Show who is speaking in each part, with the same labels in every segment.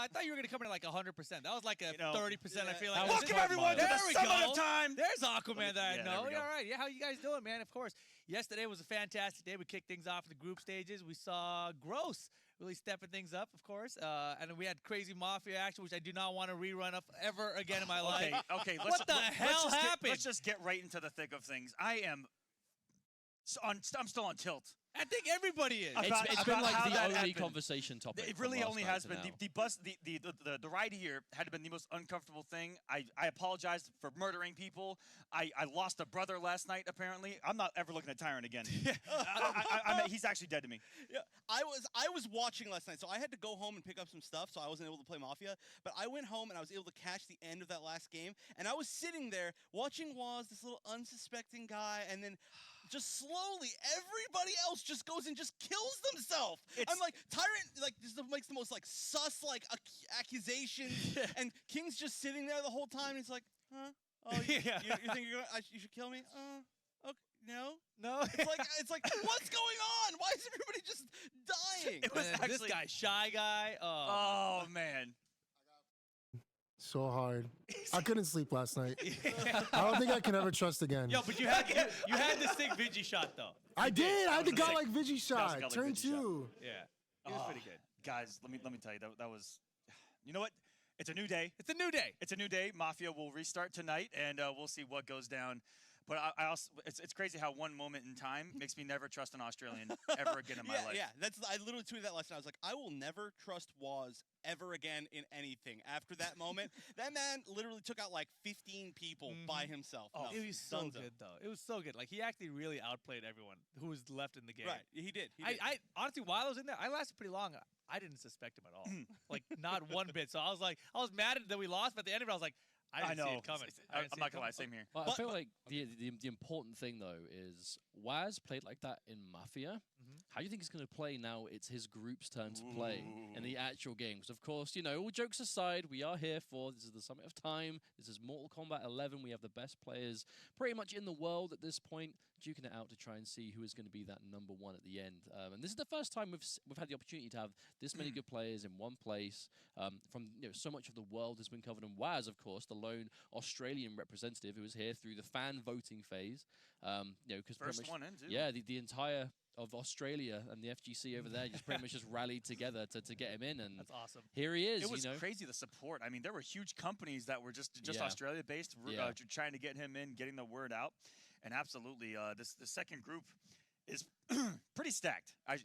Speaker 1: I thought you were gonna come in at like 100%. That was like a 30%. I feel like.
Speaker 2: Welcome everyone to the summit of time.
Speaker 1: There's Aquaman that I know.
Speaker 2: All
Speaker 1: right. Yeah, how you guys doing, man? Of course. Yesterday was a fantastic day. We kicked things off in the group stages. We saw Gross really stepping things up, of course. And then we had crazy Mafia action, which I do not want to rerun up ever again in my life.
Speaker 2: Okay.
Speaker 1: What the hell happened?
Speaker 2: Let's just get right into the thick of things. I'm still on tilt.
Speaker 1: I think everybody is.
Speaker 3: It's been like the only conversation topic.
Speaker 2: It really only has been. The ride here had been the most uncomfortable thing. I apologize for murdering people. I lost a brother last night, apparently. I'm not ever looking at Tyrant again. He's actually dead to me.
Speaker 4: Yeah, I was watching last night, so I had to go home and pick up some stuff, so I wasn't able to play Mafia. But I went home and I was able to catch the end of that last game, and I was sitting there watching Waz, this little unsuspecting guy, and then just slowly everybody else just goes and just kills themselves. I'm like, Tyrant just makes the most sus accusations, and King's just sitting there the whole time. He's like, huh? Oh, you think you should kill me? Okay, no. It's like, what's going on? Why is everybody just dying?
Speaker 1: It was actually, this guy, Shy Guy.
Speaker 2: Oh man.
Speaker 5: So hard. I couldn't sleep last night. I don't think I can ever trust again.
Speaker 1: Yo, but you had the sick Vigi shot though.
Speaker 5: I did. I had the godlike Vigi shot. Turn 2.
Speaker 1: Yeah, it was pretty good.
Speaker 2: Guys, let me tell you that was. You know what? It's a new day.
Speaker 1: It's a new day.
Speaker 2: It's a new day. Mafia will restart tonight, and we'll see what goes down. But I also, it's crazy how one moment in time makes me never trust an Australian ever again in my life.
Speaker 4: Yeah, I literally tweeted that last night. I was like, I will never trust Waz ever again in anything. After that moment, that man literally took out like 15 people by himself.
Speaker 1: Oh, it was so good though. It was so good. Like he actually really outplayed everyone who was left in the game.
Speaker 4: Right, he did.
Speaker 1: I honestly, while I was in there, I lasted pretty long. I didn't suspect him at all. Like not one bit. So I was mad that we lost, but at the end of it, I was like, I didn't see it coming.
Speaker 2: I'm not gonna lie, same here.
Speaker 3: Well, I feel like the important thing though is Waz played like that in Mafia. How do you think he's going to play now? It's his group's turn to play in the actual game. Because of course, all jokes aside, we are here for this is the Summit of Time. This is Mortal Kombat 11. We have the best players pretty much in the world at this point, duking it out to try and see who is going to be that #1 at the end. And this is the first time we've had the opportunity to have this many good players in one place. From so much of the world has been covered, and Waz, of course, the lone Australian representative who was here through the fan voting phase. Because
Speaker 2: first one in too.
Speaker 3: Yeah, the entire of Australia and the FGC over there just pretty much just rallied together to get him in, and
Speaker 1: that's awesome.
Speaker 3: Here he is.
Speaker 2: It was crazy, the support. I mean, there were huge companies that were just Australia based, trying to get him in, getting the word out, and absolutely, the second group is pretty stacked. I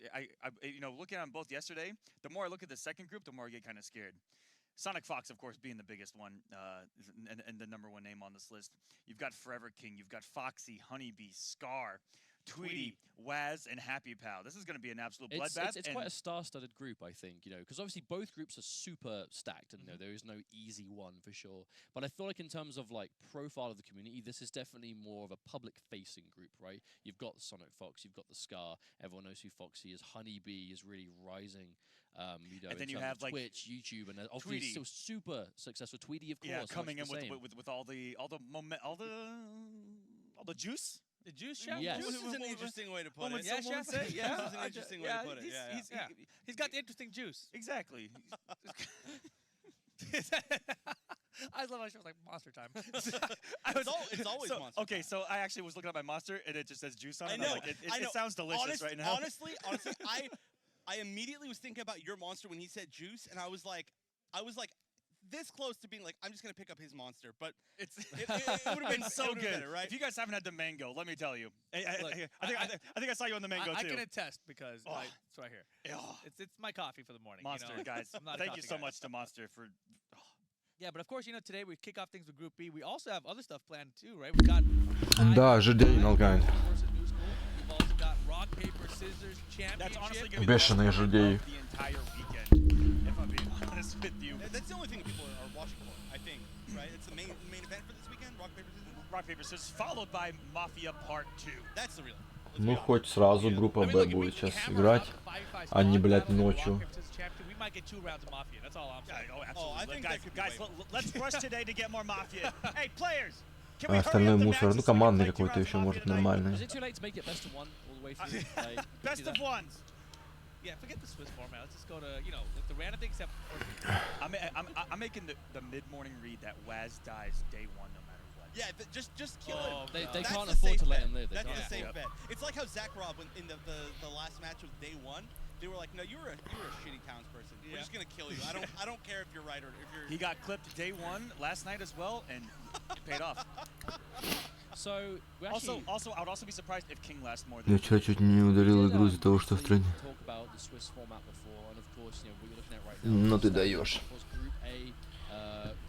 Speaker 2: looking at them both yesterday, the more I look at the second group, the more I get kind of scared. Sonic Fox, of course, being the biggest one and the #1 name on this list. You've got Forever King, you've got Foxy, Honeybee, Scar, Tweety, Waz, and Happy Pal. This is going to be an absolute bloodbath.
Speaker 3: It's quite a star-studded group, I think, because obviously both groups are super stacked, and there is no easy one for sure. But I feel like in terms of profile of the community, this is definitely more of a public-facing group, right? You've got Sonic Fox, you've got the Scar. Everyone knows who Foxy is. Honeybee is really rising.
Speaker 2: And then you have
Speaker 3: Twitch, YouTube, and obviously still super successful. Tweety, of course,
Speaker 2: yeah, coming in with all the juice.
Speaker 1: The juice chef?
Speaker 3: Yes.
Speaker 4: Juice is an interesting way to put it.
Speaker 1: Yeah, chef.
Speaker 4: Juice is an interesting way to put it.
Speaker 1: He's got the interesting juice.
Speaker 2: Exactly.
Speaker 1: I love my shows like Monster Time.
Speaker 4: It's always Monster.
Speaker 2: Okay, so I actually was looking at my Monster, and it just says juice on it.
Speaker 4: I know.
Speaker 2: It sounds delicious right now.
Speaker 4: Honestly, I immediately was thinking about your Monster when he said juice, and I was like this close to being like, I'm just gonna pick up his Monster, but it would have been so good, better, right?
Speaker 2: If you guys haven't had the mango, let me tell you. I think I saw you on the mango too.
Speaker 1: I can attest because it's right here. It's my coffee for the morning.
Speaker 2: Monster, guys. Thank you so much to Monster for.
Speaker 1: Yeah, but of course, today we kick off things with Group B. We also have other stuff planned too, right? We've got
Speaker 6: ожидений налгань.
Speaker 1: We've also got rock, paper, scissors, championship.
Speaker 2: That's honestly going to be
Speaker 6: Бешеные ожидений.
Speaker 2: the entire weekend. If I'm being honest with you.
Speaker 4: That's the only thing people are watching for, I think, right? It's the main event for this weekend, rock, paper, scissors?
Speaker 2: Rock, paper, scissors, followed by Mafia Part 2.
Speaker 4: That's the real.
Speaker 6: Ну, хоть сразу группа Б будет сейчас играть, а не, блядь, ночью.
Speaker 1: We might get 2 rounds of Mafia. That's all I'm saying.
Speaker 2: Absolutely.
Speaker 4: I think
Speaker 2: guys, let's rush today to get more Mafia. Hey, players!
Speaker 6: А остальной мусор, ну, командный какой-то еще, может, нормальный.
Speaker 3: Is it too late to make it best of one all the way through?
Speaker 2: Best of ones!
Speaker 1: Yeah, forget the Swiss format. Let's just go to, you know, the random thing except
Speaker 2: I'm making the mid-morning read that Waz dies day one no matter what.
Speaker 4: Yeah, just kill him.
Speaker 3: They
Speaker 4: That's
Speaker 3: can't
Speaker 4: the
Speaker 3: afford
Speaker 4: safe
Speaker 3: to let
Speaker 4: bet.
Speaker 3: him live. They
Speaker 4: That's
Speaker 3: can't.
Speaker 4: the safe
Speaker 2: Yep.
Speaker 4: bet. It's like how Zach Robb, in the last match of day one, they were like, no, you're a shitty townsperson. We're just gonna kill you. I don't care if you're right or if you're.
Speaker 2: He got clipped day one last night as well, and it paid off.
Speaker 3: So we actually
Speaker 2: Also, I would also be surprised if King lasts more than.
Speaker 6: Я вчера чуть не удалил игру из-за того, что в стране.
Speaker 3: talk about the Swiss format before, and of course, you know, what you're looking at right now.
Speaker 6: Ну ты даешь.
Speaker 3: Of course, Group A,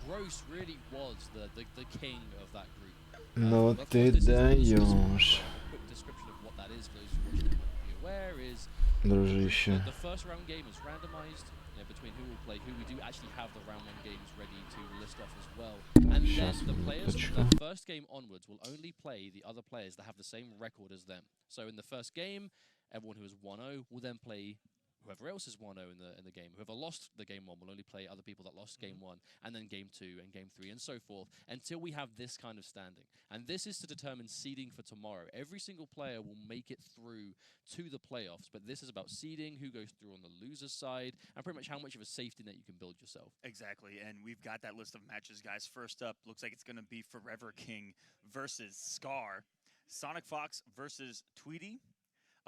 Speaker 3: Gross really was the king of that group.
Speaker 6: Ну
Speaker 3: Of
Speaker 6: ты
Speaker 3: course, this is the Swiss
Speaker 6: даешь,
Speaker 3: format. A quick description of what that is, for those who watching that might be aware, is
Speaker 6: дружище.
Speaker 3: the first round game is randomized, you know, between who will play who. We do actually have the round one games ready to list off as well. And then the players from the first game onwards will only play the other players that have the same record as them. So in the first game, everyone who is 1-0 will then play whoever else is 1-0 in the game. Whoever lost the game 1 will only play other people that lost game 1, and then game 2 and game 3 and so forth, until we have this kind of standing. And this is to determine seeding for tomorrow. Every single player will make it through to the playoffs, but this is about seeding, who goes through on the loser's side, and pretty much how much of a safety net you can build yourself.
Speaker 2: Exactly, and we've got that list of matches, guys. First up, looks like it's going to be Forever King versus Scar, Sonic Fox versus Tweety,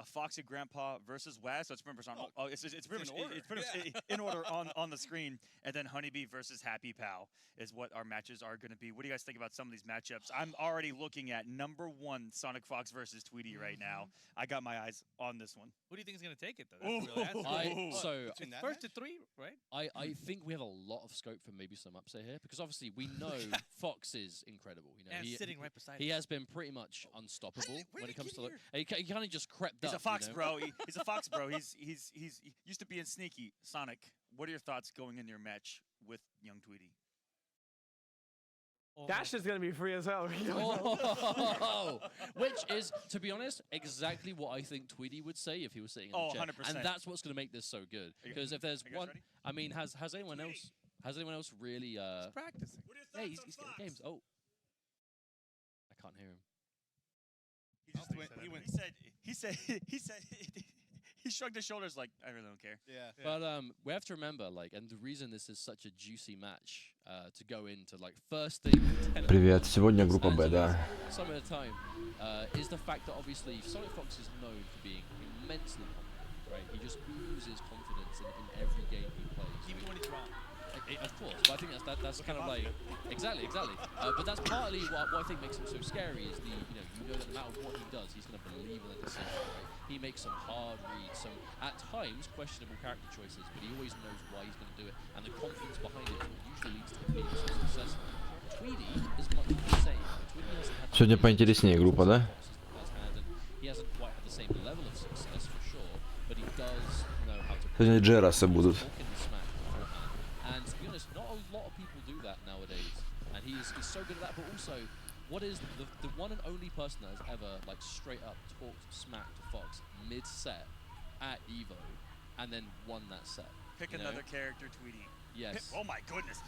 Speaker 2: a Foxy Grandpa versus Waz. So it's pretty much it's pretty much in order on the screen. And then Honeybee versus Happy Pal is what our matches are going to be. What do you guys think about some of these matchups? I'm already looking at number 1 Sonic Fox versus Tweety right now. I got my eyes on this one.
Speaker 1: who do you think is going to take it, though? That's the real answer.
Speaker 3: So
Speaker 4: Between that
Speaker 1: First to
Speaker 4: match?
Speaker 1: 3, right?
Speaker 3: I think we have a lot of scope for maybe some upset here, because obviously we know Fox is incredible. You know,
Speaker 1: And
Speaker 3: he,
Speaker 1: sitting right beside
Speaker 3: he
Speaker 1: us.
Speaker 3: has been pretty much unstoppable
Speaker 4: where
Speaker 3: when
Speaker 4: did
Speaker 3: it comes
Speaker 4: he
Speaker 3: to
Speaker 4: get
Speaker 3: like, he kind of just crept
Speaker 2: He's
Speaker 3: up.
Speaker 2: a fox,
Speaker 3: you know?
Speaker 2: bro. He's a fox, bro. He used to being sneaky. Sonic, what are your thoughts going into your match with young Tweety?
Speaker 7: Dash is gonna be free as hell.
Speaker 3: Oh, which is, to be honest, exactly what I think Tweety would say if he was sitting in the chair.
Speaker 2: 100%.
Speaker 3: And that's what's going to make this so good. Because if there's
Speaker 2: Are you guys
Speaker 3: one,
Speaker 2: ready?
Speaker 3: I mean, has anyone else really?
Speaker 1: He's practicing.
Speaker 3: Hey, he's getting games. Oh, I can't hear him.
Speaker 4: He just went. He went.
Speaker 2: He said he shrugged his shoulders like, I really don't care.
Speaker 4: Yeah.
Speaker 3: But we have to remember, like, and the reason this is such a juicy match to go into, like, first thing.
Speaker 6: Привет, сегодня группа Б, да.
Speaker 3: Some of the time is the fact that obviously Sonic Fox is known for being immensely confident, right? He just oozes confidence in every game he plays.
Speaker 1: Even when he's wrong.
Speaker 3: Of course, but I think that's kind of like exactly. But that's partly what I think makes him so scary is you know that no matter what he does, he's going to believe in the decision. Right? He makes some hard reads, some at times questionable character choices, but he always knows why he's going to do it, and the confidence behind it is what usually leads to him being so successful. Tweety is much the same. Tweety hasn't had
Speaker 6: Сегодня поинтереснее группа, да?
Speaker 3: He hasn't quite had the same level of success for sure, but he does know how to.
Speaker 6: Сегодня Джерасы будут.
Speaker 3: Walk in the smack beforehand. And to be honest, not a lot of people do that nowadays. And he's so good at that, but also, what is the one and only person that has ever, like, straight up talked smack to Fox mid-set at EVO, and then won that set?
Speaker 2: Pick another character, Tweety.
Speaker 3: Yes.
Speaker 2: Oh my goodness.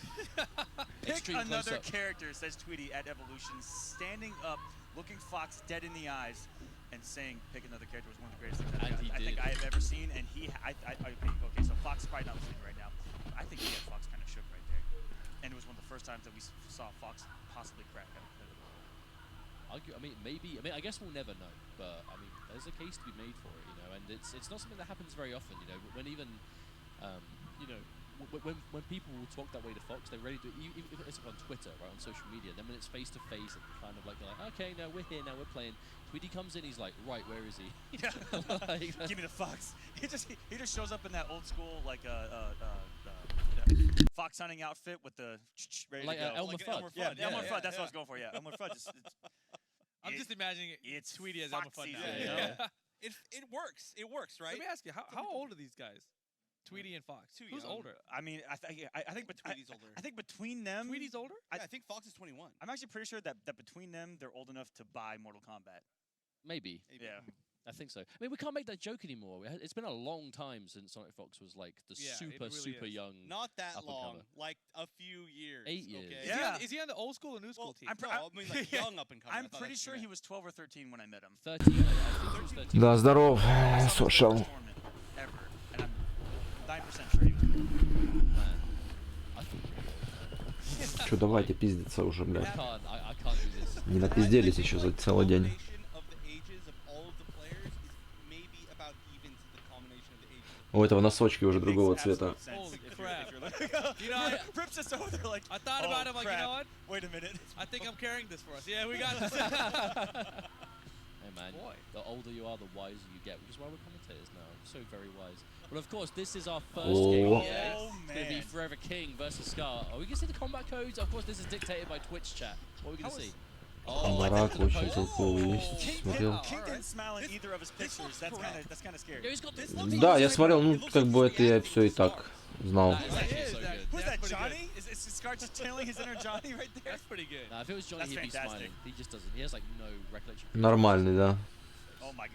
Speaker 2: Pick
Speaker 3: Extreme
Speaker 2: another
Speaker 3: close-up.
Speaker 2: character, says Tweety at Evolution, standing up, looking Fox dead in the eyes, and saying pick another character was one of the greatest things I think I have ever seen. And okay, so Fox is probably not listening right now. I think he had Fox kind of shook right there. And it was one of the first times that we saw Fox possibly crack out.
Speaker 3: I guess we'll never know, but I mean, there's a case to be made for it, you know, and it's not something that happens very often, you know. When even, you know, when people will talk that way to Fox, they're ready to. Even if it's on Twitter, right, on social media, then when it's face to face, and kind of like, okay, now we're here, now we're playing. Tweety comes in, he's like, right, where is he?
Speaker 2: Like, give me the Fox. He just shows up in that old school like Fox hunting outfit with the ready
Speaker 3: like
Speaker 2: to go.
Speaker 3: Elmer
Speaker 4: Like
Speaker 3: Fudd.
Speaker 4: Elmer
Speaker 2: Yeah,
Speaker 4: Fudd,
Speaker 2: Elmer
Speaker 4: yeah,
Speaker 2: Fudd. That's
Speaker 4: yeah.
Speaker 2: what I was going for. Yeah, Elmer Fudd.
Speaker 1: I'm just imagining
Speaker 2: it's
Speaker 1: Tweety as Elmer Fudd
Speaker 2: Foxy
Speaker 1: now.
Speaker 2: there,
Speaker 3: Yeah.
Speaker 2: you know?
Speaker 4: It works. It works, right?
Speaker 1: Let me ask you, how old are these guys? Tweety and Fox.
Speaker 4: Too
Speaker 1: Who's
Speaker 4: young.
Speaker 1: older?
Speaker 2: I mean, I think
Speaker 4: Tweety's older.
Speaker 2: I think between them,
Speaker 1: Tweety's older?
Speaker 4: Yeah, I think Fox is 21.
Speaker 2: I'm actually pretty sure that between them, they're old enough to buy Mortal Kombat.
Speaker 3: Maybe.
Speaker 2: Yeah.
Speaker 3: I think so. I mean, we can't make that joke anymore. It's been a long time since Sonic Fox was like the
Speaker 1: Yeah, it really
Speaker 3: super
Speaker 1: is.
Speaker 3: young.
Speaker 4: Not that
Speaker 3: Up and
Speaker 4: long,
Speaker 3: comer.
Speaker 4: like a few years.
Speaker 3: 8 years.
Speaker 4: Okay?
Speaker 2: Yeah.
Speaker 1: Is he on the old school or new school
Speaker 4: Well,
Speaker 1: team?
Speaker 4: I mean, like young up and coming.
Speaker 2: I'm pretty sure he was 12 or 13 when I met him.
Speaker 3: 13. I think he was 13.
Speaker 6: Да, здоров,
Speaker 2: I saw him in the
Speaker 6: Social.
Speaker 2: first tournament ever
Speaker 6: Чё, давайте пиздиться уже,
Speaker 3: I
Speaker 6: блядь.
Speaker 3: can't do this.
Speaker 6: Не напизделись еще за целый день. У этого носочки уже другого цвета.
Speaker 1: Holy crap. You know,
Speaker 2: Krypt's just over there like,
Speaker 1: I thought about it, like, you know what?
Speaker 2: Wait a minute.
Speaker 1: I think I'm carrying this for us. Yeah, we got this.
Speaker 3: Hey man,
Speaker 1: Boy.
Speaker 3: the older you are, the wiser you get, which is why we're commentators now. So very wise. But of course, this is our first game.
Speaker 6: Oh.
Speaker 3: Yeah,
Speaker 2: Oh,
Speaker 3: it's going to be
Speaker 2: man.
Speaker 3: Forever King versus Scar. Are we going to see the combat codes? Of course, this is dictated by Twitch chat. What are we going to see?
Speaker 6: Барак очень толковый есть,
Speaker 2: King,
Speaker 6: смотрел.
Speaker 2: King didn't smile in either of his pictures. That's kind of scary.
Speaker 3: Yeah, he's got this.
Speaker 6: Да, я смотрел, ну, как бы это я все и так знал.
Speaker 3: That is actually so good.
Speaker 2: Who's that,
Speaker 1: pretty
Speaker 2: Johnny? Is Scar just channeling his inner Johnny right there?
Speaker 1: That's pretty good.
Speaker 3: Now, if it was Johnny,
Speaker 2: That's
Speaker 3: he'd be
Speaker 2: fantastic.
Speaker 3: smiling. He just doesn't. He has like no recollection.
Speaker 6: Нормальный, да.
Speaker 2: Oh my,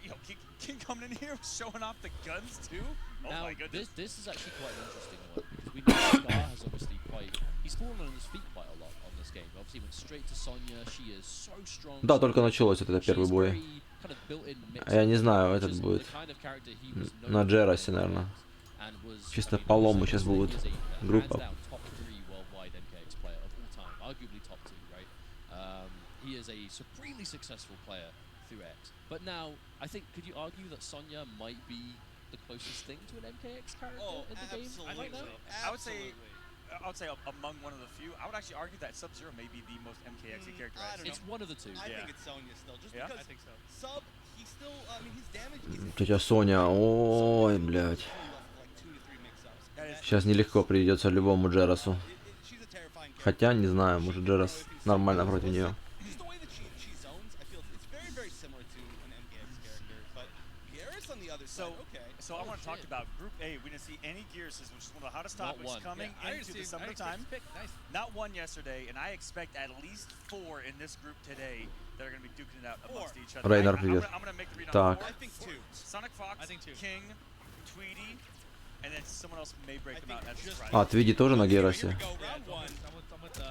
Speaker 2: King coming in here showing off the guns too? Oh
Speaker 3: Now,
Speaker 2: my goodness.
Speaker 3: this is actually quite an interesting one. Because we know Scar has obviously he's fallen on his feet quite a lot on this game. Obviously, went straight to Sonya. She is so strong.
Speaker 6: Да, только началось это первый бой. Я не знаю, этот будет на Джерасе, наверное. Чисто поломы сейчас будут. Группа.
Speaker 3: He is a supremely successful player through X. But now, I think, could you argue that Sonya might be the closest thing to an MKX character in the game right now?
Speaker 2: I would say among one of the few. I would actually argue that Sub-Zero may be the most MKX-y character.
Speaker 3: It's one of the two.
Speaker 4: I think it's Sonya still, just
Speaker 2: Yeah?
Speaker 4: because
Speaker 1: I think so.
Speaker 4: Sub, he still, I mean, his damage is
Speaker 6: Тетя Соня, ой, блядь. Сейчас нелегко придется любому Джерасу. Хотя, не знаю, может Джерас нормально против нее.
Speaker 2: So I want to talk about Group A. We didn't see any Gearses, which is one of the hottest topics coming into the summertime.
Speaker 1: Nice.
Speaker 2: Not one yesterday, and I expect at least 4 in this group today that are going to be duking it out amongst each other.
Speaker 6: Рейнер,
Speaker 2: I'm
Speaker 6: привет.
Speaker 2: going to make the read on
Speaker 6: Так.
Speaker 2: 4.
Speaker 4: I think 2.
Speaker 2: Sonic Fox,
Speaker 1: I think 2.
Speaker 2: King, Tweety, and then someone else may break them out as a surprise.
Speaker 6: А, Твиди тоже на Герасе.
Speaker 1: Yeah, I'm with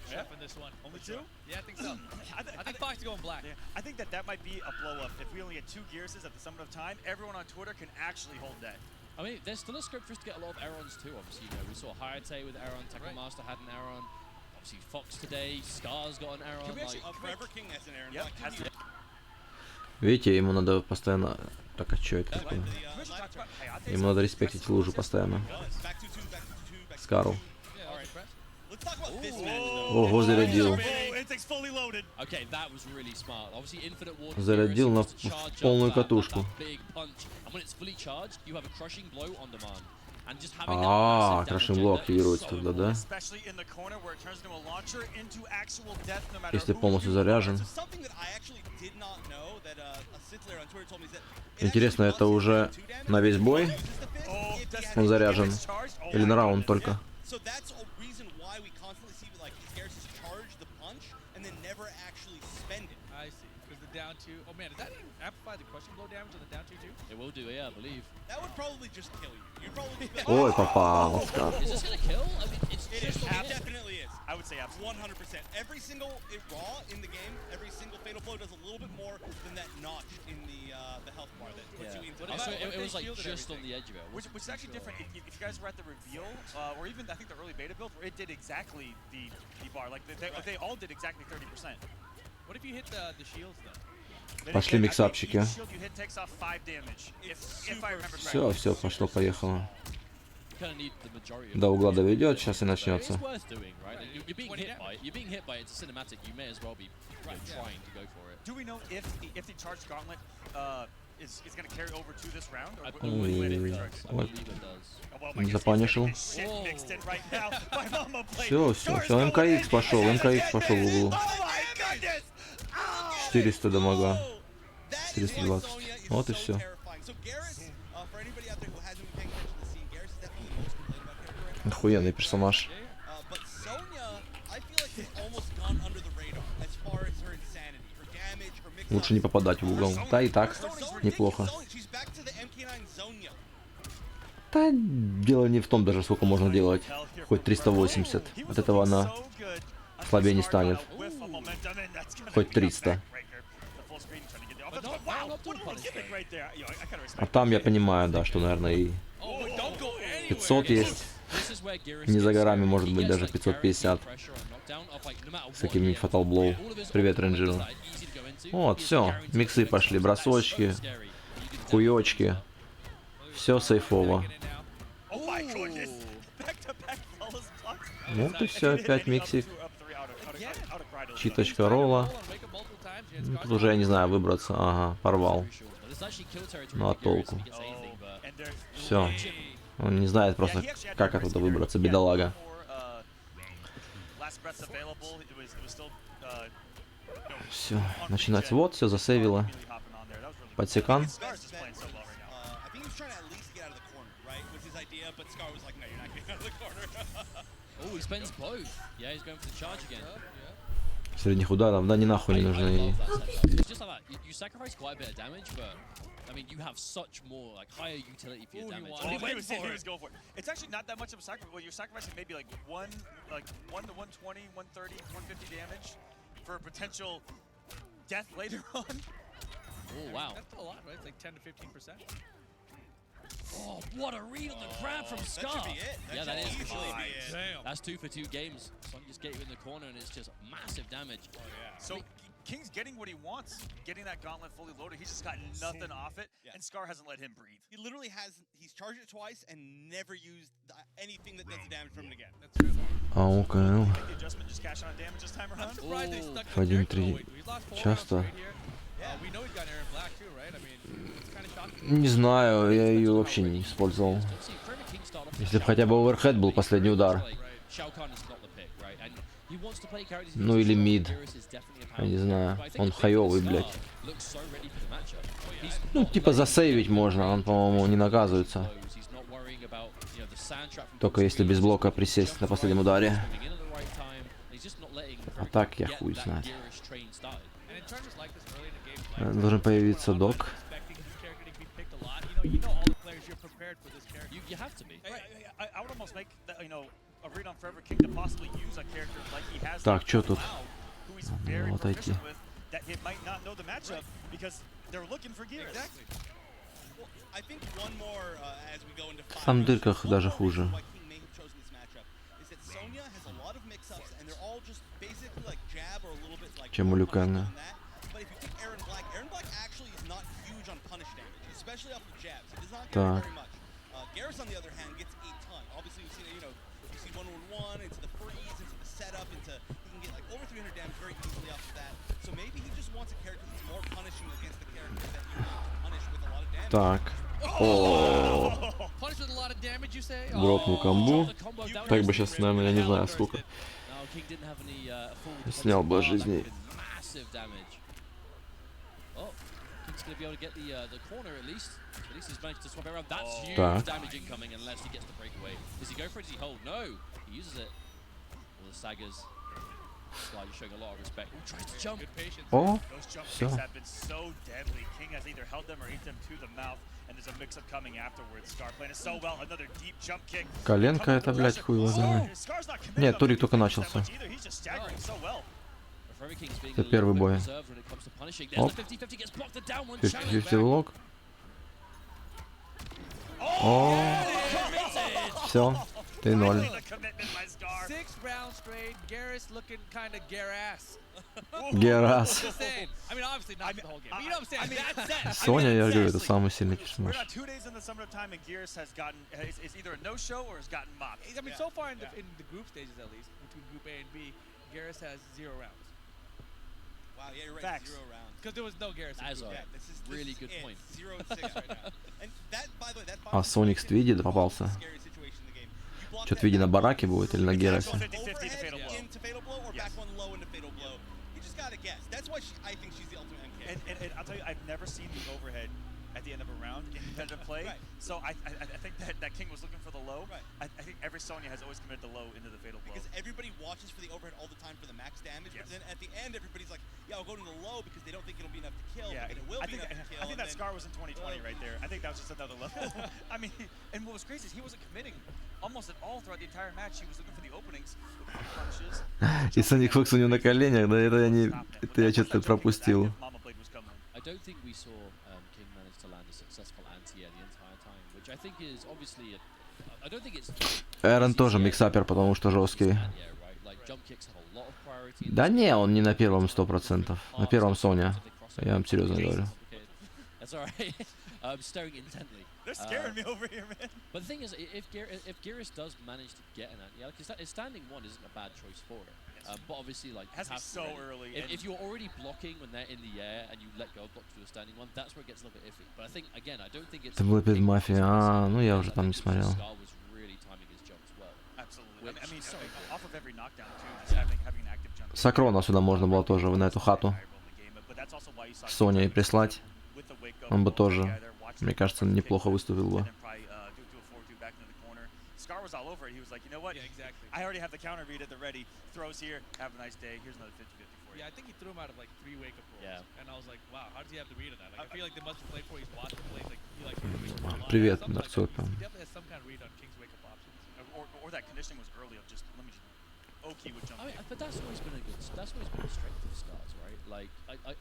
Speaker 1: Chef in this one.
Speaker 2: Only 2?
Speaker 1: Yeah, I think so. I think Fox is going black.
Speaker 2: Yeah, I think that might be a blow-up. If we only get 2 Gearses at the summit of time, everyone on Twitter can actually hold that.
Speaker 3: I mean, there's still a scope for us to get a lot of Erons too, obviously. You know, we saw Hayate with Eron, Tekken Master had an Eron. Obviously, Fox today, Scar's got an Eron.
Speaker 2: Can we actually
Speaker 4: Forever King has an Aaron.
Speaker 2: Yep, has to.
Speaker 6: Видите, ему надо постоянно... Так, а что это такое? Ему надо респектить лужу постоянно. Скару.
Speaker 1: Yeah, I was impressed.
Speaker 4: Let's talk about this match, though.
Speaker 6: Ого, зарядил.
Speaker 2: Intake's fully loaded.
Speaker 3: Okay, that was really smart. Obviously, Infinite Water.
Speaker 6: Зарядил на в полную катушку.
Speaker 3: Big punch. And when it's fully charged, you have a crushing blow on demand. And just having
Speaker 6: А, крашинг блок активируется тогда, да?
Speaker 2: Especially in the corner where it turns into a launcher into actual death no matter
Speaker 6: Если
Speaker 2: who
Speaker 6: полностью
Speaker 2: you are.
Speaker 6: заряжен.
Speaker 4: So something that I actually did not know that a Sitler on Twitter told me is that
Speaker 6: Интересно, это уже на весь бой?
Speaker 2: Oh,
Speaker 6: Он заряжен.
Speaker 2: oh
Speaker 6: Или
Speaker 2: my
Speaker 6: на раунд
Speaker 2: goodness.
Speaker 6: только?
Speaker 4: So that's a reason why we constantly see like these Garrisons charge the punch and then never actually spend it.
Speaker 1: I see. Because the down 2. Oh man, does that even amplify the crushing blow damage on the down 2 too?
Speaker 3: It will do, yeah, I believe.
Speaker 4: That would probably just kill you. You'd probably be
Speaker 6: Ой, попал, Скар.
Speaker 3: Is this gonna kill? I mean, it's
Speaker 4: It
Speaker 3: just
Speaker 4: is.
Speaker 3: a
Speaker 4: It
Speaker 3: hit.
Speaker 4: definitely is.
Speaker 2: I would say absolutely.
Speaker 4: 100%. Every single raw in the game, every single fatal blow does a little bit more than that notch in the health bar that puts you into
Speaker 3: Oh,
Speaker 4: the
Speaker 3: so
Speaker 1: What if
Speaker 3: it was
Speaker 1: they
Speaker 3: like
Speaker 1: shielded
Speaker 3: just on
Speaker 1: everything?
Speaker 3: the edge of it.
Speaker 2: Which is actually different. If you guys were at the reveal, or even I think the early beta build, where it did exactly the bar. Like they all did exactly 30%.
Speaker 1: What if you hit the shields though?
Speaker 6: Пошли миксапчики.
Speaker 2: Shield you hit takes off 5 damage. If I remember
Speaker 6: Все,
Speaker 2: correctly.
Speaker 6: все, пошло-поехало.
Speaker 3: You kinda need the majority of
Speaker 6: До
Speaker 3: it.
Speaker 6: угла доведет, сейчас и
Speaker 3: It's
Speaker 6: начнется.
Speaker 3: worth doing, right? Like, you're being
Speaker 1: 20
Speaker 3: hit by it. You're being hit by it. It's a cinematic. You may as well be trying to go for it.
Speaker 2: Do we know if the charged gauntlet is going to carry over to this round? Or
Speaker 3: I
Speaker 2: will we let it
Speaker 3: believe it
Speaker 2: charge?
Speaker 3: does. I believe it does.
Speaker 2: Oh, well, my
Speaker 6: Не
Speaker 2: goodness,
Speaker 6: запанишил.
Speaker 2: this shit mixed in right now. My mama played.
Speaker 6: Все, все, все, МКХ пошел, МКХ пошел в углу.
Speaker 2: Oh my goodness!
Speaker 6: 400 дамага.
Speaker 4: That is why
Speaker 6: 420.
Speaker 4: Sonya is
Speaker 6: Вот и
Speaker 4: so
Speaker 6: все.
Speaker 4: terrifying. So Garrus, for anybody out there who hasn't been paying attention to the scene, Garrus is definitely the most complaining about character right now.
Speaker 6: Охуенный персонаж.
Speaker 4: But Sonya, I feel like has almost gone under the radar as far as her insanity, her damage, her mix.
Speaker 6: Лучше не попадать в угол. Да и так, неплохо.
Speaker 4: She's back to the MK9 Sonya.
Speaker 6: Да, дело не в том даже, сколько можно делать. Хоть 380. От этого она слабее не станет. Хоть 300. А там я понимаю, да, что, наверное, и 500 есть. Не за горами может быть даже 550 с каким-нибудь Fatal Blow. Привет, рейнджеру. Вот, все, миксы пошли, бросочки, хуёчки. Все сейфово. Вот и все, опять миксик. Читочка ролла. Ну, тут уже, я не знаю, выбраться. Ага, порвал. Ну а толку? Все. Он не знает просто, как оттуда выбраться, бедолага. Все, начинается. Вот, все засейвило. Подсекан. Средних ударов, да, ни нахуй не нужны.
Speaker 3: I mean, you have such more, like, higher utility for your damage.
Speaker 2: He was going for it. It's actually not that much of a sacrifice. Well, you're sacrificing maybe like 1 to 120, 130, 150 damage for a potential death later on.
Speaker 3: Oh, wow.
Speaker 1: That's a lot, right? It's like 10 to 15%.
Speaker 3: Oh, what a read on the grab from Scar.
Speaker 4: That should be it.
Speaker 3: Yeah, that is for sure.
Speaker 1: Damn.
Speaker 3: That's 2 for 2 games. Son just get you in the corner and it's just massive damage.
Speaker 1: Oh, yeah.
Speaker 2: So King's getting what he wants, getting that gauntlet fully loaded. He's just got nothing off it, and Scar hasn't let him breathe.
Speaker 4: He literally he's charged it twice and never used anything that does the damage from it again.
Speaker 1: That's true.
Speaker 6: Окей.
Speaker 2: The adjustment just cash on damage this time around.
Speaker 1: I'm surprised that he stuck to
Speaker 6: 1-3.
Speaker 1: He's lost 4
Speaker 6: Часто.
Speaker 1: rounds straight here. We know he's got Aaron Black too, right? I mean, it's kind of shocking.
Speaker 6: Не знаю, я ее вообще не использовал. Если бы хотя бы оверхед был последний удар. Ну или мид. Я не знаю. Он хайовый, блядь. Ну, типа засейвить можно, он, по-моему, не наказывается. Только если без блока присесть на последнем ударе. А так я хуй знает. Должен появиться док. Так, что тут? Надо отойти. В самых дырках даже хуже. Чем у Люкана. Так. Так. О. Дропнул комбу. Так бы сейчас, наверное, я не знаю сколько. Снял бы жизней. Так. О, все. Коленка это, блядь, хуй его знает. Нет, турик только начался. Это первый бой. Оп. 50-50 лог. О, все. 3-0. Герас. Соня, я говорю, это самый сильный персонаж.
Speaker 4: Wow, yeah, you're right.
Speaker 2: Facts.
Speaker 4: 0 rounds.
Speaker 1: Because there was no Garrison.
Speaker 3: That is a
Speaker 4: This is
Speaker 3: really good point.
Speaker 4: 0 and 6 right now. And that, by the way, that
Speaker 6: А Соник с Твиди попался. Что, Твиди на бараке будет или на Герасе?
Speaker 2: And I'll tell you, I've never seen the overhead at the end of a round in competitive play. Right. So I think that King was looking for the low. Right. I think every Sonya has always committed the low into the fatal blow.
Speaker 4: Because everybody watches for the overhead all the time for the max damage, but then at the end everybody's like, yeah, I'll go to the low because they don't think it'll be enough to kill.
Speaker 2: Yeah,
Speaker 4: but it will be enough to kill.
Speaker 2: I think that Scar was in 2020 right there. I think that was just another level. I mean, and what was crazy is he wasn't committing almost at all throughout the entire match. He was looking for the openings, looking for punches.
Speaker 6: И Соник Фокс у него на коленях, да, это я что-то пропустил.
Speaker 3: I don't think we saw King manage to land a successful anti-air the entire time, which I think is obviously
Speaker 6: Эрон тоже миксапер, потому что жесткий. Да не, он не на первом 100%. На первом Соня. Я вам серьезно говорю.
Speaker 2: They're scaring me over here, man.
Speaker 3: But the thing is, if Geras does manage to get an anti, like his standing one isn't a bad choice for it. But obviously, like,
Speaker 2: it has to be so early.
Speaker 3: If you're already blocking when they're in the air and you let go of block to a standing one, that's where it gets a little bit iffy. But I think again, I don't think it's.
Speaker 6: Это было перед Мафией. А, ну я уже там не смотрел. Сакрона сюда можно было тоже на эту хату. Соня и прислать. Он бы тоже, мне кажется, неплохо выступил бы.
Speaker 2: Scar was all over it. He was like, you know what?
Speaker 1: Yeah, exactly.
Speaker 2: I already have the counter read at the ready. Throws here. Have a nice day. Here's another 50-50 for you.
Speaker 1: Yeah, I think he threw him out of like 3 wake-up rolls.
Speaker 3: Yeah.
Speaker 1: And I was like, wow, how does he have the read on that? Like, I feel like they must have played for he's watched the plays. Like, he like
Speaker 6: Привет,
Speaker 1: something like
Speaker 6: Нарцов.
Speaker 1: that. He definitely has some kind of read on King's wake-up options.
Speaker 2: Or that conditioning was early of just, let me just, Oki would jump in.
Speaker 3: But that's always been a strength of Scar's, right? Like,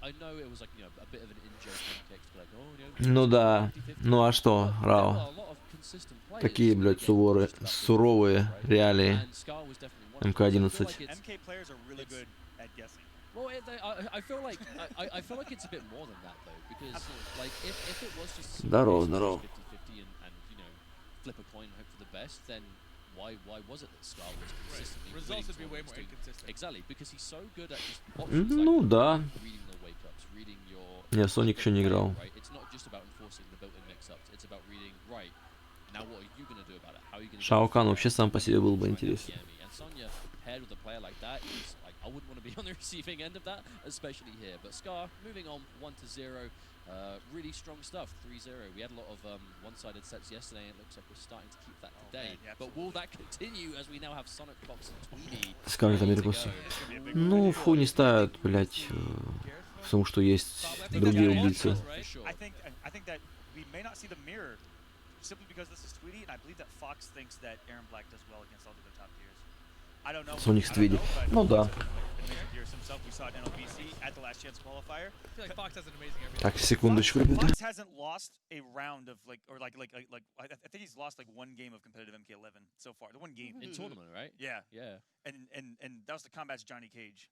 Speaker 3: I know it was like, you know, a bit of an in-joke when kicks, like, oh, you know,
Speaker 6: Ну да. Ну а что, Рао? Такие, блядь, суровые реалии. МК-11.
Speaker 2: MK players are really good at guessing.
Speaker 3: Well, I feel like it's a bit more than that though, because like if it was just
Speaker 6: Здорово, здорово.
Speaker 3: 50-50 and you know flip a coin and hope for the best, then why was it that Scar was consistently
Speaker 1: Results would be way
Speaker 3: winning
Speaker 1: more
Speaker 3: tournaments
Speaker 1: inconsistent.
Speaker 3: Exactly, because he's so good at just options
Speaker 6: Ну
Speaker 3: like
Speaker 6: да.
Speaker 3: reading the wake ups, reading your.
Speaker 6: Я Соник еще не играл.
Speaker 3: Right? It's not just about enforcing the built-in mix-ups. It's about reading right. Now what are you gonna do about it? How are you gonna?
Speaker 6: Шао Кан вообще сам по себе был бы интересен.
Speaker 3: And Sonya paired with a player like that is like I wouldn't want to be on the receiving end of that, especially here. But Scar moving on 1-0, really strong stuff. 3-0. We had a lot of one-sided sets yesterday, and it looks like we're starting to keep that today.
Speaker 2: Man, yeah,
Speaker 3: but will that continue as we now have Sonic Fox and Tweedy?
Speaker 6: Скажет Америкус. Ну, фу не ставят, блядь, потому что есть другие убийцы.
Speaker 2: I think that we may not see the mirror simply because this is Tweedy, and I believe that Fox thinks that Aaron Black does well against all the other top tiers. I don't know.
Speaker 6: Соник с Твиди. Ну да. Так, секундочку, ребята.
Speaker 2: Fox hasn't lost a round of like I think he's lost like one game of competitive MK11 so far. The one game
Speaker 3: In tournament, right?
Speaker 2: Yeah.
Speaker 3: Yeah.
Speaker 2: And that was the Combat's Johnny Cage,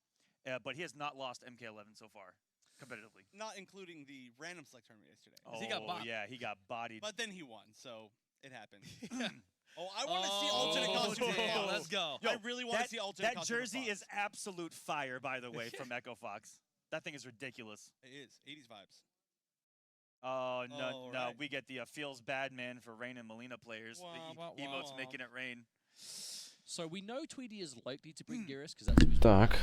Speaker 2: but he has not lost MK11 so far competitively.
Speaker 4: Not including the random select tournament yesterday.
Speaker 2: Oh,
Speaker 1: he got
Speaker 2: yeah, he got bodied.
Speaker 4: But then he won, so it happened. Oh, I want to see alternate costume.
Speaker 1: Damn, let's go.
Speaker 2: Yo,
Speaker 4: I really want to see alternate costume.
Speaker 2: That jersey is absolute fire, by the way, from Echo Fox. That thing is ridiculous.
Speaker 4: It is 80s vibes.
Speaker 2: Oh no,
Speaker 4: right.
Speaker 2: we get the feels bad man for Rain and Melina players. The emotes making it rain.
Speaker 3: So we know Tweedy is likely to bring Geras because that's who he's
Speaker 6: Так.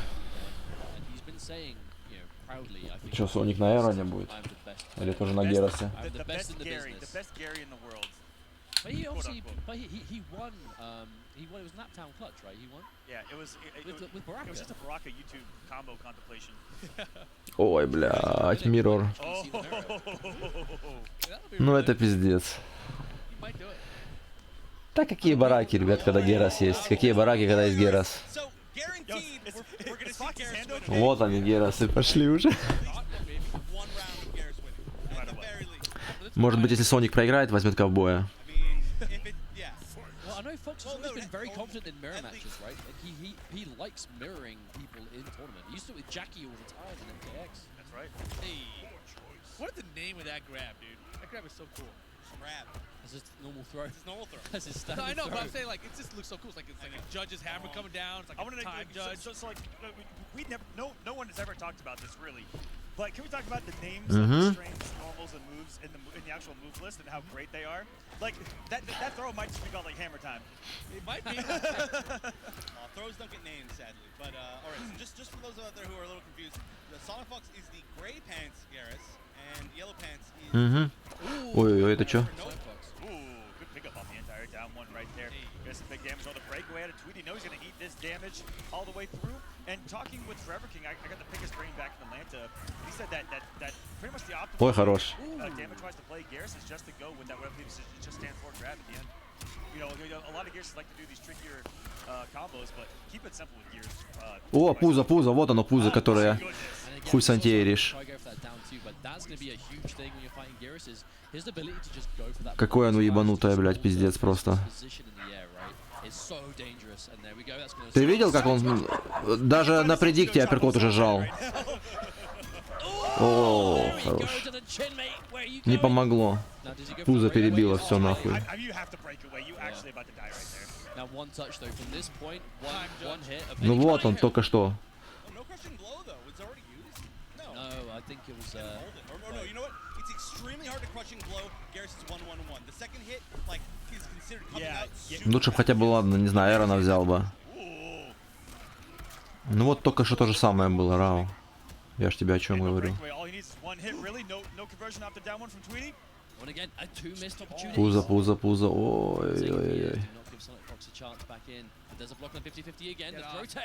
Speaker 3: and he's been saying, you know, proudly, I think.
Speaker 6: Что, Соник на Эроне будет?
Speaker 3: I'm the best.
Speaker 6: Или тоже на Герасе?
Speaker 3: I'm the best in the
Speaker 2: Gary,
Speaker 3: business.
Speaker 2: the best Gary in the world.
Speaker 3: But he obviously,
Speaker 2: unquote.
Speaker 3: but he won. He won. It was Naptown Clutch, right? He won
Speaker 2: Yeah, it was
Speaker 3: with Baraka.
Speaker 2: it was just a Baraka YouTube combo contemplation.
Speaker 6: Ой, блядь, Миррор.
Speaker 2: Oh,
Speaker 6: Ну это пиздец.
Speaker 1: You might do it.
Speaker 6: Да какие бараки, ребят, когда Герас есть? Какие бараки, когда есть Герас?
Speaker 4: So, guaranteed, we're going to see Garrus win.
Speaker 6: Вот они, Герасы, пошли уже.
Speaker 4: One round of Garrus winning. At the very least.
Speaker 6: Может быть, если Соник проиграет, возьмет ковбоя.
Speaker 4: I mean, if it, yeah.
Speaker 3: Well, I know Fox has
Speaker 4: Well,
Speaker 3: always
Speaker 4: no,
Speaker 3: been very confident in mirror
Speaker 4: at
Speaker 3: matches, right? Like he likes mirroring people in tournament. He used to do it with Jackie all the time in MKX.
Speaker 2: that's right.
Speaker 1: Hey. What is the name of that grab, dude? That grab is so cool.
Speaker 4: Grab.
Speaker 3: That's his normal throw.
Speaker 4: It's his normal throw.
Speaker 3: That's his
Speaker 1: No,
Speaker 3: standard
Speaker 1: I know,
Speaker 3: throw.
Speaker 1: but I'm saying like it just looks so cool. It's like a judge's hammer coming down. It's like
Speaker 2: I want
Speaker 1: a
Speaker 2: to
Speaker 1: time judge.
Speaker 2: so like we never no one has ever talked about this really, but can we talk about the names of the strings, normals, and moves in the actual move list and how great they are? Like that throw might just be called like hammer time.
Speaker 1: It might be.
Speaker 4: Throws don't get named, sadly. But all right, so just for those out there who are a little confused, the Sonic Fox is the gray pants Garrus, and yellow pants is.
Speaker 6: Ой-ой-ой, это что?
Speaker 2: Ooh, good pickup on the entire down one right there. There's some big damage on the breakaway out of Tweedy. Knows he's going to eat this damage all the way through. And talking with Forever King, I got the biggest brain back in Atlanta. He said that pretty much the optimal
Speaker 6: Ой, хорош.
Speaker 2: damage-wise to play Garrus is just to go with that whatever it's just stand for grab at the end. You know, a lot of Gears like to do these trickier combos, but keep it simple with Gears.
Speaker 6: О, пузо, вот оно, пузо, которое Хуй с антиэриш. Какое оно ебанутое, блядь, пиздец просто. Ты видел, как он даже на предикте апперкот уже жал? О, хорош. Не помогло. Пузо перебило, все нахуй. Ну вот он только что. Лучше бы хотя бы, ладно, не знаю, Эрона взял бы. Ну вот только что то же самое было, Рау. Я ж тебе о чем говорю. Пузо, пузо, пузо. Ой-ой-ой.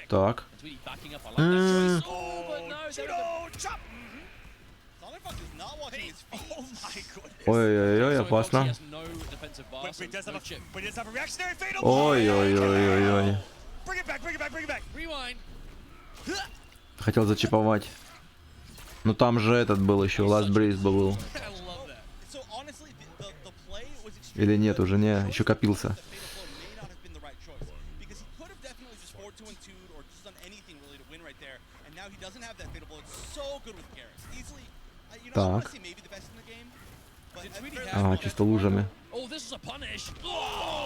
Speaker 6: Так. Ой-ой-ой, опасно. Ой-ой-ой-ой-ой. Хотел зачиповать. Ну там же этот был еще, Last Breeze был. Или нет, уже не, еще копился. Так. А, чисто лужами.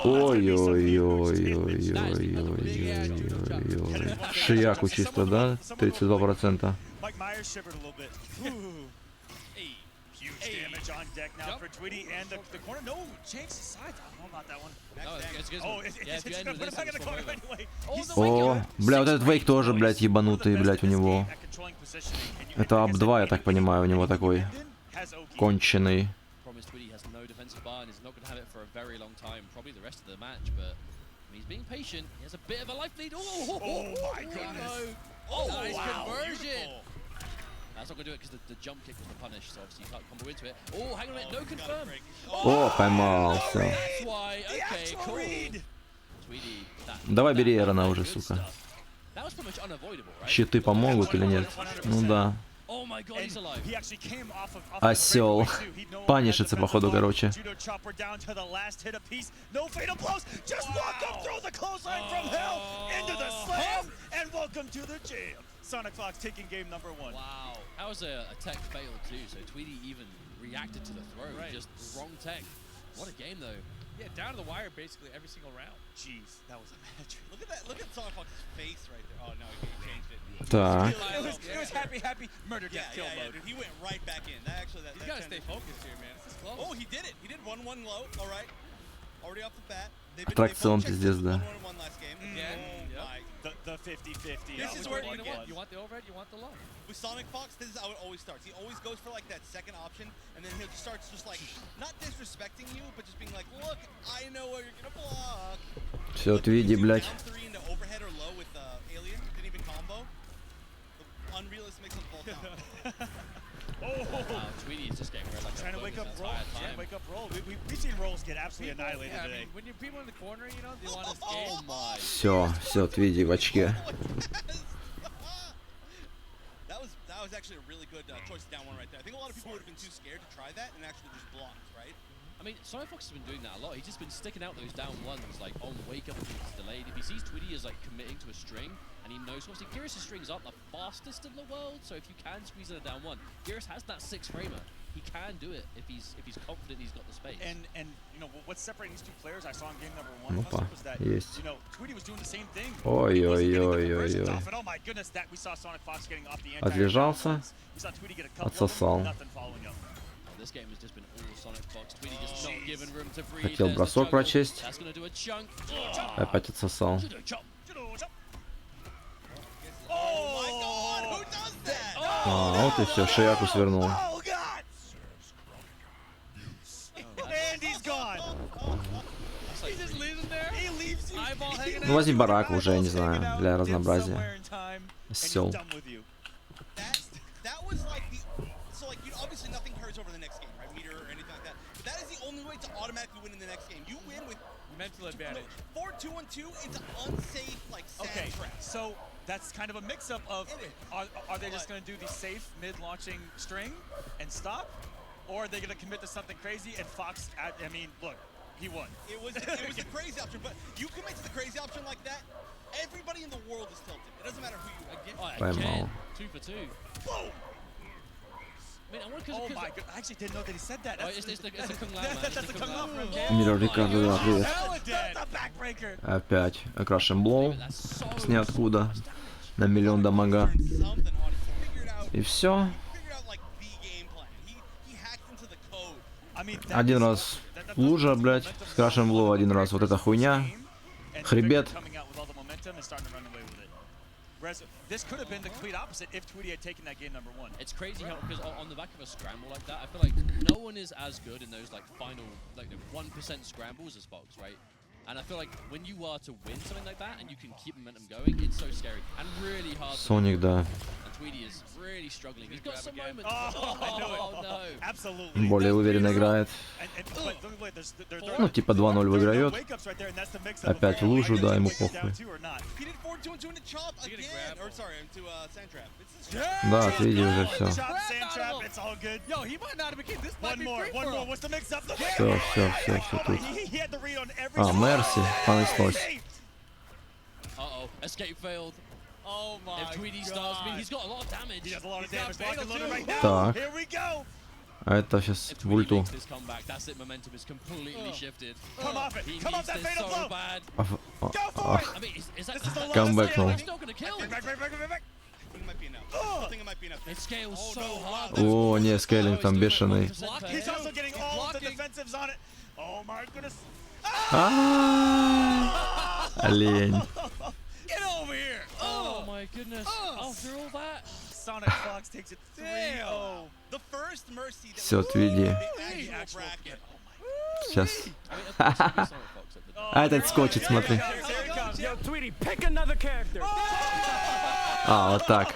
Speaker 6: Ой-ой-ой-ой-ой-ой-ой. Шияку чисто, да? 32%. О, бля, вот этот вейк тоже, блядь, ебанутый, блядь, у него. Это ап-2, я так понимаю, у него такой конченый. О, поймался. Давай бери Эрона уже, сука. Щиты помогут или нет? Ну да. Осел. Панишится, походу, короче.
Speaker 2: Sonic Fox taking game number 1.
Speaker 3: Wow. That was a tech fail too, so Tweedy even reacted to the throw. Right. Just wrong tech. What a game though.
Speaker 1: Yeah, down to the wire basically every single round.
Speaker 2: Jeez, that was a match.
Speaker 4: Look at that. Look at Sonic Fox's face right there. Oh no, he changed it.
Speaker 6: Так.
Speaker 2: It was happy murder death kill mode.
Speaker 4: Dude, he went right back in. That actually
Speaker 1: He's got to stay focused here, man. This is close.
Speaker 4: Oh, he did it. He did 1-1 low. All right. Already off the bat.
Speaker 6: Аттракцион пиздец, да.
Speaker 2: The 50-50.
Speaker 1: This is where you want the overhead, you want the low.
Speaker 4: With Sonic Fox, this is how it always starts. He always goes for like that second option, and then he starts just like not disrespecting you, but just being like, look, I know where you're gonna block.
Speaker 6: Все, Твиди, блядь.
Speaker 3: Wow, Tweedy is just getting red like
Speaker 2: trying to wake up roll. Trying to wake up roll. We've seen rolls get absolutely annihilated today.
Speaker 1: I mean, when you're people in the corner, you know, they want to escape. Oh my.
Speaker 6: Все, Твиди в очке.
Speaker 4: That was actually a really good choice down one right there. I think a lot of people would have been too scared to try that and actually just blocked, right?
Speaker 3: I mean, Sonic Fox has been doing that a lot. He's just been sticking out those down ones, like on wake up if it's delayed. If he sees Tweedy as like committing to a string, and he knows, obviously, Gearus' strings aren't the fastest in the world, so if you can squeeze in a down one, Gearus has that 6-framer. He can do it if he's confident he's got the space.
Speaker 2: And you know what's separating these two players? I saw in game number 1
Speaker 6: Опа,
Speaker 2: was that
Speaker 6: есть.
Speaker 2: you know Tweedy was doing the same thing.
Speaker 6: Ой-ой-ой-ой-ой.
Speaker 2: Oh my goodness, that we saw Sonic Fox getting off the end.
Speaker 6: Отлежался, отсосал.
Speaker 3: This game has just been all Sonic Fox. Tweedy just not given room to breathe.
Speaker 6: Хотел бросок прочесть.
Speaker 3: That's gonna do a chunk.
Speaker 6: Опять отсосал. А, вот и все, шияку свернул. Ну возьми барак уже, я не знаю, для разнообразия. Осел.
Speaker 1: Mental advantage.
Speaker 4: 4-2-1-2, it's unsafe, like, sand trap.
Speaker 2: So that's kind of a mix-up of are they just going to do the safe mid-launching string and stop, or are they going to commit to something crazy? And Fox, I mean, look, he won.
Speaker 4: It was the crazy option, but you commit to the crazy option like that, everybody in the world is tilted. It doesn't matter who you are.
Speaker 3: Again, 2 for 2.
Speaker 2: Boom!
Speaker 3: I mean, I wonder
Speaker 2: Oh my god, I actually didn't know that he said that.
Speaker 3: It's the Kung Lao, man.
Speaker 2: That's the Kung Lao from
Speaker 6: Миррор Рикардо, да, привет.
Speaker 2: the backbreaker.
Speaker 6: Опять Окрашен Блоу. С ниоткуда. На миллион дамага.
Speaker 4: Something on it. He figured out,
Speaker 6: И все.
Speaker 4: figured out like the game plan. He hacked into the code.
Speaker 2: I mean,
Speaker 6: Один раз лужа, блядь. С Крашен Блоу один раз. Вот эта хуйня. Хребет.
Speaker 2: This could have been the complete opposite if Tweedy had taken that game number 1.
Speaker 3: It's crazy how, because on the back of a scramble like that, I feel like no one is as good in those like final, like the 1% scrambles as Fox, right? And I feel like when you are to win something like that and you can keep momentum going, it's so scary and really hard.
Speaker 6: Соник, да.
Speaker 3: And Tweedy is really struggling. He's got some
Speaker 1: again.
Speaker 3: moments. Oh no.
Speaker 2: Absolutely.
Speaker 6: Более уверенно играет. Ну, типа 2-0 выиграет. Опять в лужу, да, ему похуй. Да, Твиди уже все. Все тут. А, Мерси, понеслось.
Speaker 3: Uh-oh, escape failed.
Speaker 1: Oh my
Speaker 3: If Tweedy starts, I mean, he's got a lot of damage.
Speaker 2: He has a lot of damage blocked and loaded right now.
Speaker 6: Так.
Speaker 2: Here we go.
Speaker 6: А это сейчас
Speaker 3: If
Speaker 6: в
Speaker 3: Tweedy
Speaker 6: ульту.
Speaker 3: makes this comeback, that's it. Momentum is completely shifted.
Speaker 2: Come off it.
Speaker 3: He
Speaker 2: Come off
Speaker 3: needs
Speaker 2: that
Speaker 3: this
Speaker 2: fatal
Speaker 3: so
Speaker 2: blow.
Speaker 3: bad.
Speaker 2: Go for it.
Speaker 3: I mean, is that
Speaker 2: This is the
Speaker 6: Камбэкнул.
Speaker 3: That's not gonna kill him?
Speaker 4: I think it might be enough. I think it might be enough.
Speaker 3: It scales
Speaker 4: Oh,
Speaker 3: so
Speaker 4: no,
Speaker 3: hard.
Speaker 6: О, не, скейлинг там бешеный.
Speaker 2: He's also getting all of the defensives on it. Oh my goodness.
Speaker 6: Олень.
Speaker 1: Get over here!
Speaker 3: Oh my goodness. After all that.
Speaker 2: Sonic Fox takes it 3-0.
Speaker 4: The first mercy that
Speaker 6: Все,
Speaker 4: was
Speaker 6: Твиди.
Speaker 4: the actual bracket.
Speaker 6: Сейчас.
Speaker 3: I mean, of course, it'd be Sonic Fox at the
Speaker 6: А этот скочит, смотри.
Speaker 2: Here it comes.
Speaker 7: Yo, Tweedy, pick another character.
Speaker 6: А, вот так.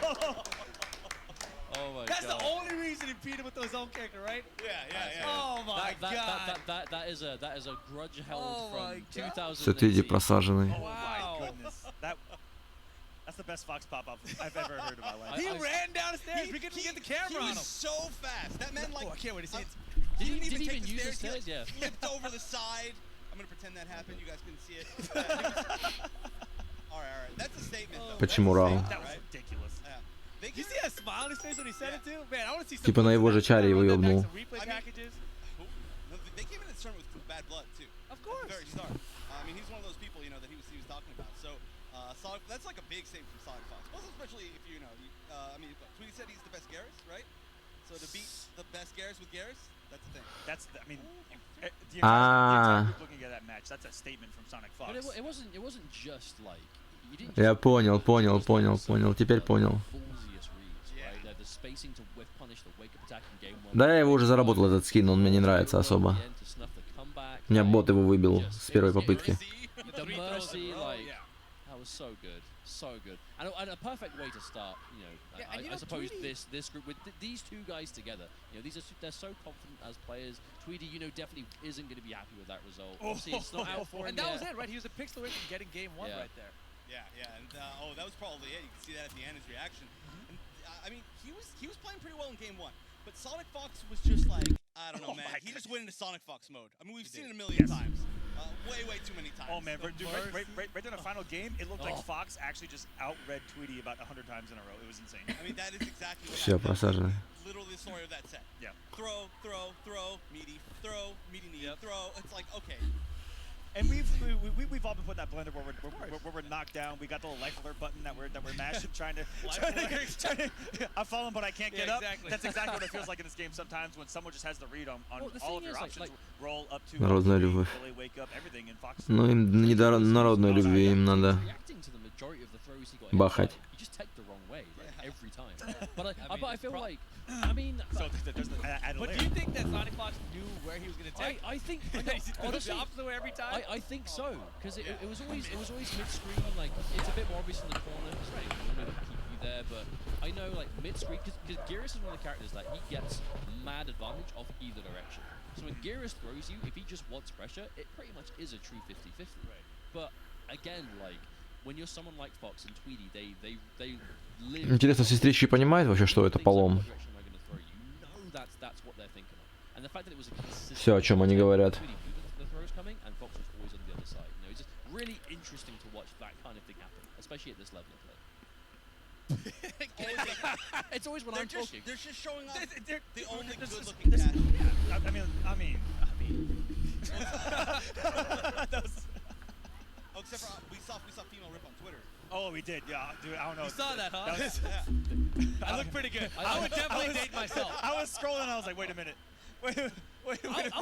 Speaker 3: Oh my
Speaker 1: That's the
Speaker 3: god.
Speaker 1: only reason he beat him with his own character, right?
Speaker 4: Yeah.
Speaker 1: Oh my god.
Speaker 3: That is a grudge held
Speaker 1: Oh my
Speaker 3: from
Speaker 1: God.
Speaker 3: 2018.
Speaker 6: Все, Твиди просаженный.
Speaker 2: Oh
Speaker 1: Wow.
Speaker 2: my goodness. That's the best Fox pop-up I've ever heard in my life.
Speaker 1: He ran down the stairs. We couldn't get the camera
Speaker 4: he
Speaker 1: on
Speaker 4: was
Speaker 1: him.
Speaker 4: so fast. That man like
Speaker 1: Oh, I can't wait to see it.
Speaker 3: Did
Speaker 4: didn't
Speaker 3: he
Speaker 4: even take
Speaker 3: even
Speaker 4: the
Speaker 3: use the
Speaker 4: stairs.
Speaker 3: stairs? Yeah.
Speaker 4: He flipped over the side. I'm gonna pretend that happened. You guys couldn't see it. All right. That's a statement, though.
Speaker 6: Почему
Speaker 4: That's a
Speaker 6: Рау?
Speaker 4: statement,
Speaker 2: That was
Speaker 4: right?
Speaker 2: ridiculous.
Speaker 4: Yeah. They
Speaker 1: You
Speaker 4: give
Speaker 1: see that smile on his face when he said it too? Man, I want to see some.
Speaker 6: Типа на его же чаре его ёбнул.
Speaker 1: Some replay packages.
Speaker 4: They came in this tournament with bad blood too.
Speaker 1: Of course.
Speaker 4: At the very start. I mean, he's one of those people, you know, that he was talking about. So, Sonic, that's like a big thing from Sonic Fox. Most especially if you know, I mean, Tweety said he's the best Garrus, right? So to beat the best Garrus with Garrus, that's the thing.
Speaker 2: I mean, the entire group looking at that match, that's a statement from Sonic Fox.
Speaker 3: But it wasn't just like you didn't.
Speaker 6: Я
Speaker 3: just
Speaker 6: понял. Теперь понял.
Speaker 3: ballsiest reads, right? Like the spacing to whip punish the wake up attack in game 1.
Speaker 6: Да, я его уже заработал, этот скин, он мне не нравится особо. У меня бот его выбил с первой попытки.
Speaker 3: The mercy, like, that was so good, and a perfect way to start. You know,
Speaker 1: Yeah, and you
Speaker 3: I
Speaker 1: know,
Speaker 3: suppose
Speaker 1: Tweedy-
Speaker 3: this group with these two guys together. You know, they're so confident as players. Tweedy, you know, definitely isn't going to be happy with that result. Obviously, it's not out for him
Speaker 1: And that was
Speaker 3: yet.
Speaker 1: it, right? He was a pixel away from getting game 1
Speaker 3: Yeah.
Speaker 1: right there.
Speaker 4: Yeah, and that was probably it. You can see that at the end, his reaction. And, I mean, he was playing pretty well in game 1, but Sonic Fox was just like, I don't know, man. He just went into Sonic Fox mode. I mean, we've seen it a million times, way too many times.
Speaker 2: Oh man, right in the final game, it looked like Fox actually just outread Tweedy about 100 times in a row. It was insane.
Speaker 4: I mean, that is exactly what
Speaker 6: Все,
Speaker 4: happened.
Speaker 6: просаженный.
Speaker 4: Literally the story of that set.
Speaker 2: Yeah.
Speaker 4: Throw, meaty knee, throw. It's like, okay.
Speaker 2: And we've all been put in that blender where we're knocked down. We got the little life alert button that we're mashing, trying to. I'm falling, but I can't get up.
Speaker 1: Exactly.
Speaker 2: That's exactly what it feels like in this game sometimes when someone just has the read on
Speaker 3: Well, the
Speaker 2: all of
Speaker 3: thing
Speaker 2: your
Speaker 3: is,
Speaker 2: options.
Speaker 3: like-
Speaker 2: Roll up to
Speaker 6: Народная любовь.
Speaker 2: really wake up everything in Fox.
Speaker 6: Ну, им не до народной любви, им надо
Speaker 3: Reacting to the majority of the throws he got.
Speaker 6: бахать.
Speaker 3: You just take the wrong way, like, every time. But I feel like, I mean,
Speaker 2: So there's the add a
Speaker 1: But
Speaker 2: layer.
Speaker 1: do you think that Sonic Fox knew where he was going to take?
Speaker 3: I think
Speaker 1: Honestly,
Speaker 3: honestly,
Speaker 1: the opposite way every time.
Speaker 3: I think so, because it was always mid-screen. Like it's a bit more obvious in the corner because they normally keep you there. But I know like mid-screen because Garrus is one of the characters that he gets mad advantage off either direction. So when Garrus throws you, if he just wants pressure, it pretty much is a true 50-50.
Speaker 2: Right.
Speaker 3: But again, like
Speaker 6: Интересно, сестрички понимает вообще, что это полом? Все, о чем они говорят.
Speaker 3: It's always when I'm talking.
Speaker 4: They're just showing off the only good-looking
Speaker 2: this-
Speaker 4: cat.
Speaker 2: I mean. That was-
Speaker 4: Oh, except for we saw female rip on Twitter.
Speaker 2: Oh, we did. Yeah, dude. I don't know.
Speaker 1: You saw that, huh?
Speaker 2: That was-
Speaker 4: Yeah.
Speaker 1: I look pretty good. I would definitely date myself.
Speaker 2: I was scrolling. And I was like, wait a minute. Wait a minute.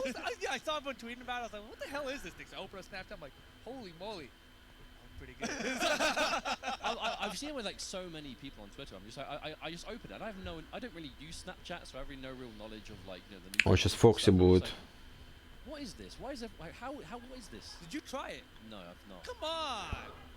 Speaker 1: I saw everyone tweeting about it. I was like, what the hell is this thing? So I opened up Snapchat. I'm like, holy moly. I'm pretty good.
Speaker 3: I've seen it with like so many people on Twitter. I'm just like, I just open it. I don't really use Snapchat, so I have really no real knowledge of like the new.
Speaker 6: Он сейчас Фокси будет.
Speaker 3: What is this? Why is it? How what is this?
Speaker 1: Did you try it?
Speaker 3: No, I've not.
Speaker 1: Come on.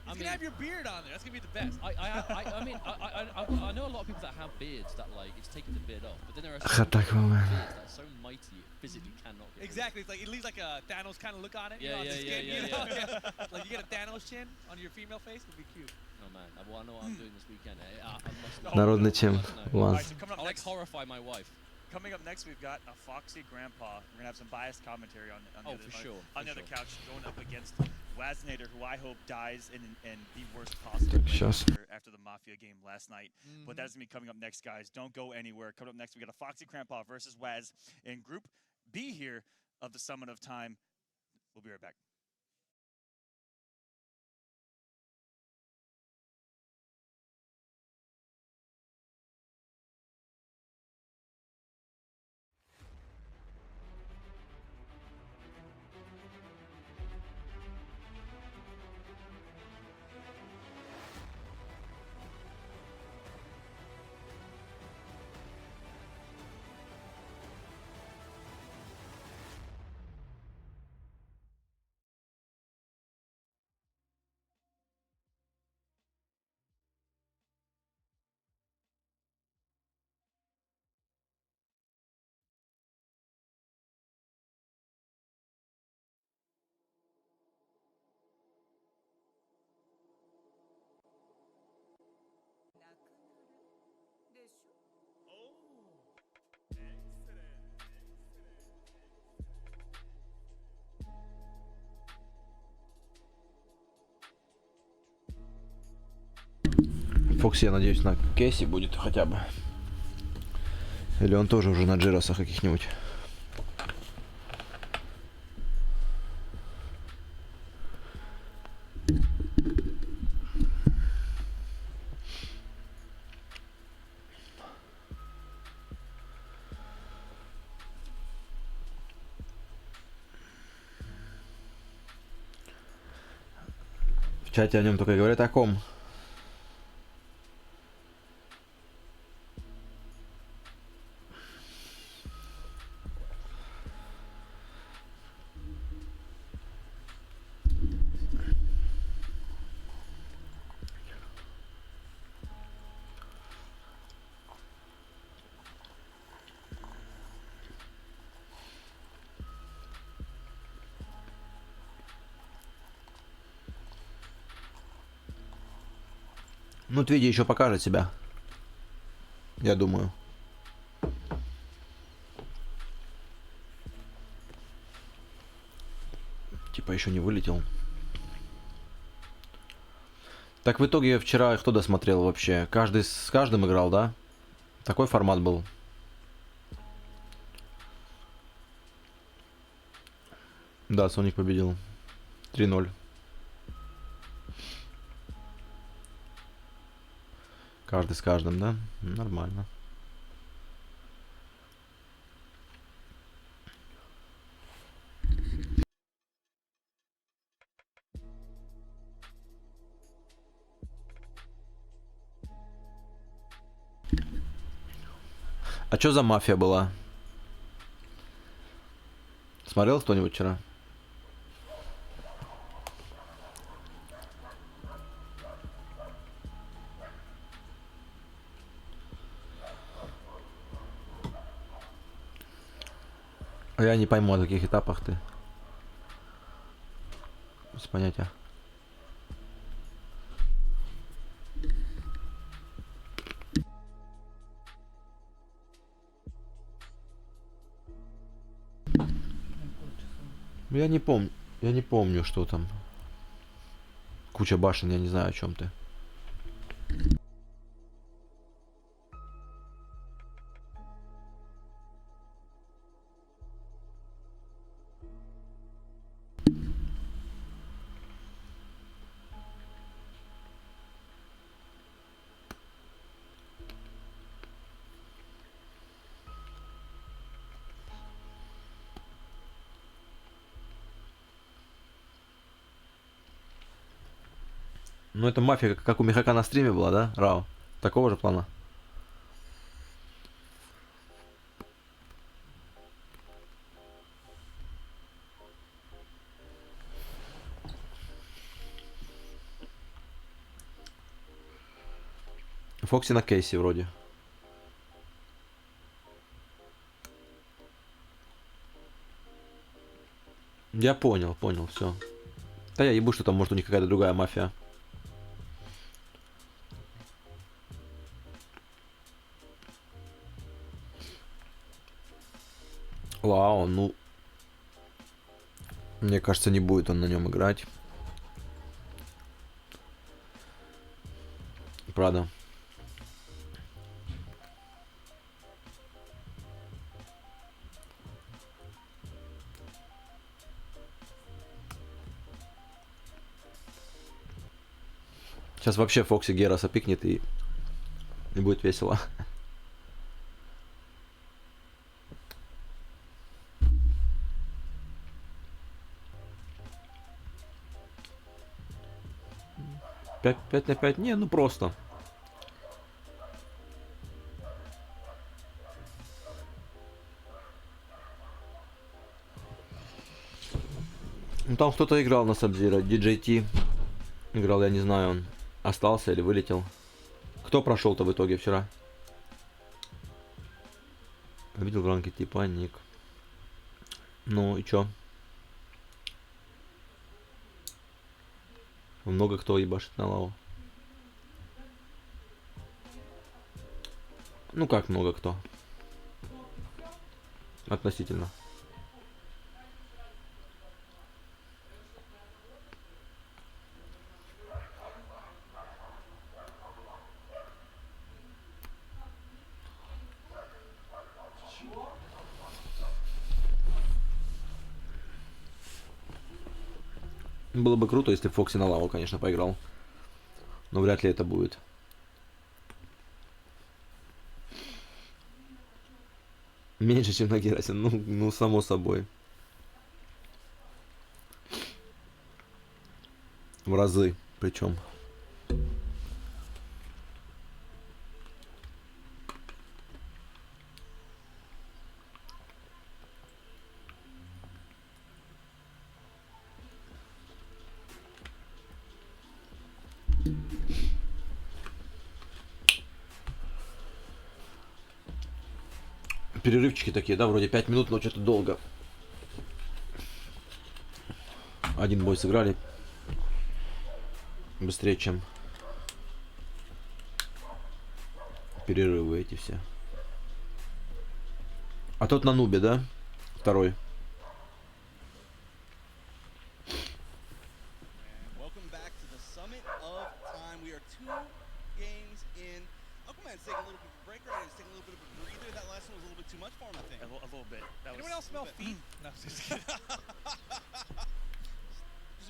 Speaker 1: He's gonna have your beard on there. That's gonna be the best.
Speaker 3: I mean, I know a lot of people that have beards that like it's taking the beard off, but then there are some
Speaker 6: так
Speaker 3: beards that are so mighty it physically cannot get rid of.
Speaker 1: Exactly. It's like it leaves like a Thanos kind of look on it.
Speaker 3: Yeah,
Speaker 1: on the
Speaker 3: yeah,
Speaker 1: skin,
Speaker 3: yeah,
Speaker 1: you know?
Speaker 3: yeah.
Speaker 1: Like you get a Thanos chin on your female face. It'd be cute.
Speaker 3: Oh man, well I know what I'm doing this weekend. I must know.
Speaker 6: Народный
Speaker 3: I
Speaker 6: тем.
Speaker 3: must know.
Speaker 2: All
Speaker 6: Лаз.
Speaker 2: right, so coming up
Speaker 3: I like
Speaker 2: next.
Speaker 3: horrify my wife.
Speaker 2: Coming up next, we've got a foxy grandpa. We're gonna have some biased commentary on the
Speaker 3: Oh,
Speaker 2: other,
Speaker 3: for sure.
Speaker 2: on the
Speaker 3: for
Speaker 2: other
Speaker 3: sure.
Speaker 2: couch, going up against Wazinator, who I hope dies in the worst possible way
Speaker 6: Сейчас.
Speaker 2: after the Mafia game last night. But that's gonna be coming up next, guys. Don't go anywhere. Coming up next, we got a foxy grandpa versus Waz in Group B here of the Summit of Time. We'll be right back.
Speaker 6: Фокси, я надеюсь, на Кэсси будет хотя бы. Или он тоже уже на Джиросах каких-нибудь. В чате о нем только и говорят о ком. Ну, Твиди еще покажет себя. Я думаю. Типа еще не вылетел. Так в итоге вчера кто досмотрел вообще? Каждый с каждым играл, да? Такой формат был. Да, Соник победил. 3-0. Каждый с каждым, да? Нормально. А что за мафия была? Смотрел кто-нибудь вчера? Я не пойму, о каких этапах ты. Без понятия. Я не помню, что там. Куча башен, я не знаю, о чем ты. Ну, это мафия, как у Михака на стриме была, да, Рау? Такого же плана? Фокси на кейсе вроде. Я понял, все. Да я ебу, что там может у них какая-то другая мафия. Вау, ну... Мне кажется, не будет он на нем играть. Правда. Сейчас вообще Фокси Гераса пикнет и будет весело. Пять на 5? Не, ну просто. Ну там кто-то играл на Сабзира. DJT играл, я не знаю, он остался или вылетел. Кто прошел-то в итоге вчера? Видел в ранке типа ник. Ну и чё? Много кто ебашит на лаву. Ну как много кто? Относительно. Было бы круто, если Фокси на лаву, конечно, поиграл. Но вряд ли это будет. Меньше, чем на Герасе. Ну, само собой. В разы, причем. Перерывчики такие, да, вроде 5 минут, но что-то долго. Один бой сыграли. Быстрее, чем перерывы эти все. А тот на нубе, да? Второй.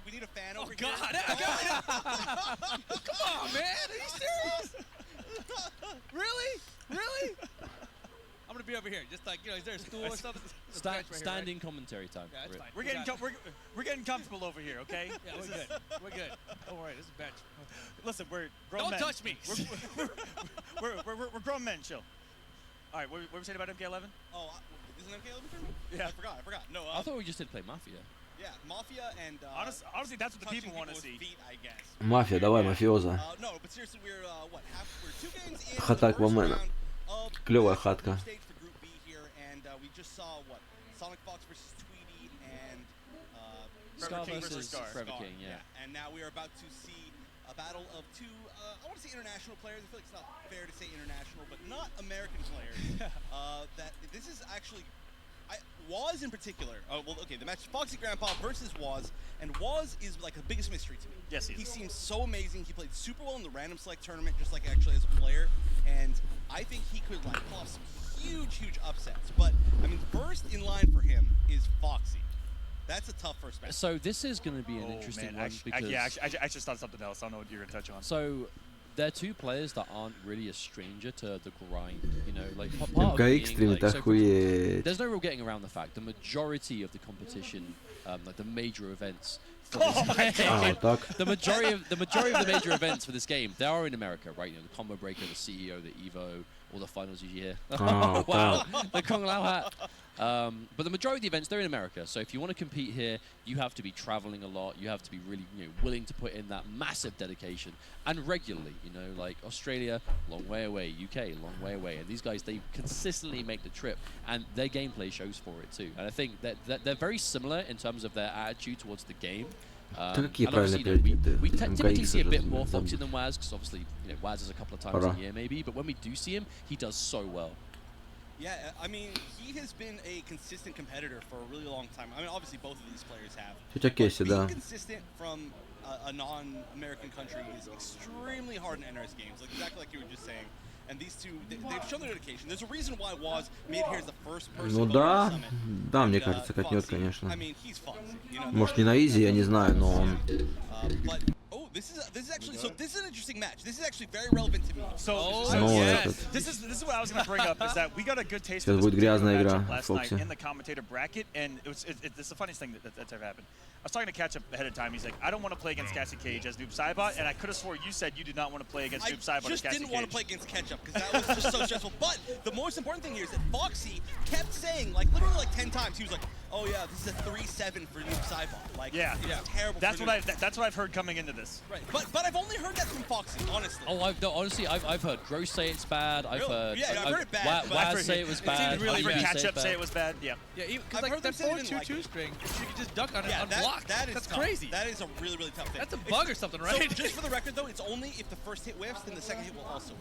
Speaker 4: We need a fan over
Speaker 1: here. God. Come on, man. Are you serious? Really? I'm gonna be over here, just like, you know, is there a stool or something?
Speaker 3: Standing commentary time.
Speaker 1: Yeah, that's fine.
Speaker 2: We're getting comfortable over here, okay?
Speaker 1: Yeah, we're good. Don't worry, this is bench.
Speaker 2: Listen, we're grown men.
Speaker 1: Don't touch me.
Speaker 2: We're grown men, chill. All right, what were we saying about MK11?
Speaker 4: Oh, is it MK11 tournament? Yeah, I forgot. No,
Speaker 3: I thought we just did play Mafia.
Speaker 4: Yeah, Mafia and
Speaker 2: honestly, that's what the people want to see.
Speaker 4: Feet, I guess.
Speaker 6: Мафия, давай, мафиоза.
Speaker 4: No, but seriously, we're 2 games in.
Speaker 6: Хата Аквамена. Клевая хатка.
Speaker 4: We just saw Sonic Fox versus Tweety and
Speaker 3: Scar versus Forever King, yeah.
Speaker 4: And now we are about to see a battle of two, I want to say international players. I feel like it's not fair to say international, but not American players. That this is actually, Waz in particular, well, okay, the match Foxy Grandpa versus Waz, and Waz is like the biggest mystery to me.
Speaker 2: Yes,
Speaker 4: he seems so amazing. He played super well in the random select tournament, just like actually as a player, and I think he could like pull off some huge upsets. But I mean, first in line for him is Foxy. That's a tough first match.
Speaker 3: So this is going to be an interesting one because
Speaker 2: I just thought something else. I don't know what you're gonna touch on.
Speaker 3: So they're two players that aren't really a stranger to the grind, you know, like part of being, like, so there's no real getting around the fact the majority of the competition, like the major events for this game, the majority of the major events for this game, they are in America, right? You know, the Combo Breaker, the CEO, the Evo, all the finals you hear.
Speaker 6: Oh,
Speaker 3: wow, the Kung Lao hat. But the majority of the events, they're in America. So if you want to compete here, you have to be traveling a lot. You have to be really, you know, willing to put in that massive dedication and regularly. You know, like Australia, long way away. UK, long way away. And these guys, they consistently make the trip, and their gameplay shows for it too. And I think that they're very similar in terms of their attitude towards the game. And obviously, you know, we typically see a bit more Foxy than Waz, because obviously, you know, Waz is a couple of times a year maybe. But when we do see him, he does so well.
Speaker 4: Yeah, I mean, he has been a consistent competitor for a really long time. I mean, obviously both of these players have. But being consistent from a non-American country is extremely hard in NRS games, like exactly like you were just saying. And these two, they've shown their dedication. There's a reason why Waz made it here as the first person.
Speaker 6: Ну да, да, мне кажется, катнет, конечно. Может, не на изи, я не знаю, но он...
Speaker 4: This is actually this is an interesting match. This is actually very relevant to me.
Speaker 2: This is what I was going to bring up, is that we got a good taste
Speaker 6: of
Speaker 2: this
Speaker 6: matchup
Speaker 2: last night in the commentator bracket, and this is the funniest thing that's ever happened. I was talking to Catch Up ahead of time. He's like, I don't want to play against Cassie Cage as Noob Saibot, and I could have swore you said you did not want to play against Noob Saibot as Cassie Cage.
Speaker 4: I just didn't want to play against Catch Up because that was just so stressful. But the most important thing here is that Foxy kept saying, like literally like 10 times, he was like, oh yeah, this is a 3-7 for Noob Saibot. Like, it's terrible.
Speaker 2: That's what I've heard coming into this.
Speaker 4: Right, but I've only heard that from Foxy, honestly.
Speaker 3: Honestly, I've heard Gross say it's bad. I've heard
Speaker 4: I've heard it bad.
Speaker 3: Waz say it was bad.
Speaker 2: I've heard Catch Up say it was bad. Yeah.
Speaker 1: Yeah, because like that 4-2-2 string, you can just duck on it unblocked.
Speaker 4: That's
Speaker 1: crazy.
Speaker 4: That is a really tough thing.
Speaker 1: That's a bug or something, right?
Speaker 4: So just for the record, though, it's only if the first hit whiffs, then the second hit will also.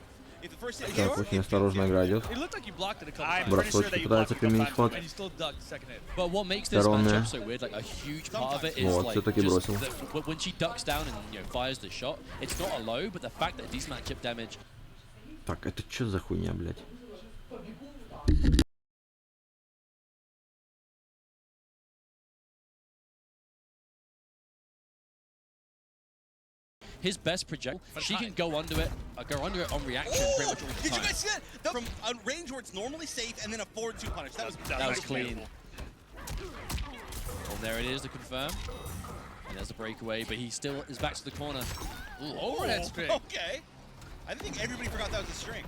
Speaker 4: If the first hit
Speaker 6: Так, очень осторожно игра идет.
Speaker 1: It looked like you blocked it a couple times.
Speaker 6: Бросочки пытается применить ход.
Speaker 1: And you still ducked the second hit.
Speaker 3: But what makes this matchup so weird, like a huge part of it is
Speaker 6: Вот,
Speaker 3: like
Speaker 6: все-таки бросил.
Speaker 3: when she ducks down and, you know, fires the shot, it's not a low, but the fact that these matchup damage.
Speaker 6: Так, это что за хуйня, блядь?
Speaker 3: His best projectile, she can go under it on reaction pretty much all the time.
Speaker 4: Did you guys see that? From a range where it's normally safe and then a forward 2 punish. That was
Speaker 3: clean. And there it is, the confirm. And there's the breakaway, but he still is back to the corner.
Speaker 1: Ooh, overhead string.
Speaker 4: Okay. I think everybody forgot that was a string.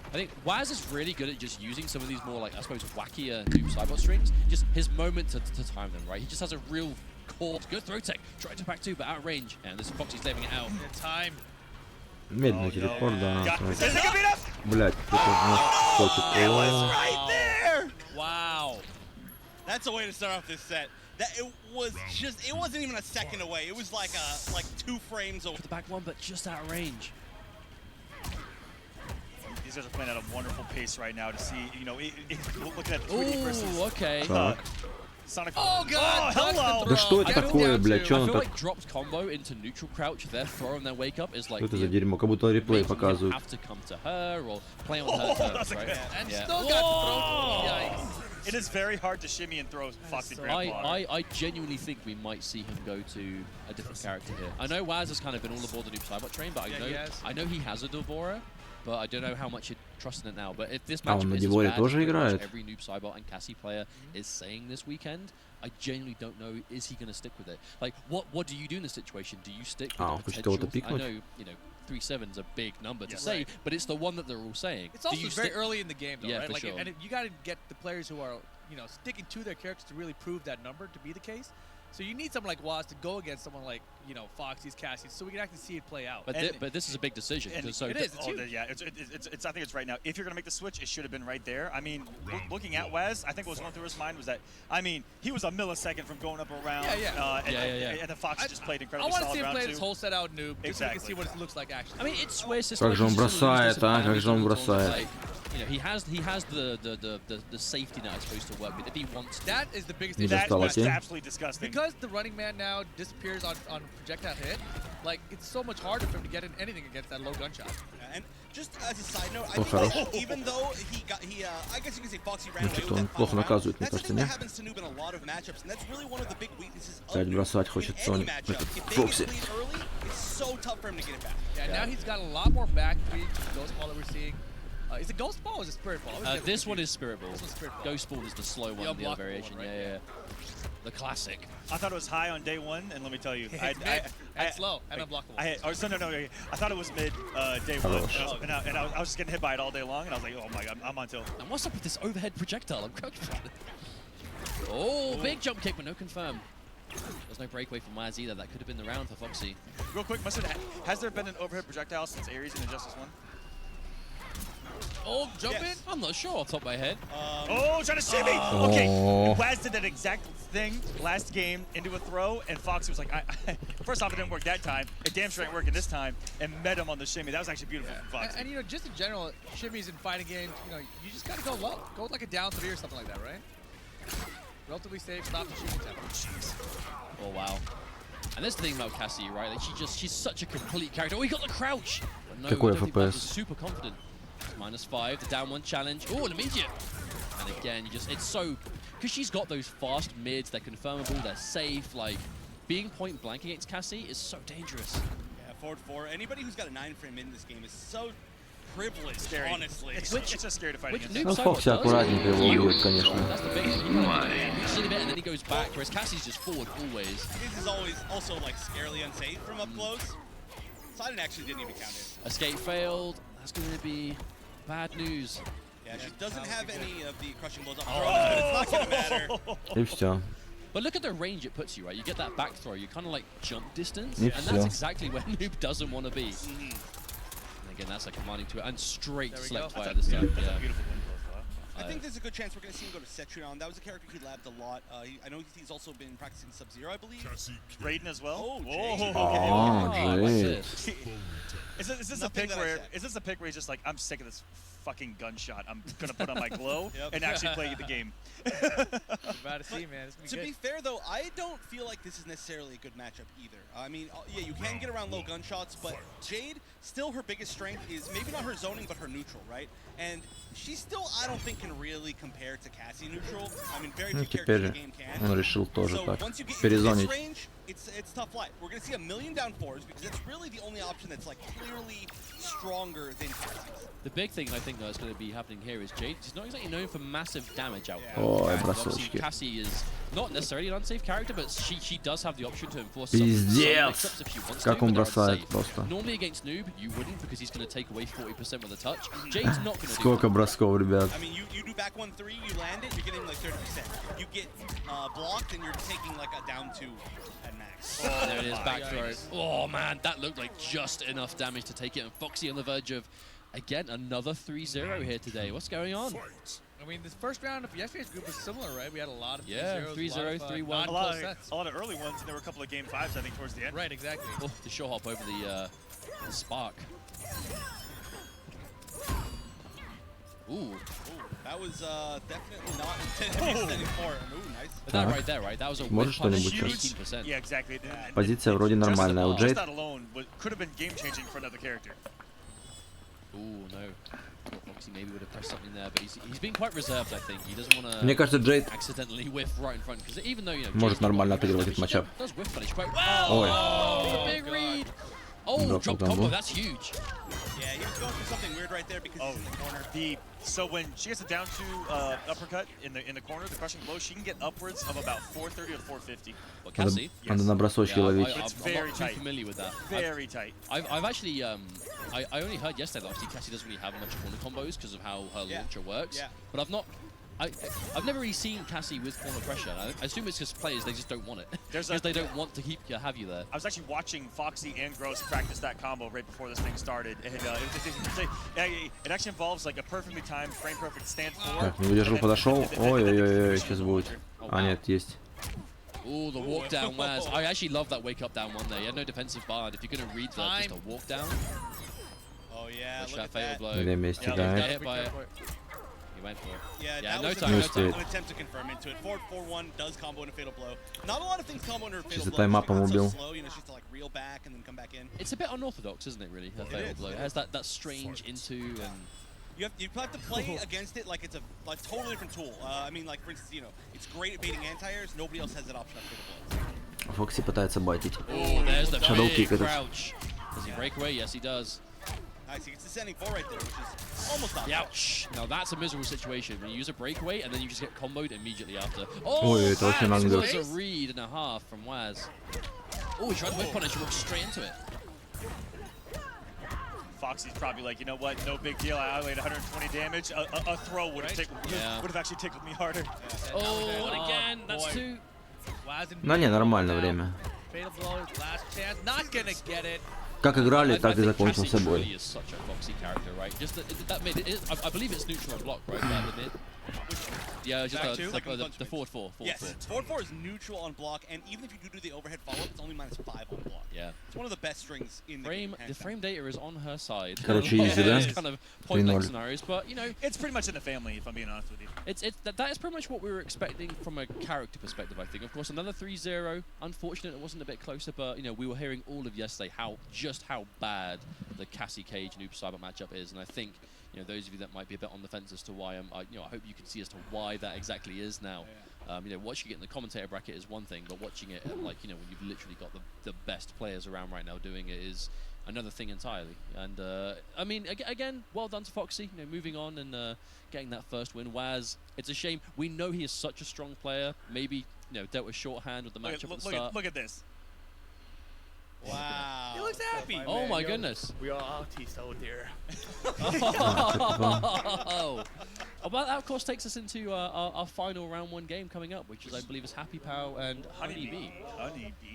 Speaker 3: I think Waz is really good at just using some of these more, like, I suppose, wackier Noob Saibot strings. Just his moment to time them, right? He just has a real core. Good throw tech. Tried to back 2, but out of range. And this Foxy's leaving it out.
Speaker 1: Time.
Speaker 6: Медленный телепорт, да.
Speaker 2: Блять,
Speaker 4: it was right there!
Speaker 3: Wow.
Speaker 4: That's a way to start off this set. That it wasn't even a second away. It was like 2 frames away.
Speaker 3: For the back one, but just out of range.
Speaker 2: These guys are playing at a wonderful pace right now to see, you know, looking at the 3D versus...
Speaker 3: okay.
Speaker 2: Sonic.
Speaker 1: Oh god!
Speaker 2: Oh, hello!
Speaker 6: Да что это такое, блядь? Что он так...
Speaker 3: like dropped combo into neutral crouch, their throw and their wake up is like...
Speaker 6: Что это за дерьмо? Как будто реплей показывают.
Speaker 3: Have to come to her or play on her terms, right?
Speaker 1: And still got thrown. Yikes.
Speaker 2: It is very hard to shimmy and throw Foxy Grandpa.
Speaker 3: I genuinely think we might see him go to a different character here. I know Waz has kind of been all aboard the Noob Saibot train, but I know he has a Devourer, but I don't know how much you're trusting it now. But if this matchup is as bad as every Noob Saibot and Cassie player is saying this weekend, I genuinely don't know, is he going to stick with it? Like, what do you do in this situation? Do you stick with the potential? I know, you know, 3-7's a big number to say, but it's the one that they're all saying.
Speaker 1: It's also very early in the game, though,
Speaker 3: yeah,
Speaker 1: right?
Speaker 3: For
Speaker 1: like,
Speaker 3: sure.
Speaker 1: and you got to get the players who are, you know, sticking to their characters to really prove that number to be the case. So you need someone like Waz to go against someone like, you know, Foxy's, Cassie's, so we can actually see it play out.
Speaker 3: But this is a big decision. So
Speaker 1: it is. It's huge.
Speaker 2: Yeah, it's. I think it's right now. If you're gonna make the switch, it should have been right there. I mean, looking at Waz, I think what was going through his mind was that, I mean, he was a millisecond from going up around. And the Foxy just played incredibly solid round 2.
Speaker 1: I want to see him play this whole set out noob, just so we can see what it looks like actually.
Speaker 3: I mean, it's Swiss.
Speaker 6: Как же он бросает, а? Как же он бросает.
Speaker 3: You know, he has the safety net, I suppose, to work with if he wants to.
Speaker 1: That is the biggest
Speaker 6: Не
Speaker 1: issue.
Speaker 6: достал
Speaker 2: That's
Speaker 6: окей.
Speaker 2: absolutely disgusting.
Speaker 1: Because the running man now disappears on projectile hit, like it's so much harder for him to get in anything against that low gunshot.
Speaker 4: And just as a side note, I
Speaker 6: Oh,
Speaker 4: think
Speaker 6: хорош.
Speaker 4: that even though I guess you can say Foxy ran
Speaker 6: Ну,
Speaker 4: away
Speaker 6: что-то
Speaker 4: with
Speaker 6: он
Speaker 4: that
Speaker 6: плохо
Speaker 4: final round,
Speaker 6: наказывает, мне
Speaker 4: that's
Speaker 6: кажется,
Speaker 4: something that
Speaker 6: не?
Speaker 4: happens to Noob in a lot of matchups, and that's really one of the big weaknesses of
Speaker 6: Опять
Speaker 4: Noob.
Speaker 6: бросать хочет
Speaker 4: In any
Speaker 6: Соня.
Speaker 4: matchup,
Speaker 6: Этот
Speaker 4: if they
Speaker 6: Фокси.
Speaker 4: get lead early, it's so tough for him to get it back.
Speaker 1: Yeah, now he's got a lot more back three ghost ball that we're seeing. Is it ghost ball or is it spirit ball?
Speaker 3: This one is Spirit Ball.
Speaker 1: This one's Spirit Ball.
Speaker 3: Ghost Ball is the slow one, the other variation.
Speaker 1: One, right?
Speaker 3: Yeah. The classic.
Speaker 2: I thought it was high on day 1, and let me tell you,
Speaker 1: It's mid and slow and unblockable.
Speaker 2: I thought it was mid day 1, and I was just getting hit by it all day long, and I was like, oh my god, I'm on tilt.
Speaker 3: And what's up with this overhead projectile? I'm crouched. Oh, big jump kick, but no confirm. There's no breakaway from Waz either. That could have been the round for Foxy.
Speaker 2: Real quick, Mustard, has there been an overhead projectile since Ares in Injustice 1?
Speaker 1: Oh, jump in?
Speaker 3: I'm not sure off the top of my head.
Speaker 2: Oh, trying to shimmy! Okay, Waz did that exact thing last game into a throw, and Foxy was like, first off, it didn't work that time. It damn sure ain't working this time, and met him on the shimmy. That was actually beautiful from Foxy.
Speaker 1: And you know, just in general, shimmies in fighting games, you know, you just gotta go low. Go with like a down 3 or something like that, right? Relatively safe, stop the shooting tempo.
Speaker 3: Oh, wow. And that's the thing about Cassie, right? Like she's such a complete character. Oh, he got the crouch! But no,
Speaker 6: Какой
Speaker 3: I don't think Waz
Speaker 6: FPS?
Speaker 3: is super confident. -5, the down 1 challenge. Oh, an immediate! And again, it's so... Because she's got those fast mids, they're confirmable, they're safe. Like, being point blank against Cassie is so dangerous.
Speaker 4: Yeah, forward 4. Anybody who's got a 9-frame in this game is so privileged,
Speaker 2: Scary.
Speaker 4: honestly.
Speaker 2: It's just scary to fight
Speaker 3: Which
Speaker 2: against.
Speaker 3: Noob
Speaker 6: Ну,
Speaker 3: Side
Speaker 6: Фокси
Speaker 3: does.
Speaker 6: аккуратненько его убьет, конечно.
Speaker 3: That's the big thing. He kind of reaches in a bit and then he goes back, whereas Cassie's just forward always.
Speaker 4: His is always also like scarily unsafe from up close. Sidon actually didn't even count it.
Speaker 3: Escape failed. That's going to be bad news.
Speaker 4: Yeah, she doesn't have any of the crushing blows up throws, but it's not gonna matter.
Speaker 6: И все.
Speaker 3: But look at the range it puts you, right? You get that back throw, you kind of like jump distance,
Speaker 6: И
Speaker 3: and that's
Speaker 6: всё.
Speaker 3: exactly where Noob doesn't want to be. And again, that's a commanding to it, and straight
Speaker 1: There we
Speaker 3: select
Speaker 1: go.
Speaker 3: fire this time.
Speaker 2: That's
Speaker 3: Yeah.
Speaker 2: a beautiful win close, though.
Speaker 4: I think there's a good chance we're going to see him go to Cetrion. That was a character he labbed a lot. I know he's also been practicing Sub-Zero, I believe.
Speaker 2: Raiden as well.
Speaker 4: Oh,
Speaker 2: Whoa.
Speaker 4: Jade.
Speaker 6: Oh,
Speaker 3: what's
Speaker 6: Jade.
Speaker 3: this?
Speaker 2: Is this a
Speaker 4: Nothing
Speaker 2: pick
Speaker 4: that I
Speaker 2: where
Speaker 4: said.
Speaker 2: he's just like, I'm sick of this fucking gunshot. I'm gonna put on my glow
Speaker 4: Yep.
Speaker 2: and actually play the game.
Speaker 1: About to see, man. It's gonna
Speaker 4: To
Speaker 1: be
Speaker 4: be fair, though, I don't feel like this is necessarily a good matchup either. I mean, yeah, you can get around low gunshots, but Jade, still her biggest strength is maybe not her zoning, but her neutral, right? And she still, I don't think, can really compare to Cassie neutral. I mean, very
Speaker 6: Ну,
Speaker 4: few characters in
Speaker 6: теперь
Speaker 4: the game can.
Speaker 6: он решил тоже
Speaker 4: So
Speaker 6: так
Speaker 4: once you get into this
Speaker 6: перезонить.
Speaker 4: range, it's tough life. We're gonna see a million down 4s because that's really the only option that's like clearly stronger than Cassie's.
Speaker 3: The big thing I think that's going to be happening here is Jade. She's not exactly known for massive damage output.
Speaker 6: Ой,
Speaker 3: And obviously
Speaker 6: бросочки.
Speaker 3: Cassie is not necessarily an unsafe character, but she does have the option to enforce
Speaker 6: Пиздец!
Speaker 3: some mix-ups if she wants
Speaker 6: Как
Speaker 3: to,
Speaker 6: он
Speaker 3: but they're
Speaker 6: бросает
Speaker 3: unsafe.
Speaker 6: просто.
Speaker 3: Normally against Noob, you wouldn't because he's going to take away 40% with a touch. Jade's not going to do
Speaker 6: Сколько бросков, rебят.
Speaker 4: I mean, you do back 1-3, you land it, you're getting like 30%. You get blocked, and you're taking like a down 2 at max.
Speaker 3: that. There it is, back throw.
Speaker 1: Yikes.
Speaker 3: Oh man, that looked like just enough damage to take it. And Foxy on the verge of, again, another 3-0 here today. What's going on?
Speaker 1: I mean, this first round of yesterday's group was similar, right? We had a lot of
Speaker 3: Yeah,
Speaker 1: 3-0s,
Speaker 3: 3-0, 3-1.
Speaker 1: not
Speaker 2: A lot
Speaker 1: close sets.
Speaker 2: of early ones, and there were a couple of game 5s, I think, towards the end.
Speaker 1: Right, exactly.
Speaker 3: Oh, the short hop over the spark. Ooh.
Speaker 4: That was definitely not intended for him. Ooh, nice.
Speaker 3: But that
Speaker 6: Так.
Speaker 3: right there, right? That was a
Speaker 6: Можешь
Speaker 3: whip punch,
Speaker 6: что-нибудь сейчас?
Speaker 3: 18%.
Speaker 2: Yeah, exactly.
Speaker 6: Позиция вроде нормальная у
Speaker 2: Just
Speaker 6: Джейд.
Speaker 2: that alone could have been game-changing for another character.
Speaker 3: Ooh, no. Thought Foxy maybe would have pressed something there, but he's been quite reserved, I think. He doesn't want
Speaker 6: Мне
Speaker 3: to
Speaker 6: кажется, Джейд
Speaker 3: accidentally whiff right in front, because even though, you know,
Speaker 6: может
Speaker 3: Jade's
Speaker 6: нормально
Speaker 3: got
Speaker 6: отыгрывать
Speaker 3: damage,
Speaker 6: этот матчап.
Speaker 3: does whiff punish quite well.
Speaker 6: Ой.
Speaker 3: Oh, the big
Speaker 1: God.
Speaker 3: read. Oh,
Speaker 6: Drop
Speaker 3: drop
Speaker 6: combo.
Speaker 3: combo, that's huge.
Speaker 4: Yeah, he was going for something weird right there because
Speaker 2: Oh,
Speaker 4: he's in the corner.
Speaker 2: so when she gets a down 2 uppercut in the corner, the crushing blow, she can get upwards of about 430 or 450.
Speaker 3: But
Speaker 6: Надо,
Speaker 3: Cassie,
Speaker 6: надо на бросочки
Speaker 3: yeah,
Speaker 6: ловить.
Speaker 2: It's
Speaker 3: I'm
Speaker 2: very
Speaker 3: not too
Speaker 2: tight.
Speaker 3: familiar with that.
Speaker 2: Very tight.
Speaker 3: I've actually I only heard yesterday that obviously Cassie doesn't really have much corner combos because of how her
Speaker 4: Yeah.
Speaker 3: launcher works.
Speaker 4: Yeah.
Speaker 3: But I've not I've never really seen Cassie with corner pressure. I assume it's just players, they just don't want it. Because they don't want to have you there.
Speaker 2: I was actually watching Foxy and Gross practice that combo right before this thing started. And it actually involves like a perfectly timed, frame perfect stand forward.
Speaker 6: Так, не выдержал, подошел. Ой-ой-ой, сейчас будет. А, нет, есть.
Speaker 3: Oh, the walk down, Waz. I actually love that wake up down one there. You had no defensive bar, and if you're going to read that, just a walk down.
Speaker 4: Oh, yeah,
Speaker 3: Push
Speaker 4: look
Speaker 3: that
Speaker 4: at
Speaker 3: fatal
Speaker 4: that.
Speaker 3: blow.
Speaker 6: Время
Speaker 3: Got
Speaker 6: истекает.
Speaker 3: hit by it. He went for it.
Speaker 4: Yeah,
Speaker 3: Yeah,
Speaker 4: that
Speaker 3: no
Speaker 4: was
Speaker 3: time,
Speaker 6: no
Speaker 4: an
Speaker 6: time.
Speaker 4: attempt to confirm into it. Forward 4-1 does combo in a fatal blow. Not a lot of things combo into a fatal
Speaker 6: Сейчас
Speaker 4: blow.
Speaker 6: таймапом
Speaker 4: She's
Speaker 6: убил.
Speaker 4: so slow, you know, she's to like reel back and then come back in.
Speaker 3: It's a bit unorthodox, isn't it, really, a fatal blow? It has that strange into and...
Speaker 4: You have to play against it like it's a totally different tool. I mean, like, for instance, you know, it's great at baiting anti-airs. Nobody else has that option of fatal blows.
Speaker 6: Фокси пытается байтить.
Speaker 3: Oh, there's the
Speaker 6: Shadow
Speaker 3: big
Speaker 6: kick этот.
Speaker 3: crouch. Does he break away? Yes, he does.
Speaker 4: Nice, he gets the sending 4 right there, which is almost off.
Speaker 3: Ouch. Now that's a miserable situation when you use a breakaway and then you just get comboed immediately after. Oh,
Speaker 6: Ой, это очень
Speaker 3: that
Speaker 6: англ.
Speaker 3: was a read and a half from Waz. Oh, he tried to whip punish and walked straight into it.
Speaker 2: Foxy's probably like, you know what, no big deal. I laid 120 damage. A throw would have actually tickled me harder.
Speaker 3: Oh, and again, that's two.
Speaker 6: Да не, нормально время.
Speaker 1: Fatal blow, his last chance. Not gonna get it.
Speaker 6: Как играли,
Speaker 3: I
Speaker 6: так и
Speaker 3: think
Speaker 6: закончился
Speaker 3: Cassie
Speaker 6: бой.
Speaker 3: truly is such a Foxy character, right? Just that mid, I believe it's neutral on block, right? The mid. Yeah, just like the forward four.
Speaker 4: Yes, forward 4 is neutral on block, and even if you do the overhead follow-up, it's only -5 on block.
Speaker 3: Yeah.
Speaker 4: It's one of the best strings in the game.
Speaker 3: The frame data is on her side.
Speaker 6: Короче, easy, да?
Speaker 3: It's kind of point blank
Speaker 6: 3-0.
Speaker 3: scenarios, but you know,
Speaker 2: It's pretty much in the family, if I'm being honest with you.
Speaker 3: that is pretty much what we were expecting from a character perspective. I think, of course, another 3-0. Unfortunate, it wasn't a bit closer, but you know, we were hearing all of yesterday how bad the Cassie Cage Noob Cyber matchup is, and I think, you know, those of you that might be a bit on the fence as to why I hope you can see as to why that exactly is now. You know, watching it in the commentator bracket is one thing, but watching it at, like, you know, when you've literally got the best players around right now doing it is another thing entirely. And I mean, again, well done to Foxy. You know, moving on and getting that first win. Waz, it's a shame. We know he is such a strong player. Maybe, you know, dealt with shorthand with the matchup at the start.
Speaker 2: Look at this.
Speaker 4: Wow.
Speaker 1: He looks happy.
Speaker 3: Oh my goodness.
Speaker 7: We are artists out there.
Speaker 3: Oh. Well, that of course takes us into our final round 1 game coming up, which is, I believe, is Happy Pow and Honeybee.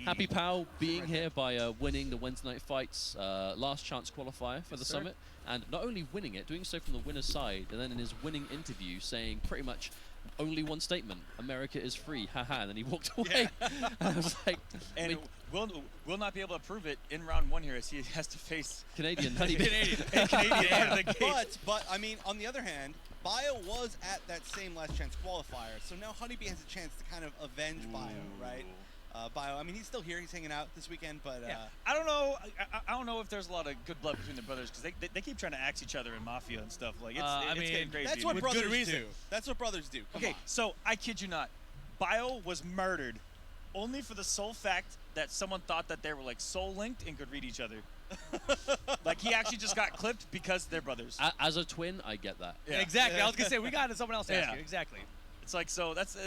Speaker 3: Happy Pow being here by winning the Wednesday night fights last chance qualifier for the summit, and not only winning it, doing so from the winner's side, and then in his winning interview saying pretty much only one statement: America is free, haha, and then he walked away. And I was like,
Speaker 2: and we'll not be able to prove it in round 1 here, as he has to face
Speaker 3: Canadian Honeybee.
Speaker 2: Canadian out of the gate.
Speaker 4: But I mean, on the other hand, Bio was at that same last chance qualifier, so now Honeybee has a chance to kind of avenge Bio, right? Bio, I mean, he's still here, he's hanging out this weekend, but
Speaker 2: I don't know. I don't know if there's a lot of good blood between the brothers, because they keep trying to axe each other in Mafia and stuff. Like it's getting crazy.
Speaker 4: that's what
Speaker 1: With
Speaker 4: brothers
Speaker 1: good reason.
Speaker 4: do. That's what brothers do. Come
Speaker 2: Okay,
Speaker 4: on.
Speaker 2: so I kid you not, Bio was murdered only for the sole fact that someone thought that they were like soul linked and could read each other. Like, he actually just got clipped because they're brothers.
Speaker 3: As a twin, I get that.
Speaker 2: Yeah.
Speaker 1: Exactly. I was gonna say we got someone else to ask you. Exactly.
Speaker 2: It's like, so that's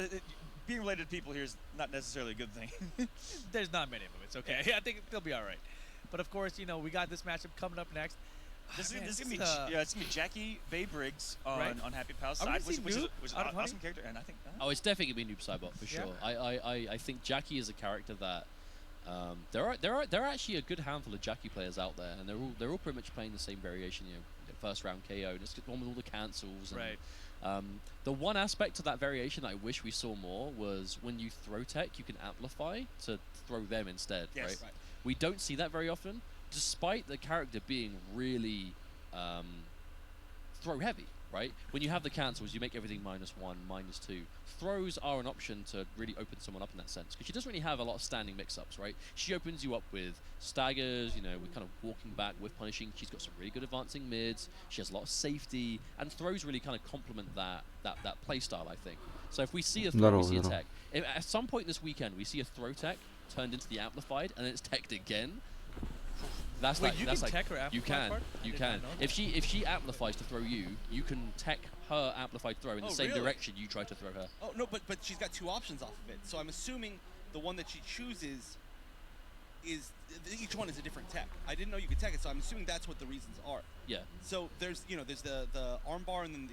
Speaker 2: being related to people here is not necessarily a good thing.
Speaker 1: There's not many of them. It's okay. I think they'll be all right. But of course, you know, we got this matchup coming up next.
Speaker 2: This
Speaker 1: Man,
Speaker 2: is
Speaker 1: this
Speaker 2: gonna be it's gonna be Jackie Bay Briggs on Happy Pal's
Speaker 1: Are we
Speaker 2: side,
Speaker 1: gonna see
Speaker 2: which is
Speaker 1: Noob
Speaker 2: an
Speaker 1: out of
Speaker 2: awesome character, and I think
Speaker 3: Oh, it's definitely gonna be Noob Cybot for sure. I think Jackie is a character that there are actually a good handful of Jackie players out there, and they're all pretty much playing the same variation. You know, first round KO, and it's the one with all the cancels. And,
Speaker 1: Right.
Speaker 3: The one aspect of that variation that I wish we saw more was when you throw tech, you can amplify to throw them instead.
Speaker 2: Yes.
Speaker 3: Right? We don't see that very often, despite the character being really throw heavy. Right? When you have the cancels, you make everything -1, -2. Throws are an option to really open someone up in that sense, because she doesn't really have a lot of standing mix-ups, right? She opens you up with staggers, you know, with kind of walking back, with punishing. She's got some really good advancing mids. She has a lot of safety, and throws really kind of complement that play style, I think. So if we see a throw, we see a tech. If at some point this weekend we see a throw tech turned into the amplified, and then it's teched again. That's
Speaker 1: Wait,
Speaker 3: like,
Speaker 1: you
Speaker 3: that's
Speaker 1: can
Speaker 3: like,
Speaker 1: tech her amplified?
Speaker 3: you can. If she amplifies to throw you, you can tech her amplified throw in the same direction you try to throw her.
Speaker 4: Oh no, but she's got 2 options off of it. So I'm assuming the one that she chooses is each one is a different tech. I didn't know you could tech it, so I'm assuming that's what the reasons are.
Speaker 3: Yeah.
Speaker 4: So there's there's the armbar and then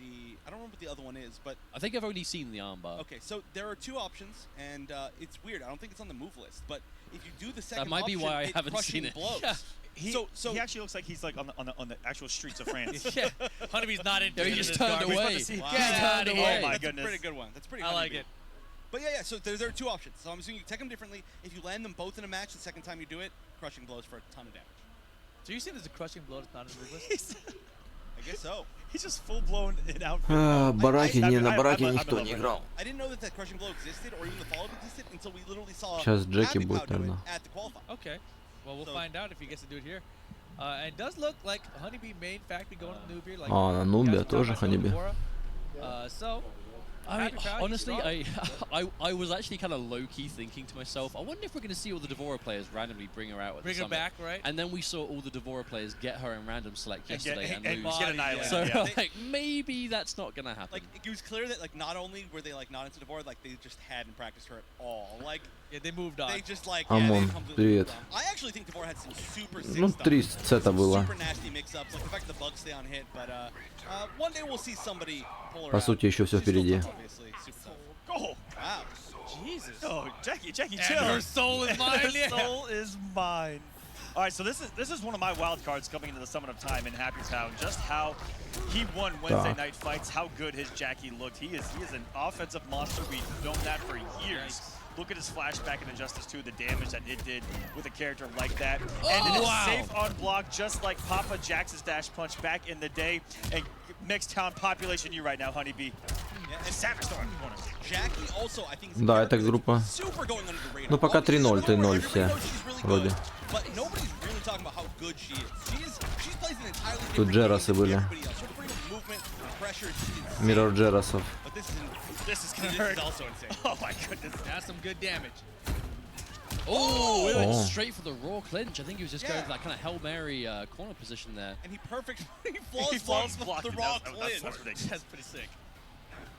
Speaker 4: I don't remember what the other one is, but
Speaker 3: I think I've only seen the armbar.
Speaker 4: Okay, so there are 2 options, and it's weird. I don't think it's on the move list, but if you do the second
Speaker 3: That might be
Speaker 4: option,
Speaker 3: why I haven't
Speaker 4: crushing
Speaker 3: seen it.
Speaker 4: blows.
Speaker 3: Yeah.
Speaker 2: He actually looks like he's like on the actual streets of France.
Speaker 1: Yeah, Honeybee's not into
Speaker 3: Yeah, he
Speaker 1: it.
Speaker 3: just
Speaker 1: This
Speaker 3: turned
Speaker 1: garbage.
Speaker 3: away.
Speaker 1: Get
Speaker 3: Wow.
Speaker 1: out of here.
Speaker 2: Oh my
Speaker 4: That's
Speaker 2: goodness.
Speaker 4: a pretty good one. That's pretty.
Speaker 1: I like
Speaker 4: Honeybee.
Speaker 1: it.
Speaker 4: But yeah, so there are 2 options. So I'm assuming you tech them differently. If you land them both in a match, the second time you do it, crushing blows for a ton of damage.
Speaker 1: So you see there's a crushing blow that's not in the move list?
Speaker 4: I guess so.
Speaker 2: He's just full blown in outfit.
Speaker 6: Бараки,
Speaker 2: I-
Speaker 6: не
Speaker 2: I-
Speaker 6: на
Speaker 2: I-
Speaker 6: бараке
Speaker 2: I'm
Speaker 6: никто
Speaker 2: in
Speaker 6: не
Speaker 2: love
Speaker 6: играл.
Speaker 4: I didn't know that crushing blow existed or even the follow-up existed until we literally saw
Speaker 6: Сейчас Джеки
Speaker 4: Happy
Speaker 6: будет,
Speaker 4: Pow do it
Speaker 6: наверное.
Speaker 4: at the qualifier.
Speaker 1: Okay. Well, we'll
Speaker 4: So-
Speaker 1: find out if he gets to do it here. And it does look like Honeybee may in fact be going to the noob here. Like
Speaker 6: на Нубе тоже Honeybee.
Speaker 1: So,
Speaker 3: I mean,
Speaker 1: Happy Pow, you
Speaker 3: honestly,
Speaker 1: strong?
Speaker 3: I was actually kind of low-key thinking to myself, I wonder if we're going to see all the Devora players randomly bring her out at
Speaker 1: bring
Speaker 3: the
Speaker 1: her
Speaker 3: summit.
Speaker 1: back, right?
Speaker 3: And then we saw all the Devora players get her in random select yesterday and lose.
Speaker 2: get annihilated.
Speaker 3: So
Speaker 2: yeah.
Speaker 3: like maybe that's not gonna happen.
Speaker 4: Like it was clear that like not only were they like not into the board, like they just hadn't practiced her at all. Like
Speaker 1: Yeah, they moved on.
Speaker 4: they just like
Speaker 6: Амон,
Speaker 4: they completely
Speaker 6: привет.
Speaker 4: moved on. I actually think Devora had some super sick
Speaker 6: Ну,
Speaker 4: stuff.
Speaker 6: 3 сета
Speaker 4: Some
Speaker 6: было.
Speaker 4: super nasty mix-ups, like the fact the bugs stay on hit, but one day we'll see somebody pull her
Speaker 6: По
Speaker 4: out.
Speaker 6: сути, еще всё
Speaker 4: She's still
Speaker 6: впереди.
Speaker 4: tough, obviously, super tough.
Speaker 2: Oh,
Speaker 4: Wow.
Speaker 1: Jesus.
Speaker 2: oh, Jackie,
Speaker 1: And
Speaker 2: chill.
Speaker 1: her soul is mine.
Speaker 2: Her
Speaker 1: Yeah.
Speaker 2: soul is mine. All right, so this is one of my wild cards coming into the Summit of Time in Happy Town. Just how he won Wednesday night fights, how good his Jackie looked. He is an offensive monster. We've known that for years. Look at his flashback in Injustice 2, the damage that it did with a character like that. And it is safe on block, just like Papa Jax's dash punch back in the day. And mixed town population you right now, Honeybee.
Speaker 4: Yeah, and
Speaker 2: Savage Storm in the corner.
Speaker 4: Jackie also, I think, is a
Speaker 6: Да,
Speaker 4: character
Speaker 6: эта
Speaker 4: that's
Speaker 6: группа.
Speaker 4: super going under the radar.
Speaker 6: Ну, пока
Speaker 4: Well, this is
Speaker 6: 3-0,
Speaker 4: the one where
Speaker 6: 3-0 все.
Speaker 4: everybody knows she's really
Speaker 6: Вроде.
Speaker 4: good, but nobody's really talking about how good she is. She's plays an entirely
Speaker 6: Тут
Speaker 4: different
Speaker 6: Джерасы
Speaker 4: game than
Speaker 6: были.
Speaker 4: everybody else. Her freedom of movement, her pressure is just insane.
Speaker 6: Миррор Джерасов.
Speaker 4: But this is
Speaker 2: gonna
Speaker 4: this
Speaker 2: hurt.
Speaker 4: is also insane.
Speaker 2: Oh my goodness.
Speaker 1: That's some good damage.
Speaker 3: Oh, we went
Speaker 6: Oh.
Speaker 3: straight for the raw clinch. I think he was just going
Speaker 4: Yeah.
Speaker 3: for that kind of Hail Mary corner position there.
Speaker 4: And he he
Speaker 2: He
Speaker 4: flawless
Speaker 2: blocked
Speaker 4: the
Speaker 2: it.
Speaker 4: raw
Speaker 2: That's
Speaker 4: clinch.
Speaker 2: ridiculous.
Speaker 1: That's pretty sick.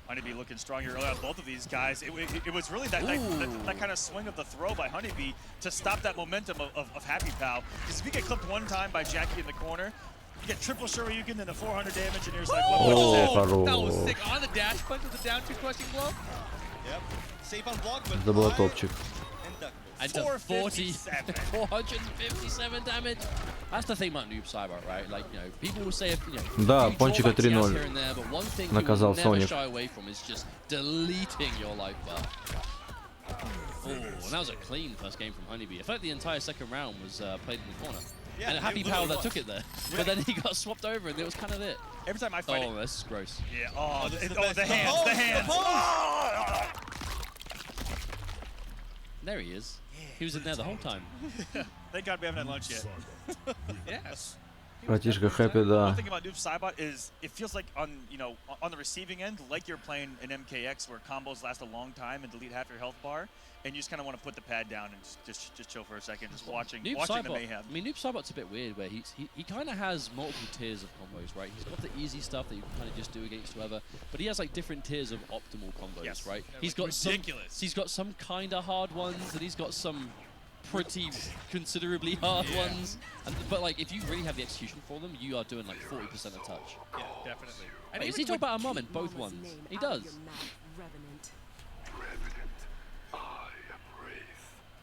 Speaker 2: Honeybee looking strong here early on both of these guys. It was really that kind of swing of the throw by Honeybee to stop that momentum of Happy Pow. Because if you get clipped one time by Jackie in the corner, you get triple Shoryuken and a 400 damage, and you're just like, what
Speaker 6: Oh,
Speaker 2: just happened?
Speaker 1: That was
Speaker 6: хорош.
Speaker 1: sick. On the dash punch with the down 2 crushing blow.
Speaker 4: Yep. Safe on block, but
Speaker 6: Это было
Speaker 4: high
Speaker 6: топчик.
Speaker 4: and duckable.
Speaker 3: And to
Speaker 2: 457.
Speaker 3: 457 damage. That's the thing about Noob Cybot, right? Like, you know, people will say, you know,
Speaker 6: Да,
Speaker 3: you
Speaker 6: пончика
Speaker 3: drawbacks, yes,
Speaker 6: 3-0.
Speaker 3: here and there, but one thing
Speaker 6: Наказал
Speaker 3: you will never
Speaker 6: Sonic.
Speaker 3: shy away from is just deleting your life bar. Oh, and that was a clean first game from Honeybee. I felt like the entire second round was played in the corner.
Speaker 4: Yeah,
Speaker 3: and
Speaker 4: it
Speaker 3: Happy
Speaker 4: literally
Speaker 3: Pow that
Speaker 4: was.
Speaker 3: took it there. But then he got swapped over and it was kind of it.
Speaker 2: Every time I fight
Speaker 3: Oh, this is gross.
Speaker 2: yeah, oh,
Speaker 4: this is the
Speaker 2: oh,
Speaker 4: best.
Speaker 2: the hands,
Speaker 4: The
Speaker 2: the hands.
Speaker 4: pose!
Speaker 3: There he is. He was in there the whole time.
Speaker 2: Thank God we haven't had lunch yet.
Speaker 1: Yes.
Speaker 6: Братишка Хэппи,
Speaker 2: One
Speaker 6: да.
Speaker 2: thing about Noob Cybot is it feels like on the receiving end, like you're playing an MKX where combos last a long time and delete half your health bar, and you just kind of want to put the pad down and just chill for a second, just watching the mayhem.
Speaker 3: I mean, Noob Cybot's a bit weird where he kind of has multiple tiers of combos, right? He's got the easy stuff that you can kind of just do against whoever, but he has like different tiers of optimal combos,
Speaker 2: Yes.
Speaker 3: right?
Speaker 1: Yeah,
Speaker 3: He's
Speaker 1: like
Speaker 3: got
Speaker 1: ridiculous.
Speaker 3: he's got some kind of hard ones, and he's got some pretty considerably hard ones. But like, if you really have the execution for them, you are doing like 40% of touch.
Speaker 1: Yeah, definitely. And
Speaker 3: Wait, is
Speaker 1: even
Speaker 3: he talking
Speaker 1: when-
Speaker 3: about a mom in both ones? He does.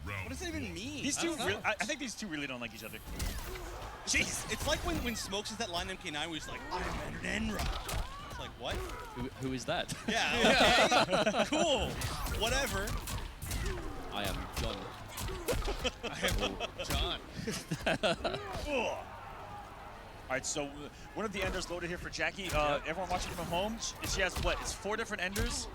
Speaker 4: What does that even mean?
Speaker 2: These
Speaker 1: I
Speaker 2: two,
Speaker 1: don't know.
Speaker 2: really, I think these two really don't like each other. Jeez.
Speaker 4: It's like when Smokes is that line in MK9 where he's like, I'm an Enra. It's like, what?
Speaker 3: Who is that?
Speaker 4: Yeah, okay. Cool. Whatever.
Speaker 3: I am John.
Speaker 1: I am John.
Speaker 2: Ugh. All right, so one of the enders loaded here for Jackie. Everyone watching from home, she has what? It's 4 different enders.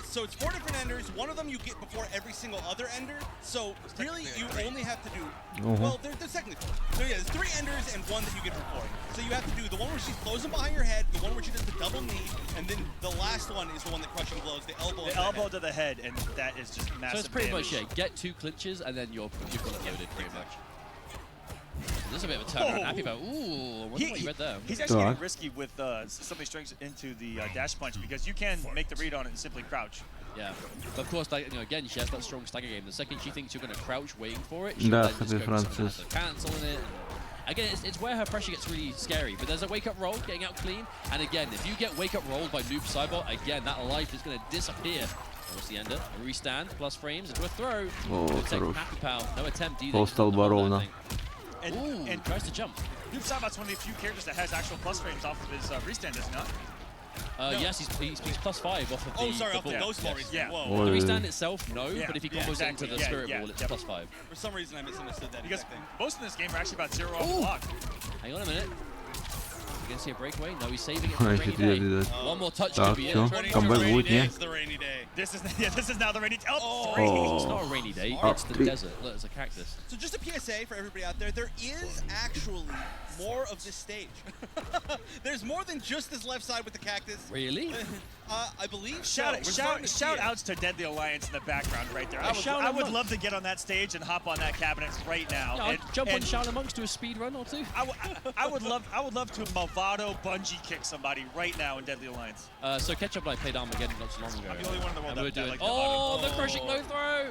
Speaker 4: So it's 4 different enders. One of them you get before every single other ender. So really, you only have to do. Well, there's technically 4. So yeah, there's 3 enders and 1 that you get before. So you have to do the one where she throws them behind your head, the one where she does the double knee, and then the last one is the one that crushing blows, the elbow.
Speaker 2: The elbow to the head, and that is just massive.
Speaker 3: So it's pretty
Speaker 2: damage.
Speaker 3: much, yeah, get 2 clinches and then you've got it loaded pretty much. This is a bit of a turnaround.
Speaker 2: Oh.
Speaker 3: Happy about, ooh, I wonder what you read there.
Speaker 2: He's actually
Speaker 6: Так.
Speaker 2: getting risky with some of his strings into the dash punch because you can make the read on it and simply crouch.
Speaker 3: Yeah. But of course, like, again, she has that strong stagger game. The second she thinks you're going to crouch waiting for it, she'll
Speaker 6: Да,
Speaker 3: then just
Speaker 6: Happy
Speaker 3: go
Speaker 6: Francis.
Speaker 3: canceling it. Again, it's where her pressure gets really scary. But there's a wake-up roll, getting out clean. And again, if you get wake-up rolled by Noob Cybot, again, that life is going to disappear. What's the ender? A restand, plus frames, into a throw.
Speaker 6: О, хорош.
Speaker 3: Happy Pal, no attempt either.
Speaker 6: Пол столба ровно.
Speaker 3: And tries to jump.
Speaker 2: Noob Cybot's one of the few characters that has actual plus frames off of his restand, does not?
Speaker 3: No. Yes, he's +5 off of the.
Speaker 4: Oh, sorry, off the
Speaker 3: ball.
Speaker 4: ghost ball
Speaker 3: Yes.
Speaker 4: restand.
Speaker 2: Yeah.
Speaker 4: Whoa.
Speaker 3: The
Speaker 6: Ой.
Speaker 3: restand itself, no,
Speaker 2: Yeah,
Speaker 3: but if he
Speaker 2: yeah,
Speaker 3: combos
Speaker 2: exactly.
Speaker 3: into the
Speaker 2: Yeah,
Speaker 3: spirit
Speaker 2: yeah,
Speaker 3: ball, it's
Speaker 2: yep.
Speaker 3: +5.
Speaker 4: For some reason, I misunderstood that
Speaker 2: Because
Speaker 4: exact thing.
Speaker 2: most of this game are actually about 0 off
Speaker 3: Ooh.
Speaker 2: block.
Speaker 3: Hang on a minute. We're going to see a breakaway. No, he's saving it
Speaker 6: Ай,
Speaker 3: for a rainy
Speaker 6: хитрее,
Speaker 3: day.
Speaker 6: да.
Speaker 3: One more touch
Speaker 6: Так,
Speaker 3: could be it.
Speaker 6: всё.
Speaker 4: Turning
Speaker 6: Камбэк
Speaker 4: into
Speaker 6: будет,
Speaker 4: rainy
Speaker 6: не?
Speaker 4: day is the rainy day.
Speaker 2: This is now the rainy day.
Speaker 3: Oh,
Speaker 6: Oh.
Speaker 3: it's not a rainy day.
Speaker 6: Oh.
Speaker 3: It's the desert. Look, it's a cactus.
Speaker 4: So just a PSA for everybody out there, there is actually more of this stage. There's more than just this left side with the cactus.
Speaker 3: Really?
Speaker 4: I believe
Speaker 2: Shout
Speaker 4: so.
Speaker 2: outs to Deadly Alliance in the background right there.
Speaker 3: Shout
Speaker 2: I
Speaker 3: out
Speaker 2: would
Speaker 3: Monk.
Speaker 2: love to get on that stage and hop on that cabinet right now.
Speaker 3: Yeah, I'll jump on
Speaker 2: and
Speaker 3: Shadow Monks, do a speed run or two.
Speaker 2: I would love to Malvado bungee kick somebody right now in Deadly Alliance.
Speaker 3: So Ketchup I played Armageddon not too long ago.
Speaker 2: I'm the only one in the world
Speaker 3: And we were
Speaker 2: that
Speaker 3: doing,
Speaker 2: like
Speaker 3: oh,
Speaker 2: Malvado.
Speaker 3: the crushing no throw!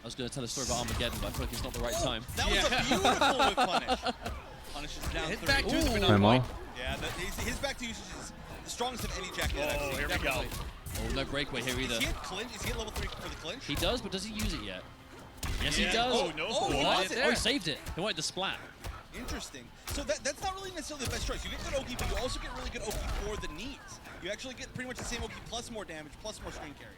Speaker 3: I was going to tell a story about Armageddon, but I feel like it's not the right time.
Speaker 4: That was a beautiful whip punish. Punish is down
Speaker 1: His
Speaker 4: three.
Speaker 1: back two's been on
Speaker 6: Поймал.
Speaker 1: point.
Speaker 4: Yeah, his back to usage is the strongest of any Jackie that I've
Speaker 2: Oh,
Speaker 4: seen.
Speaker 2: here we go.
Speaker 1: Definitely.
Speaker 3: Oh, no breakaway here either.
Speaker 4: Is he at clinch? Is he at level 3 for the clinch?
Speaker 3: He does, but does he use it yet? Yes, he
Speaker 4: Yeah.
Speaker 3: does.
Speaker 2: Oh, no.
Speaker 4: Oh, he
Speaker 3: What?
Speaker 4: does it.
Speaker 3: Oh, he saved it. He wanted to splat.
Speaker 4: Interesting. So that's not really necessarily the best choice. You get good Oki, but you also get really good Oki for the needs. You actually get pretty much the same Oki plus more damage, plus more screen carry.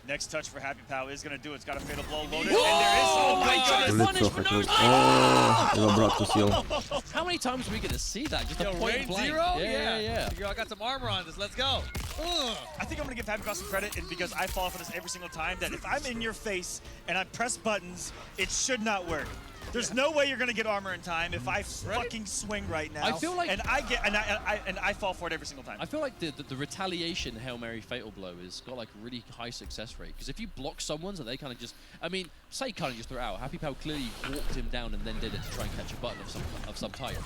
Speaker 2: Next touch for Happy Pal is going to do it. It's got a fatal blow loaded.
Speaker 3: Whoa!
Speaker 2: And there is, oh my
Speaker 3: Wait,
Speaker 2: god.
Speaker 6: В
Speaker 3: Punish
Speaker 6: лицо
Speaker 3: for
Speaker 6: хотел.
Speaker 3: no-
Speaker 6: О, его брат кусил.
Speaker 3: How many times are we going to see that? Just a
Speaker 1: Yo,
Speaker 3: point
Speaker 1: range
Speaker 3: blank.
Speaker 1: 0?
Speaker 3: Yeah.
Speaker 1: Yo, I got some armor on this. Let's go. Ugh.
Speaker 2: I think I'm going to give Happy Pal some credit, and because I fall for this every single time, that if I'm in your face and I press buttons, it should not work. There's no way you're going to get armor in time if I fucking swing right now.
Speaker 3: I feel like-
Speaker 2: and I fall for it every single time.
Speaker 3: I feel like the retaliation Hail Mary Fatal Blow has got like a really high success rate. Because if you block someone, so they kind of just, I mean, say kind of just throw it out. Happy Pal clearly walked him down and then did it to try and catch a button of some type.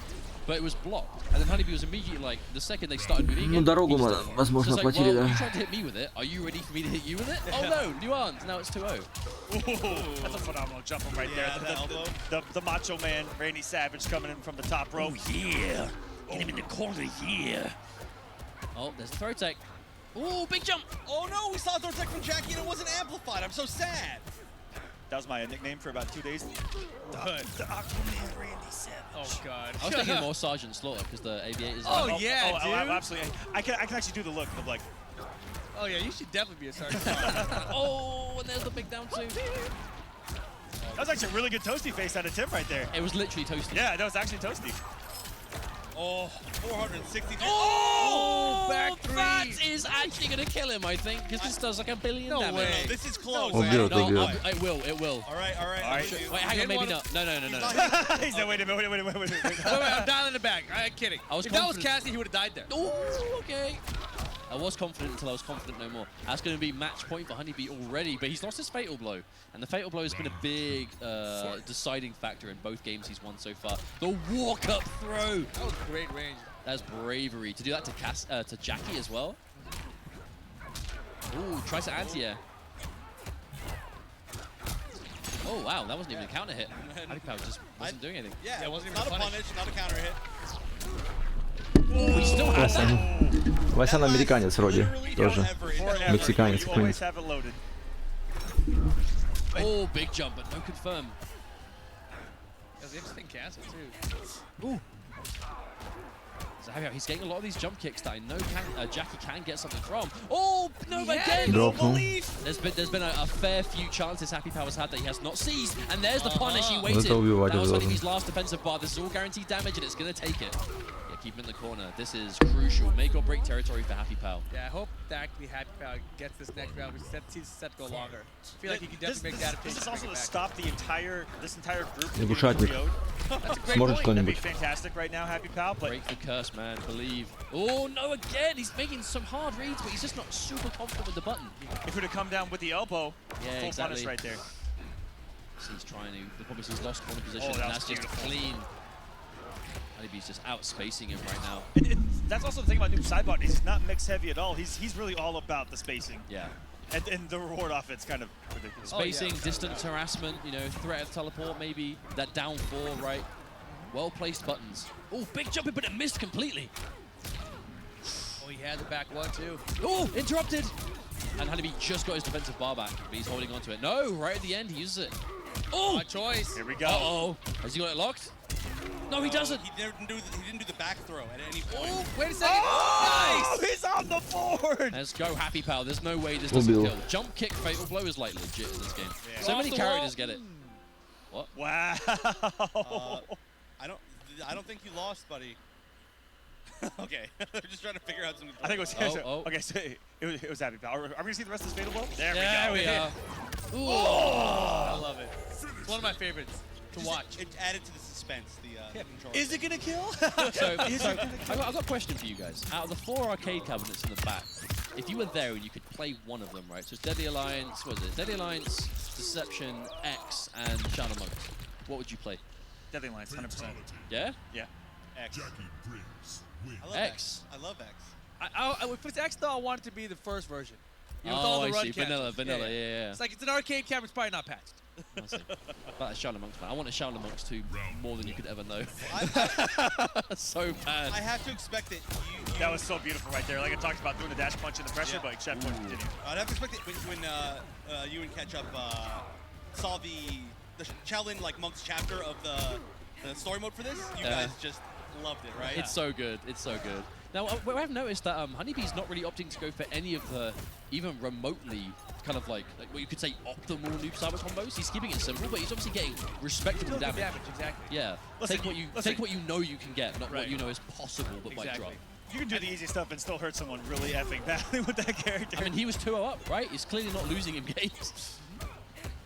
Speaker 3: But it was blocked. And then Honeybee was immediately like, the second they started moving
Speaker 6: Ну,
Speaker 3: again,
Speaker 6: дорогу
Speaker 3: he
Speaker 6: мы,
Speaker 3: just-
Speaker 6: возможно,
Speaker 3: it's like,
Speaker 6: потеряли,
Speaker 3: well,
Speaker 6: да.
Speaker 3: you tried to hit me with it. Are you ready for me to hit you with it? Oh no, you aren't. Now it's 2-0.
Speaker 2: Ooh, that's a phenomenal jump right
Speaker 4: Yeah,
Speaker 2: there.
Speaker 4: that elbow.
Speaker 2: The Macho Man, Randy Savage, coming in from the top rope.
Speaker 3: Yeah. Get him in the corner here. Oh, there's the throw tech. Ooh, big jump.
Speaker 4: Oh no, we saw a throw tech from Jackie and it wasn't amplified. I'm so sad.
Speaker 2: That was my nickname for about 2 days. The Aquaman, Randy Savage.
Speaker 1: Oh, God.
Speaker 3: I was thinking more Sergeant Slaughter because the aviators
Speaker 1: Oh,
Speaker 3: are.
Speaker 1: yeah, dude.
Speaker 2: Absolutely. I can actually do the look of like.
Speaker 1: Oh, yeah, you should definitely be a sergeant.
Speaker 3: Oh, and there's the big down two.
Speaker 2: That was actually a really good toasty face out of Tim right there.
Speaker 3: It was literally toasty.
Speaker 2: Yeah, that was actually toasty.
Speaker 4: Oh, 463.
Speaker 3: Oh,
Speaker 1: back three.
Speaker 3: that is actually going to kill him, I think, because this does like a billion
Speaker 1: No
Speaker 3: damage.
Speaker 1: way.
Speaker 4: No, this is close.
Speaker 6: Oh,
Speaker 4: I
Speaker 6: good,
Speaker 4: don't know.
Speaker 6: good.
Speaker 3: It will.
Speaker 4: All right.
Speaker 2: All right.
Speaker 3: Wait, hang
Speaker 1: Hit
Speaker 3: on, maybe
Speaker 1: one
Speaker 3: not. No.
Speaker 4: He's not
Speaker 2: He said, wait a minute.
Speaker 1: Wait, I'm dialing it back. I'm kidding.
Speaker 3: I was
Speaker 1: If that was
Speaker 3: confident.
Speaker 1: Cassie, he would have died there.
Speaker 3: Oh, okay. I was confident until I was confident no more. That's going to be match point for Honeybee already, but he's lost his Fatal Blow. And the Fatal Blow has been a big deciding factor in both games he's won so far. The walk-up throw.
Speaker 1: That was great range.
Speaker 3: That's bravery. To do that to Jackie as well. Ooh, tries to anti-air. Oh, wow, that wasn't even a counter hit. Happy Power just wasn't doing anything.
Speaker 4: Yeah,
Speaker 1: it wasn't
Speaker 4: not
Speaker 1: even
Speaker 4: a
Speaker 1: a punish.
Speaker 4: punish, not a counter hit.
Speaker 3: Oh, he still has that.
Speaker 6: Васян американец вроде тоже.
Speaker 2: Forever.
Speaker 6: Мексиканец
Speaker 2: You always
Speaker 6: какой-нибудь.
Speaker 2: have it loaded.
Speaker 3: Oh, big jump, but no confirm.
Speaker 1: That's interesting cancel, too.
Speaker 3: Ooh. So he's getting a lot of these jump kicks that I know Jackie can get something from. Oh, no, again!
Speaker 6: Drop him.
Speaker 3: There's been a fair few chances Happy Power's had that he has not seized. And there's the punish, he waited.
Speaker 6: Это убивать
Speaker 3: That was
Speaker 6: должен.
Speaker 3: Honeybee's last defensive bar. This is all guaranteed damage and it's going to take it. Yeah, keep him in the corner. This is crucial. Make or break territory for Happy Power.
Speaker 1: Yeah, I hope that actually Happy Power gets this next round because he's set to go longer. I feel like he can definitely make that
Speaker 2: This is
Speaker 1: adaptation.
Speaker 2: also to stop this entire group. from
Speaker 6: Лягушатник.
Speaker 2: getting KO'd.
Speaker 1: That's a great
Speaker 6: Сможет
Speaker 1: point.
Speaker 2: That'd be
Speaker 6: что-нибудь.
Speaker 2: fantastic right now, Happy Pal. But
Speaker 3: Break the curse, man. Believe. Oh, no, again. He's making some hard reads, but he's just not super confident with the button.
Speaker 2: if we would have come down with the elbow,
Speaker 3: Yeah,
Speaker 2: full
Speaker 3: exactly.
Speaker 2: punish right there.
Speaker 3: So he's trying to. The problem is he's lost corner position,
Speaker 2: Oh, that
Speaker 3: and
Speaker 2: was
Speaker 3: that's just
Speaker 2: beautiful.
Speaker 3: clean. Honeybee's just out spacing him right now.
Speaker 2: And that's also the thing about Noob Saibot. He's not mix heavy at all. He's really all about the spacing.
Speaker 3: Yeah.
Speaker 2: And the reward off it's kind of ridiculous.
Speaker 3: Spacing, distance harassment, you know, threat of teleport, maybe that down 4, right? Well-placed buttons. Oh, big jumping, but it missed completely.
Speaker 1: Oh, he had the back one, too.
Speaker 3: Oh, interrupted. And Honeybee just got his defensive bar back, but he's holding on to it. No, right at the end, he uses it. Oh!
Speaker 1: Good choice.
Speaker 2: Here we go.
Speaker 3: Uh-oh. Has he got it locked? No, he doesn't.
Speaker 4: He didn't do the back throw at any point.
Speaker 1: Oh, wait a second.
Speaker 2: Oh,
Speaker 1: Nice.
Speaker 2: he's on the board.
Speaker 3: Let's go, Happy Pal. There's no way this doesn't kill. Jump kick, fatal blow is like legit in this game.
Speaker 4: Yeah.
Speaker 3: So
Speaker 1: Off
Speaker 3: many
Speaker 1: the
Speaker 3: characters
Speaker 1: wall.
Speaker 3: get it. What?
Speaker 2: Wow.
Speaker 4: I don't think you lost, buddy. Okay, we're just trying to figure out something.
Speaker 2: I think it was okay. So it was Happy Pal. Are we gonna see the rest of this fatal blow? There we go.
Speaker 3: Ooh.
Speaker 1: I love it. It's one of my favorites to watch.
Speaker 4: It added to the suspense. The control.
Speaker 2: Is it gonna kill?
Speaker 3: So I've got a question for you guys. Out of the 4 arcade cabinets in the back, if you were there and you could play one of them, right? So it's Deadly Alliance, what is it? Deadly Alliance, Deception, X, and Shadow Monks. What would you play?
Speaker 2: Deadly Alliance, 100%.
Speaker 3: Yeah?
Speaker 2: Yeah.
Speaker 4: X. I love
Speaker 3: X.
Speaker 4: I love X.
Speaker 1: If it's X, though, I want it to be the first version. You know, with
Speaker 3: Oh,
Speaker 1: all the
Speaker 3: I
Speaker 1: run
Speaker 3: see.
Speaker 1: cancels.
Speaker 3: Vanilla, yeah.
Speaker 1: It's like it's an arcade camera. It's probably not patched.
Speaker 3: I see. But Shadow Monks, man. I want a Shadow Monks 2 more than you could ever know. So bad.
Speaker 4: I have to expect that you
Speaker 2: That was so beautiful right there. Like I talked about doing the dash punch and the pressure, but Chef point continued.
Speaker 4: I'd have to expect it when you and Ketchup saw the Shaolin like Monks chapter of the story mode for this. You guys just loved it, right?
Speaker 3: It's so good. It's so good. Now, I've noticed that Honeybee's not really opting to go for any of the even remotely kind of like what you could say optimal noob cyber combos. He's keeping it simple, but he's obviously getting respectable
Speaker 1: Still good
Speaker 3: damage.
Speaker 1: exactly.
Speaker 3: Yeah.
Speaker 2: Listen,
Speaker 3: take what you know you can get, not
Speaker 1: Right.
Speaker 3: what you know is possible but might drop.
Speaker 2: You can do the easy stuff and still hurt someone really effing badly with that character.
Speaker 3: I mean, he was 2-0 up, right? He's clearly not losing in games.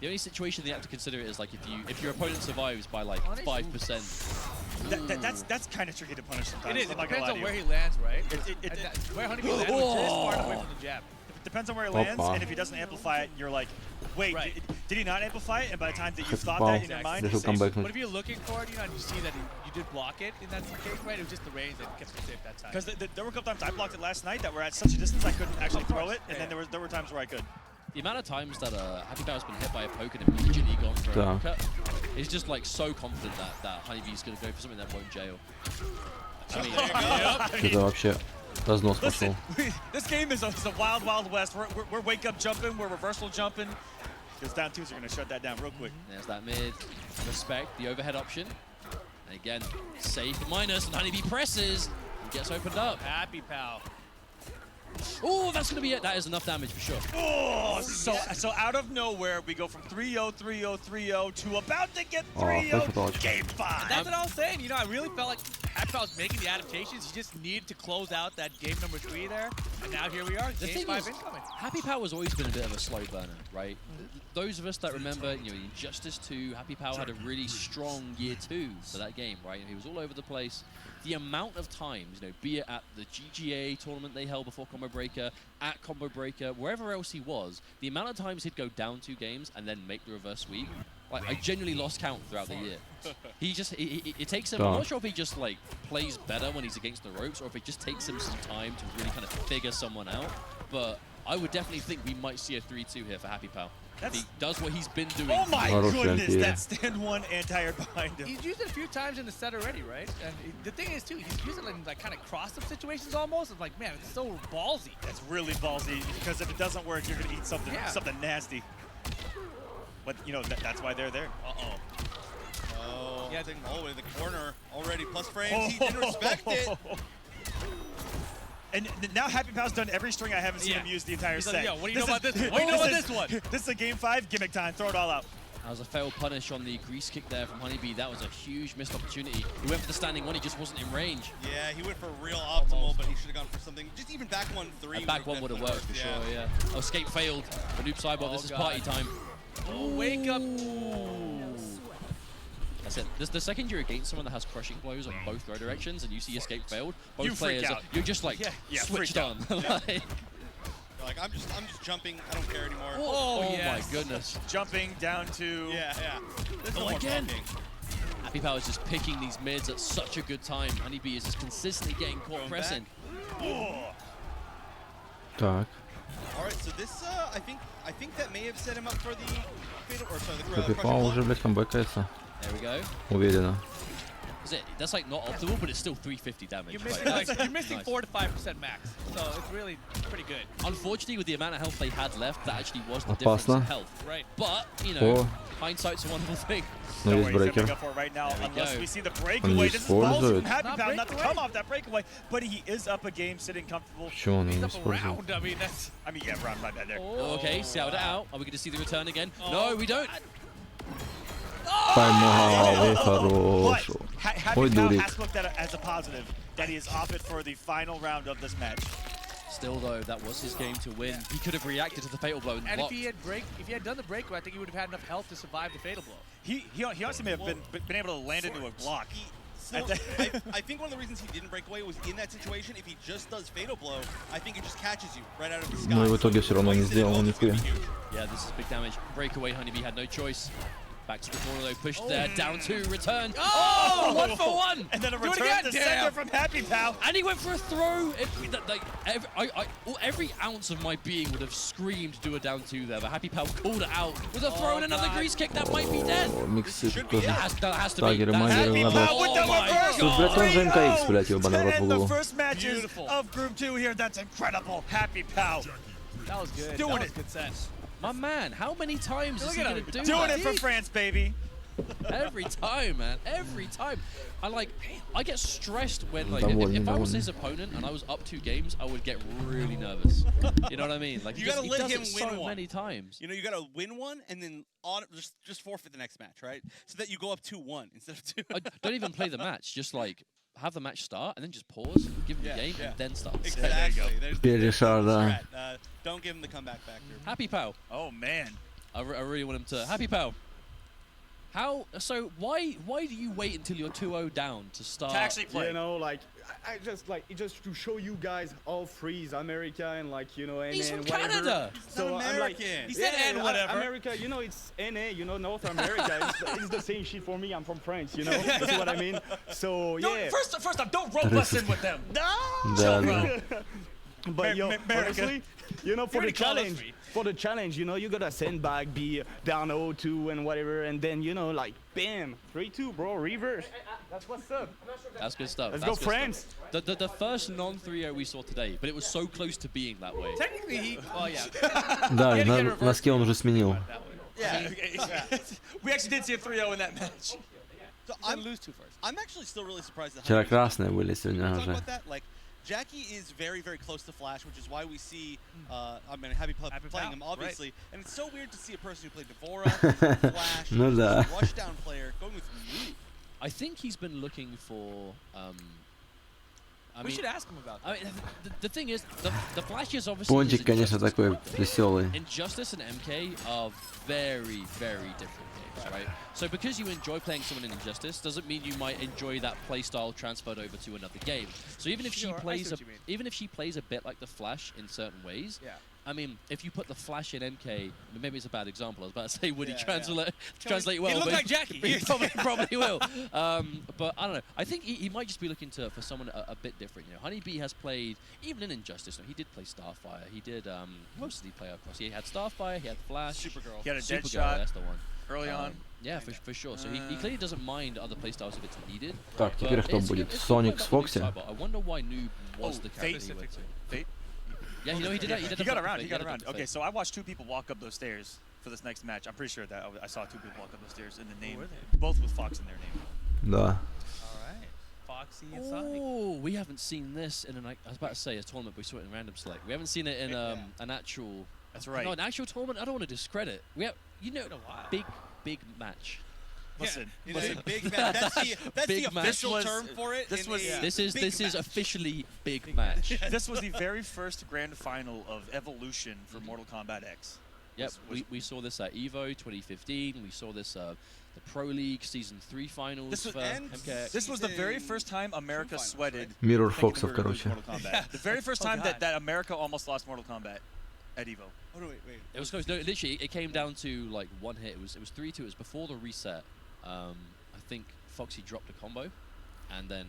Speaker 3: The only situation that you have to consider is like if your opponent survives by like 5%.
Speaker 2: That's kind of tricky to punish sometimes.
Speaker 1: It is.
Speaker 2: I'm
Speaker 1: It
Speaker 2: not gonna
Speaker 1: depends
Speaker 2: lie
Speaker 1: on
Speaker 2: to
Speaker 1: where
Speaker 2: you.
Speaker 1: he lands, right?
Speaker 2: It
Speaker 1: Where Honeybee lands, which is far away from the jab.
Speaker 2: depends on where he lands,
Speaker 6: Hoppa.
Speaker 2: and if he doesn't amplify it, you're like, wait,
Speaker 1: Right.
Speaker 2: did he not amplify it? And by the time that you thought
Speaker 6: Wow.
Speaker 2: that in your mind,
Speaker 6: This will
Speaker 2: he's
Speaker 6: come
Speaker 2: safe.
Speaker 6: back.
Speaker 1: But if you're looking for it, you know, and you see that you did block it in that case, right? It was just the range that kept it safe that time.
Speaker 2: Because there were a couple times I blocked it last night that were at such a distance I couldn't actually throw it, and
Speaker 1: Yeah.
Speaker 2: then there were times where I could.
Speaker 3: The amount of times that Happy Bow's been hit by a poke and immediately gone for an uppercut, he's just like so confident that Honeybee's going to go for something that won't jail. I mean,
Speaker 6: Это вообще разнос
Speaker 2: Listen,
Speaker 6: пошел.
Speaker 2: this game is a wild, wild west. We're wake up jumping, we're reversal jumping. Because down twos are going to shut that down real quick.
Speaker 3: there's that mid. Respect the overhead option. And again, safe minus, and Honeybee presses and gets opened up.
Speaker 1: Happy Pal.
Speaker 3: Oh, that's going to be it. That is enough damage for sure.
Speaker 2: Oh, so out of nowhere, we go from 3-0, 3-0, 3-0 to about to get
Speaker 6: Oh,
Speaker 2: 3-0,
Speaker 6: perfect.
Speaker 2: game 5.
Speaker 1: That's what I was saying. You know, I really felt like Happy Pal was making the adaptations. He just needed to close out that game number 3 there. And now here we are,
Speaker 3: The
Speaker 1: game
Speaker 3: thing
Speaker 1: 5
Speaker 3: is,
Speaker 1: incoming.
Speaker 3: Happy Pal has always been a bit of a slow burner, right? Those of us that remember, you know, Injustice 2, Happy Pal had a really strong year 2 for that game, right? He was all over the place. The amount of times, you know, be it at the GGA tournament they held before Combo Breaker, at Combo Breaker, wherever else he was, the amount of times he'd go down 2 games and then make the reverse sweep, like, I genuinely lost count throughout the year. He just, it takes him, I'm not sure if he just, like, plays better when he's against the ropes or if it just takes him some time to really kind of figure someone out, but I would definitely think we might see a 3-2 here for Happy Pal. He does what he's been doing.
Speaker 2: Oh my
Speaker 6: Хороший
Speaker 2: goodness,
Speaker 6: альфия.
Speaker 2: that stand 1 anti-air behind him.
Speaker 1: He's used it a few times in the set already, right? And the thing is, too, he's used it in, like, kind of cross-up situations almost. It's like, man, it's so ballsy.
Speaker 2: That's really ballsy, because if it doesn't work, you're going to eat something nasty. But, you know, that's why they're there.
Speaker 4: Oh,
Speaker 1: Yeah,
Speaker 4: thing all the way to the corner already. Plus frames. He didn't respect it.
Speaker 2: And now Happy Pal's done every string I haven't seen him use the entire
Speaker 1: He's
Speaker 2: set.
Speaker 1: like, yeah, what do you know about this one? What do you know about this one?
Speaker 2: This is a game 5 gimmick time. Throw it all out.
Speaker 3: That was a failed punish on the grease kick there from Honeybee. That was a huge missed opportunity. He went for the standing 1, he just wasn't in range.
Speaker 4: Yeah, he went for real optimal, but he should have gone for something. Just even back 1-3.
Speaker 3: A back one would have worked for sure, yeah. Oh, escape failed. For Noob Cybot, this is party time.
Speaker 1: Oh, wake up.
Speaker 3: That's it. The second you're against someone that has crushing blows on both throw directions and you see escape failed, both
Speaker 2: You freak
Speaker 3: players,
Speaker 2: out.
Speaker 3: you're just like switched on.
Speaker 4: Like, I'm just jumping. I don't care anymore.
Speaker 3: Oh
Speaker 1: yes.
Speaker 3: my goodness.
Speaker 2: Jumping down to...
Speaker 4: Yeah. There's no
Speaker 3: Oh,
Speaker 4: more
Speaker 3: again.
Speaker 4: talking.
Speaker 3: Happy Power is just picking these mids at such a good time. Honeybee is just consistently getting caught pressing.
Speaker 6: Так.
Speaker 4: All right, so this I think that may have set him up for the fatal or sorry, the
Speaker 6: Happy Power уже, блядь, камбэкается.
Speaker 3: There we go.
Speaker 6: Уверенно.
Speaker 3: That's like not optimal, but it's still 350 damage.
Speaker 1: You're missing 4 to 5% max, so it's really pretty good.
Speaker 3: Unfortunately, with the amount of health they had left, that actually was the
Speaker 6: Опасно.
Speaker 3: difference in health.
Speaker 1: Right.
Speaker 3: But, you know, hindsight's a wonderful thing.
Speaker 6: Но
Speaker 2: Don't
Speaker 6: есть
Speaker 2: worry, he's gonna
Speaker 6: брейкер.
Speaker 2: go for it right now,
Speaker 3: There we
Speaker 2: unless
Speaker 3: go.
Speaker 2: we see the breakaway. This is
Speaker 6: использует.
Speaker 2: balls from Happy
Speaker 1: Not
Speaker 2: Pound not to come
Speaker 1: breakaway.
Speaker 2: off that breakaway, but he is up a game, sitting comfortable.
Speaker 6: Чё он
Speaker 1: He's
Speaker 6: не
Speaker 1: up
Speaker 6: использует?
Speaker 1: around. I mean, that's.
Speaker 2: I mean, yeah, Ron, my bad there.
Speaker 3: Okay, sound it out. Are we going to see the return again? No, we don't.
Speaker 6: Поймал, и
Speaker 2: But
Speaker 6: хорош.
Speaker 2: Happy
Speaker 6: Ой,
Speaker 2: Pound
Speaker 6: дурик.
Speaker 2: has looked at it as a positive that he is off it for the final round of this match.
Speaker 3: Still, though, that was his game to win. He could have reacted to the fatal blow and
Speaker 1: And
Speaker 3: blocked.
Speaker 1: if he had done the breakaway, I think he would have had enough health to survive the fatal blow.
Speaker 2: He also may have been able to land into a block.
Speaker 4: So I think one of the reasons he didn't break away was in that situation. If he just does fatal blow, I think it just catches you right out of the sky.
Speaker 6: Ну и в итоге все равно не сделал нихуя.
Speaker 3: Yeah, this is big damage. Breakaway, Honeybee had no choice. Back to the corner though, pushed there, down two, return. Oh, 1 for 1!
Speaker 2: And then a
Speaker 1: Do it
Speaker 2: return
Speaker 1: again,
Speaker 2: to
Speaker 1: damn.
Speaker 2: center from Happy Pow.
Speaker 3: And he went for a throw. Every ounce of my being would have screamed do a down two there, but Happy Pow called it out with a throw and another
Speaker 1: God.
Speaker 3: grease kick that might be dead.
Speaker 6: О, миксы тоже.
Speaker 3: That has to be.
Speaker 6: Тагеры,
Speaker 3: That's-
Speaker 6: магеры,
Speaker 2: Happy
Speaker 6: надо.
Speaker 2: Pow with the
Speaker 3: Oh my
Speaker 2: reversal.
Speaker 6: Тут, блядь, он же МКХ, блядь, ёбаный
Speaker 2: To
Speaker 6: рот в
Speaker 2: end the
Speaker 6: углу.
Speaker 2: first matches
Speaker 1: Beautiful.
Speaker 2: of Group 2 here. That's incredible. Happy Pow.
Speaker 1: That was good.
Speaker 2: Doing
Speaker 1: that was
Speaker 2: it.
Speaker 1: good sense.
Speaker 3: My man, how many times is
Speaker 1: Look
Speaker 3: he
Speaker 1: at
Speaker 3: gonna
Speaker 1: him.
Speaker 3: do
Speaker 2: Doing
Speaker 3: that?
Speaker 2: it for France, baby.
Speaker 3: Every time, man. Every time. I get stressed when, like,
Speaker 6: Довольный,
Speaker 3: if I was
Speaker 6: довольный.
Speaker 3: his opponent and I was up 2 games, I would get really nervous. You know what I mean? Like,
Speaker 4: You
Speaker 3: he
Speaker 4: gotta
Speaker 3: does,
Speaker 4: let
Speaker 3: he does
Speaker 4: him
Speaker 3: it
Speaker 4: win
Speaker 3: so
Speaker 4: one.
Speaker 3: many times.
Speaker 4: You know, you gotta win one and then just forfeit the next match, right? So that you go up 2-1 instead of 2.
Speaker 3: Don't even play the match. Just, like, have the match start and then just pause, give him
Speaker 4: Yeah,
Speaker 3: the game,
Speaker 4: yeah.
Speaker 3: and then start.
Speaker 4: Exactly. There's the
Speaker 6: Перешар, да.
Speaker 4: strat. Don't give him the comeback factor.
Speaker 3: Happy Pow.
Speaker 2: Oh, man.
Speaker 3: I really want him to. Happy Pow. So why do you wait until you're 2-0 down to start?
Speaker 2: To actually play.
Speaker 7: You know, like I just like it just to show you guys how free is America and like you know
Speaker 3: He's
Speaker 7: NA
Speaker 3: from
Speaker 7: and whatever.
Speaker 3: Canada.
Speaker 7: So
Speaker 4: not
Speaker 7: I'm like,
Speaker 4: American.
Speaker 1: He said and whatever.
Speaker 7: America, you know, it's NA, you know, North America. it's the same shit for me. I'm from France, you know. You see what I mean? So yeah.
Speaker 2: First off, don't rope us in with them.
Speaker 6: Да, да.
Speaker 7: But yo,
Speaker 2: America.
Speaker 7: honestly, you know, for
Speaker 1: already
Speaker 7: the
Speaker 1: called us
Speaker 7: challenge,
Speaker 1: free.
Speaker 7: you know, you gotta send back, be down 0-2 and whatever, and then you know, like, bam, 3-2, bro, reverse. That's what's up.
Speaker 3: That's good stuff.
Speaker 7: Let's
Speaker 3: That's
Speaker 7: go,
Speaker 3: good
Speaker 7: France.
Speaker 3: stuff. The first non-3-0 we saw today, but it was so close to being that way.
Speaker 1: Technically, he. Oh yeah.
Speaker 6: Да,
Speaker 1: He had to get
Speaker 6: на
Speaker 1: reversed.
Speaker 6: носке он уже сменил.
Speaker 1: That way.
Speaker 2: Yeah. We actually did see a 3-0 in that match.
Speaker 4: So
Speaker 1: I'm lose 2 first.
Speaker 4: I'm actually still really surprised that
Speaker 6: Вчера
Speaker 4: Honeybee-
Speaker 6: красные были, сегодня
Speaker 4: Talk
Speaker 6: уже.
Speaker 4: about that, like Jackie is very, very close to Flash, which is why we see, I mean, Happy
Speaker 1: Happy
Speaker 4: playing
Speaker 1: Pow,
Speaker 4: him,
Speaker 1: right.
Speaker 4: obviously. And it's so weird to see a person who played Devora, Flash,
Speaker 6: Ну да.
Speaker 4: rushdown player, going with Move.
Speaker 3: I think he's been looking for.
Speaker 1: We should ask him about that.
Speaker 3: I mean, the thing is, the Flash is obviously.
Speaker 6: Пончик,
Speaker 3: his
Speaker 6: конечно,
Speaker 3: Injustice
Speaker 6: такой
Speaker 3: character.
Speaker 6: веселый.
Speaker 3: Injustice and MK are very, very different games, right? So because you enjoy playing someone in Injustice doesn't mean you might enjoy that playstyle transferred over to another game. So even if
Speaker 1: Sure, I see what you mean.
Speaker 3: even if she plays a bit like the Flash in certain ways,
Speaker 1: Yeah.
Speaker 3: I mean, if you put the Flash in MK, maybe it's a bad example. I was about to say, would he
Speaker 4: Yeah,
Speaker 3: translate well?
Speaker 1: He looked
Speaker 3: but
Speaker 1: like Jackie.
Speaker 3: he probably will. But I don't know. I think he might just be looking for someone a bit different. You know, Honeybee has played even in Injustice. He did play Starfire. He did most did he play across? He had Starfire. He had Flash.
Speaker 4: Supergirl.
Speaker 2: He had a dead
Speaker 3: Supergirl,
Speaker 2: shot
Speaker 3: that's the one.
Speaker 2: early on.
Speaker 3: Yeah, for sure. So he clearly doesn't mind other playstyles if it's needed.
Speaker 6: Так, теперь
Speaker 3: But
Speaker 6: кто
Speaker 3: it's-
Speaker 6: будет?
Speaker 3: it's
Speaker 6: Соник
Speaker 3: quite
Speaker 6: с
Speaker 3: like the
Speaker 6: Фокси?
Speaker 3: noob side, but I wonder why Noob was
Speaker 2: Oh,
Speaker 3: the
Speaker 2: Fate.
Speaker 3: character he went to.
Speaker 2: Fate.
Speaker 3: Yeah, you know he did that.
Speaker 2: He got around. He got
Speaker 3: a
Speaker 2: around.
Speaker 3: different
Speaker 2: Okay,
Speaker 3: Fate.
Speaker 2: so I watched 2 people walk up those stairs for this next match. I'm pretty sure that I saw 2 people walk up those stairs in the name,
Speaker 1: were they?
Speaker 2: both with Fox in their name.
Speaker 6: Да.
Speaker 1: All right. Foxy and Sonic.
Speaker 3: Oh, we haven't seen this in I was about to say a tournament, but we saw it in Random Select. We haven't seen it in an actual.
Speaker 2: That's right.
Speaker 3: No, an actual tournament. I don't want to discredit. We have, you know,
Speaker 1: a while.
Speaker 3: big match.
Speaker 2: Listen,
Speaker 4: It is a big match. That's
Speaker 3: Big
Speaker 4: the
Speaker 3: match.
Speaker 4: official
Speaker 2: This was-
Speaker 4: term for it.
Speaker 2: this
Speaker 4: in
Speaker 2: was-
Speaker 4: a
Speaker 3: This is
Speaker 4: big match.
Speaker 3: officially big match.
Speaker 2: this was the very first grand final of Evolution for Mortal Kombat X.
Speaker 3: Yep,
Speaker 2: Was-
Speaker 3: we saw this at EVO 2015. We saw this the Pro League Season 3 finals
Speaker 2: This was-
Speaker 3: for
Speaker 4: and
Speaker 3: MKX.
Speaker 2: This was the very
Speaker 4: Season
Speaker 2: first time America
Speaker 4: finals,
Speaker 2: sweated.
Speaker 6: Mirror
Speaker 2: thinking
Speaker 6: Фоксов,
Speaker 2: we were gonna lose
Speaker 6: короче.
Speaker 2: Mortal Kombat. The very first
Speaker 1: Oh,
Speaker 2: time
Speaker 1: God.
Speaker 2: that America almost lost Mortal Kombat at EVO.
Speaker 4: Oh, no, wait.
Speaker 3: It was close. No, literally, it came down to like one hit. It was 3-2. It was before the reset. I think Foxy dropped a combo, and then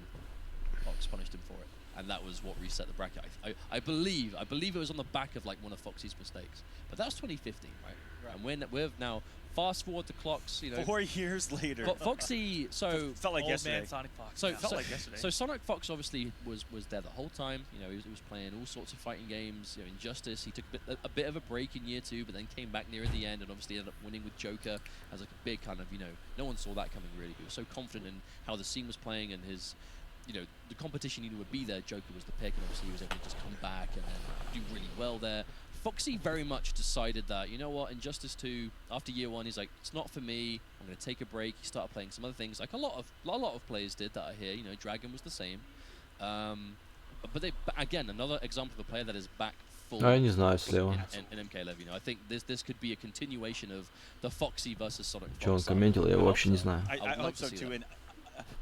Speaker 3: Fox punished him for it, and that was what reset the bracket. I believe it was on the back of like one of Foxy's mistakes, but that was 2015, right? And we're now fast forward the clocks, you know.
Speaker 2: 4 years later.
Speaker 3: But Foxy, so
Speaker 2: felt like
Speaker 1: Old
Speaker 2: yesterday.
Speaker 1: man Sonic Fox.
Speaker 3: So,
Speaker 1: yeah.
Speaker 2: Felt like yesterday.
Speaker 3: So Sonic Fox obviously was there the whole time. You know, he was playing all sorts of fighting games. You know, Injustice. He took a bit of a break in year 2, but then came back near the end and obviously ended up winning with Joker as like a big kind of, you know, no one saw that coming really. He was so confident in how the scene was playing and his, you know, the competition he knew would be there. Joker was the pick, and obviously he was able to just come back and then do really well there. Foxy very much decided that, you know what, Injustice 2, after year 1, he's like, it's not for me, I'm going to take a break. He started playing some other things, like a lot of players did that I hear, you know, Dragon was the same. But again, another example of a player that is back full
Speaker 6: А я не знаю, слева.
Speaker 3: in MK11. You know, I think this could be a continuation of the Foxy versus Sonic Fox.
Speaker 6: Что он комментил, я его вообще не знаю.
Speaker 2: I
Speaker 3: would love
Speaker 2: hope
Speaker 3: to
Speaker 2: so
Speaker 3: see
Speaker 2: too.
Speaker 3: that.
Speaker 2: And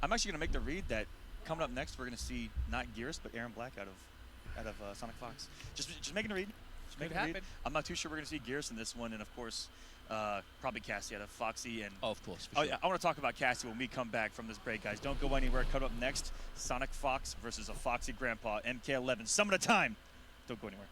Speaker 2: I'm actually going to make the read that coming up next, we're going to see not Gearus, but Aaron Black out of Sonic Fox. Just making a read. Just making a read.
Speaker 1: happen.
Speaker 2: I'm not too sure we're going to see Gearus in this one, and of course, probably Cassie out of Foxy. And
Speaker 3: Oh, of course. For
Speaker 2: oh
Speaker 3: sure.
Speaker 2: yeah, I want to talk about Cassie when we come back from this break, guys. Don't go anywhere. Cut up next, Sonic Fox versus a Foxy Grandpa, MK11. Some at a time. Don't go anywhere.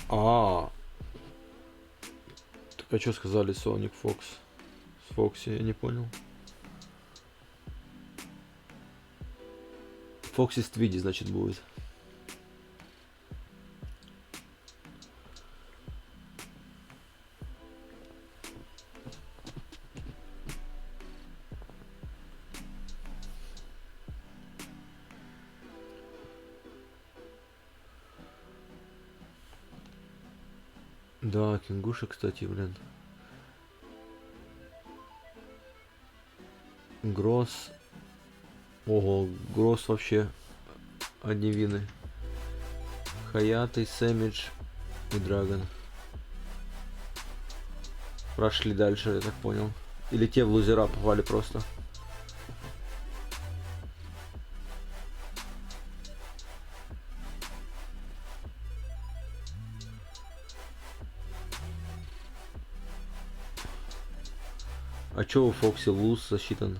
Speaker 6: А, так а что сказали Sonic Fox с Фокси, я не понял. Фокси с Твиди, значит, будет. Да, Кенгуша, кстати, блин. Гросс. Ого, Гросс вообще одни вины. Хаятый, Сэмидж и Драгон. Прошли дальше, я так понял. Или те в лузера попали просто. А чё у Фокси луз засчитан?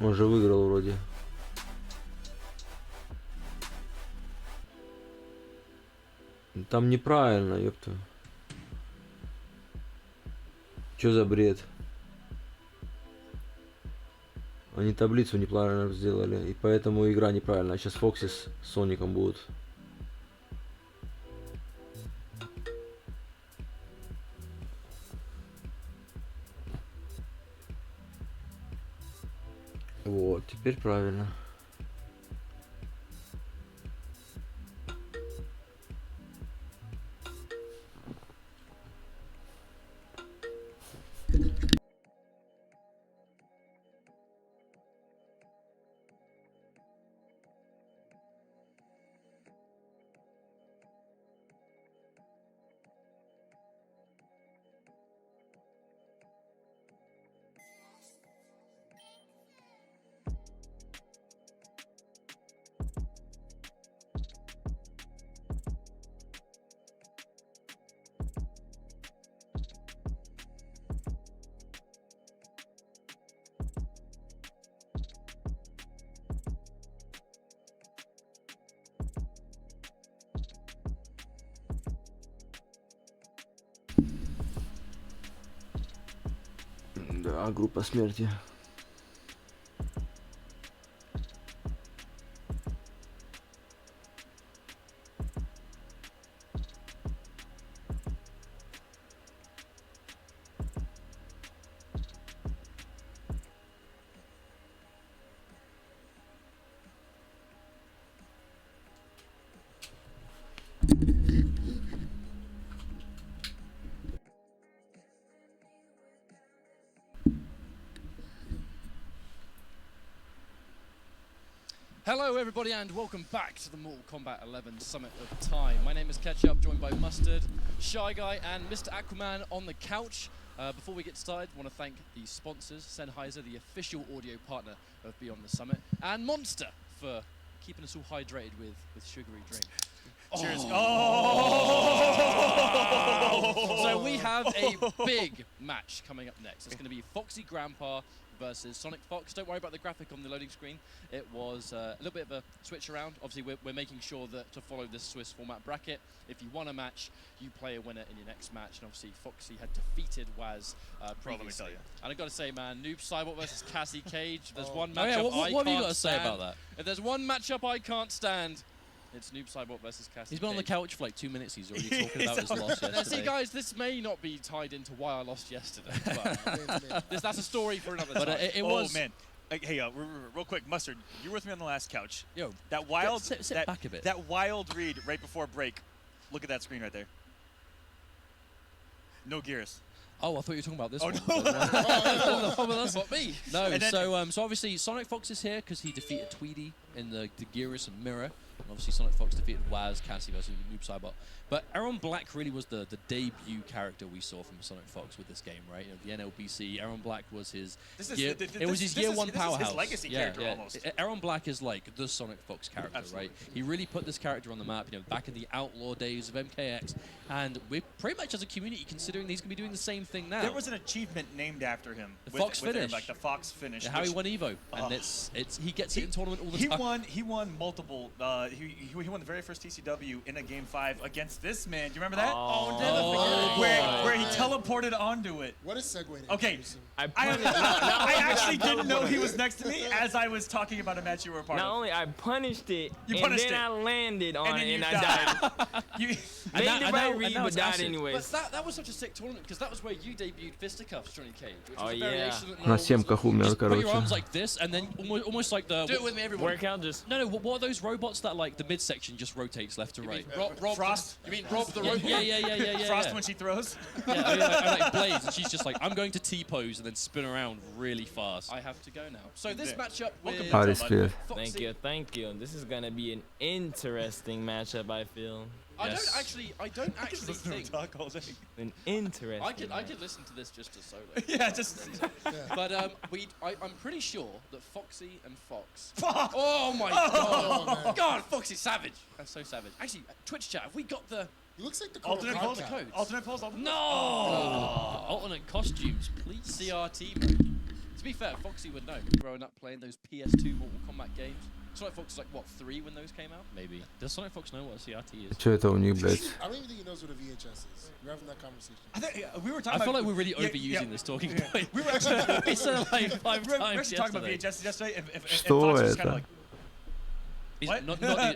Speaker 6: Он же выиграл вроде. Там неправильно, ёпта. Чё за бред? Они таблицу неправильно сделали, и поэтому игра неправильная. Сейчас Фокси с Соником будут. Вот, теперь правильно. Да, группа смерти.
Speaker 3: Hello everybody and welcome back to the Mortal Kombat 11 Summit of Time. My name is Ketchup, joined by Mustard, Shy Guy and Mr. Aquaman on the couch. Before we get started, I want to thank the sponsors, Sennheiser, the official audio partner of Beyond the Summit, and Monster for keeping us all hydrated with sugary drinks.
Speaker 2: Cheers.
Speaker 3: So we have a big match coming up next. It's going to be Foxy Grandpa versus Sonic Fox. Don't worry about the graphic on the loading screen. It was a little bit of a switch around. Obviously, we're making sure that to follow this Swiss format bracket, if you won a match, you play a winner in your next match. And obviously, Foxy had defeated Waz previously. Let me tell you. And I've got to say, man, Noob Cybot versus Cassie Cage. If there's one matchup what have you got to say about that? If there's one matchup I can't stand, it's Noob Cybot versus Cassie.
Speaker 6: He's been
Speaker 3: on
Speaker 6: the
Speaker 3: couch for like 2 minutes. He's already talking about his loss yesterday. See, guys, this may not be tied into why I lost yesterday. But that's a story for another time.
Speaker 2: But it was. Oh man, hey, real quick, Mustard, you were with me on the last couch.
Speaker 3: Yo,
Speaker 2: that wild,
Speaker 3: sit back a bit.
Speaker 2: That wild read right before break. Look at that screen right there. No Gears.
Speaker 3: Oh, I thought you were talking about this
Speaker 2: one.
Speaker 3: No, that's not me. No, so obviously Sonic Fox is here because he defeated Tweedy in the Gearus and Mirror. And obviously Sonic Fox defeated Waz, Cassie versus Noob Cybot. But Aaron Black really was the debut character we saw from Sonic Fox with this game, right? You know, the NLBC, Aaron Black was his year one powerhouse.
Speaker 2: This is his legacy character almost.
Speaker 3: Aaron Black is like the Sonic Fox character, right? He really put this character on the map, you know, back in the outlaw days of MKX. And we're pretty much as a community considering he's going to be doing the same thing now.
Speaker 2: There was an achievement named after him.
Speaker 3: The Fox finish.
Speaker 2: Like the Fox finish.
Speaker 3: Yeah, how he won Evo. And he gets it in tournament all the time.
Speaker 2: He won multiple. He won the very first TCW in a Game 5 against this man. Do you remember that? Where he teleported onto it.
Speaker 5: What a segue.
Speaker 2: Okay. I actually didn't know he was next to me as I was talking about a match you were a part of.
Speaker 8: Not only I punished it, I landed on it and I died. Made the right read, but died anyways.
Speaker 3: But that was such a sick tournament because that was where you debuted Fisticuffs, Johnny Cage. Which was
Speaker 8: a variation
Speaker 6: На семках умер,
Speaker 3: Put your
Speaker 6: короче.
Speaker 3: arms like this and then almost like the...
Speaker 8: Do it with me, everyone. Workout just...
Speaker 3: No, what are those robots that like the midsection just rotates left to right?
Speaker 2: Frost?
Speaker 3: You mean Rob the robot? Yeah.
Speaker 2: Frost when she throws?
Speaker 3: Yeah, like Blaze, and she's just like, I'm going to T-pose and then spin around really fast. I have to go now. So this matchup with
Speaker 6: Foxy.
Speaker 8: Thank you. This is gonna be an interesting matchup, I feel.
Speaker 3: I don't actually think
Speaker 2: talk all day.
Speaker 8: An interesting.
Speaker 3: I could listen to this just as solo.
Speaker 2: Yeah, just.
Speaker 3: But I'm pretty sure that Foxy and Fox. Oh my god! God, Foxy's savage. That's so savage. Actually, Twitch chat, have we got the?
Speaker 5: He looks like the
Speaker 2: alternate
Speaker 5: codes.
Speaker 2: Alternate polls.
Speaker 3: No! Alternate costumes, please. CRT mode. To be fair, Foxy would know. Growing up playing those PS2 Mortal Kombat games. Sonic Fox was like, what, 3 when those came out? Maybe. Does Sonic Fox know what a CRT is?
Speaker 6: Чё это у них, блядь?
Speaker 5: I don't even think he knows what a VHS is. We're having that conversation.
Speaker 3: I feel like we're really overusing this talking point. We were actually we said it like 5 times yesterday.
Speaker 2: Talking about VHS yesterday, and
Speaker 6: Что
Speaker 2: Fox was kind of
Speaker 6: это?
Speaker 2: like,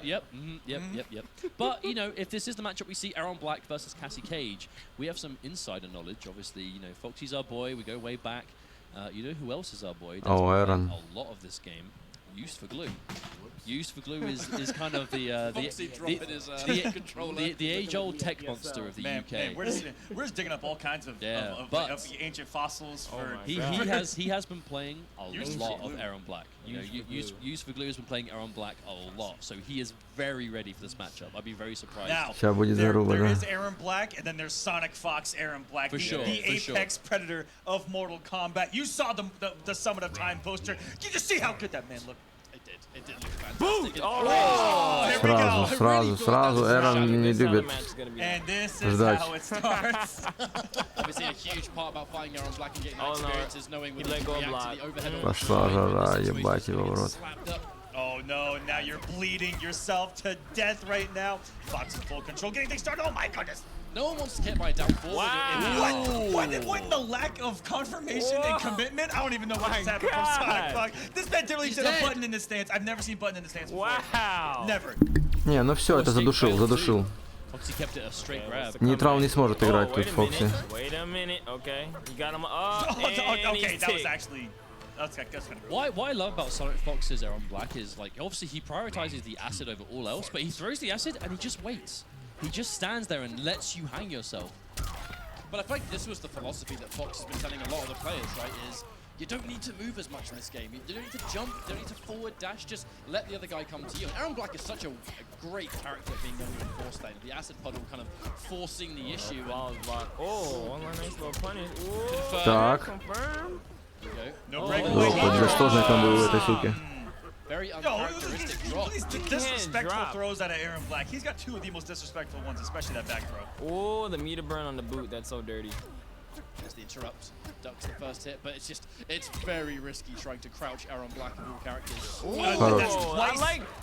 Speaker 3: Yep. But, you know, if this is the matchup we see Aaron Black versus Cassie Cage, we have some insider knowledge. Obviously, you know, Foxy's our boy. We go way back. You know who else is our boy?
Speaker 6: Aaron.
Speaker 3: A lot of this game. Used for Glue. Used for Glue is kind of the age-old tech monster of the UK.
Speaker 2: Man, we're just digging up all kinds of ancient fossils.
Speaker 3: He has been playing a lot of Aaron Black. You know, Used for Glue has been playing Aaron Black a lot, so he is very ready for this matchup. I'd be very surprised.
Speaker 2: Now, there is Aaron Black, and then there's Sonic Fox Aaron Black, the apex predator of Mortal Kombat. You saw the Summit of Time poster. You just see how good that man looked. It did look fantastic.
Speaker 6: Сразу, Эрон не любит
Speaker 2: And this is how it starts.
Speaker 3: Obviously a huge part about fighting Aaron Black and getting that experience is knowing when to react to the overhead.
Speaker 6: Пошла жара, ебать его в рот.
Speaker 2: Oh no, now you're bleeding yourself to death right now. Fox in full control, getting things started. Oh my goodness.
Speaker 3: No one wants to get by down 4.
Speaker 2: Wow. What the lack of confirmation and commitment? I don't even know what just happened from Sonic Fox. This man literally said a button in the stance. I've never seen button in the stance before.
Speaker 8: Wow.
Speaker 2: Never.
Speaker 6: Не, ну все, это задушил. Нейтрал не сможет играть тут, Фокси.
Speaker 8: Wait a minute, okay. You got him
Speaker 2: okay, that was actually... That's kind of cool.
Speaker 3: What I love about Sonic Fox's Aaron Black is, like, obviously he prioritizes the acid over all else, but he throws the acid and he just waits. He just stands there and lets you hang yourself. But I feel like this was the philosophy that Fox has been telling a lot of the players, right, is you don't need to move as much in this game. You don't need to jump, you don't need to forward dash, just let the other guy come to you. And Aaron Black is such a great character at being able to enforce that. The acid puddle kind of forcing the issue.
Speaker 8: Oh, nice little punish.
Speaker 6: Так.
Speaker 8: Confirm.
Speaker 2: No
Speaker 6: О,
Speaker 2: breakaway.
Speaker 6: подвестожный комбо у этой суки.
Speaker 3: Very
Speaker 2: Yo,
Speaker 3: uncharacteristic drop.
Speaker 2: these disrespectful throws out of Aaron Black. He's got two of the most disrespectful ones, especially that back throw.
Speaker 8: Oh, the meter burn on the boot. That's so dirty.
Speaker 3: There's the interrupt. Ducks the first hit, but it's very risky trying to crouch Aaron Black and all characters.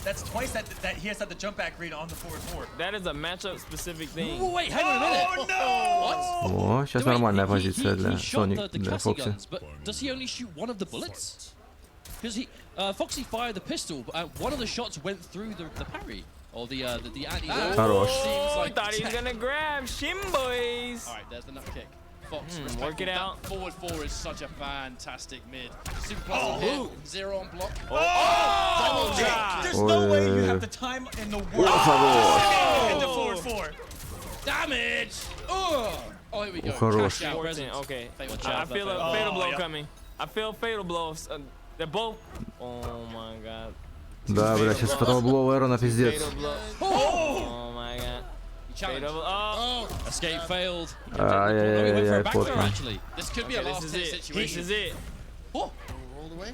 Speaker 2: That's twice that he has had the jump back read on the forward four.
Speaker 8: That is a matchup specific thing.
Speaker 3: Oh, wait, hang on a minute.
Speaker 2: Oh no!
Speaker 3: What?
Speaker 6: О, сейчас нормальная позиция для
Speaker 3: shot
Speaker 6: Sonic,
Speaker 3: the
Speaker 6: для
Speaker 3: classy
Speaker 6: Фокси.
Speaker 3: guns, but does he only shoot one of the bullets? Because Foxy fired the pistol, but one of the shots went through the parry. Or the anti.
Speaker 6: Хорош.
Speaker 8: Oh, I thought he was gonna grab Shim boys.
Speaker 3: Alright, there's the nut kick. Fox,
Speaker 8: work it out.
Speaker 3: That forward four is such a fantastic mid. Super plus hit, zero on block.
Speaker 2: Oh! There's no way you have the time in the world to get the forward four.
Speaker 3: Damage! Oh, here we go.
Speaker 6: Хорош.
Speaker 3: Cash out.
Speaker 8: 14, okay.
Speaker 3: Fatal
Speaker 8: I
Speaker 3: jab,
Speaker 8: feel
Speaker 3: fatal
Speaker 8: a fatal blow
Speaker 2: yeah.
Speaker 8: coming. I feel fatal blows. They're both. Oh my god.
Speaker 6: Да, бля, сейчас фатал блоу Эрона пиздец.
Speaker 8: Fatal blow. Oh my god.
Speaker 3: Challenge.
Speaker 8: Fatal. Oh.
Speaker 3: Escape failed.
Speaker 6: Ай-яй-яй, потно.
Speaker 3: Actually, this could be a last hit situation.
Speaker 8: This is it.
Speaker 3: Oh.
Speaker 5: Rolled away.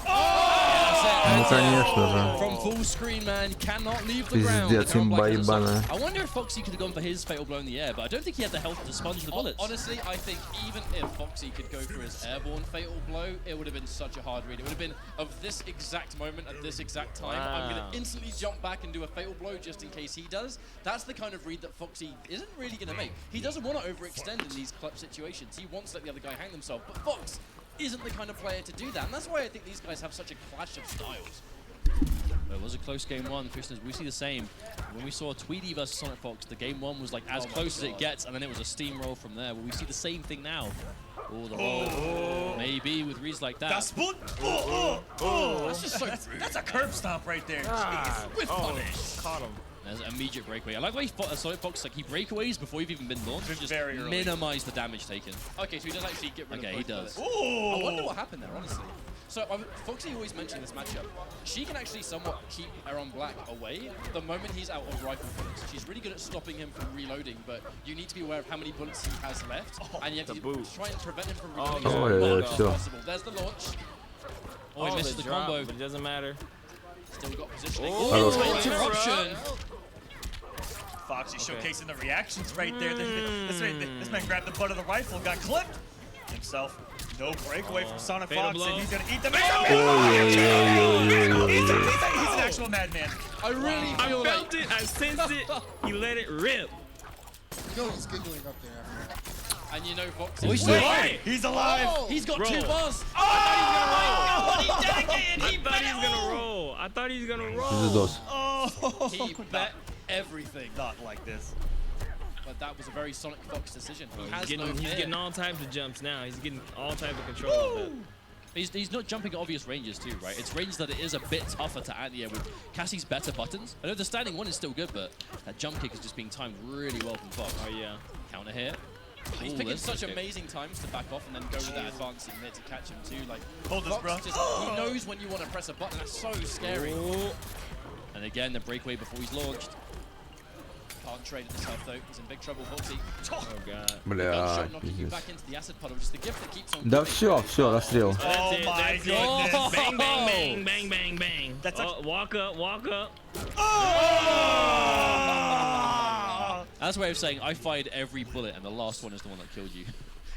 Speaker 6: Ну, конечно же.
Speaker 3: From full screen, man, you cannot leave the ground.
Speaker 6: Пиздец, имба ебаная.
Speaker 3: I wonder if Foxy could have gone for his fatal blow in the air, but I don't think he had the health to sponge the bullets. Honestly, I think even if Foxy could go for his airborne fatal blow, it would have been such a hard read. It would have been of this exact moment at this exact time. I'm going to instantly jump back and do a fatal blow just in case he does. That's the kind of read that Foxy isn't really going to make. He doesn't want to overextend in these clutch situations. He wants to let the other guy hang themselves, but Fox isn't the kind of player to do that, and that's why I think these guys have such a clash of styles. It was a close game one, Christians. We see the same. When we saw Tweedy versus Sonic Fox, the game one was like as close as it gets, and then it was a steamroll from there. Well, we see the same thing now. Oh, the roll. Maybe with reads like that.
Speaker 2: That's just so rude. That's a curb stomp right there.
Speaker 3: With punish.
Speaker 8: Caught him.
Speaker 3: There's an immediate breakaway. I like the way Sonic Fox, like, he breakaways before you've even been launched. Just
Speaker 2: very early.
Speaker 3: minimize the damage taken. Okay, so he does actually get rid of both
Speaker 1: he does.
Speaker 3: bullets. I wonder what happened there, honestly. So, Foxy always mentioned this matchup. She can actually somewhat keep Aaron Black away the moment he's out of rifle bullets. She's really good at stopping him from reloading, but you need to be aware of how many bullets he has left, and you have to try and prevent him from reloading. Possible. There's the launch. Oh, he misses the combo.
Speaker 8: But it doesn't matter.
Speaker 3: Still got positioning.
Speaker 6: Oh,
Speaker 3: interruption.
Speaker 2: Foxy showcasing the reactions right there. This man grabbed the butt of the rifle, got clipped himself. No breakaway from Sonic Fox, and he's gonna eat the man. He's an actual madman.
Speaker 3: I really feel
Speaker 8: I felt it. I sensed it. He let it rip.
Speaker 5: You know he's giggling up there after that.
Speaker 3: And you know Fox
Speaker 6: He's
Speaker 3: is
Speaker 6: alive.
Speaker 2: He's alive.
Speaker 3: He's got
Speaker 8: Bro.
Speaker 3: 2 bars.
Speaker 2: Oh, he's dedicated.
Speaker 8: I thought he was gonna roll. I thought he was gonna roll.
Speaker 6: Пиздос.
Speaker 2: Oh,
Speaker 3: He bet everything.
Speaker 2: not like this.
Speaker 3: But that was a very Sonic Fox decision. He
Speaker 8: He's
Speaker 3: has
Speaker 8: getting,
Speaker 3: no
Speaker 8: he's
Speaker 3: fear.
Speaker 8: getting all types of jumps now. He's getting all types of control of it.
Speaker 3: He's not jumping at obvious ranges too, right? It's ranges that it is a bit tougher to anti-air with Cassie's better buttons. I know the standing one is still good, but that jump kick is just being timed really well from Fox.
Speaker 8: Oh, yeah.
Speaker 3: Counter here. He's
Speaker 8: Ooh,
Speaker 3: picking
Speaker 8: that's
Speaker 3: such
Speaker 8: okay.
Speaker 3: amazing times to back off and then go with that advancing mid to catch him too. Like,
Speaker 2: Hold this,
Speaker 3: Fox
Speaker 2: bro.
Speaker 3: just, he knows when you want to press a button. That's so scary.
Speaker 8: Ooh.
Speaker 3: And again, the breakaway before he's launched. Can't trade it himself though. He's in big trouble, Foxy.
Speaker 8: Oh, God.
Speaker 6: Бля,
Speaker 3: Gunshot knocking you
Speaker 6: пиздец.
Speaker 3: back into the acid puddle. Just the gift that keeps on
Speaker 6: Да
Speaker 3: giving.
Speaker 6: все, расстрел.
Speaker 2: Oh
Speaker 8: it,
Speaker 2: my
Speaker 8: that's it.
Speaker 2: goodness.
Speaker 8: Bang, bang, bang, bang, bang, bang.
Speaker 2: That's
Speaker 8: walk up, walk up.
Speaker 3: That's a way of saying I fired every bullet and the last one is the one that killed you.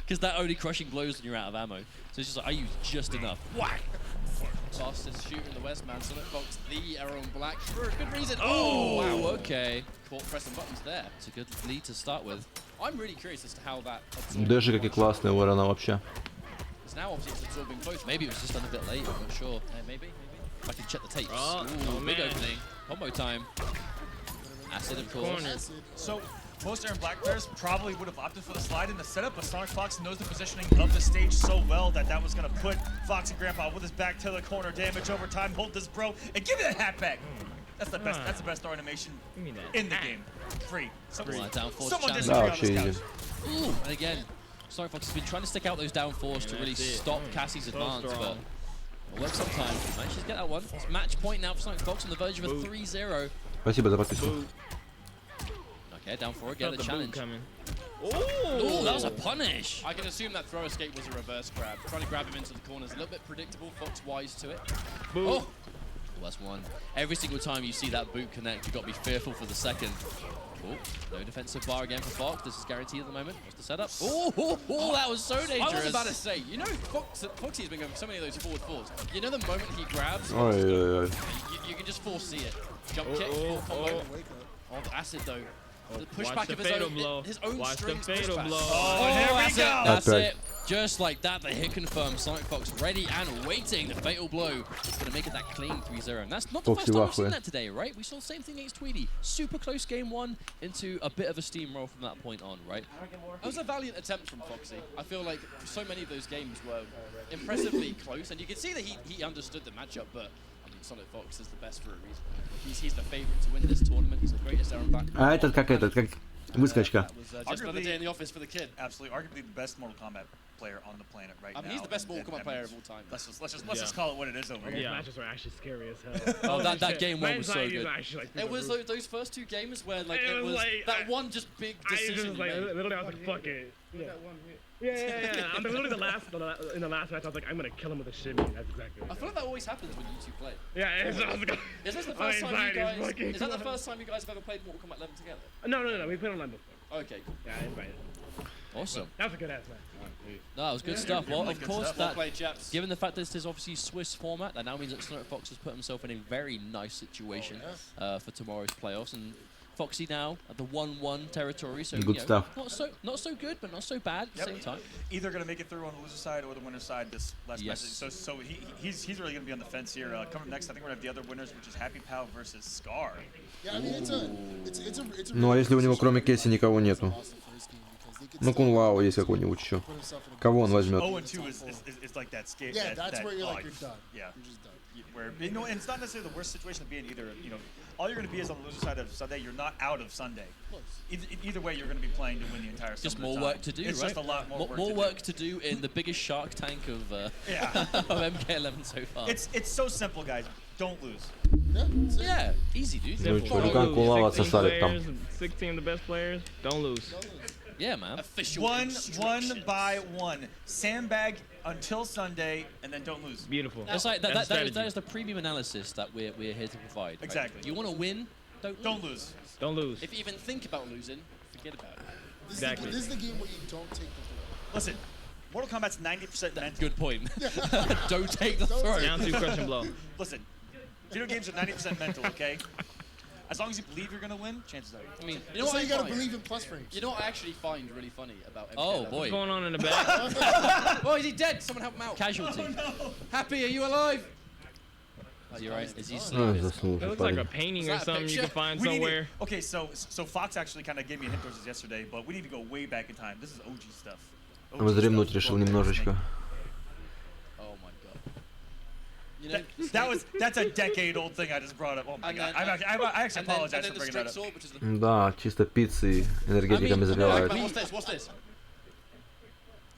Speaker 3: Because that only crushing blows when you're out of ammo. So it's just like, I used just enough. Whack! Fastest shooter in the West, man. Sonic Fox, the Aaron Black, for a good reason. Oh, wow, okay. Caught pressing buttons there. It's a good lead to start with. I'm really curious as to how that...
Speaker 6: Дэши какие классные у Эрона вообще.
Speaker 3: Because now obviously it's absorbing both. Maybe it was just done a bit late, I'm not sure. Maybe. I can check the tapes. Ooh, big opening. Combo time. Acid, of course.
Speaker 2: So, most Aaron Black players probably would have opted for the slide in the setup, but Sonic Fox knows the positioning of the stage so well that was going to put Foxy Grandpa with his back to the corner. Damage over time. Hold this, bro, and give me that hat back. That's the best. That's the best throw animation in the game. Free.
Speaker 3: Down force
Speaker 2: Someone
Speaker 3: challenge.
Speaker 2: disagree on
Speaker 6: вообще
Speaker 2: this
Speaker 6: easy.
Speaker 2: couch.
Speaker 3: Ooh, and again, Sonic Fox has been trying to stick out those down fours to really stop Cassie's advance, but it works sometimes. He managed to get that one. It's match point now for Sonic Fox on the verge of a 3-0.
Speaker 6: Спасибо за подписку.
Speaker 3: Okay, down four again, the challenge.
Speaker 8: Oh,
Speaker 3: that was a punish.
Speaker 9: I can assume that throw escape was a reverse grab. Trying to grab him into the corners, a little bit predictable. Fox wise to it.
Speaker 3: Oh, that's one. Every single time you see that boot connect, you've got to be fearful for the second. Oh, no defensive bar again for Fox. This is guaranteed at the moment. What's the setup? Oh, that was so dangerous.
Speaker 9: I was about to say, you know, Foxy's been going for so many of those forward fours. You know, the moment he grabs, you can just foresee it. Jump kick, full combo. Oh, the acid though. The pushback of his own strings pushback.
Speaker 2: Oh, here we go.
Speaker 3: That's it. Just like that, the hit confirmed. Sonic Fox ready and waiting. The fatal blow. Gonna make it that clean 3-0. And that's not the first time we've seen that today, right? We saw the same thing against Tweedy. Super close game one into a bit of a steamroll from that point on, right?
Speaker 9: That was a valiant attempt from Foxy. I feel like so many of those games were impressively close, and you could see that he understood the matchup, but I mean, Sonic Fox is the best for a reason. He's the favorite to win this tournament. He's the greatest Aaron back.
Speaker 6: А этот как выскочка.
Speaker 9: Just another day in the office for the kid.
Speaker 2: Absolutely, arguably the best Mortal Kombat player on the planet right now.
Speaker 9: I mean, he's the best Mortal Kombat player of all time.
Speaker 2: Let's just call it what it is over here.
Speaker 10: Matches are actually scary as hell.
Speaker 3: Oh, that game one was so good.
Speaker 9: It was those first two games where like it was that one just big decision.
Speaker 10: Literally, I was like, fuck it. Yeah. I'm literally in the last match. I was like, I'm gonna kill him with a shimmy. That's exactly.
Speaker 9: I feel like that always happens when you two play.
Speaker 10: Yeah.
Speaker 9: Is this the first time you guys? Is that the first time you guys have ever played Mortal Kombat 11 together?
Speaker 10: No. We played online before.
Speaker 9: Okay, cool.
Speaker 10: Yeah, I invited.
Speaker 3: Awesome.
Speaker 10: That was a good ass match.
Speaker 3: No, that was good stuff. Well, of course,
Speaker 9: chaps.
Speaker 3: Given the fact that this is obviously Swiss format, that now means that Sonic Fox has put himself in a very nice situation for tomorrow's playoffs. And Foxy now at the 1-1 territory, so
Speaker 6: good stuff.
Speaker 3: Not so good, but not so bad at the same time.
Speaker 2: Either gonna make it through on the loser side or the winner side this last match. So he's really gonna be on the fence here. Coming next, I think we're gonna have the other winners, which is Happy Pal versus Scar.
Speaker 5: Yeah, I mean, it's a
Speaker 6: Ну, а если у него кроме Кэсси никого нету? Ну, Кун Лао есть какой-нибудь еще. Кого он возьмет?
Speaker 2: 0-2 is like that scale.
Speaker 5: Yeah, that's where you're like, you're done.
Speaker 2: Yeah.
Speaker 5: You're just done.
Speaker 2: Where, you know, and it's not necessarily the worst situation to be in either. You know, all you're going to be is on the loser side of Sunday. You're not out of Sunday. Either way, you're going to be playing to win the entire.
Speaker 3: Just more work to do,
Speaker 2: it's
Speaker 3: right?
Speaker 2: Just a lot more
Speaker 3: work to do in the biggest Shark Tank of of MK11 so far.
Speaker 2: It's so simple, guys. Don't lose.
Speaker 3: Yeah, easy, dude.
Speaker 6: Ну что, Люкан Кулава отсосали там.
Speaker 8: 16 of the best players, don't lose.
Speaker 3: Yeah, man.
Speaker 2: Official one by one. Sandbag until Sunday, and then don't lose.
Speaker 8: Beautiful.
Speaker 3: That's like that is the premium analysis that we're here to provide.
Speaker 2: Exactly.
Speaker 3: Right? You want to win? Don't lose.
Speaker 8: Don't lose.
Speaker 9: If you even think about losing, forget about it.
Speaker 8: Exactly.
Speaker 5: This is the game where you don't take the throw.
Speaker 2: Listen, Mortal Kombat's 90% mental.
Speaker 3: Good point. Don't take the throw.
Speaker 8: Down to crush and blow.
Speaker 2: Listen, video games are 90% mental, okay? As long as you believe you're gonna win, chances are.
Speaker 9: I mean, you know
Speaker 5: So
Speaker 9: what
Speaker 5: you gotta believe in plus frames.
Speaker 9: You know what I actually find really funny about MK11?
Speaker 3: Oh boy.
Speaker 8: What's going on in the back?
Speaker 9: Oh, is he dead? Someone help him out.
Speaker 3: Casualty.
Speaker 2: Oh, no.
Speaker 9: Happy, are you alive?
Speaker 3: Is he right? Is he
Speaker 8: It
Speaker 3: sleeping?
Speaker 8: looks like a painting or something you can find somewhere.
Speaker 2: Okay, so Fox actually kind of gave me a hint towards this yesterday, but we need to go way back in time. This is OG stuff.
Speaker 6: Вздремнуть решил немножечко.
Speaker 9: Oh my god. You know,
Speaker 2: that's a decade-old thing I just brought up. Oh my god. I actually apologize for bringing that up.
Speaker 9: Sword, which is the
Speaker 6: Да, чисто пиццей, энергетиками заливают.
Speaker 9: What's this?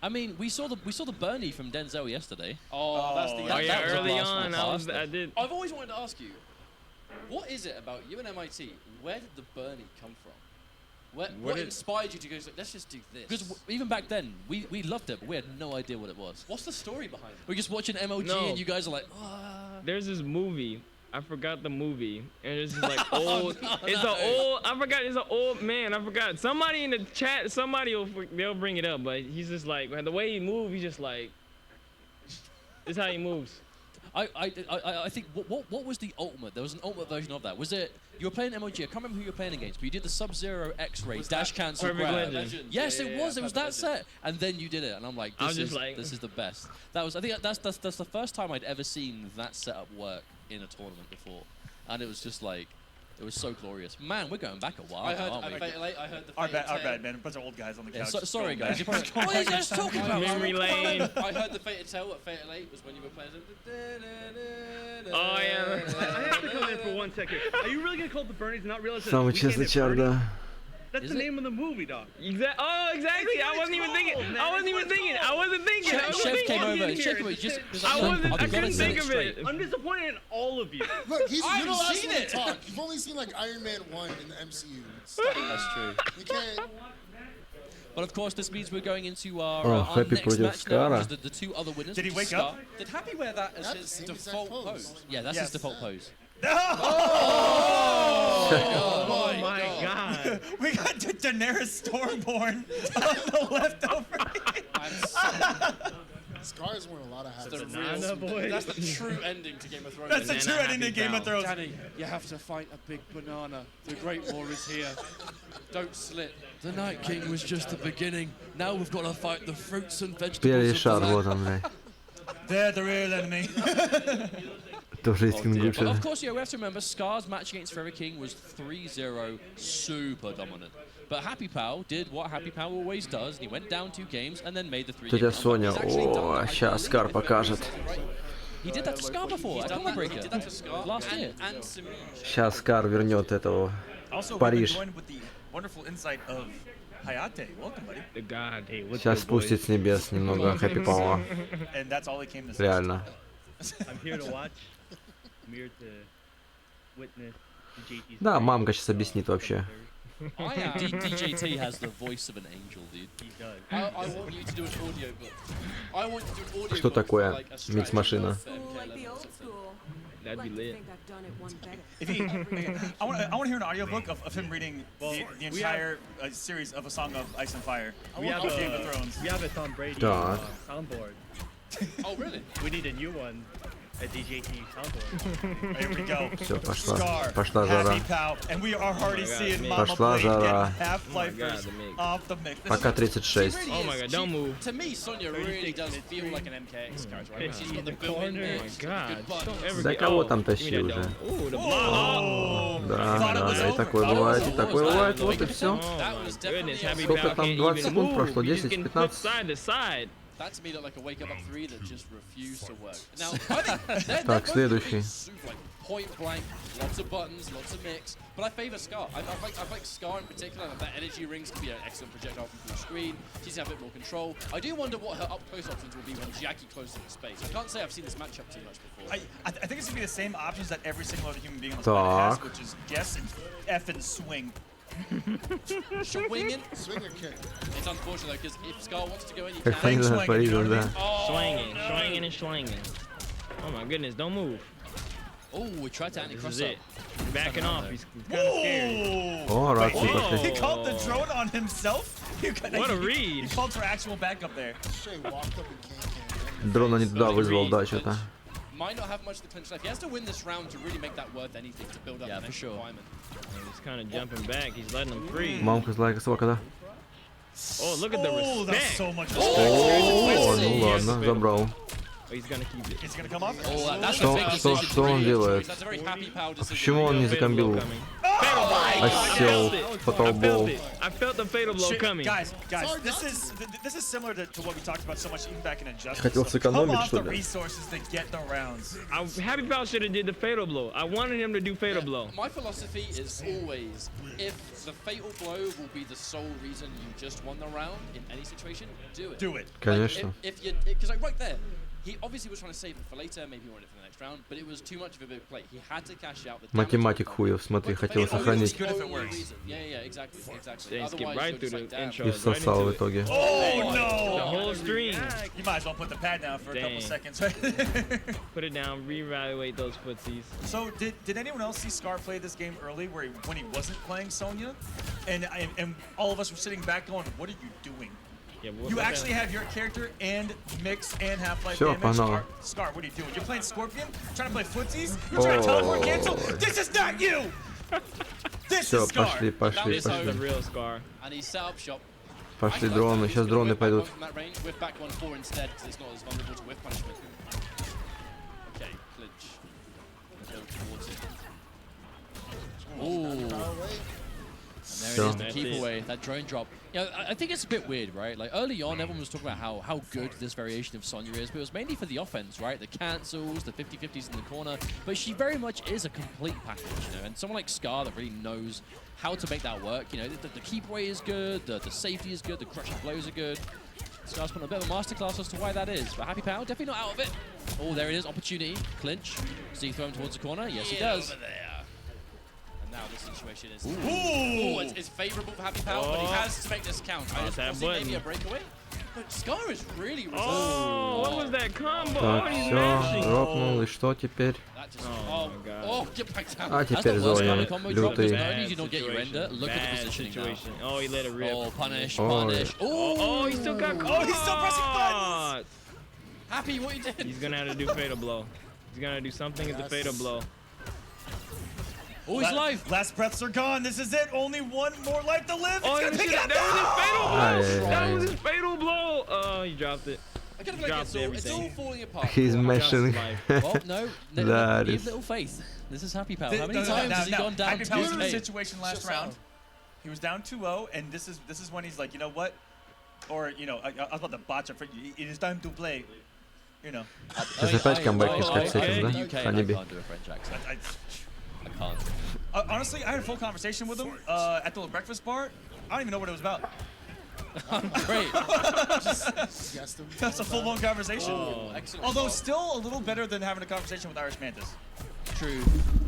Speaker 3: I mean, we saw the Bernie from Denzel yesterday.
Speaker 9: Oh, that's the.
Speaker 8: Oh yeah,
Speaker 3: was a
Speaker 8: early
Speaker 3: blast
Speaker 8: on,
Speaker 3: from the
Speaker 8: I did.
Speaker 9: I've always wanted to ask you, what is it about you and MIT? Where did the Bernie come from? What inspired you to go? Let's just do this.
Speaker 3: Because even back then, we loved it, but we had no idea what it was.
Speaker 9: What's the story behind it?
Speaker 3: We're just watching MOG,
Speaker 8: No.
Speaker 3: and you guys are like,
Speaker 8: There's this movie. I forgot the movie, and it's just like old. It's an old. I forgot. It's an old man. I forgot. Somebody in the chat. They'll bring it up. But he's just like the way he moves. He's just like. This is how he moves.
Speaker 3: I think what was the ultimate? There was an ultimate version of that. Was it you were playing MOG? I can't remember who you were playing against, but you did the Sub-Zero X-ray dash cancel
Speaker 8: Perfect
Speaker 3: grab.
Speaker 8: Legend.
Speaker 3: Yes,
Speaker 9: Yeah,
Speaker 3: it
Speaker 9: yeah,
Speaker 3: was. It was that set, and then you did it, and I'm like,
Speaker 8: I was
Speaker 3: this
Speaker 8: just like-
Speaker 3: is the best. That was. I think that's the first time I'd ever seen that setup work in a tournament before, and it was just like. It was so glorious. Man, we're going back a while
Speaker 9: I
Speaker 3: now,
Speaker 9: heard,
Speaker 3: aren't we?
Speaker 9: I heard the
Speaker 2: Our
Speaker 9: Fated
Speaker 2: bad, man. A bunch of old guys on the
Speaker 3: Yeah,
Speaker 2: couch.
Speaker 3: sorry, guys.
Speaker 2: Just
Speaker 3: What are you guys talking about?
Speaker 8: Memory lane.
Speaker 9: I heard the Fated Tail at Fated 8 was when you were playing.
Speaker 8: Oh yeah.
Speaker 10: I have to come in for 1 second. Are you really gonna call the Bernies and not realize that
Speaker 6: Самый
Speaker 10: we can't
Speaker 6: честный
Speaker 10: hit
Speaker 6: чар,
Speaker 10: Bernie?
Speaker 6: да.
Speaker 10: That's the name of the movie, dog.
Speaker 8: Oh, exactly. I wasn't even thinking. I wasn't even thinking. I wasn't thinking.
Speaker 9: Chef came over. Chef
Speaker 8: I couldn't think of it.
Speaker 10: I'm disappointed in all of you.
Speaker 5: Look, you're the last
Speaker 9: seen
Speaker 5: one to
Speaker 9: it.
Speaker 5: talk. You've only seen like Iron Man 1 in the MCU.
Speaker 9: That's true.
Speaker 5: You can't.
Speaker 3: But of course, this means we're going into our,
Speaker 6: Oh,
Speaker 3: our
Speaker 6: Happy
Speaker 3: next
Speaker 6: против
Speaker 3: match now,
Speaker 6: Скара.
Speaker 3: which is the two other winners.
Speaker 2: Did he
Speaker 3: which is
Speaker 2: wake up?
Speaker 3: Scar. Did Happy wear that as
Speaker 5: That's
Speaker 3: his
Speaker 5: the same exact
Speaker 3: default
Speaker 5: pose.
Speaker 3: pose? Yeah, that's
Speaker 2: Yes.
Speaker 3: his default pose.
Speaker 10: Oh my god.
Speaker 2: We got Daenerys Stormborn on the left over.
Speaker 5: Scar's wearing a lot of hats.
Speaker 3: The
Speaker 10: Banana boy.
Speaker 3: That's the true ending to Game of Thrones.
Speaker 2: That's the true ending to Game of Thrones.
Speaker 9: Danny, you have to fight a big banana. The Great War is here. Don't slip. The Night King was just the beginning. Now we've got to fight the fruits and vegetables
Speaker 6: Первый
Speaker 9: of the
Speaker 6: шар,
Speaker 9: land.
Speaker 6: вот он, блядь.
Speaker 2: They're the real enemy.
Speaker 6: Тоже из
Speaker 3: But
Speaker 6: Кингуча.
Speaker 3: of course, yeah, we have to remember Scar's match against Forever King was 3-0, super dominant. But Happy Pal did what Happy Pal always does, and he went down 2 games and then made the 3-game
Speaker 6: Тетя
Speaker 3: comeback.
Speaker 6: Соня,
Speaker 3: He's actually done
Speaker 6: о,
Speaker 3: that
Speaker 6: сейчас Скар покажет.
Speaker 3: He did that to Scar before, at Combo Breaker.
Speaker 9: He did that to Scar
Speaker 3: last year.
Speaker 9: and Samij.
Speaker 6: Сейчас Скар вернет этого.
Speaker 2: Also,
Speaker 6: Париж.
Speaker 2: we've been joined with the wonderful insight of Hayate. Welcome, buddy.
Speaker 10: The god, hey, what's
Speaker 6: Сейчас
Speaker 10: good, boys?
Speaker 6: спустит с небес немного Happy Пала.
Speaker 2: And that's all he came to say.
Speaker 6: Реально.
Speaker 10: I'm here to watch. I'm here to witness the JT's.
Speaker 6: Да, мамка сейчас объяснит вообще.
Speaker 3: DJT has the voice of an angel, dude.
Speaker 10: He does.
Speaker 9: I want you to do an audio book. I want you to do an audio
Speaker 6: Что
Speaker 9: book
Speaker 6: такое
Speaker 9: for, like, a strategy
Speaker 6: микс-машина?
Speaker 9: for MK11 or something.
Speaker 8: That'd be lit.
Speaker 2: If he, I want to hear an audiobook of him reading the
Speaker 10: we have-
Speaker 2: entire series of A Song of Ice and Fire.
Speaker 10: We have
Speaker 2: Game of
Speaker 10: a
Speaker 2: Thrones.
Speaker 10: we have a Tom Brady
Speaker 6: Так.
Speaker 10: soundboard.
Speaker 9: Oh, really?
Speaker 10: We need a new one. A DJT soundboard.
Speaker 2: Here we go.
Speaker 6: Все, пошла.
Speaker 2: Scar,
Speaker 6: Пошла жара.
Speaker 2: Happy Pal, and we are already
Speaker 8: God,
Speaker 2: seeing
Speaker 8: man.
Speaker 2: Mama
Speaker 6: Пошла
Speaker 2: Blade
Speaker 6: жара.
Speaker 2: get Half-Lifers
Speaker 8: Oh my God, the mix.
Speaker 2: off the mix. This
Speaker 6: Пока
Speaker 2: is-
Speaker 6: 36.
Speaker 9: She really
Speaker 8: Oh my
Speaker 9: is.
Speaker 8: god, don't move.
Speaker 9: To me, Sonya really does feel like an MKX character, right? She's got the built-in
Speaker 10: corner.
Speaker 9: mix,
Speaker 8: Oh my
Speaker 9: she's got
Speaker 8: god.
Speaker 9: good buttons.
Speaker 8: Don't ever
Speaker 6: Да
Speaker 8: get-
Speaker 6: кого
Speaker 8: oh,
Speaker 6: там
Speaker 8: give me
Speaker 6: тащил
Speaker 8: that
Speaker 6: уже?
Speaker 8: dome. Ooh, the block.
Speaker 2: Oh,
Speaker 6: Да,
Speaker 2: thought it was
Speaker 6: да, и
Speaker 2: over.
Speaker 6: такое
Speaker 2: Thought it was
Speaker 6: бывает, и
Speaker 2: over.
Speaker 6: такое бывает, вот и все.
Speaker 8: Oh
Speaker 9: That
Speaker 8: my
Speaker 9: was
Speaker 8: goodness,
Speaker 9: definitely
Speaker 8: Happy
Speaker 6: Сколько
Speaker 8: Pal
Speaker 6: там,
Speaker 8: can't
Speaker 6: 20
Speaker 8: even
Speaker 6: секунд
Speaker 8: move.
Speaker 6: прошло?
Speaker 8: You just
Speaker 6: 10,
Speaker 8: can flip
Speaker 6: 15?
Speaker 8: side to side.
Speaker 9: That to me looked like a wake up 3 that just refused to work. Now, I think they're
Speaker 6: Так,
Speaker 9: both
Speaker 6: следующий.
Speaker 9: super, like, point blank, lots of buttons, lots of mix. But I favor Scar. I like Scar in particular. That energy rings can be an excellent projectile from full screen. She's got a bit more control. I do wonder what her up close options will be when Jackie closes in space. I can't say I've seen this matchup too much before.
Speaker 2: I think it's gonna be the same options that every single other human being on this planet has,
Speaker 6: Так.
Speaker 2: which is guess and F and swing.
Speaker 9: Swinging.
Speaker 5: Swing or kick.
Speaker 9: It's unfortunate though, because if Scar wants to go in, he
Speaker 6: Как
Speaker 9: can.
Speaker 6: они
Speaker 2: swinging,
Speaker 6: на Париже,
Speaker 2: you know what I
Speaker 6: да.
Speaker 2: mean?
Speaker 8: Swinging, swinging, and slinging. Oh my goodness, don't move.
Speaker 9: Oh, we tried to
Speaker 8: This
Speaker 9: cross
Speaker 8: is
Speaker 9: up.
Speaker 8: it. He's backing off. He's kind of scared.
Speaker 2: Whoa!
Speaker 6: О, рации
Speaker 2: Wait,
Speaker 6: пошли.
Speaker 2: he called the drone on himself?
Speaker 8: What a
Speaker 2: He
Speaker 8: read.
Speaker 2: called for actual backup there.
Speaker 5: Straight walked up and can't.
Speaker 6: Дрона не туда вызвал, да, что-то.
Speaker 9: Might not have much of the clinch left. He has to win this round to really make that worth anything to build up
Speaker 3: Yeah,
Speaker 9: the
Speaker 3: for
Speaker 9: next
Speaker 3: sure.
Speaker 9: requirement.
Speaker 8: He's kind of jumping back. He's letting him free.
Speaker 6: Мамка злая собака, да?
Speaker 8: Oh, look at the
Speaker 2: Oh, that's
Speaker 8: respect.
Speaker 2: so much
Speaker 6: О,
Speaker 2: respect.
Speaker 6: ну ладно, забрал.
Speaker 8: Oh, he's gonna keep it.
Speaker 2: Is he gonna come off?
Speaker 9: Oh, that's
Speaker 6: Что-
Speaker 9: a big
Speaker 6: что-
Speaker 9: decision
Speaker 6: что
Speaker 9: to
Speaker 6: он
Speaker 9: make.
Speaker 6: делает?
Speaker 9: That's a very happy Pal decision.
Speaker 6: Почему он не
Speaker 8: Fatal
Speaker 6: закомбил?
Speaker 8: blow coming.
Speaker 6: Осел, fatal
Speaker 8: I
Speaker 6: blow.
Speaker 8: felt it. I felt the fatal blow
Speaker 2: Shit,
Speaker 8: coming.
Speaker 2: guys, this is similar to what we talked about so much even back in Injustice.
Speaker 6: Хотел
Speaker 2: Come
Speaker 6: сэкономить,
Speaker 2: off
Speaker 6: что
Speaker 2: the
Speaker 6: ли?
Speaker 2: resources to get the rounds.
Speaker 8: Happy Pal should have did the fatal blow. I wanted him to do fatal blow.
Speaker 9: My philosophy is always, if the fatal blow will be the sole reason you just won the round in any situation, do it.
Speaker 2: Do it.
Speaker 6: Конечно.
Speaker 9: If you, because like right there, he obviously was trying to save it for later, maybe he wanted it for the next round, but it was too much of a big play. He had to cash out the damage.
Speaker 6: Математик хуев, смотри, хотел
Speaker 9: Fatal blow
Speaker 6: сохранить.
Speaker 9: is
Speaker 2: Good if it
Speaker 9: the only
Speaker 2: works.
Speaker 9: reason. Yeah, exactly.
Speaker 8: They
Speaker 9: Otherwise,
Speaker 8: skip right
Speaker 9: you're
Speaker 8: through
Speaker 9: just like,
Speaker 8: the
Speaker 9: damn.
Speaker 8: intro.
Speaker 6: И
Speaker 8: Right
Speaker 6: всосал в
Speaker 8: into it.
Speaker 6: итоге.
Speaker 2: Oh
Speaker 8: The
Speaker 2: no!
Speaker 8: whole stream.
Speaker 2: You might as well put the pad down for a couple
Speaker 8: Dang.
Speaker 2: seconds, right?
Speaker 8: Put it down, reevaluate those footsies.
Speaker 2: So did anyone else see Scar play this game early, when he wasn't playing Sonya, and all of us were sitting back going, "What are you doing?
Speaker 8: Yeah,
Speaker 2: You actually have your character and mix and Half-Life
Speaker 6: Всё,
Speaker 2: damage.
Speaker 6: погнали.
Speaker 2: Scar, what are you doing? You're playing Scorpion? Trying to play footsies? You're trying to teleport cancel? This is not you! This
Speaker 6: Все,
Speaker 2: is Scar!
Speaker 6: пошли, пошли,
Speaker 8: This is the
Speaker 6: пошли.
Speaker 8: real Scar.
Speaker 9: And he set up shop.
Speaker 6: Пошли дроны, сейчас дроны пойдут.
Speaker 9: From that range, whip back 1-4 instead, because it's not as vulnerable to whip punishment. Okay, clinch. Let's go towards it.
Speaker 5: Far away.
Speaker 3: And there it is, the keep away, that drone drop. You know, I think it's a bit weird, right? Like early on, everyone was talking about how good this variation of Sonya is, but it was mainly for the offense, right? The cancels, the 50-50s in the corner. But she very much is a complete package, you know. And someone like Scar that really knows how to make that work. You know, the keep away is good, the safety is good, the crushing blows are good. Scar's put a bit of a masterclass as to why that is. But Happy Pal, definitely not out of it. Oh, there it is, opportunity, clinch. Does he throw him towards the corner? Yes, he does.
Speaker 9: Over there. And now this situation is... Ooh, it's favorable for Happy Pal, but he has to make this count. I just see maybe a breakaway. But Scar is really resistant.
Speaker 8: Oh, what was that combo?
Speaker 6: Так,
Speaker 8: Oh, he's
Speaker 6: все,
Speaker 8: mashing.
Speaker 6: дропнул, и что теперь?
Speaker 9: Get back down.
Speaker 6: А теперь Зоня, лютый.
Speaker 3: Not only did you not get your render, look at the positioning now.
Speaker 8: Oh, he let it rip.
Speaker 3: Oh, punish,
Speaker 6: Oh.
Speaker 3: punish.
Speaker 8: Oh, he still got caught.
Speaker 2: Oh, he's still pressing buttons.
Speaker 9: Happy, what you did?
Speaker 8: He's gonna have to do fatal blow. He's gonna do something at the fatal blow.
Speaker 3: Oh, he's live.
Speaker 2: Last breaths are gone. This is it. Only one more life to live.
Speaker 8: Oh,
Speaker 2: It's gonna pick it up.
Speaker 8: that was his fatal blow.
Speaker 6: Aye,
Speaker 8: That
Speaker 6: aye.
Speaker 8: was his fatal blow. Oh, he dropped it.
Speaker 9: I gotta
Speaker 8: He
Speaker 9: like
Speaker 8: dropped
Speaker 9: it's all
Speaker 8: everything.
Speaker 9: falling apart.
Speaker 6: He's mashing.
Speaker 3: Well, no,
Speaker 6: That
Speaker 3: leave
Speaker 6: is-
Speaker 3: little faith. This is Happy Pal.
Speaker 2: Th-
Speaker 3: How many
Speaker 2: no, no,
Speaker 3: times
Speaker 2: no,
Speaker 3: has he
Speaker 2: no.
Speaker 3: gone down
Speaker 2: Happy
Speaker 3: to
Speaker 2: Pal was
Speaker 3: his
Speaker 2: in the
Speaker 3: fate?
Speaker 2: situation last round. He was down 2-0, and this is when he's like, you know what? Or, you know, I was about to botch it for you. It is time to play. You know.
Speaker 6: Сейчас опять камбэк искать с этим,
Speaker 3: in
Speaker 6: да?
Speaker 3: the UK, I
Speaker 6: Ханеби.
Speaker 3: can't do a French accent. I can't.
Speaker 2: Honestly, I had a full conversation with him at the breakfast bar. I don't even know what it was about.
Speaker 3: Great.
Speaker 2: That's a full-blown conversation.
Speaker 9: Oh, excellent.
Speaker 2: Although still a little better than having a conversation with Irish Mantis.
Speaker 3: True.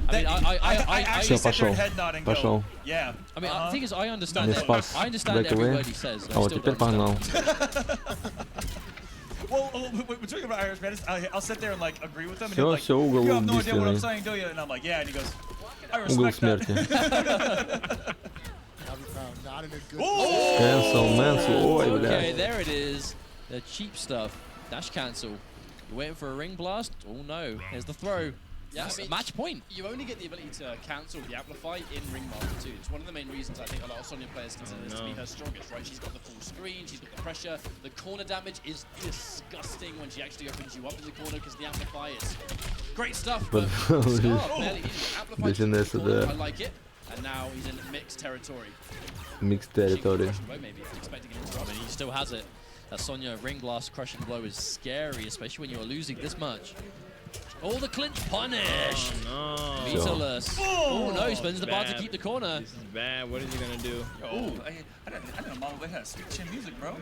Speaker 3: I mean,
Speaker 2: I actually
Speaker 6: Всё,
Speaker 2: sit there
Speaker 6: пошел.
Speaker 2: and head nod and go,
Speaker 6: Пошел.
Speaker 2: yeah.
Speaker 3: I mean, the thing is, I understand
Speaker 6: Не
Speaker 3: it.
Speaker 6: спас.
Speaker 3: I understand every
Speaker 6: Бэковые.
Speaker 3: word he says.
Speaker 6: А вот теперь погнал.
Speaker 2: Well, we're talking about Irish Mantis. I'll sit there and like agree with him. And
Speaker 6: Всё,
Speaker 2: he'll be
Speaker 6: всё,
Speaker 2: like,
Speaker 6: угол
Speaker 2: you have no idea what I'm
Speaker 6: убийственный.
Speaker 2: saying, do you? And I'm like, yeah. And he goes, I
Speaker 6: Угол
Speaker 2: respect that.
Speaker 6: смерти.
Speaker 5: Not in a good
Speaker 6: Cancel, Mansell. Ой,
Speaker 3: Okay,
Speaker 6: блядь.
Speaker 3: there it is. The cheap stuff. Dash cancel. You're waiting for a ring blast? Oh no. Here's the throw.
Speaker 9: Yeah,
Speaker 3: Yes,
Speaker 9: I mean,
Speaker 3: match point.
Speaker 9: You only get the ability to cancel the Amplify in Ring Master 2. It's one of the main reasons I think a lot of Sonya players consider this to be her strongest, right? She's got the full screen, she's got the pressure. The corner damage is disgusting when she actually opens you up in the corner because the Amplify is great stuff. But Scar barely needed it. Amplify
Speaker 6: Без
Speaker 9: to the
Speaker 6: Инессы,
Speaker 9: corner,
Speaker 6: да.
Speaker 9: I like it. And now he's in mixed territory.
Speaker 6: Mixed territory.
Speaker 9: Maybe expecting an
Speaker 3: I
Speaker 9: interrupt.
Speaker 3: mean, he still has it. That Sonya ring blast crushing blow is scary, especially when you're losing this much. Oh, the clinch punish!
Speaker 8: No.
Speaker 3: Meterless. Oh no, he spends the bar to
Speaker 8: Bad.
Speaker 3: keep the corner.
Speaker 8: This is bad. What is he gonna do?
Speaker 2: Oh, I didn't know they had sweet chin music, bro.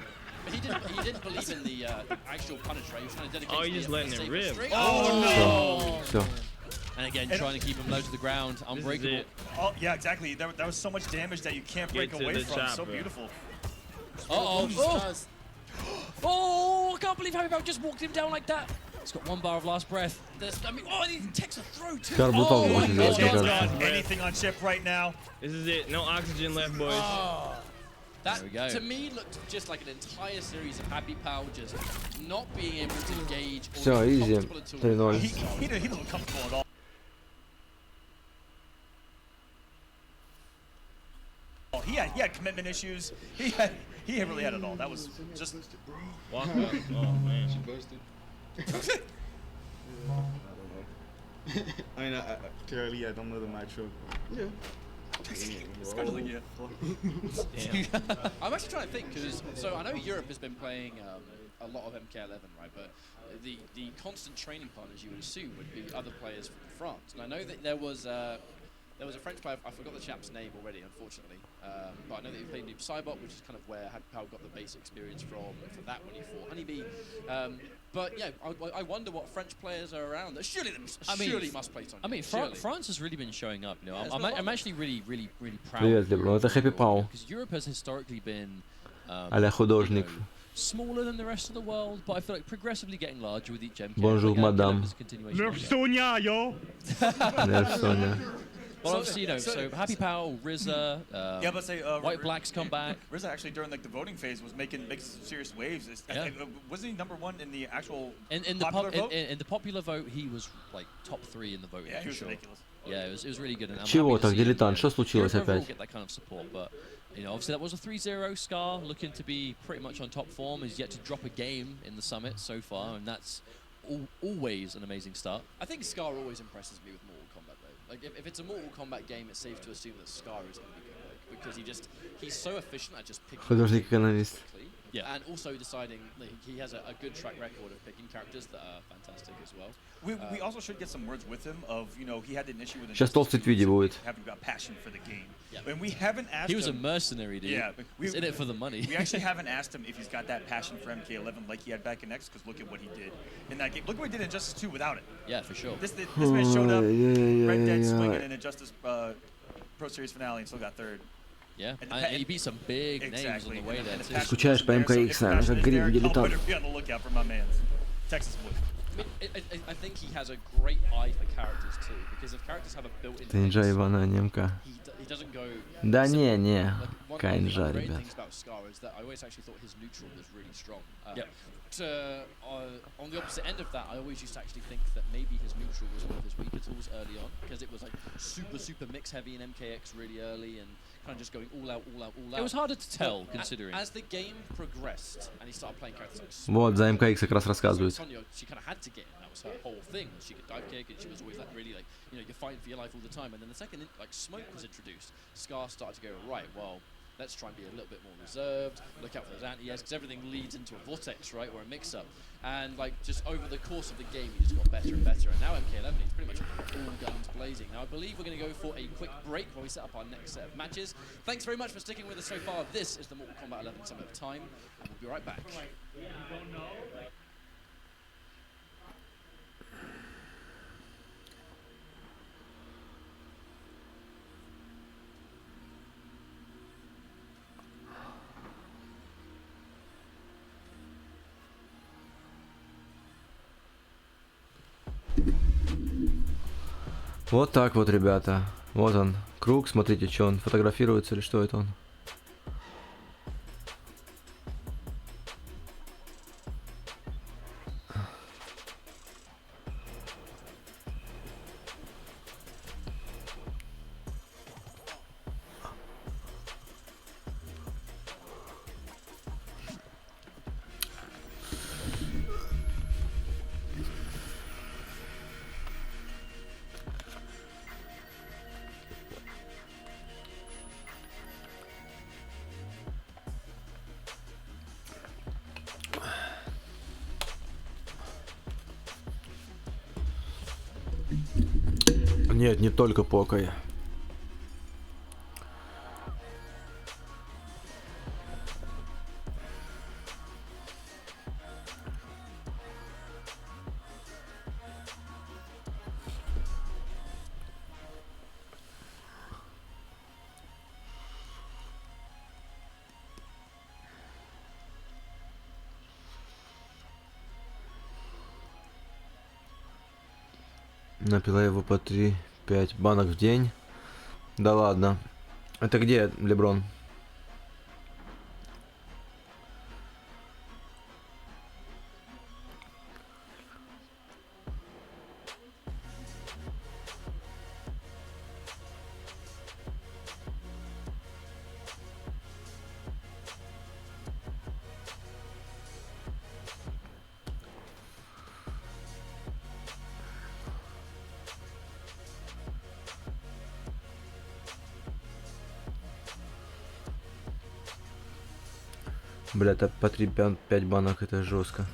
Speaker 9: But he didn't believe in the actual punish, right? He was trying to dedicate
Speaker 8: Oh,
Speaker 9: to
Speaker 8: he's
Speaker 9: the
Speaker 8: just letting it
Speaker 9: safer
Speaker 8: rip.
Speaker 9: string.
Speaker 2: Oh,
Speaker 6: Всё.
Speaker 3: And again, trying to keep him low to the ground,
Speaker 8: This is
Speaker 3: unbreakable.
Speaker 8: it.
Speaker 2: Oh, yeah, exactly. That was so much damage that you can't break
Speaker 8: Get to
Speaker 2: away
Speaker 8: the
Speaker 2: from.
Speaker 8: chop,
Speaker 2: So
Speaker 8: bro.
Speaker 2: beautiful.
Speaker 3: Uh-oh. Oh. Oh, I can't believe Happy Pal just walked him down like that. He's got one bar of last breath.
Speaker 9: I mean, oh, he takes a throw too.
Speaker 6: Скар брутал
Speaker 3: Oh my
Speaker 6: очень
Speaker 3: God.
Speaker 6: сделать, мне
Speaker 3: God.
Speaker 6: кажется.
Speaker 8: God.
Speaker 2: Anything on chip right now.
Speaker 8: This is it. No oxygen left, boys.
Speaker 9: That,
Speaker 3: There we go.
Speaker 9: to me, looked just like an entire series of Happy Pal just not being able to engage. or
Speaker 6: Всё,
Speaker 9: be
Speaker 6: easy.
Speaker 9: comfortable at all.
Speaker 6: 3-0.
Speaker 2: He doesn't look comfortable at all. He had commitment issues. He really had it all. That was just.
Speaker 8: Walk up. Oh man.
Speaker 11: I mean, clearly I don't know the matchup. Yeah.
Speaker 2: Scar's like, yeah.
Speaker 9: I'm actually trying to think because so I know Europe has been playing a lot of MK11, right? But the constant training partners you would assume would be other players from France. And I know that there was a French player. I forgot the chap's name already, unfortunately. But I know that he played Noob Cybot, which is kind of where Happy Pal got the base experience for that when he fought Honeybee. But yeah, I wonder what French players are around. Surely must play Sonya.
Speaker 3: I mean,
Speaker 9: surely.
Speaker 3: France has really been showing up. You know,
Speaker 9: Yeah, there's
Speaker 3: I'm,
Speaker 9: been a lot
Speaker 3: I'm
Speaker 9: of
Speaker 3: actually really proud.
Speaker 6: Привет, Лебро. Это Happy Pal.
Speaker 3: Because Europe has historically been
Speaker 6: А-ля художник.
Speaker 3: you know, smaller than the rest of the world, but I feel like progressively getting larger with each MK.
Speaker 6: Bonjour, madame.
Speaker 8: Nerf Sonya, yo.
Speaker 6: Nerf Sonya.
Speaker 3: Well, obviously, you know, so Happy Pal, RZA,
Speaker 2: Yeah, but say
Speaker 3: White Blacks come back.
Speaker 2: RZA actually during like the voting phase was making some serious waves.
Speaker 3: Yeah.
Speaker 2: Wasn't he #1 in the actual
Speaker 3: In the
Speaker 2: popular vote?
Speaker 3: in the popular vote, he was like top 3 in the voting.
Speaker 2: Yeah, he
Speaker 3: for
Speaker 2: was
Speaker 3: sure.
Speaker 2: ridiculous.
Speaker 3: Yeah, it was really good. And I'm
Speaker 6: Чего
Speaker 3: happy to
Speaker 6: так,
Speaker 3: see, you
Speaker 6: дилетант?
Speaker 3: know,
Speaker 6: Что случилось
Speaker 3: Europe overall
Speaker 6: опять?
Speaker 3: get that kind of support, but you know, obviously that was a 3-0 Scar, looking to be pretty much on top form. Is yet to drop a game in the summit so far, and that's always an amazing start.
Speaker 9: I think Scar always impresses me with Mortal Kombat though. Like if it's a Mortal Kombat game, it's safe to assume that Scar is going to be good. Like because he's so efficient at just picking.
Speaker 6: Художник-экономист.
Speaker 9: Yeah. And also deciding like, he has a good track record of picking characters that are fantastic as well.
Speaker 2: We also should get some words with him of, you know, he had an issue with
Speaker 6: Сейчас толстый Твиди будет.
Speaker 2: having got passion for the game.
Speaker 9: Yeah.
Speaker 2: And we haven't asked
Speaker 9: He was
Speaker 2: him,
Speaker 9: a mercenary, dude.
Speaker 2: Yeah.
Speaker 9: He's in it for the money.
Speaker 2: We actually haven't asked him if he's got that passion for MK11 like he had back in X, because look at what he did in that game. Look what he did in Injustice 2 without it.
Speaker 9: Yeah, for sure.
Speaker 2: This man showed up, Red Dead swinging in Injustice Pro Series finale and still got third.
Speaker 9: Yeah, and he beat some big names on the way there too.
Speaker 6: Скучаешь по МКХ, наверное, как гриб дилетант.
Speaker 2: Be on the lookout for my man's Texas boy.
Speaker 9: I think he has a great eye for characters too, because if characters have a built-in.
Speaker 6: Ты Инжа Ивана, не МК.
Speaker 9: He doesn't go.
Speaker 6: Да не,
Speaker 9: One
Speaker 6: Кайнжа,
Speaker 9: of the great
Speaker 6: ребят.
Speaker 9: things about Scar is that I always actually thought his neutral was really strong.
Speaker 3: Yep.
Speaker 9: On the opposite end of that, I always used to actually think that maybe his neutral was one of his weaker tools early on, because it was like super mix heavy in MKX really early and kind of just going all out.
Speaker 3: It was harder to tell, considering.
Speaker 9: As the game progressed and he started playing characters like
Speaker 6: Вот, за МКХ как раз рассказывают.
Speaker 9: Sonya, she kind of had to get in. That was her whole thing. She could dive kick, and she was always like really like, you know, you're fighting for your life all the time. And then the second like Smoke was introduced, Scar started to go right. Well, let's try and be a little bit more reserved. Look out for those anti-airs, because everything leads into a vortex, right, or a mix-up. And like just over the course of the game, he just got better and better. And now MK11 is pretty much all guns blazing. Now I believe we're going to go for a quick break while we set up our next set of matches. Thanks very much for sticking with us so far. This is the Mortal Kombat 11 Summit of Time, and we'll be right back.
Speaker 6: Вот так вот, ребята. Вот он, круг. Смотрите, что он фотографируется или что это он. Нет, не только покой. Напила его по 3-5 банок в день. Да ладно. Это где, Леброн? Бля, это по 3-5 банок, это жестко.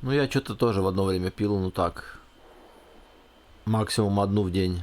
Speaker 6: Ну, я что-то тоже в одно время пил, ну так. Максимум одну в день.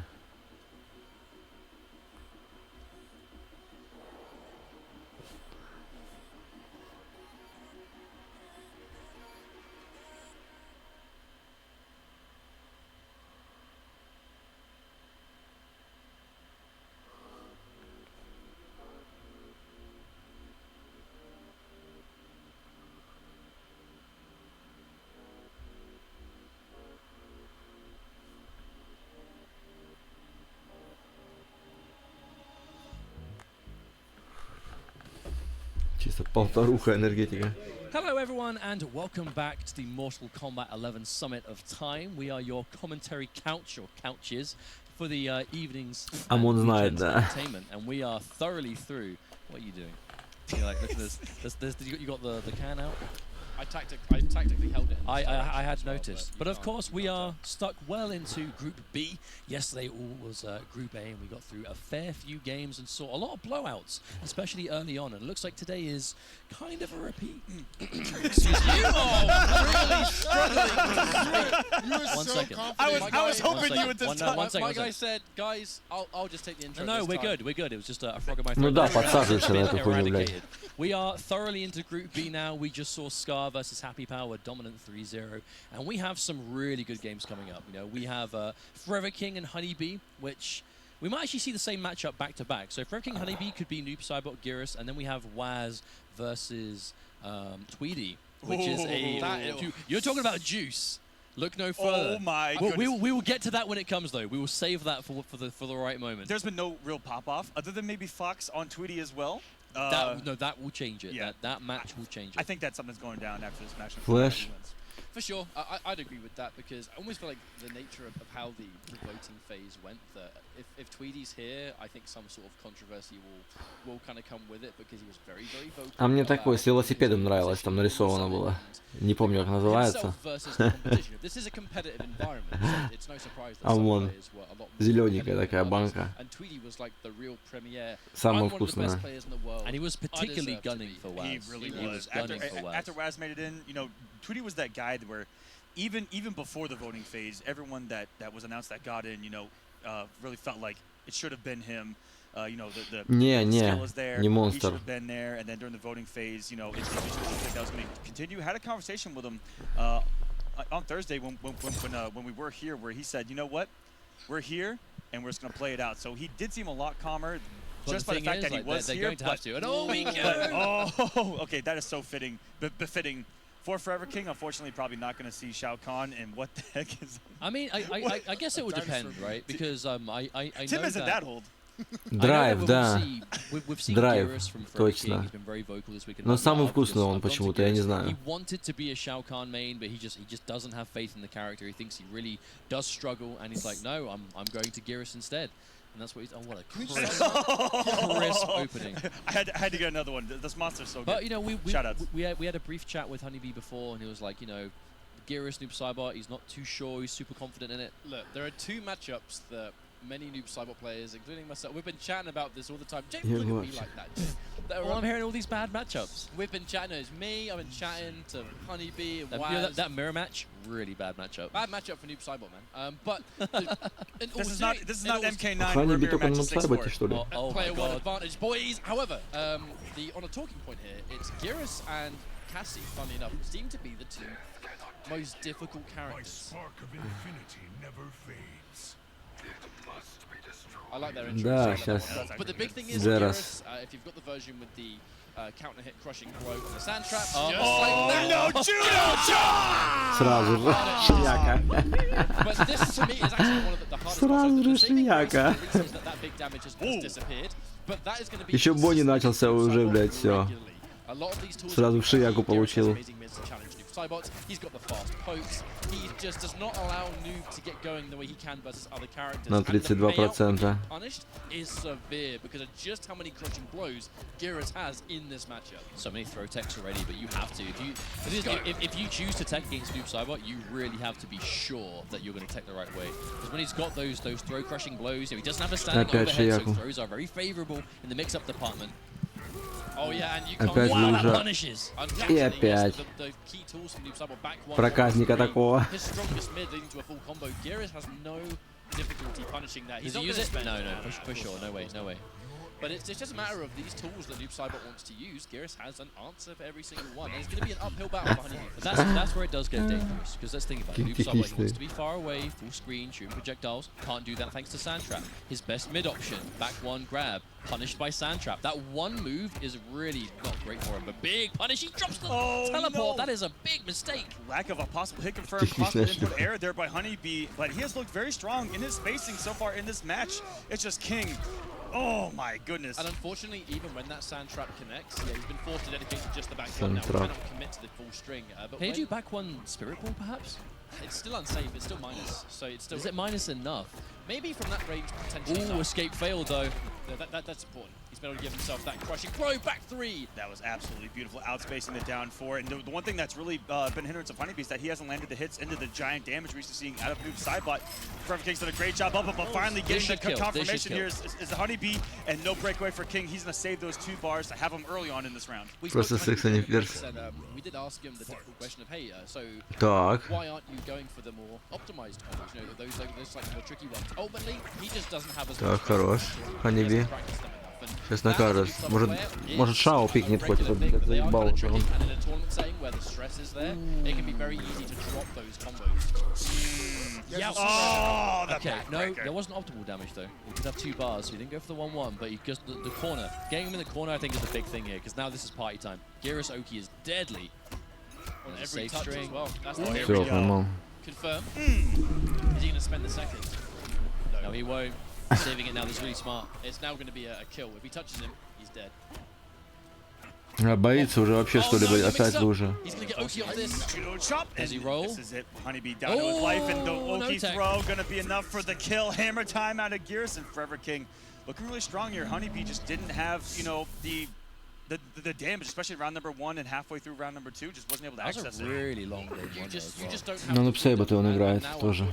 Speaker 6: Чисто полторуха энергетика.
Speaker 3: Hello everyone and welcome back to the Mortal Kombat 11 Summit of Time. We are your commentary couch or couches for the evenings and weekends entertainment, and we are thoroughly through. What are you doing? You're like, look at this. You got the can out?
Speaker 9: I tactically held it.
Speaker 3: I had noticed. But of course, we are stuck well into Group B. Yesterday all was Group A, and we got through a fair few games and saw a lot of blowouts, especially early on. And it looks like today is kind of a repeat. Excuse me. You are really struggling. One second.
Speaker 2: I was hoping you would this time.
Speaker 3: My
Speaker 9: guy said, guys, I'll just take the intro.
Speaker 3: No, we're good. We're good. It was just a frog in my throat.
Speaker 6: Ну да, подсаживайся на эту хуйню, блядь.
Speaker 3: We are thoroughly into Group B now. We just saw Scar versus Happy Power, dominant 3-0, and we have some really good games coming up. You know, we have Forever King and Honeybee, which we might actually see the same matchup back to back. So Forever King Honeybee could be Noob Saibot Geras, and then we have Waz versus Tweedy, which is you're talking about juice. Look no further.
Speaker 2: Oh my goodness.
Speaker 3: We will get to that when it comes, though. We will save that for the right moment.
Speaker 2: There's been no real pop-off, other than maybe Fox on Tweedy as well.
Speaker 3: That will change it.
Speaker 2: Yeah.
Speaker 3: That match will change it.
Speaker 2: I think that's something's going down after this match.
Speaker 6: Flash.
Speaker 9: For sure, I'd agree with that, because I almost feel like the nature of how the voting phase went, that if Tweedy's here, I think some sort of controversy will kind of come with it, because he was very, very vocal.
Speaker 6: А мне такое с велосипедом нравилось, там нарисовано было. Не помню, как называется. А вон, зелененькая такая банка. Самая вкусная.
Speaker 3: And he was particularly gunning for Waz.
Speaker 2: He really was. After Waz made it in, you know, Tweedy was that guy where even before the voting phase, everyone that was announced that got in, you know, really felt like it should have been him. You know, the skill was there.
Speaker 6: Не
Speaker 2: He
Speaker 6: монстр.
Speaker 2: should have been there. And then during the voting phase, you know, it just looked like that was going to continue. Had a conversation with him on Thursday when we were here, where he said, you know what, we're here and we're just going to play it out. So he did seem a lot calmer. Just by the fact that he was here, okay, that is so befitting for Forever King. Unfortunately, probably not going to see Shao Kahn. And what the heck is?
Speaker 3: I mean, I guess it would depend, right? Because I
Speaker 2: Tim
Speaker 3: know
Speaker 2: isn't that old.
Speaker 6: Драйв, да.
Speaker 3: We've seen
Speaker 6: Драйв,
Speaker 3: Geras from Forever King.
Speaker 6: точно.
Speaker 3: He's been very vocal this weekend.
Speaker 6: Но самый вкусный он почему-то, я не знаю.
Speaker 3: He wanted to be a Shao Kahn main, but he just doesn't have faith in the character. He thinks he really does struggle, and he's like, no, I'm going to Geras instead. And that's what he's. Oh, what a crisp opening!
Speaker 2: I had to get another one. This monster's so good.
Speaker 3: But you know, we had a brief chat with Honeybee before, and he was like, you know, Geras Noob Saibot. He's not too sure. He's super confident in it.
Speaker 9: Look, there are two matchups that many Noob Saibot players, including myself, we've been chatting about this all the time. Don't look at me like that.
Speaker 3: I'm hearing all these bad matchups.
Speaker 9: We've been chatting. It's me. I've been chatting to Honeybee and
Speaker 3: You know,
Speaker 9: Waz.
Speaker 3: that mirror match, really bad matchup.
Speaker 9: Bad matchup for Noob Saibot, man. But
Speaker 2: this is not MK9.
Speaker 6: Honeybee только на Сайботе, что ли?
Speaker 9: Player one advantage, boys. However, on a talking point here, it's Geras and Cassie, funnily enough, seem to be the two most difficult characters.
Speaker 12: My spark of infinity never fades.
Speaker 9: I like their intro.
Speaker 6: Да, сейчас.
Speaker 9: But the big thing is,
Speaker 6: Geras.
Speaker 9: if you've got the version with the counter hit crushing blow and the sand trap,
Speaker 2: no, judo!
Speaker 6: Сразу же шляка.
Speaker 9: But this to me is actually one of the hardest
Speaker 6: Сразу же шляка.
Speaker 9: that big damage has disappeared. But that is going to be
Speaker 6: Еще бой не начался уже, блядь, все. Сразу в шляку получил.
Speaker 9: He's got the fast pokes. He just does not allow Noob to get going the way he can versus other characters.
Speaker 6: На 32%.
Speaker 9: Punished is severe because of just how many crushing blows Geras has in this matchup.
Speaker 3: So many throw techs already, but you have to. If you choose to tech against Noob Saibot, you really have to be sure that you're going to tech the right way. Because when he's got those throw crushing blows, you know, he doesn't have a standing overhead, so throws are very favorable in the mix-up department.
Speaker 9: Oh yeah, and you can't
Speaker 6: Опять лужа. И опять. Проказника такого.
Speaker 9: His strongest mid leading to a full combo. Geras has no difficulty punishing that.
Speaker 3: Does he use it? No, for sure. No way, no way.
Speaker 9: But it's just a matter of these tools that Noob Saibot wants to use. Geras has an answer for every single one. And it's going to be an uphill battle for Honeybee.
Speaker 3: That's where it does get dangerous. Because let's think about it. Noob Saibot wants to be far away, full screen, shooting projectiles. Can't do that thanks to Sand Trap. His best mid option, back one grab, punished by Sand Trap. That one move is really not great for him. But big punish, he drops the teleport. No. That is a big mistake.
Speaker 2: Lack of a possible hit confirmed, possible input error there by Honeybee. But he has looked very strong in his spacing so far in this match. It's just King. Oh my goodness.
Speaker 9: And unfortunately, even when that sand trap connects, yeah, he's been forced to dedicate to just the back one now. He cannot commit to the full string. But
Speaker 3: can you do back one Spirit Ball, perhaps?
Speaker 9: It's still unsafe. It's still minus. So it's still.
Speaker 3: Is it minus enough?
Speaker 9: Maybe from that range, potentially.
Speaker 3: Ooh, escape failed though.
Speaker 9: No, that's important. He's been able to give himself that crushing throw, back three.
Speaker 2: That was absolutely beautiful, outspacing the down four. And the one thing that's really been a hindrance of Honeybee is that he hasn't landed the hits into the giant damage we're used to seeing out of Noob's sidebot. Forever King's done a great job up, but finally getting the confirmation here is a Honeybee and no breakaway for King. He's going to save those 2 bars to have him early on in this round.
Speaker 6: Просто секса не вверх.
Speaker 9: We did ask him the difficult question of, hey, so
Speaker 6: Так.
Speaker 9: why aren't you going for the more optimized combos? You know, those like more tricky ones. Ultimately, he just doesn't have as
Speaker 6: Так, хорош. Honeybee. Сейчас накажет. Может Шао пикнет хоть этот, блядь, заебал уже он.
Speaker 9: Yeah.
Speaker 2: Oh,
Speaker 3: okay. No, there wasn't optimal damage though. He did have 2 bars, so he didn't go for the 1-1, but he just the corner. Getting him in the corner, I think, is a big thing here, because now this is party time. Gyros Oki is deadly.
Speaker 9: On every touch as well. That's the
Speaker 6: Все, поймал.
Speaker 9: Confirm. Is he going to spend the second?
Speaker 3: No, he won't. Saving it now, that's really smart.
Speaker 9: It's now going to be a kill. If he touches him, he's dead.
Speaker 6: А боится уже вообще что-либо, опять лужа.
Speaker 9: Does he roll?
Speaker 2: This is it. Honeybee down to his life, and the Oki throw gonna be enough for the kill. Hammer time out of Gears, and Forever King looking really strong here. Honeybee just didn't have, you know, the damage, especially round number 1 and halfway through round number 2, just wasn't able to access it.
Speaker 3: That was a really long game.
Speaker 9: You just don't have.
Speaker 6: Ну, Нупсейба-то он играет тоже.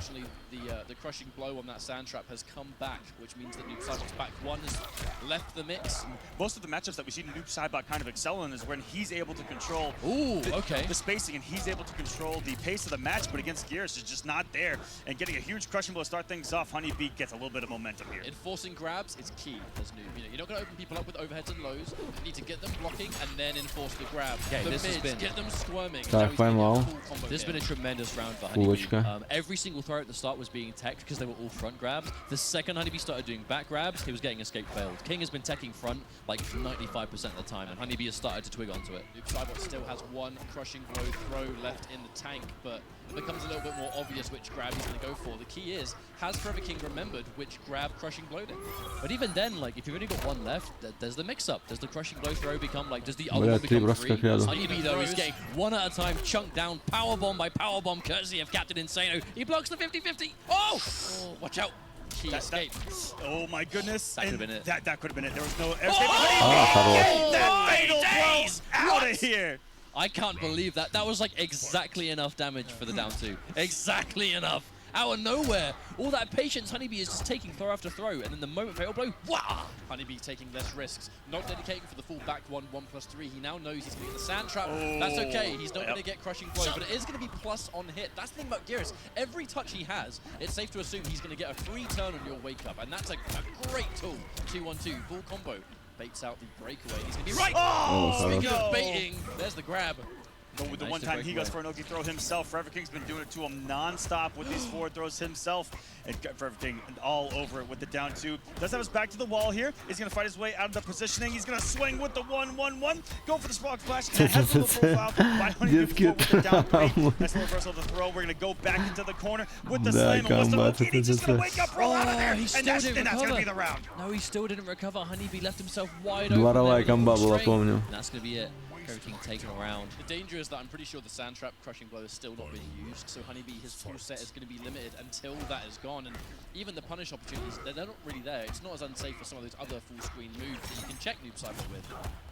Speaker 9: The crushing blow on that sand trap has come back, which means that Noob Saibot's back 1 has left the mix.
Speaker 2: Most of the matchups that we see Noob Saibot kind of excel in is when he's able to control the spacing, and he's able to control the pace of the match, but against Gears is just not there. And getting a huge crushing blow to start things off, Honeybee gets a little bit of momentum here.
Speaker 9: Enforcing grabs is key as Noob. You know, you're not going to open people up with overheads and lows. You need to get them blocking and then enforce the grab.
Speaker 3: Okay,
Speaker 9: the
Speaker 3: this has been
Speaker 9: get them squirming.
Speaker 6: Так, поймал.
Speaker 3: This has been a tremendous round for
Speaker 6: Булочка.
Speaker 3: Honeybee. Every single throw at the start was being teched because they were all front grabs. The second Honeybee started doing back grabs, he was getting escape failed. King has been teching front like 95% of the time, and Honeybee has started to twig onto it.
Speaker 9: Noob Saibot still has 1 crushing blow throw left in the tank, but it becomes a little bit more obvious which grab he's going to go for. The key is, has Forever King remembered which grab crushing blowed it?
Speaker 3: But even then, like, if you've only got 1 left, there's the mix-up. Does the crushing blow throw become, like, does the other one become 3? Honeybee, though, is getting 1 at a time, chunked down, powerbomb by powerbomb, courtesy of Captain Insano. He blocks the 50-50. Oh! Watch out. He escaped.
Speaker 2: Oh my goodness.
Speaker 3: That could have been it.
Speaker 2: That could have been it. There was no
Speaker 6: that
Speaker 2: fatal throw out of here.
Speaker 3: I can't believe that. That was like exactly enough damage for the down 2. Exactly enough. Out of nowhere. All that patience, Honeybee is just taking throw after throw, and then the moment fatal blow, wah!
Speaker 9: Honeybee taking less risks, not dedicating for the full back 1, 1+3. He now knows he's going to get the sand trap. That's okay. He's not going to get crushing blow, but it is going to be plus on hit. That's the thing about Gears. Every touch he has, it's safe to assume he's going to get a free turn on your wake up, and that's a great tool. 2-1-2, full combo. Baits out the breakaway. He's going to be right. Speaking of baiting, there's the grab.
Speaker 2: But with the one time he goes for an Oki throw himself, Forever King's been doing it to him non-stop with these forward throws himself. And Forever King all over it with the down 2. Does have his back to the wall here. He's going to fight his way out of the positioning. He's going to swing with the 1-1-1. Go for the Spark Flash. And has a little profile by Honeybee before with the down 3. Nice little reversal of the throw. We're going to go back into the corner with the slam. And he's just going to wake up, roll out of there. And that's going to be the round.
Speaker 3: No, he still didn't recover. Honeybee left himself wide open.
Speaker 6: Дворовая комба была, помню.
Speaker 3: That's going to be it. King taken around.
Speaker 9: The danger is that I'm pretty sure the sand trap crushing blow is still not being used, so Honeybee, his full set is going to be limited until that is gone, and even the punish opportunities, they're not really there. It's not as unsafe as some of those other full screen moves that you can check Noob Saibot with.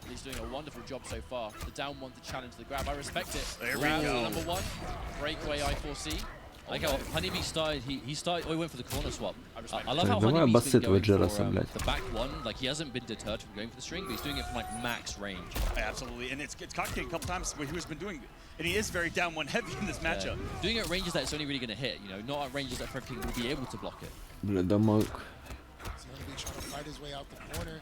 Speaker 9: He's doing a wonderful job so far. The down 1 to challenge the grab, I respect it.
Speaker 2: There
Speaker 9: grab
Speaker 2: we go.
Speaker 9: Number 1, breakaway I4C.
Speaker 3: Like how Honeybee started, he went for the corner swap. I love
Speaker 6: Так,
Speaker 3: how
Speaker 6: давай
Speaker 3: Honeybee's been going
Speaker 6: Джераса,
Speaker 3: for
Speaker 6: блядь.
Speaker 3: the back 1. Like, he hasn't been deterred from going for the string, but he's doing it from like max range.
Speaker 2: Absolutely, and it's caught King a couple times where he has been doing, and he is very down 1 heavy in this matchup.
Speaker 3: Doing it at ranges that it's only really going to hit, you know, not at ranges that Forever King will be able to block it.
Speaker 6: Бля, дамаг.
Speaker 5: He's trying to fight his way out the corner.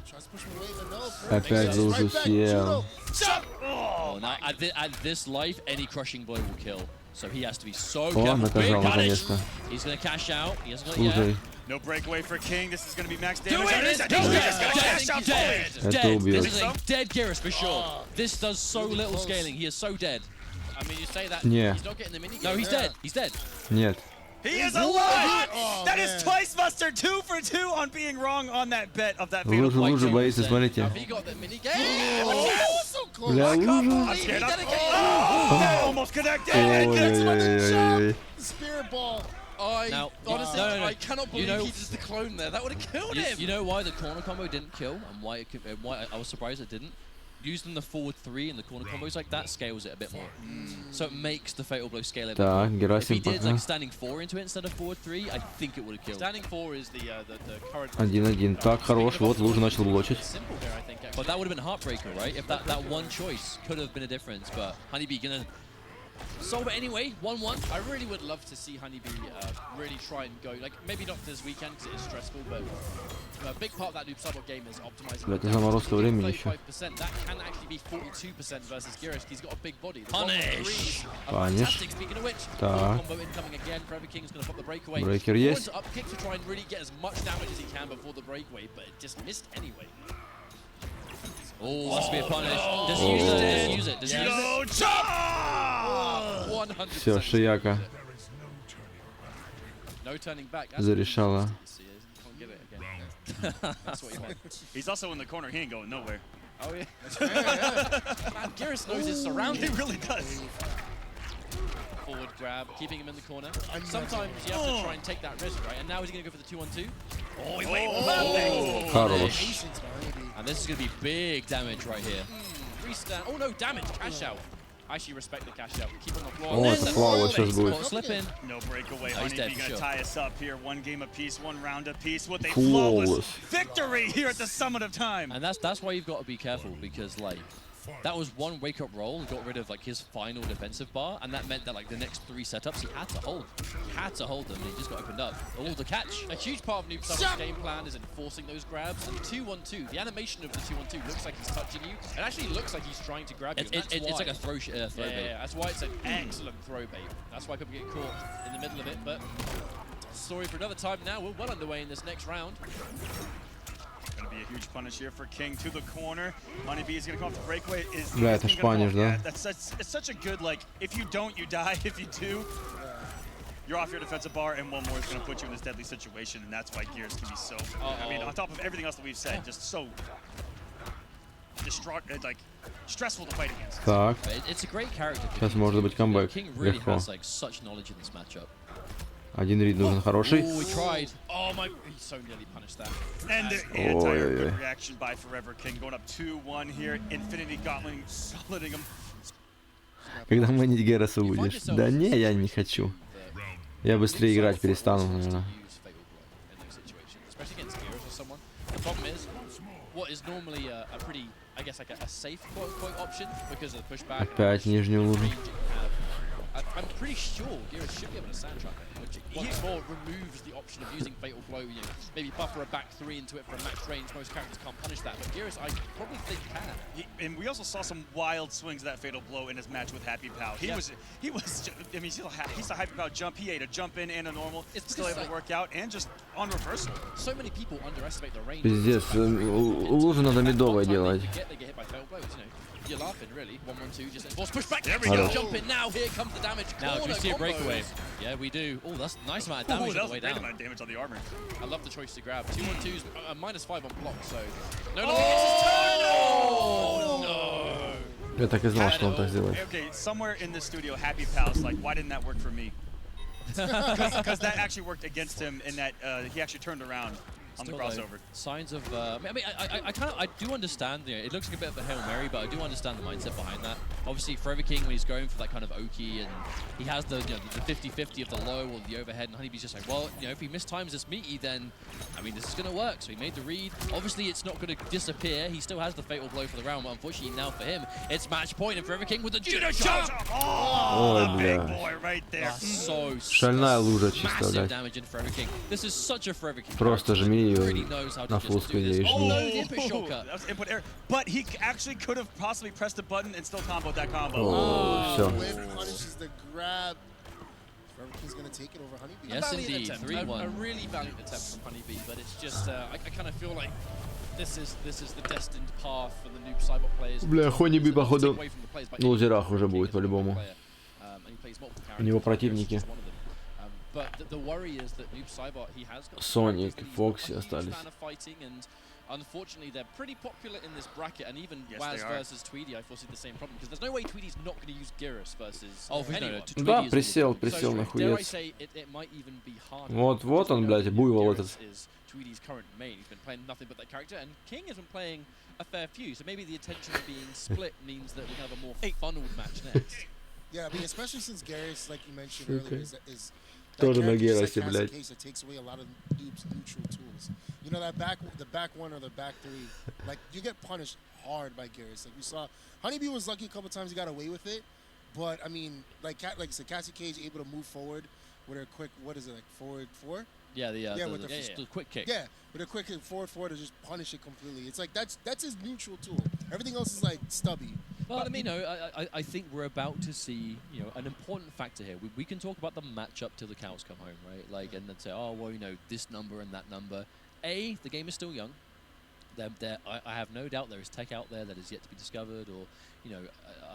Speaker 5: Tries to push him away, but no.
Speaker 6: Опять заузусел.
Speaker 3: Oh, now at this life, any crushing blow will kill. So he has to be so
Speaker 6: О,
Speaker 3: careful.
Speaker 6: накажал наконец-то.
Speaker 3: He's going to cash out. He hasn't got it yet.
Speaker 6: Слушай,
Speaker 2: No breakaway for King. This is going to be max damage.
Speaker 6: это убьет.
Speaker 3: This is a dead Gyros for sure. This does so little scaling. He is so dead.
Speaker 9: I mean, you say that,
Speaker 6: Не.
Speaker 9: he's not getting the mini.
Speaker 3: No, he's dead. He's dead.
Speaker 6: Нет.
Speaker 2: He is alive! That is twice mustard, 2 for 2 on being wrong on that bet of that fatal play.
Speaker 6: Лужа боится, смотрите. Бля, лужа.
Speaker 2: Almost connected.
Speaker 6: Ой-ой-ой-ой-ой.
Speaker 5: Spirit ball.
Speaker 9: Honestly, I cannot believe he just the clone there. That would have killed him.
Speaker 3: You know why the corner combo didn't kill, and why I was surprised it didn't? Using the forward 3 and the corner combos like that scales it a bit more. So it makes the fatal blow scale a bit more. If he did like standing 4 into it instead of forward 3, I think it would have killed.
Speaker 9: Standing 4 is the current.
Speaker 6: 1-1. Так, хорош. Вот, лужа начал блочить.
Speaker 3: But that would have been a heartbreaker, right? If that one choice could have been a difference, but Honeybee gonna solve it anyway. 1-1.
Speaker 9: I really would love to see Honeybee really try and go, like, maybe not this weekend because it is stressful, but a big part of that noob subbot game is optimizing.
Speaker 6: Блядь, не заморозка времени еще.
Speaker 9: 35%. That can actually be 42% versus Girish. He's got a big body.
Speaker 3: Punish!
Speaker 6: Паниш.
Speaker 9: Speaking of which,
Speaker 6: Так.
Speaker 9: combo incoming again. Forever King's going to pop the breakaway.
Speaker 6: Брейкер есть.
Speaker 9: Up kick to try and really get as much damage as he can before the breakaway, but it just missed anyway.
Speaker 3: Oh, must be a punish. Does he use it? Does he use it? Does he use it?
Speaker 9: 100%.
Speaker 6: Все, шияка.
Speaker 9: No turning back.
Speaker 6: Зарешала.
Speaker 9: That's what he meant.
Speaker 2: He's also in the corner. He ain't going nowhere.
Speaker 9: Oh yeah. Man, Girish knows his surroundings.
Speaker 2: He really does.
Speaker 9: Forward grab, keeping him in the corner. Sometimes you have to try and take that risk, right? And now he's going to go for the 2-on-2. Oh, he wait.
Speaker 6: Хорош.
Speaker 3: And this is going to be big damage right here.
Speaker 9: Restand. Oh no, damage. Cash out. I actually respect the cash out. Keep on the floor.
Speaker 6: О, это флау сейчас будет.
Speaker 3: Slip in.
Speaker 2: No breakaway.
Speaker 3: Oh, he's dead
Speaker 2: Honeybee
Speaker 3: for
Speaker 2: gonna
Speaker 3: sure.
Speaker 2: tie us up here. 1 game apiece, 1 round apiece with a
Speaker 6: Flawless.
Speaker 2: flawless victory here at the summit of time.
Speaker 3: And that's why you've got to be careful, because like that was one wake up roll, got rid of like his final defensive bar, and that meant that like the next 3 setups he had to hold. He had to hold them, and he just got opened up. Oh, the catch.
Speaker 9: A huge part of Noob Sub's game plan is enforcing those grabs. And 2-1-2, the animation of the 2-1-2 looks like he's touching you. It actually looks like he's trying to grab you.
Speaker 3: It's like a throw bait.
Speaker 9: That's why it's an excellent throw bait. That's why people get caught in the middle of it. But story for another time now. We're well underway in this next round.
Speaker 2: Gonna be a huge punish here for King to the corner. Honeybee is gonna come off the breakaway.
Speaker 6: Бля, это ж паниш, да?
Speaker 2: It's such a good, like, if you don't, you die. If you do, you're off your defensive bar, and one more is gonna put you in this deadly situation, and that's why Gears can be so. I mean, on top of everything else that we've said, just so like stressful to fight against.
Speaker 6: Так.
Speaker 3: It's a great character.
Speaker 6: Сейчас может быть камбэк.
Speaker 3: King really
Speaker 6: Легко.
Speaker 3: has like such knowledge in this matchup.
Speaker 6: 1 рид нужен хороший.
Speaker 3: Oh, he tried.
Speaker 9: Oh my! He so nearly punished that.
Speaker 2: And the entire good reaction by Forever King going up 2-1 here. Infinity Gauntlet soliding him.
Speaker 6: Когда манить Гераса будешь? Да не, я не хочу. Я быстрее играть перестану, наверное.
Speaker 9: The problem is, what is normally a pretty, I guess, like a safe quote option because of the pushback.
Speaker 6: Опять нижнюю лужу.
Speaker 9: I'm pretty sure Gears should be able to sand trap it, which once more removes the option of using Fatal Blow, you know, maybe buffer a back 3 into it for a max range. Most characters can't punish that, but Gears, I probably think can.
Speaker 2: And we also saw some wild swings of that Fatal Blow in his match with Happy Pow. He was, I mean, he's a Happy Pow jump. He ate a jump in and a normal. It's still able to work out and just on reversal.
Speaker 9: So many people underestimate the range.
Speaker 6: Пиздец, лужу надо медовой делать.
Speaker 9: They get hit by Fatal Blows, you know. You're laughing, really. 1-1-2, just enforce pushback.
Speaker 2: There we go.
Speaker 9: Jump in now. Here comes the damage.
Speaker 3: Now, do you see a breakaway? Yeah, we do. Oh, that's a nice amount of damage on the way down.
Speaker 2: Amount of damage on the armor.
Speaker 9: I love the choice to grab. 2-1-2's -5 on block, so no longer gets his turn. Oh no!
Speaker 6: Я так и знал, что он так сделает.
Speaker 2: Okay, somewhere in the studio, Happy Pal's like, why didn't that work for me? Because that actually worked against him in that he actually turned around on the crossover.
Speaker 3: Signs of, I mean, I do understand, you know, it looks like a bit of a Hail Mary, but I do understand the mindset behind that. Obviously, Forever King, when he's going for that kind of Oki, and he has the, you know, the 50-50 of the low or the overhead, and Honeybee's just like, well, you know, if he mistimes this meaty, then, I mean, this is going to work. So he made the read. Obviously, it's not going to disappear. He still has the Fatal Blow for the round, but unfortunately, now for him, it's match point, and Forever King with the judo shot!
Speaker 2: Oh, the big boy right there.
Speaker 3: So
Speaker 6: Шальная лужа чисто,
Speaker 3: massive
Speaker 6: блядь.
Speaker 3: damage in Forever King. This is such a Forever King.
Speaker 6: Просто жми
Speaker 3: Really
Speaker 6: ее
Speaker 3: knows how to
Speaker 6: на
Speaker 3: just
Speaker 6: фулл
Speaker 3: do this.
Speaker 6: спиде и
Speaker 3: Oh,
Speaker 6: жми.
Speaker 3: no, the input shortcut.
Speaker 2: That was input error. But he actually could have possibly pressed a button and still comboed that combo.
Speaker 6: О, всё.
Speaker 5: Wave punishes the grab. Forever King's gonna take it over Honeybee.
Speaker 3: Yes, indeed. 3-1.
Speaker 9: A really valiant attempt from Honeybee, but it's just I kind of feel like this is the destined path for the noob Cybot players.
Speaker 6: Бля, Honeybee, походу,
Speaker 9: Away from the players by
Speaker 6: в лузерах уже будет по-любому.
Speaker 9: and he plays multiple
Speaker 6: У него
Speaker 9: characters.
Speaker 6: противники.
Speaker 9: It's one of them. But the worry is that Noob Saibot, he has got
Speaker 6: Sonic,
Speaker 9: characters that he's
Speaker 6: Foxy
Speaker 9: not a huge
Speaker 6: остались.
Speaker 9: fan of fighting, and unfortunately they're pretty popular in this bracket, and even
Speaker 2: Yes,
Speaker 9: Waz
Speaker 2: they are.
Speaker 9: versus Tweedy, I foresee the same problem, because there's no way Tweedy's not going to use Gyros versus anyone.
Speaker 6: Да, присел на
Speaker 9: So, dare I
Speaker 6: хуец.
Speaker 9: say, it might even be harder.
Speaker 6: Вот он, блядь, буйвол этот.
Speaker 9: Is Tweedy's current main. He's been playing nothing but that character, and King has been playing a fair few, so maybe the attention being split means that we can have a more funneled match next.
Speaker 5: Yeah, I mean, especially since Garrus, like you mentioned earlier, is
Speaker 6: Тоже на
Speaker 5: that character
Speaker 6: Герасе,
Speaker 5: just like
Speaker 6: блядь.
Speaker 5: case that takes away a lot of Noob's neutral tools. You know, that the back one or the back three, like you get punished hard by Garrus. Like we saw, Honeybee was lucky a couple times he got away with it, but I mean, like I said, Cassie Cage able to move forward with her quick, what is it, like forward four?
Speaker 9: Yeah,
Speaker 5: with
Speaker 9: the quick kick.
Speaker 5: Yeah, with a quick kick forward to just punish it completely. It's like that's his neutral tool. Everything else is like stubby.
Speaker 9: Well, I mean, I think we're about to see, an important factor here. We can talk about the matchup till the cows come home, right? Like, and then say, oh, well, this number and that number. The game is still young. I have no doubt there is tech out there that is yet to be discovered, or,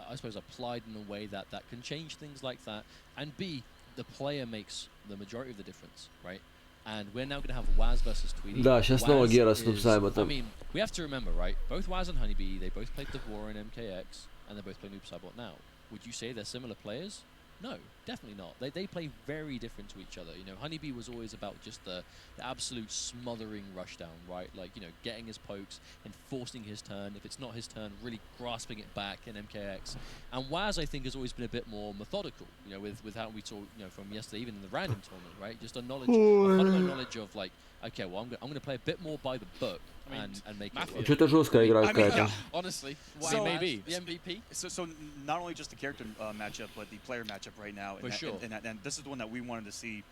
Speaker 9: I suppose applied in a way that can change things like that. And B, the player makes the majority of the difference, right? And we're now going to have Waz versus Tweedy.
Speaker 6: Да, сейчас снова Гера с Noob
Speaker 9: I
Speaker 6: Saibot.
Speaker 9: mean, we have to remember, right? Both Waz and Honeybee, they both played Devore in MKX, and they both play Noob Saibot now. Would you say they're similar players? No, definitely not. They play very different to each other. Honeybee was always about just the absolute smothering rushdown, right? Like, getting his pokes and forcing his turn. If it's not his turn, really grasping it back in MKX. And Waz, I think, has always been a bit more methodical, with how we saw, from yesterday, even in the random tournament, right? Just a fundamental knowledge of, like, okay, well, I'm going to play a bit more by the book and make it work.
Speaker 6: Что-то жесткая игра какая-то.
Speaker 9: Yeah, honestly, why maybe the MVP?
Speaker 2: So not only just the character matchup, but the player matchup right now.
Speaker 9: For sure.
Speaker 2: And this is the one that we wanted to see,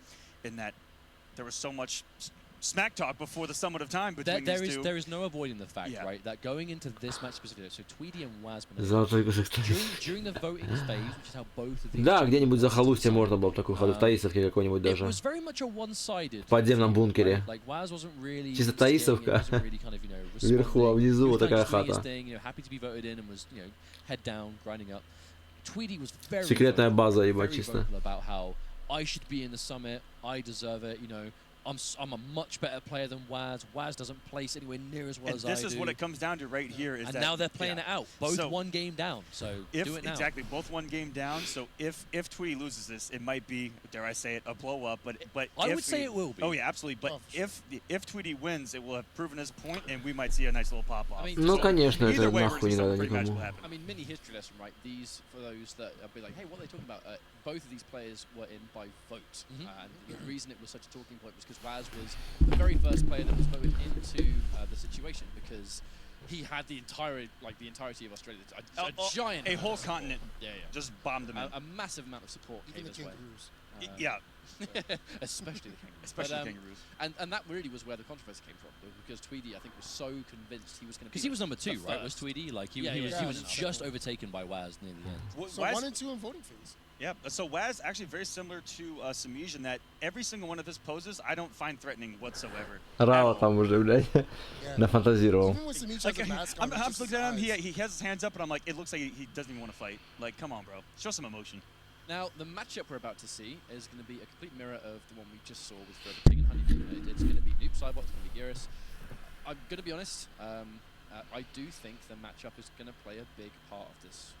Speaker 2: in that there was so much smack talk before the summit of time between these two.
Speaker 9: There is no avoiding the fact, right, that going into this match specifically, so Tweedy and Waz during the voting phase, which is how both of these.
Speaker 6: Да, где-нибудь за холустье можно было такую ходу в Таисовке какой-нибудь даже. В подземном бункере. Чисто Таисовка. Вверху, а внизу вот такая хата. Секретная база, ебать, чисто.
Speaker 9: I should be in the summit. I deserve it. I'm a much better player than Waz. Waz doesn't place anywhere near as well as I do.
Speaker 2: This is what it comes down to right here. Is
Speaker 9: and
Speaker 2: that,
Speaker 9: now they're playing it out. Both one game down. So do it now.
Speaker 2: Exactly, both one game down. So if Tweedy loses this, it might be, dare I say it, a blow up. But
Speaker 9: I would say it will be.
Speaker 2: Oh yeah, absolutely. But if Tweedy wins, it will have proven his point, and we might see a nice little pop off.
Speaker 9: I mean,
Speaker 6: ну конечно, это нахуй не надо никому.
Speaker 9: I mean, mini history lesson, right? These, for those that be like, hey, what are they talking about? Both of these players were in by vote, and the reason it was such a talking point was because Waz was the very first player that was voted into the situation, because he had the entirety of Australia, a giant,
Speaker 2: a whole continent, just bombed them in.
Speaker 9: A massive amount of support came his way.
Speaker 2: Yeah.
Speaker 9: Especially the kangaroos.
Speaker 2: Especially the kangaroos.
Speaker 9: And that really was where the controversy came from, because Tweedy, I think, was so convinced he was going to be. Because he was number 2, right? Was Tweedy? Like he was just overtaken by Waz near the end.
Speaker 5: So 1 and 2 in voting phase.
Speaker 2: Yeah, so Waz actually very similar to Samij in that every single one of his poses I don't find threatening whatsoever.
Speaker 6: Рава там уже, блядь, нафантазировал.
Speaker 2: Like, I'm just looking at him, he has his hands up, and I'm like, it looks like he doesn't even want to fight. Like, come on, bro, show some emotion.
Speaker 9: Now, the matchup we're about to see is going to be a complete mirror of the one we just saw with Forever King and Honeybee. It's going to be Noob Saibot, it's going to be Gyros. I'm going to be honest, I do think the matchup is going to play a big part of this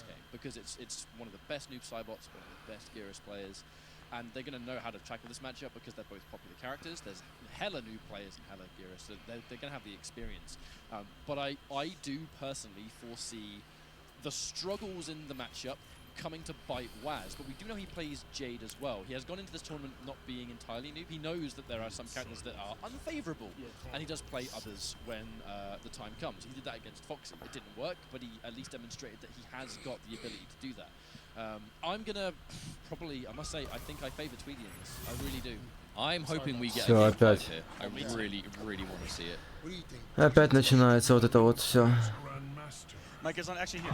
Speaker 9: game, because it's one of the best Noob Saibots, one of the best Gyros players, and they're going to know how to tackle this matchup because they're both popular characters. There's hella Noob players and hella Gyros, so they're going to have the experience. But I do personally foresee the struggles in the matchup coming to bite Waz, but we do know he plays Jade as well. He has gone into this tournament not being entirely noob. He knows that there are some characters that are unfavorable, and he does play others when the time comes. He did that against Foxy. It didn't work, but he at least demonstrated that he has got the ability to do that. I'm gonna probably, I must say, I think I favor Tweedy in this. I really do. I'm hoping we get a game here. I really, really want to see it.
Speaker 5: What do you think?
Speaker 6: Опять начинается вот это вот все.
Speaker 2: Mike is on actually here.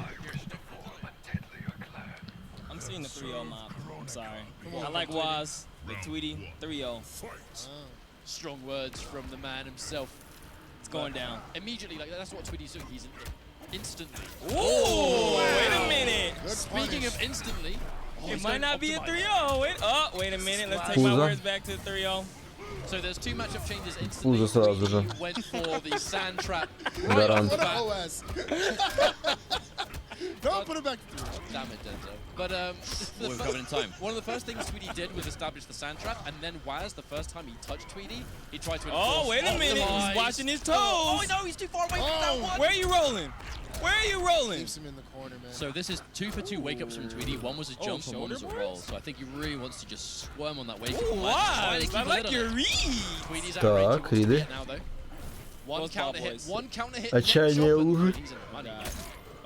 Speaker 13: I'm seeing the 3-0 mop. I'm sorry. I like Waz, but Tweedy, 3-0.
Speaker 9: Strong words from the man himself.
Speaker 13: It's going down.
Speaker 9: Immediately, like that's what Tweedy's doing. He's instantly.
Speaker 13: Ooh, wait a minute.
Speaker 9: Speaking of instantly,
Speaker 13: It might not be a 3-0. Wait a minute. Let's take my
Speaker 6: Пузо.
Speaker 13: words back to 3-0.
Speaker 9: So there's two matchup changes instantly.
Speaker 6: Пузо сразу же.
Speaker 9: Went for the sand trap.
Speaker 6: Гарант.
Speaker 5: What an OS. Don't put it back.
Speaker 9: Damn it, Denzo. But
Speaker 3: We're coming in time.
Speaker 9: one of the first things Tweedy did was establish the sand trap, and then Waz, the first time he touched Tweedy, he tried to
Speaker 13: Oh, wait a minute. He's watching his toes.
Speaker 9: Oh, no, he's too far away from that one.
Speaker 13: Where are you rolling? Where are you rolling?
Speaker 5: Keeps him in the corner, man.
Speaker 3: So this is 2 for 2 wake-ups from Tweedy. One was a jump and one was a roll. So I think he really wants to just squirm on that wake-up.
Speaker 13: Ooh, Waz, I like your read.
Speaker 3: Tweedy's
Speaker 6: Так,
Speaker 3: out range. He wants to
Speaker 6: Риды.
Speaker 3: get now, though. One counter hit. One counter hit.
Speaker 6: Отчаяние уже.
Speaker 3: He's in money.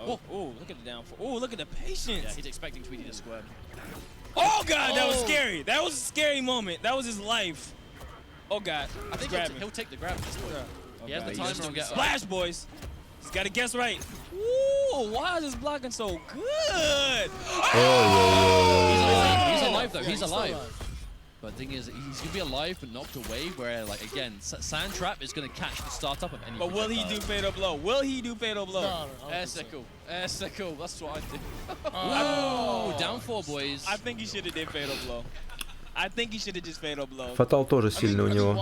Speaker 13: Oh, look at the downfall. Oh, look at the patience.
Speaker 3: Yeah, he's expecting Tweedy to squirm.
Speaker 13: Oh, God, that was scary. That was a scary moment. That was his life. Oh, God.
Speaker 3: I think he'll take the grab. He has the
Speaker 13: He's
Speaker 3: timer on get
Speaker 13: splash, boys. He's got to guess right. Ooh, why is this blocking so good?
Speaker 3: He's alive, though. He's alive. But the thing is, he's going to be alive but knocked away, where, like, again, Sand Trap is going to catch the startup of any
Speaker 13: But will he do fatal blow? Will he do fatal blow?
Speaker 5: No,
Speaker 3: That's cool. That's cool. That's what I do. Oh, down 4, boys.
Speaker 13: I think he should have did fatal blow. I think he should have just fatal blow.
Speaker 6: Фатал тоже сильный у него.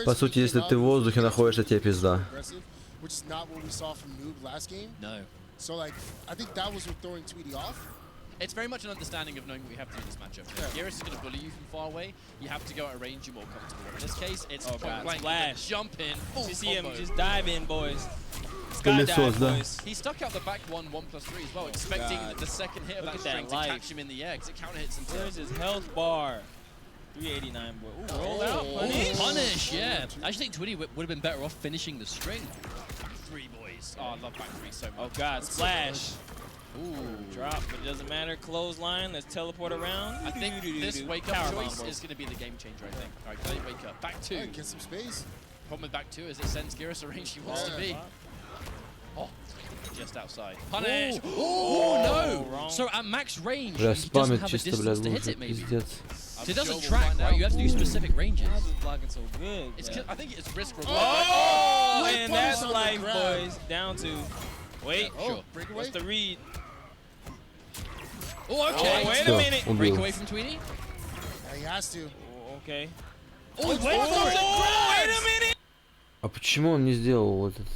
Speaker 6: По сути, если ты в воздухе находишься, тебе пизда.
Speaker 5: Which is not what we saw from Noob last game.
Speaker 3: No.
Speaker 5: So, like, I think that was what throwing Tweedy off.
Speaker 9: It's very much an understanding of knowing what you have to do in this matchup. If Geras is going to bully you from far away, you have to go at a range you're more comfortable. In this case, it's point blank.
Speaker 13: Splash.
Speaker 9: Jump in. Full
Speaker 13: You see him
Speaker 9: combo.
Speaker 13: just dive in, boys.
Speaker 6: Колесо,
Speaker 13: Skydive,
Speaker 6: да.
Speaker 13: boys.
Speaker 9: He stuck out the back 1/+3 as well, expecting the second hit of
Speaker 13: Look
Speaker 9: that
Speaker 13: at that
Speaker 9: string to
Speaker 13: life.
Speaker 9: catch him in the air, because it counter hits him.
Speaker 13: There's his health bar. 389, boy. Ooh, roll out.
Speaker 3: Oh,
Speaker 13: Punish.
Speaker 3: punish, yeah. I actually think Tweedy would have been better off finishing the string. Back 3, boys. Oh, I love back 3 so much.
Speaker 13: Oh, God. Splash.
Speaker 3: Ooh.
Speaker 13: Drop, but it doesn't matter. Clothesline. Let's teleport around.
Speaker 9: I think this wake-up
Speaker 13: Power
Speaker 9: choice
Speaker 13: bomb,
Speaker 9: is going to be the game changer, I think. All right, play wake up. Back 2.
Speaker 5: Yeah, get some space.
Speaker 9: Problem with back 2 is it sends Geras a range he wants to be. Oh, just outside. Punish!
Speaker 3: Oh, no!
Speaker 13: wrong.
Speaker 3: So at max range,
Speaker 6: Бля,
Speaker 3: he doesn't
Speaker 6: спамит
Speaker 3: have a
Speaker 6: чисто,
Speaker 3: distance
Speaker 6: блядь,
Speaker 3: to hit
Speaker 6: лучше,
Speaker 3: it, maybe.
Speaker 6: пиздец.
Speaker 3: So it doesn't track, right? You have to do specific ranges.
Speaker 13: How's this blocking so good?
Speaker 9: It's
Speaker 13: Yeah.
Speaker 9: I think it's risk reward.
Speaker 13: Oh,
Speaker 5: Great
Speaker 13: and
Speaker 5: punish
Speaker 13: that's
Speaker 5: on the
Speaker 13: life,
Speaker 5: grab.
Speaker 13: boys. Down to. Wait.
Speaker 3: Sure.
Speaker 5: Breakaway.
Speaker 13: What's the read?
Speaker 3: Oh, okay.
Speaker 13: Oh, wait a
Speaker 6: Всё,
Speaker 13: minute.
Speaker 3: Break
Speaker 6: убил.
Speaker 3: away from Tweedy.
Speaker 5: Yeah, he has to.
Speaker 13: Oh, okay.
Speaker 3: Oh, wait for it.
Speaker 13: Oh, wait a minute.
Speaker 6: А почему он не сделал этот...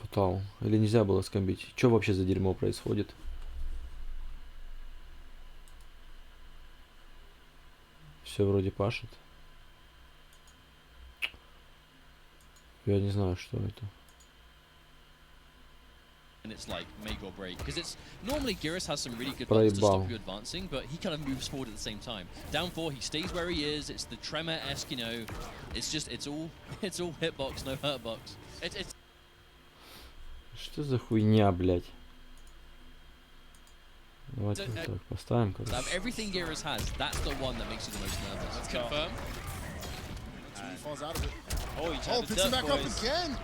Speaker 6: Фатал? Или нельзя было скомбить? Что вообще за дерьмо происходит? Все вроде пашет. Я не знаю, что это.
Speaker 3: And it's like make or break, because it's normally Geras has some really good buttons to
Speaker 6: Проебал.
Speaker 3: stop you advancing, but he kind of moves forward at the same time. Down 4, he stays where he is. It's the Tremor-esque, you know. It's just it's all hitbox, no hurtbox. It's
Speaker 6: Что за хуйня, блядь? Давайте
Speaker 3: So,
Speaker 6: вот так поставим, короче.
Speaker 3: out of everything Geras has, that's the one that makes you the most nervous.
Speaker 9: Let's confirm.
Speaker 5: Tweedy falls out of it.
Speaker 13: Oh, he
Speaker 5: Oh,
Speaker 13: tried to
Speaker 5: picks him
Speaker 13: duck,
Speaker 5: back up
Speaker 13: boys.
Speaker 5: again.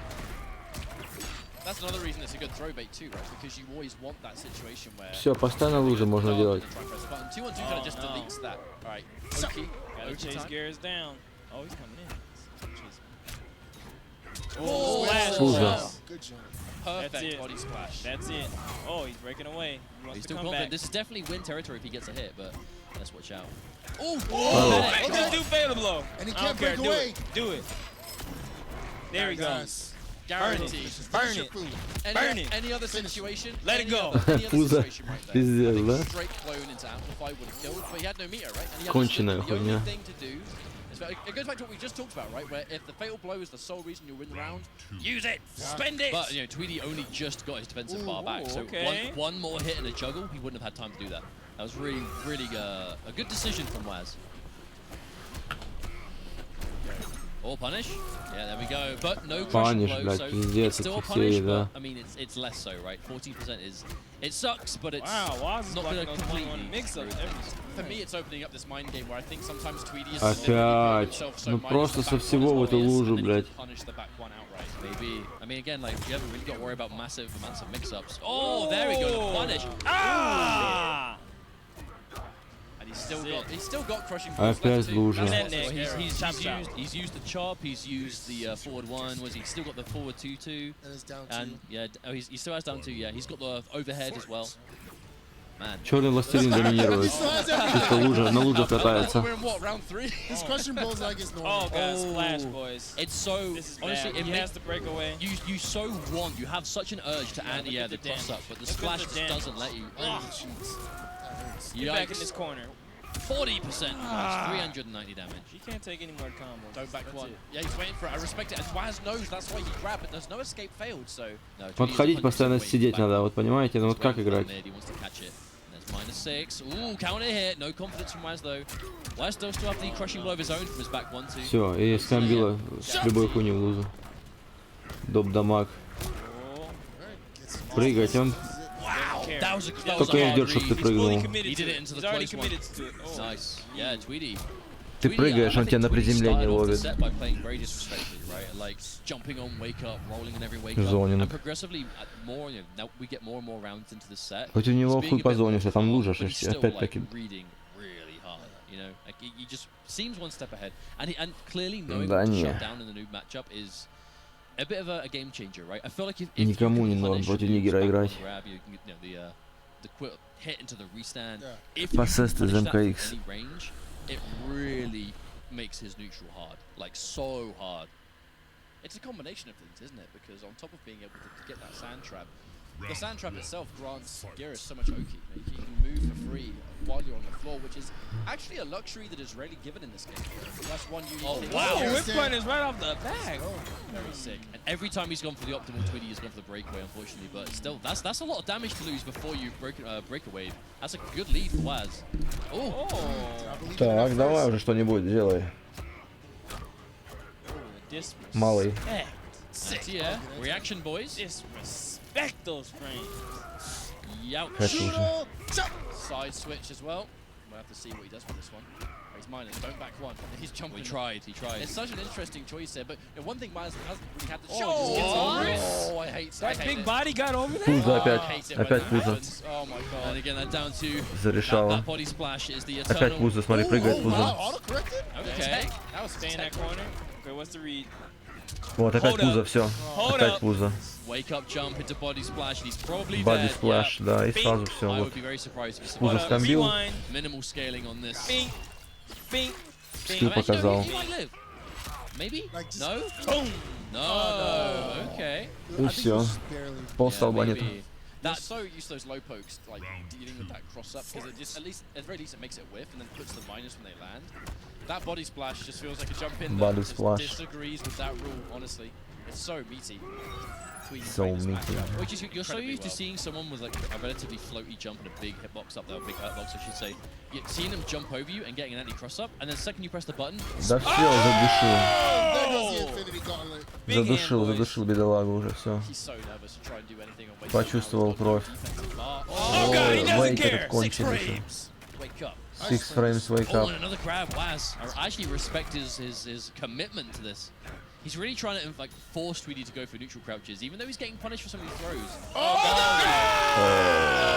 Speaker 9: That's another reason it's a good throw bait too, right? Because you always want that situation where...
Speaker 6: Все, поставь на луже можно делать.
Speaker 9: 2-on-2 kind of just
Speaker 13: no.
Speaker 9: deletes that. All right, Oki.
Speaker 13: Gotta
Speaker 9: Oki
Speaker 13: chase
Speaker 9: time.
Speaker 13: Geras down. Oh, he's coming in.
Speaker 9: Oh,
Speaker 13: splash.
Speaker 6: Пузо.
Speaker 13: Wow.
Speaker 5: Good jump.
Speaker 13: That's
Speaker 9: Perfect
Speaker 13: it.
Speaker 9: body splash.
Speaker 13: That's it. Oh, he's breaking away. He wants
Speaker 3: He's
Speaker 13: to
Speaker 3: still
Speaker 13: come
Speaker 3: confident.
Speaker 13: back.
Speaker 3: This is definitely win territory if he gets a hit, but let's watch out.
Speaker 13: Oh,
Speaker 6: Oh.
Speaker 13: just do fatal blow.
Speaker 5: And he
Speaker 13: I don't
Speaker 5: can't
Speaker 13: care.
Speaker 5: break away.
Speaker 13: Do it. There he goes.
Speaker 5: Yes.
Speaker 9: Guaranteed.
Speaker 13: Burn it. Burn it.
Speaker 9: Any other situation?
Speaker 13: Let it
Speaker 9: any
Speaker 13: go.
Speaker 9: Other, any other
Speaker 6: Пузо.
Speaker 9: situation right there.
Speaker 6: Пиздец,
Speaker 9: I think
Speaker 6: да?
Speaker 9: straight clone into Amplify would have killed, but he had no meter, right? And he
Speaker 6: Конченая
Speaker 9: understood the only
Speaker 6: хуйня.
Speaker 9: thing to do is, it goes back to what we just talked about, right? Where if the fatal blow is the sole reason you win the round, use it, spend it.
Speaker 3: But you know, Tweedy only just got his defensive bar back, so
Speaker 13: okay.
Speaker 3: one more hit and a juggle, he wouldn't have had time to do that. That was really a good decision from Waz. Or punish. Yeah, there we go. But no crushing
Speaker 6: Punish,
Speaker 3: blow,
Speaker 6: блядь,
Speaker 3: so
Speaker 6: пиздец,
Speaker 3: it's still a
Speaker 6: эти
Speaker 3: punish,
Speaker 6: серии, да.
Speaker 3: but I mean, it's less so, right? 14% is, it sucks, but it's
Speaker 13: Wow, Waz is
Speaker 3: not
Speaker 13: blocking
Speaker 3: going to
Speaker 13: those
Speaker 3: completely
Speaker 13: 1-1 mix-ups.
Speaker 9: For me, it's opening up this mind game where I think sometimes Tweedy is
Speaker 6: Опять. Ну просто со всего в эту лужу, блядь.
Speaker 9: punish the back one outright.
Speaker 3: Maybe. I mean, again, like, you haven't really got to worry about massive amounts of mix-ups. Oh, there we go, the punish.
Speaker 13: Ah!
Speaker 3: And
Speaker 9: He's still got crushing blows
Speaker 6: Опять
Speaker 9: left too.
Speaker 6: лужа.
Speaker 9: He's used the chop. He's used the forward one. Was he still got the forward 2-2?
Speaker 5: And it's down
Speaker 9: And
Speaker 5: two.
Speaker 9: yeah, he still has down 2. Yeah, he's got the overhead as well. Man.
Speaker 6: Черный властелин доминирует. Чисто лужа, на лужах катается.
Speaker 9: We're in what, round 3?
Speaker 5: His crushing blows like it's normal.
Speaker 13: Oh, God, splash, boys.
Speaker 9: It's so,
Speaker 13: This is
Speaker 9: honestly,
Speaker 13: bad.
Speaker 9: it
Speaker 13: He
Speaker 9: makes
Speaker 13: has to break away.
Speaker 9: you so want, you have such an urge to
Speaker 13: Yeah,
Speaker 9: anti
Speaker 13: look at
Speaker 9: the
Speaker 13: the
Speaker 9: cross up,
Speaker 13: damage.
Speaker 9: but the
Speaker 13: Look at
Speaker 9: splash
Speaker 13: the
Speaker 9: just
Speaker 13: damage.
Speaker 9: doesn't let you.
Speaker 13: Get back in this corner.
Speaker 9: 40%, 390 damage.
Speaker 13: He can't take any more combos.
Speaker 9: Don't back
Speaker 13: That's
Speaker 9: one.
Speaker 13: it.
Speaker 9: Yeah, he's waiting for it. I respect it. And Waz knows that's why he grabbed it. There's no escape failed, so. No,
Speaker 6: Вот ходить постоянно сидеть надо, вот понимаете? Ну вот как играть?
Speaker 9: He wants to catch it. -6. Ooh, counter hit. No confidence from Waz though. Waz does still have the crushing blow of his own from his back 1-2.
Speaker 6: Все, и скамбила с любой хуйни в лузу. Доп дамаг. Прыгать, он... Только я ждет, чтобы ты прыгнул.
Speaker 9: He did it into the close one. Nice. Yeah, Tweedy.
Speaker 6: Ты прыгаешь, он тебя на приземлении ловит.
Speaker 9: By playing very disrespectfully, right? Like jumping on wake up, rolling in every wake up.
Speaker 6: Зонинг.
Speaker 9: And progressively more, you know, now we get more and more rounds into the set.
Speaker 6: Хоть у него хуй позонишься, там лужа,
Speaker 9: but he's still,
Speaker 6: опять-таки.
Speaker 9: like, reading really hard, you know? Like he just seems one step ahead. And clearly knowing
Speaker 6: Да
Speaker 9: what to
Speaker 6: не.
Speaker 9: shut down in the new matchup is a bit of a game changer, right? I feel like if
Speaker 6: Никому не
Speaker 9: you can
Speaker 6: нужно
Speaker 9: punish
Speaker 6: против
Speaker 9: the
Speaker 6: Нигера
Speaker 9: back
Speaker 6: играть.
Speaker 9: grab, you can get, you know, the quick hit into the restand. If
Speaker 6: Посест
Speaker 9: you
Speaker 6: из
Speaker 9: can punish that from
Speaker 6: МКХ.
Speaker 9: any range, it really makes his neutral hard, like so hard. It's a combination of things, isn't it? Because on top of being able to get that sand trap, the sand trap itself grants Geras so much Oki. You know, you can move for free while you're on the floor, which is actually a luxury that is rarely given in this game. That's one unique thing.
Speaker 13: Wow, whip punish right off the back.
Speaker 9: Very sick. And every time he's gone for the optimal Tweedy, he's gone for the breakaway, unfortunately. But still, that's a lot of damage to lose before you break away. That's a good lead for Waz. Oh.
Speaker 6: Так, давай уже что-нибудь делай. Малый.
Speaker 9: Yeah. Reaction, boys.
Speaker 13: Disrespect those frames.
Speaker 9: Youch. Side switch as well. We'll have to see what he does with this one. He's minus, don't back one. He's jumping. He tried. It's such an interesting choice there, but you know, one thing Miles hasn't really had to
Speaker 13: Oh,
Speaker 9: show is gets over it.
Speaker 13: what?
Speaker 9: Oh, I hate
Speaker 13: That big
Speaker 9: this.
Speaker 13: body got over there?
Speaker 6: Пузо опять.
Speaker 9: I hate it when
Speaker 6: Опять
Speaker 9: that
Speaker 6: пузо.
Speaker 9: happens. Oh my god. And again, that down to
Speaker 6: Зарешало.
Speaker 9: that body splash is the eternal.
Speaker 6: Опять пузо, смотри, прыгает пузо.
Speaker 9: Okay.
Speaker 13: That was stay in that corner. Okay, what's the read?
Speaker 6: Вот опять
Speaker 13: Hold
Speaker 6: пузо,
Speaker 13: up.
Speaker 6: все.
Speaker 13: Hold
Speaker 6: Опять
Speaker 13: up.
Speaker 6: пузо.
Speaker 9: Wake up jump into body splash. He's probably
Speaker 6: Body
Speaker 9: dead.
Speaker 6: splash,
Speaker 9: Yeah.
Speaker 6: да, и сразу все.
Speaker 9: I
Speaker 6: Вот.
Speaker 9: would be very surprised if he
Speaker 6: Пузо
Speaker 9: survived.
Speaker 6: скамбил.
Speaker 9: Minimal scaling on this.
Speaker 13: Bing. Bing.
Speaker 6: Скилл
Speaker 9: Actually,
Speaker 6: показал.
Speaker 9: he might live. Maybe? No?
Speaker 13: Boom.
Speaker 9: No. Okay.
Speaker 6: И все. Пол столба нету.
Speaker 9: maybe. That's so used to those low pokes, like dealing with that cross up, because it just, at the very least, it makes it whiff and then puts the minus when they land. That body splash just feels like a jump in.
Speaker 6: Body
Speaker 9: that just
Speaker 6: splash.
Speaker 9: disagrees with that rule, honestly. It's so meaty.
Speaker 6: So meaty.
Speaker 9: Which is, you're so used to seeing someone with like a relatively floaty jump and a big hitbox up there, a big hurtbox, I should say. You're seeing them jump over you and getting an anti-cross up, and then the second you press the button.
Speaker 6: Да все, задушил. Задушил бедолагу уже, все.
Speaker 9: He's so nervous to try and do anything on wake up.
Speaker 6: Почувствовал кровь.
Speaker 9: Oh, God, he doesn't
Speaker 6: Вейк
Speaker 9: care.
Speaker 6: этот конченый еще.
Speaker 9: Wake up.
Speaker 6: 6 frames wake
Speaker 9: Oh,
Speaker 6: up.
Speaker 9: and another grab, Waz. I actually respect his commitment to this. He's really trying to like force Tweedy to go for neutral crouches, even though he's getting punished for some of these throws.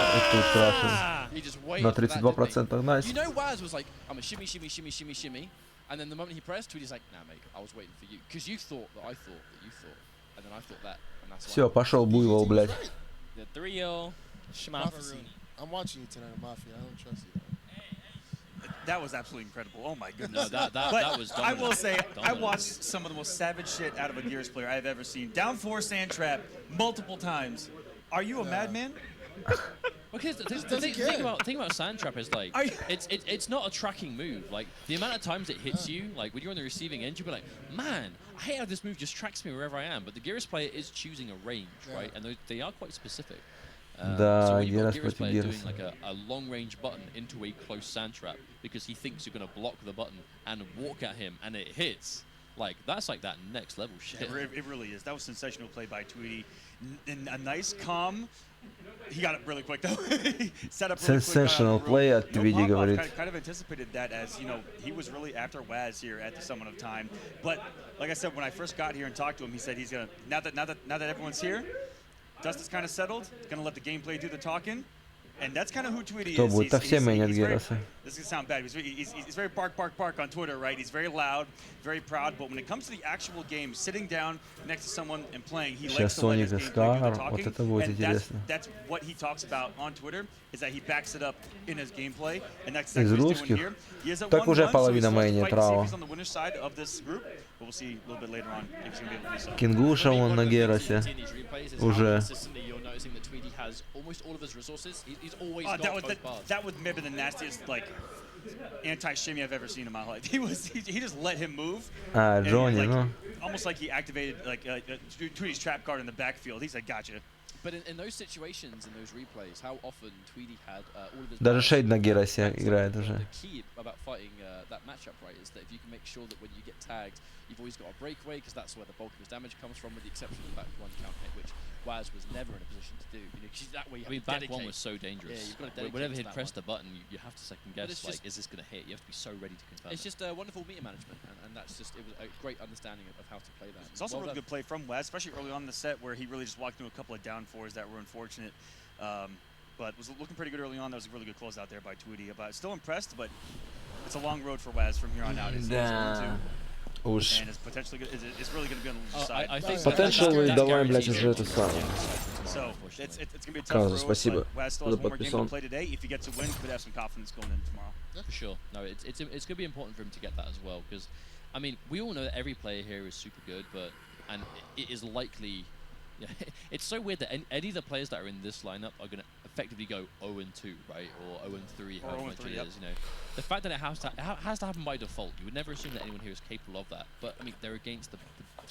Speaker 6: И тут крашен.
Speaker 9: He just waited
Speaker 6: На
Speaker 9: for that, didn't
Speaker 6: 32%, найс.
Speaker 9: he? You know, Waz was like, I'm a shimmy, shimmy, shimmy, shimmy, shimmy, and then the moment he pressed, Tweedy's like, nah, mate, I was waiting for you, because you thought that I thought that you thought, and then I thought that, and that's why.
Speaker 6: Все, пошел буйвол, блядь.
Speaker 13: The 3-0.
Speaker 5: I'm watching you tonight, Mafia. I don't trust you.
Speaker 2: That was absolutely incredible. Oh my goodness.
Speaker 9: No, that was
Speaker 2: I will
Speaker 9: dominant.
Speaker 2: say, I
Speaker 9: Dominant.
Speaker 2: watched some of the most savage shit out of a Gears player I've ever seen. Down 4 sand trap multiple times. Are you a madman?
Speaker 9: Because the thing about sand trap is like it's not a tracking move. Like the amount of times it hits you, like when you're on the receiving end, you'll be like, man, I hate how this move just tracks me wherever I am. But the Gears player is choosing a range, right? And they are quite specific.
Speaker 6: Да,
Speaker 9: so when you've got
Speaker 6: Geras
Speaker 9: a Gears
Speaker 6: против
Speaker 9: player doing
Speaker 6: Гераса.
Speaker 9: like a long range button into a close sand trap because he thinks you're gonna block the button and walk at him and it hits. Like that's like that next level shit.
Speaker 2: It really is. That was sensational play by Tweedy. And a nice calm. He got it really quick though. Set up really
Speaker 6: Sensational
Speaker 2: quick,
Speaker 6: play от Tweedy, говорит.
Speaker 2: kind of anticipated that, as you know, he was really after Waz here at the Summit of Time. But like I said, when I first got here and talked to him, he said he's gonna now that everyone's here, dust is kind of settled. Gonna let the gameplay do the talking. And that's kind of who Tweety
Speaker 6: Кто
Speaker 2: is.
Speaker 6: будет? Так все мейнят Гераса.
Speaker 2: This is gonna sound bad. He's very bark on Twitter, right? He's very loud, very proud. But when it comes to the actual game, sitting down next to someone and playing, he likes to let his gameplay do the talking.
Speaker 6: Вот это будет
Speaker 2: And
Speaker 6: интересно.
Speaker 2: that's what he talks about on Twitter, is that he backs it up in his gameplay. And that's exactly what he's doing here. He is at 1-1,
Speaker 6: Так уже половина
Speaker 2: so
Speaker 6: мейнит
Speaker 2: he's still
Speaker 6: Рао.
Speaker 2: on the winner's side of this group. But we'll see a little bit later on if he's gonna be able to do so.
Speaker 6: Кингуша он на Герасе. Уже.
Speaker 9: Has almost all of his resources. He's always
Speaker 2: that
Speaker 9: got
Speaker 2: was
Speaker 9: both bars.
Speaker 2: that was maybe the nastiest like anti-shimmy I've ever seen in my life. He just let him move.
Speaker 6: Johnny,
Speaker 2: like,
Speaker 6: no.
Speaker 2: Almost like he activated like Tweety's trap card in the backfield. He's like, gotcha.
Speaker 9: But in those situations, in those replays, how often Tweety had all of his...
Speaker 6: Даже Шейд на Герасе играет уже.
Speaker 9: The key about fighting that matchup, right, is that if you can make sure that when you get tagged, you've always got a breakaway, because that's where the bulk of his damage comes from, with the exception of the back one counter hit, which Waz was never in a position to do. You know, 'cause that way you have to
Speaker 3: back
Speaker 9: dedicate.
Speaker 3: one was so dangerous.
Speaker 9: Yeah, you've got to dedicate
Speaker 3: Whenever
Speaker 9: to
Speaker 3: he'd
Speaker 9: that
Speaker 3: press
Speaker 9: one.
Speaker 3: the button, you have to second
Speaker 9: But
Speaker 3: guess,
Speaker 9: it's
Speaker 3: like,
Speaker 9: just-
Speaker 3: is this going to hit? You have to be so ready to confirm
Speaker 9: It's
Speaker 3: it.
Speaker 9: just wonderful meter management, and that's just, it was a great understanding of how to play that.
Speaker 2: It's also a
Speaker 9: Well
Speaker 2: really
Speaker 9: done.
Speaker 2: good play from Waz, especially early on in the set where he really just walked through a couple of down fours that were unfortunate. But was looking pretty good early on. That was a really good close out there by Tweety. But still impressed, but it's a long road for Waz from here on out. It's
Speaker 6: Да. Уж.
Speaker 2: and it's potentially good. It's really going to be on the loser side.
Speaker 9: I think
Speaker 6: Potentially, давай, блядь, уже это самое.
Speaker 2: So it's going to be a tough
Speaker 6: Каза,
Speaker 2: road,
Speaker 6: спасибо
Speaker 2: but Waz still
Speaker 6: за
Speaker 2: has one more game to
Speaker 6: подписан.
Speaker 2: play today. If he gets a win, he could have some confidence going in tomorrow.
Speaker 3: For sure. No, it's going to be important for him to get that as well, because, I mean, we all know that every player here is super good, but, and it is likely, yeah, it's so weird that any of the players that are in this lineup are going to effectively go 0-2, right, or 0-3, however much it is, you know. The fact that it has to happen by default, you would never assume that anyone here is capable of that, but, I mean, they're against the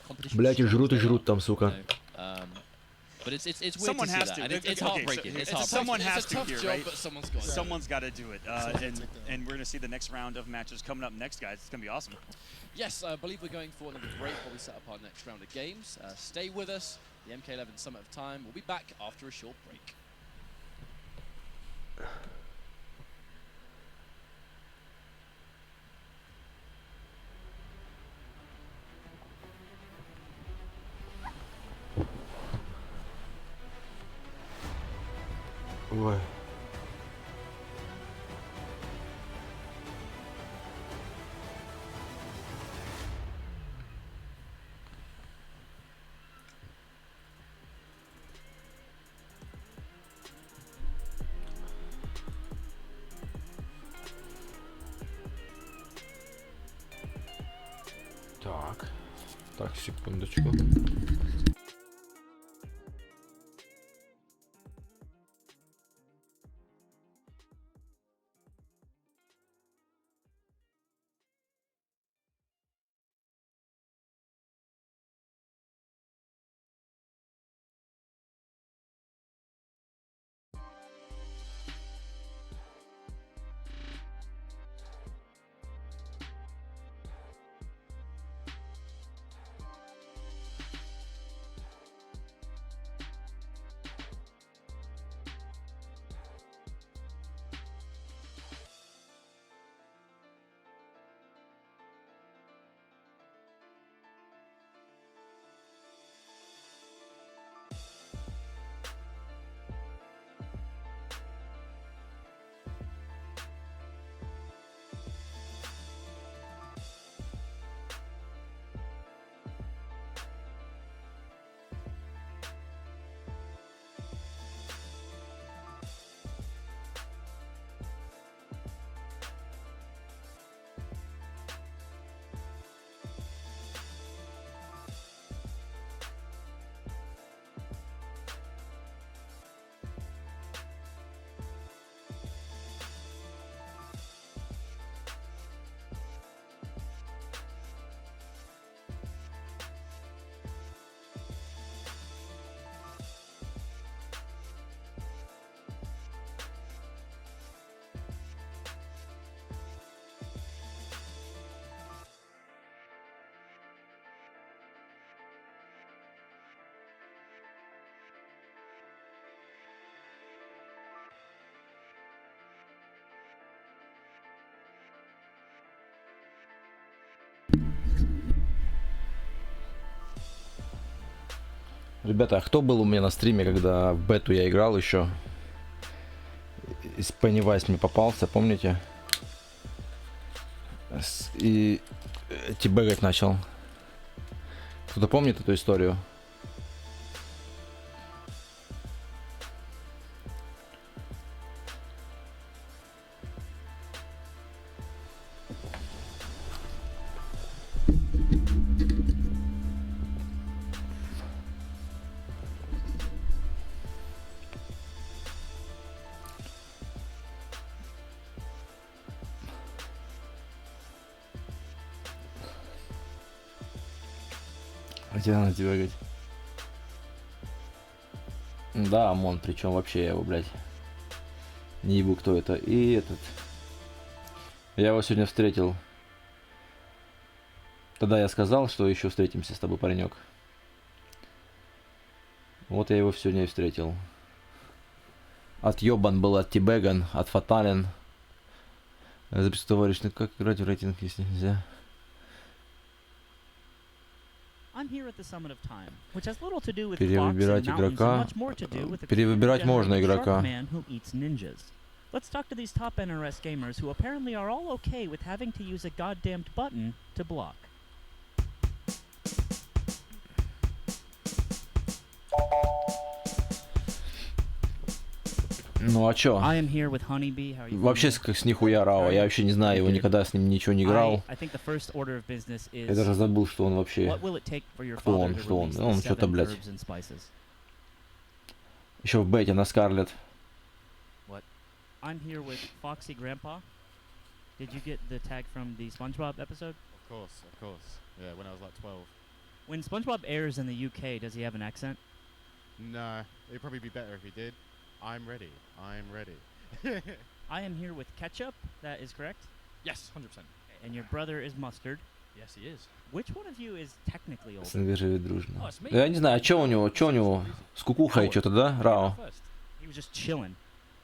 Speaker 3: competition.
Speaker 6: Блядь, и жрут там,
Speaker 3: You
Speaker 6: сука.
Speaker 3: know, but it's weird
Speaker 2: Someone
Speaker 3: to see
Speaker 2: has
Speaker 3: that,
Speaker 2: to.
Speaker 3: and it's
Speaker 2: Okay,
Speaker 3: heartbreaking.
Speaker 2: so
Speaker 3: It's heartbreaking.
Speaker 2: someone has
Speaker 9: It's a
Speaker 2: to
Speaker 9: tough
Speaker 2: here,
Speaker 9: job,
Speaker 2: right?
Speaker 9: but someone's got to.
Speaker 2: Someone's got to do it. And we're going to see the next round of matches coming up next, guys. It's going to be awesome.
Speaker 9: Yes, I believe we're going for another break while we set up our next round of games. Stay with us. The MK11 Summit of Time. We'll be back after a short break.
Speaker 6: Ой. Так, секундочку. Ребята, а кто был у меня на стриме, когда в бету я играл еще? из Pennywise мне попался, помните? И тибегать начал. Кто-то помнит эту историю? Хотел на тебя говорить. Да, ОМОН, причем вообще я его, блядь, не ебу, кто это. И этот. Я его сегодня встретил. Тогда я сказал, что еще встретимся с тобой, паренек. Вот я его сегодня и встретил. Отъебан был, оттибеган, отфатален. Запись, товарищ, ну как играть в рейтинг, если нельзя? Перевыбирать игрока. Перевыбирать можно игрока.
Speaker 14: Let's talk to these top NRS gamers who apparently are all okay with having to use a goddamned button to block.
Speaker 6: Ну а чё? Вообще с нихуя Рао. Я вообще не знаю его, никогда с ним ничего не играл. Я даже забыл, что он вообще... Кто он? Что он? Он что-то, блядь. Еще в бете на Скарлет.
Speaker 14: I'm here with Foxy Grandpa. Did you get the tag from the SpongeBob episode?
Speaker 15: Of course. Yeah, when I was like 12.
Speaker 14: When SpongeBob airs in the UK, does he have an accent?
Speaker 15: No, it'd probably be better if he did. I'm ready.
Speaker 14: I am here with Ketchup, that is correct?
Speaker 9: Yes, 100%.
Speaker 14: And your brother is Mustard.
Speaker 9: Yes, he is.
Speaker 14: Which one of you is technically older?
Speaker 6: Сын живет дружно. Я не знаю, а чё у него? С кукухой что-то, да, Рао?
Speaker 14: He was just chilling.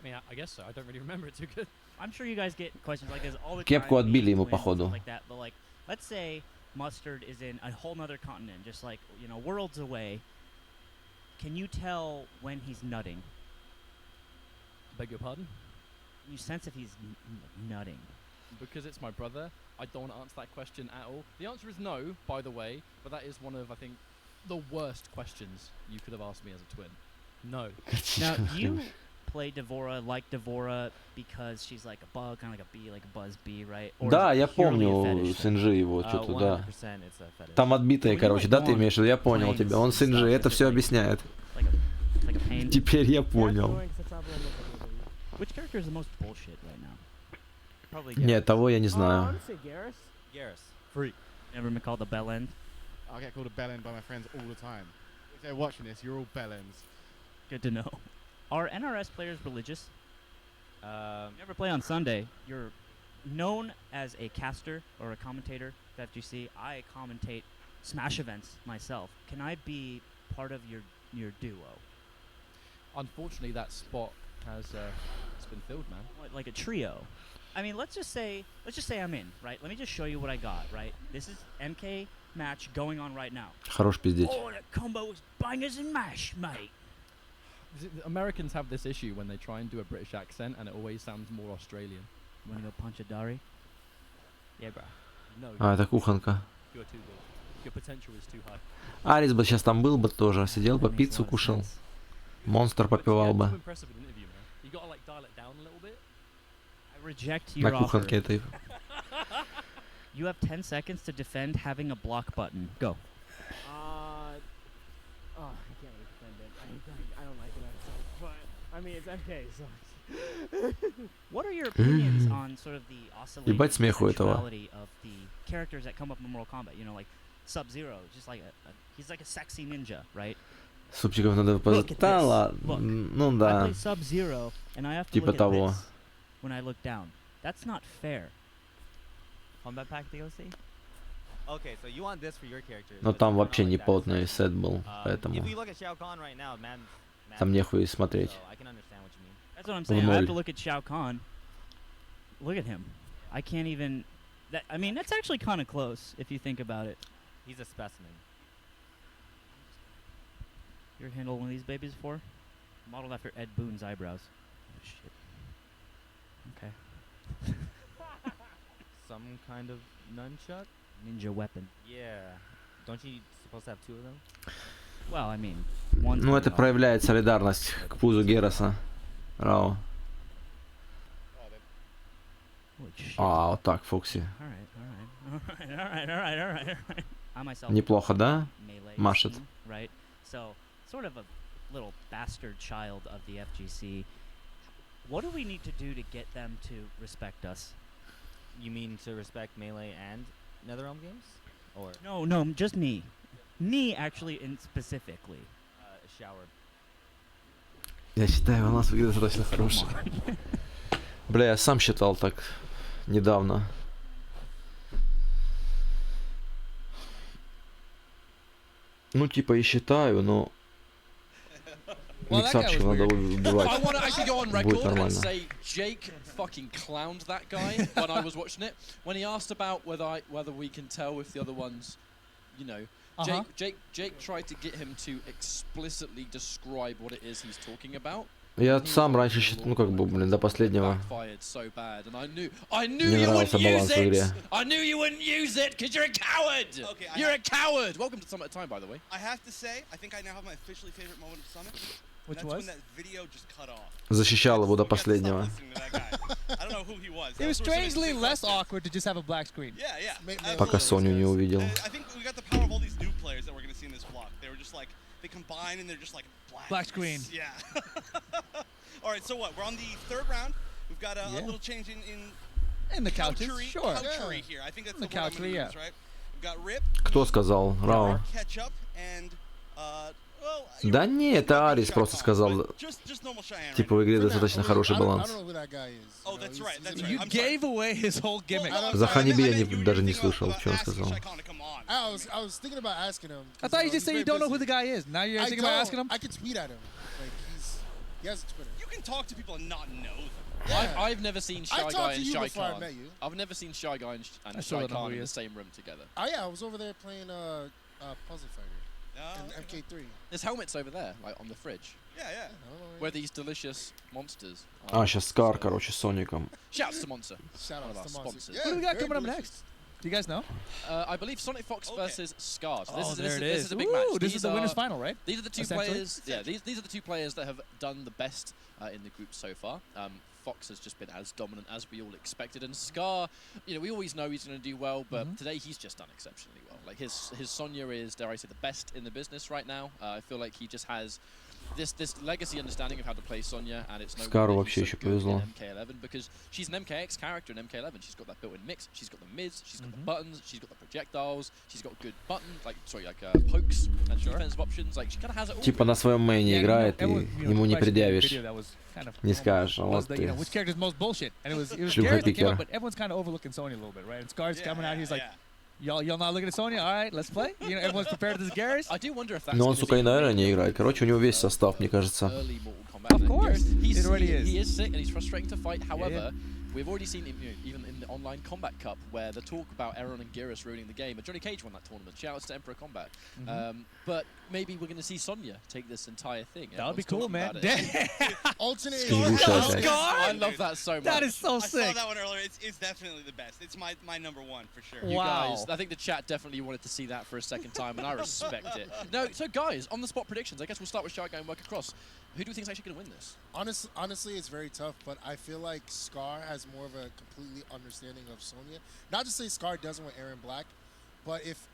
Speaker 9: I mean, I guess so. I don't really remember it too good.
Speaker 14: I'm sure you guys get questions like this all the time.
Speaker 6: Кепку отбили ему, походу.
Speaker 14: Like that, but like, let's say Mustard is in a whole nother continent, just like, you know, worlds away. Can you tell when he's nutting?
Speaker 9: Beg your pardon?
Speaker 14: You sense if he's nutting.
Speaker 9: Because it's my brother, I don't want to answer that question at all. The answer is no, by the way, but that is one of, I think, the worst questions you could have asked me as a twin. No.
Speaker 14: Now, do you play Devora like Devora because she's like a bug, kind of like a bee, like a buzz bee, right? Or
Speaker 6: да, я помню с Инжи его, что-то, да. Там отбитые, короче, да, ты имеешь в виду? Я понял тебя. Он с Инжи, это все объясняет. Теперь я понял.
Speaker 14: Which character is the most bullshit right now? Probably
Speaker 6: Нет, того я не знаю.
Speaker 15: Garrus. Freak.
Speaker 14: Never been called a bell end?
Speaker 15: I get called a bell end by my friends all the time. If they're watching this, you're all bell ends.
Speaker 14: Good to know. Are NRS players religious? You never play on Sunday. You're known as a caster or a commentator at FGC. I commentate Smash events myself. Can I be part of your duo?
Speaker 9: Unfortunately, that spot has it's been filled, man.
Speaker 14: What, like a trio? I mean, let's just say I'm in, right? Let me just show you what I got, right? This is MK match going on right now.
Speaker 6: Хорош пиздеть.
Speaker 14: Oh, that combo is bangers and mash, mate.
Speaker 9: Americans have this issue when they try and do a British accent, and it always sounds more Australian.
Speaker 14: You wanna go punch a Dari? Yeah, bro.
Speaker 9: No.
Speaker 6: Это кухонка.
Speaker 9: You're too good. Your potential is too high.
Speaker 6: Арис бы сейчас там был бы тоже, сидел бы, пиццу кушал. Монстр попивал бы. На кухонке этой.
Speaker 14: You have 10 seconds to defend having a block button. Go.
Speaker 10: I can't really defend it. I don't like it, but I mean it's MK, so.
Speaker 14: What are your opinions on sort of the oscillating
Speaker 6: sexuality
Speaker 14: of the characters that come up in Mortal Kombat? You know, like Sub-Zero, just like he's like a sexy ninja, right?
Speaker 6: Супчиков надо выпадать. Да ладно, ну да. Типа того.
Speaker 14: When I look down, that's not fair.
Speaker 16: Combat Pack DLC? Okay, so you want this for your character.
Speaker 6: Но там вообще не потный сет был, поэтому там нехуй смотреть.
Speaker 14: That's what I'm saying. I have to look at Shao Kahn. Look at him. I can't even. I mean, that's actually kind of close if you think about it.
Speaker 16: He's a specimen.
Speaker 14: You ever handled one of these babies before? Modeled after Ed Boon's eyebrows. Oh, shit. Okay.
Speaker 16: Some kind of nunchuck?
Speaker 14: Ninja weapon.
Speaker 16: Yeah. Don't you supposed to have 2 of them?
Speaker 14: Well, I mean, one's
Speaker 6: Ну, это
Speaker 14: off.
Speaker 6: проявляет солидарность к пузу Гераса. Рао. А, вот так, Фокси. Неплохо, да? Машет.
Speaker 14: Right. So, sort of a little bastard child of the FGC. What do we need to do to get them to respect us?
Speaker 16: You mean to respect Melee and NetherRealm games? Or
Speaker 14: No, just me. Me, actually, in specifically.
Speaker 16: Shower.
Speaker 6: Я считаю, у нас выглядит достаточно хороший. Бля, я сам считал так недавно. Ну, типа и считаю, но... Миксапчика надо убивать.
Speaker 9: I want to actually go on
Speaker 6: Будет
Speaker 9: record and
Speaker 6: нормально.
Speaker 9: say Jake fucking clowned that guy when I was watching it. When he asked about whether we can tell if the other ones, you know, Jake tried to get him to explicitly describe what it is he's talking about.
Speaker 6: Я сам раньше считал, ну как бы, блин, до последнего.
Speaker 9: So bad, and I knew
Speaker 6: Мне
Speaker 9: you
Speaker 6: нравился
Speaker 9: wouldn't
Speaker 6: баланс
Speaker 9: use
Speaker 6: в игре.
Speaker 9: it. I knew you wouldn't use it because you're a coward.
Speaker 4: Okay,
Speaker 9: you're a coward. Welcome to Summit Time, by the way.
Speaker 4: I have to say, I think I now have my officially favorite moment of Summit.
Speaker 1: Which
Speaker 4: that's
Speaker 1: was?
Speaker 4: when that video just cut off.
Speaker 6: Защищал его до последнего.
Speaker 4: I don't know who he was.
Speaker 1: It was strangely less awkward to just have a black screen.
Speaker 4: Yeah.
Speaker 6: Пока Соню не увидел.
Speaker 4: I think we got the power of all these new players that we're going to see in this block. They were just like, they combine and they're just like
Speaker 1: black screen.
Speaker 4: Yeah. All right, so what? We're on the 3rd round. We've got a little change in
Speaker 1: the couches, sure.
Speaker 4: Couchery here. I think that's the word I'm going to use, right? We've got Rip.
Speaker 6: Кто сказал? Рао.
Speaker 4: Ketchup and
Speaker 6: Да не, это Арис просто сказал. Типа в игре достаточно хороший баланс.
Speaker 1: You gave away his whole gimmick.
Speaker 6: За Ханиби я даже не слышал, что он сказал.
Speaker 5: I was thinking about asking him.
Speaker 1: I thought you just said you don't know who the guy is. Now you're thinking about asking him?
Speaker 5: I could tweet at him. Like he has a Twitter.
Speaker 4: You can talk to people and not know them.
Speaker 5: Yeah.
Speaker 9: I've never seen Shy Guy and Shy Khan.
Speaker 5: I've
Speaker 9: never seen Shy Guy and Shy Khan in the same room together.
Speaker 5: Oh yeah, I was over there playing Puzzle Fighter. And MK3.
Speaker 9: There's helmets over there, like on the fridge.
Speaker 4: Yeah.
Speaker 9: Where these delicious monsters
Speaker 6: А, сейчас Скар, короче, с Соником.
Speaker 9: Shouts to Monster.
Speaker 5: Shout out to Monster.
Speaker 1: What do we got coming up next? Do you guys know?
Speaker 9: I believe Sonic Fox versus Scar. So
Speaker 1: This
Speaker 9: is a big match.
Speaker 1: This is the winners final, right?
Speaker 9: These are the two players. Yeah, these are the two players that have done the best in the group so far. Fox has just been as dominant as we all expected, and Scar, you know, we always know he's going to do well, but today he's just done exceptionally well. Like his Sonya is, dare I say, the best in the business right now. I feel like he just has this legacy understanding of how to play Sonya, and it's no
Speaker 6: Скару
Speaker 9: wonder
Speaker 6: вообще
Speaker 9: he's so
Speaker 6: еще
Speaker 9: good
Speaker 6: повезло.
Speaker 9: in MK11 because she's an MKX character in MK11. She's got that built-in mix. She's got the mids. She's got the buttons. She's got the projectiles. She's got good pokes and defensive options. Like she kind of has it all.
Speaker 6: Типа на своем мейне играет, и ему не предъявишь. Не скажешь, вот ты.
Speaker 1: Which character's most bullshit? And it was
Speaker 6: Шлюха
Speaker 1: Garrett that came
Speaker 6: Пикера.
Speaker 1: up, but everyone's kind of overlooking Sonya a little bit, right? And Scar's coming out, he's like, y'all not looking at Sonya? All right, let's play. You know, everyone's prepared to this Garrett.
Speaker 9: I do wonder if that's
Speaker 6: Но он, сука, и на Эра не играет. Короче, у него весь состав, мне кажется.
Speaker 1: Of course, it already is.
Speaker 9: He is sick and he's frustrating to fight. However, we've already seen him, even in the online Combat Cup, where the talk about Aaron and Geras ruining the game. And Johnny Cage won that tournament. Shoutouts to Emperor Combat. But maybe we're going to see Sonya take this entire thing.
Speaker 1: That would be cool, man.
Speaker 5: Alternate.
Speaker 9: I love that so much.
Speaker 1: That is so
Speaker 4: I
Speaker 1: sick.
Speaker 4: saw that one earlier. It's definitely the best. It's my number one for sure.
Speaker 9: You guys, I think the chat definitely wanted to see that for a second time, and I respect it. No, so guys, on the spot predictions, I guess we'll start with Shy Guy and work across. Who do you think is actually going to win this?
Speaker 5: Honestly, it's very tough, but I feel like Scar has more of a completely understanding of Sonya. Not to say Scar doesn't with Aaron Black, but if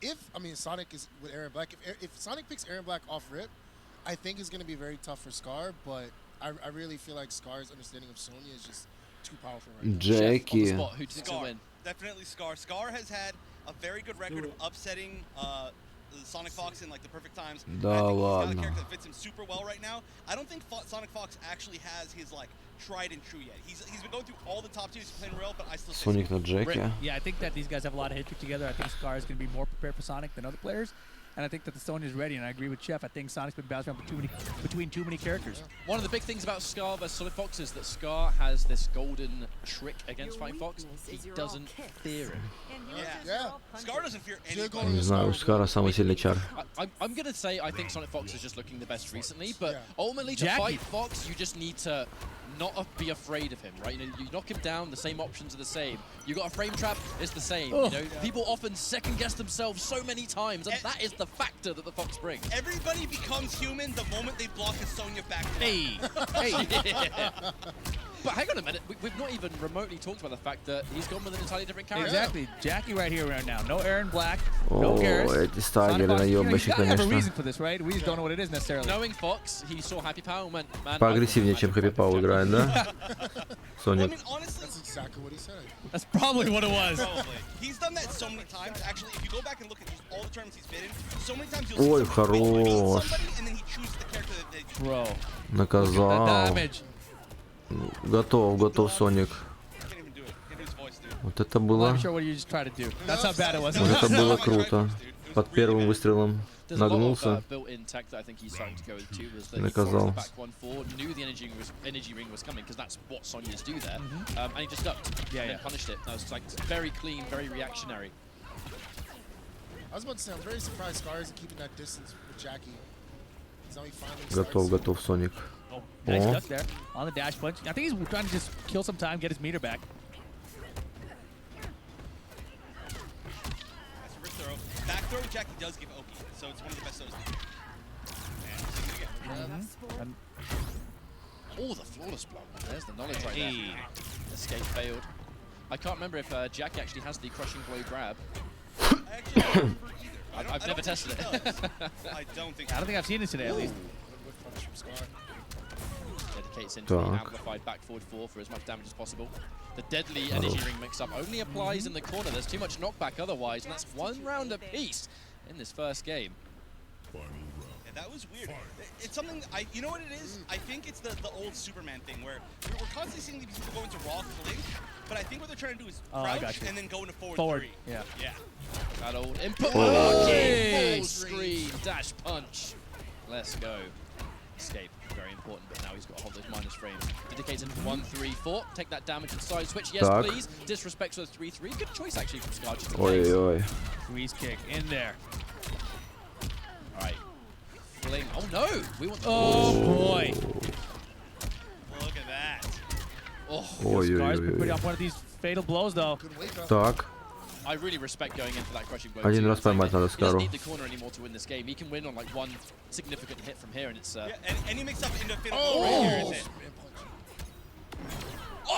Speaker 5: Sonic is with Aaron Black, if Sonic picks Aaron Black off rip, I think it's going to be very tough for Scar, but I really feel like Scar's understanding of Sonya is just too powerful right now.
Speaker 6: Джеки.
Speaker 9: Who do you think will win?
Speaker 4: Definitely Scar. Scar has had a very good record of upsetting Sonic Fox in like the perfect times.
Speaker 6: Да
Speaker 4: I think he's got a
Speaker 6: ладно.
Speaker 4: character that fits him super well right now. I don't think Sonic Fox actually has his like tried and true yet. He's been going through all the top tiers playing real, but I still think
Speaker 6: Соник на Джеке.
Speaker 1: Yeah, I think that these guys have a lot of history together. I think Scar is going to be more prepared for Sonic than other players. And I think that the Sonya is ready, and I agree with Chef. I think Sonic's been bouncing around between too many characters.
Speaker 9: One of the big things about Scar versus Sonic Fox is that Scar has this golden trick against Fighting Fox. He doesn't fear it.
Speaker 4: Yeah. Scar doesn't fear anything.
Speaker 6: Не знаю, у Скара самый сильный чар.
Speaker 9: I'm going to say I think Sonic Fox is just looking the best recently, but ultimately to fight Fox, you just need to not be afraid of him, right? You know, you knock him down, the same options are the same. You got a frame trap, it's the same.
Speaker 1: Oh.
Speaker 9: You know, people often second guess themselves so many times, and that is the factor that the Fox brings.
Speaker 4: Everybody becomes human the moment they block a Sonya back.
Speaker 9: Hey, yeah. But hang on a minute, we've not even remotely talked about the fact that he's gone with an entirely different character.
Speaker 1: Exactly. Jackie right here right now. No Aaron Black, no
Speaker 6: О,
Speaker 1: Garrus.
Speaker 6: эти стагеры наебищи,
Speaker 1: You gotta have a
Speaker 6: конечно.
Speaker 1: reason for this, right? We just don't know what it is necessarily.
Speaker 9: Knowing Fox, he saw Happy Power and went, man,
Speaker 6: Поагрессивнее, чем Happy Power играет, да? Соник.
Speaker 4: Honestly,
Speaker 5: that's exactly what he said.
Speaker 1: That's probably what it was.
Speaker 4: Probably. He's done that so many times. Actually, if you go back and look at just all the tournaments he's been in, so many times you'll
Speaker 6: Ой,
Speaker 4: see somebody beat
Speaker 6: хорош.
Speaker 4: somebody and then he chooses the character that they
Speaker 1: Bro.
Speaker 6: Наказал. Готов, Соник. Вот это было...
Speaker 1: I'm sure what you just tried to do. That's how bad it was.
Speaker 6: Вот это было круто. Под первым выстрелом нагнулся.
Speaker 9: built-in tech that I think he's starting to go with too was that he
Speaker 6: Наказал.
Speaker 9: forced the back 1-4, knew the energy ring was coming because that's what Sonya's do there, and he just ducked and then punished it. That was like very clean, very reactionary.
Speaker 5: I was about to say, I'm very surprised Scar isn't keeping that distance with Jackie. Now he finally
Speaker 6: Готов, Соник.
Speaker 1: Nice
Speaker 6: О.
Speaker 1: duck there on the dash punch. I think he's trying to just kill some time, get his meter back.
Speaker 4: That's a wrist throw. Back throw, Jackie does give Oki, so it's one of the best throws. And
Speaker 9: Oh, the flawless block. There's the knowledge right there. Escape failed. I can't remember if Jackie actually has the crushing blow grab. I've never tested it.
Speaker 4: I don't think.
Speaker 1: I don't think I've seen it today, at least.
Speaker 9: Dedicates into the amplified back forward 4 for as much damage as possible. The deadly energy ring mix-up only applies in the corner. There's too much knockback otherwise, and that's 1 round apiece in this first game.
Speaker 4: Yeah, that was weird. It's something, you know what it is? I think it's the old Superman thing where we're constantly seeing these people go into raw blink, but I think what they're trying to do is crouch and then go into forward 3.
Speaker 1: Yeah.
Speaker 4: Yeah.
Speaker 9: That old input. Full screen dash punch. Let's go. Escape, very important, but now he's got to hold those minus frames. Dedicates into 1-3-4. Take that damage and side switch. Yes,
Speaker 6: Tak.
Speaker 9: please. Disrespects with 3-3. Good choice actually from Scar.
Speaker 6: Ой-ой-ой.
Speaker 1: Freeze kick in there.
Speaker 9: All right. Fling. Oh no! We want.
Speaker 1: Oh boy!
Speaker 4: Look at that.
Speaker 9: Oh.
Speaker 1: Scar's been pretty on one of these fatal blows though.
Speaker 6: Так.
Speaker 9: I really respect going in for that crushing blow.
Speaker 6: Один
Speaker 9: too.
Speaker 6: раз поймать надо
Speaker 9: He doesn't
Speaker 6: Скару.
Speaker 9: need the corner anymore to win this game. He can win on like 1 significant hit from here, and it's.
Speaker 4: Yeah, and he mixed up into fatal
Speaker 9: Oh!
Speaker 4: right here, is it?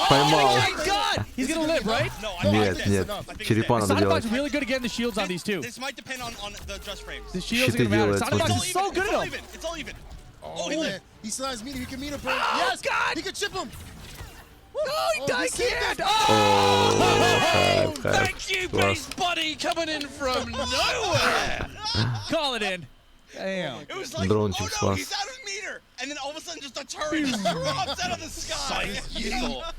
Speaker 6: Поймал.
Speaker 1: Oh my God! He's gonna live, right?
Speaker 4: No,
Speaker 6: Нет, нет. Черепа надо делать.
Speaker 1: Really good at getting the shields on these two.
Speaker 4: This might depend on the just frames.
Speaker 1: The shields are
Speaker 6: Щиты
Speaker 1: gonna matter.
Speaker 6: делает,
Speaker 1: Sonic
Speaker 6: смотри.
Speaker 1: is so good at them.
Speaker 4: It's all even.
Speaker 5: Oh,
Speaker 4: he lived.
Speaker 5: he still has meter. He can meter burn.
Speaker 1: Oh,
Speaker 5: Yes,
Speaker 1: God!
Speaker 5: he can chip him.
Speaker 1: No, he can't!
Speaker 6: Oh,
Speaker 9: Thank you, base buddy, coming in from nowhere.
Speaker 1: Call it in. Damn.
Speaker 4: It was like,
Speaker 6: Дрончик
Speaker 4: oh no,
Speaker 6: спас.
Speaker 4: he's out of meter, and then all of a sudden just a turret just drops out of the sky.
Speaker 9: You thought.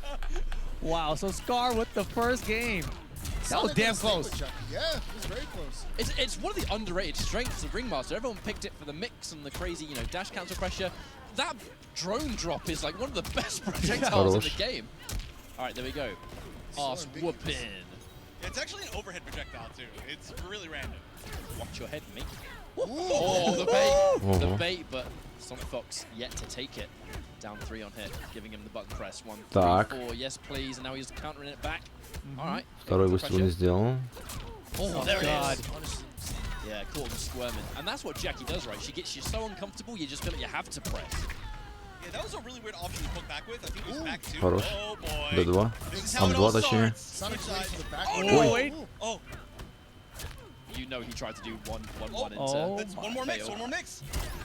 Speaker 1: Wow, so Scar with the first game. That was damn close.
Speaker 5: Yeah, it was very close.
Speaker 9: It's one of the underrated strengths of Ringmaster. Everyone picked it for the mix and the crazy, you know, dash cancel pressure. That drone drop is like one of the best projectiles in the game. All right, there we go. Ass whooping.
Speaker 4: Yeah, it's actually an overhead projectile too. It's really random.
Speaker 9: Watch your head, mate. Oh, the bait. The bait, but Sonic Fox yet to take it. Down 3 on hit, giving him the button press. 1, 3,
Speaker 6: Так.
Speaker 9: 4. Yes, please. And now he's countering it back. All right.
Speaker 6: Второй выстрел не сделал.
Speaker 9: Oh, there
Speaker 1: God.
Speaker 9: it is. Yeah, caught him squirming. And that's what Jackie does, right? She gets you so uncomfortable, you just feel like you have to press.
Speaker 4: Yeah, that was a really weird option to put back with. I think it was back 2.
Speaker 6: Хорош.
Speaker 4: Oh boy.
Speaker 6: Д2.
Speaker 4: This is how it all
Speaker 6: Ам2 точнее.
Speaker 4: starts. Switch sides.
Speaker 5: Oh,
Speaker 4: no.
Speaker 6: Ой.
Speaker 4: Oh.
Speaker 9: You know he tried to do 1-1-1 into.
Speaker 1: Oh.
Speaker 4: That's one more mix.
Speaker 9: fail.
Speaker 4: One more mix.